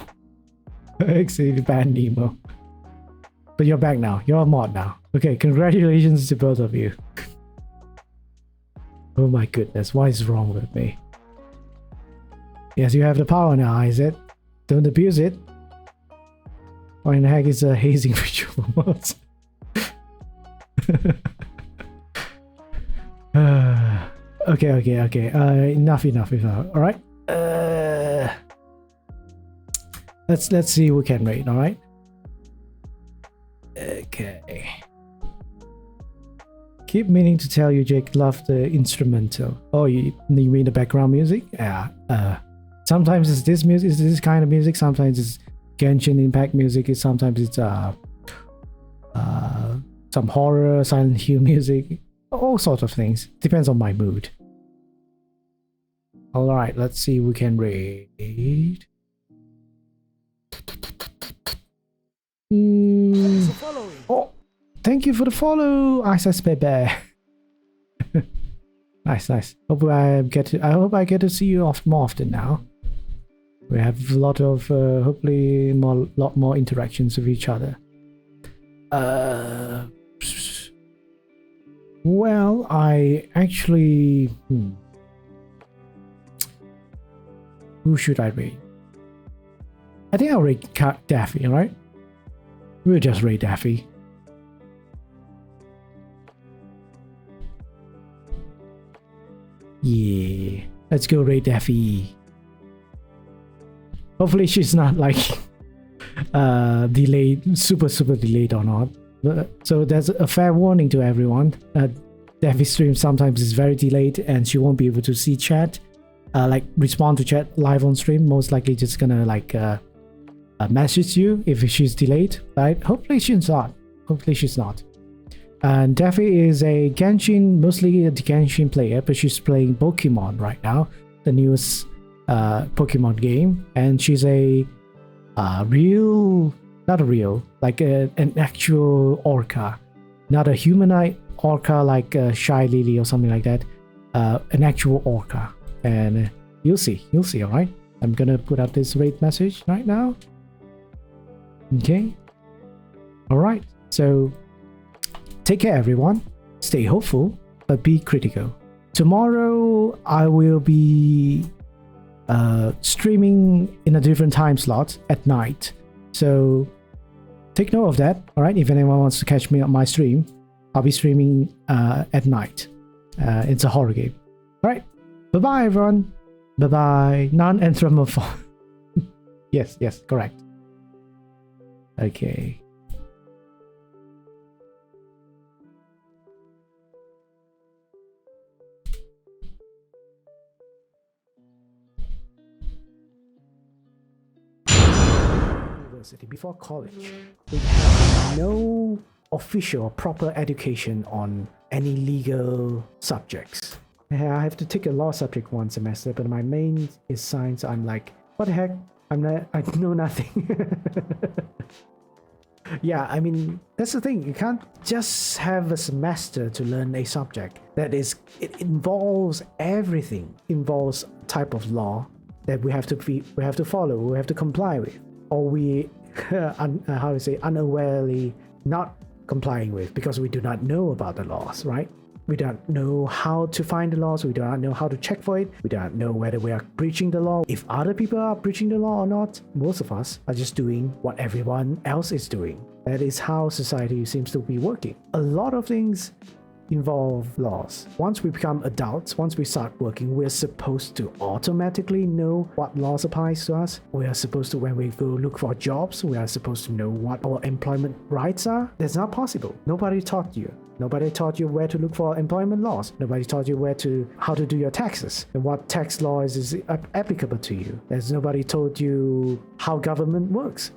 But you're back now. You're a mod now. Okay, congratulations to both of you. Oh my goodness, what is wrong with me? Yes, you have the power now, Isaac. Don't abuse it. What in the heck is a hazing ritual mods? Okay. Enough. Alright. Let's see who can rate, alright? Okay. Keep meaning to tell you, Jake, love the instrumental. Oh, you mean the background music? Yeah. Sometimes it's this music, it's this kind of music. Sometimes it's Genshin Impact music. Sometimes it's some horror, Silent Hill music. All sorts of things. Depends on my mood. All right, let's see who can rate. Oh, thank you for the follow, Isis Baby. Nice. I hope I get to see you more often now. We have a lot of hopefully lot more interactions with each other. Well, I actually who should I rate? I think I'll rate Daffy, right? We'll just rate Daffy. Yeah, let's go rate Daffy. Hopefully she's not like delayed, super delayed or not. So there's a fair warning to everyone. Daffy's stream sometimes is very delayed and she won't be able to see chat, like respond to chat live on stream. Most likely just gonna like message you if she's delayed, right? Hopefully she's not. And Daffy is a Genshin, mostly a Genshin player, but she's playing Pokemon right now, the newest Pokemon game, and she's an actual orca, not a humanoid orca like Shy Lily or something like that, an actual orca. And you'll see, all right? I'm gonna put up this rate message right now. Okay, all right, so take care everyone, stay hopeful but be critical. Tomorrow I will be streaming in a different time slot at night, so take note of that. All right, if anyone wants to catch me on my stream, I'll be streaming at night. It's a horror game. All right, bye everyone. Bye non-anthropomorphic. yes, correct. Okay. University, before college, we have no official or proper education on any legal subjects. I have to take a law subject one semester, but my main is science. I'm like, what the heck? I know nothing. Yeah, I mean, that's the thing. You can't just have a semester to learn a subject. It involves everything. Involves type of law that we have to follow, we have to comply with, or we unawarely not complying with because we do not know about the laws, right? We don't know how to find the laws, we do not know how to check for it, we do not know whether we are breaching the law, if other people are breaching the law or not. Most of us are just doing what everyone else is doing. That is how society seems to be working. A lot of things involve laws. Once we become adults, once we start working, we're supposed to automatically know what laws applies to us. We are supposed to, when we go look for jobs, we are supposed to know what our employment rights are. That's not possible. Nobody taught you. Nobody taught you where to look for employment laws. Nobody taught you how to do your taxes and what tax law is applicable to you. There's nobody told you how government works,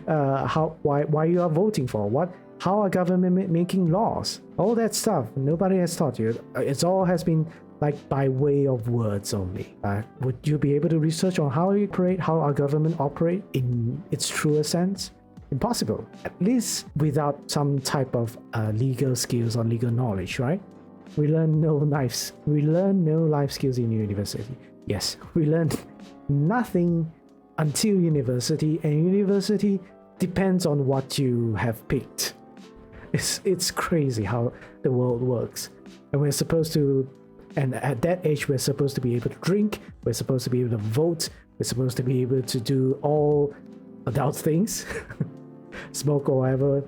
why you are voting for, how are government making laws. All that stuff, nobody has taught you. It all has been like by way of words only. Would you be able to research on how our government operate in its truer sense? Impossible, at least without some type of legal skills or legal knowledge, right? We learn no life skills in university. Yes, we learn nothing until university, and university depends on what you have picked. It's crazy how the world works, and we're supposed to, and at that age we're supposed to be able to drink, we're supposed to be able to vote, we're supposed to be able to do all adult things. Smoke or whatever.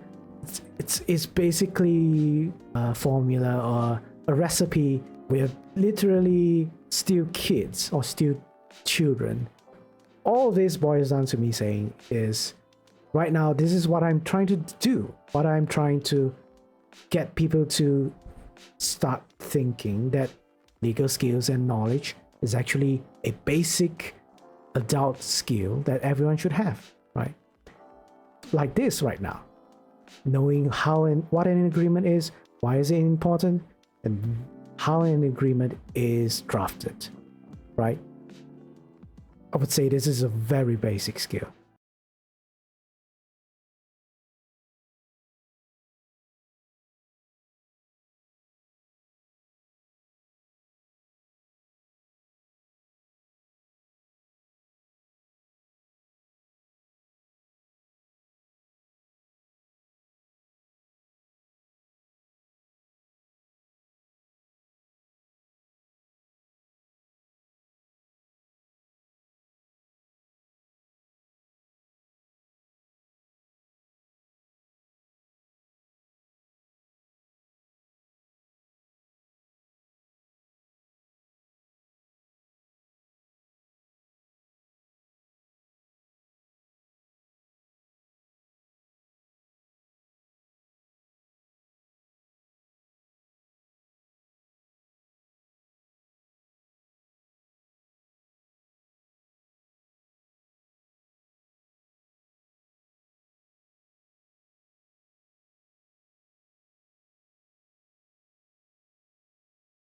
It's basically a formula or a recipe. We're literally still kids or still children. All this boils down to me saying is, right now, this is what I'm trying to do. What I'm trying to get people to start thinking that legal skills and knowledge is actually a basic adult skill that everyone should have, right? Like this right now, knowing how and what an agreement is, why is it important, and how an agreement is drafted, right? I would say this is a very basic skill.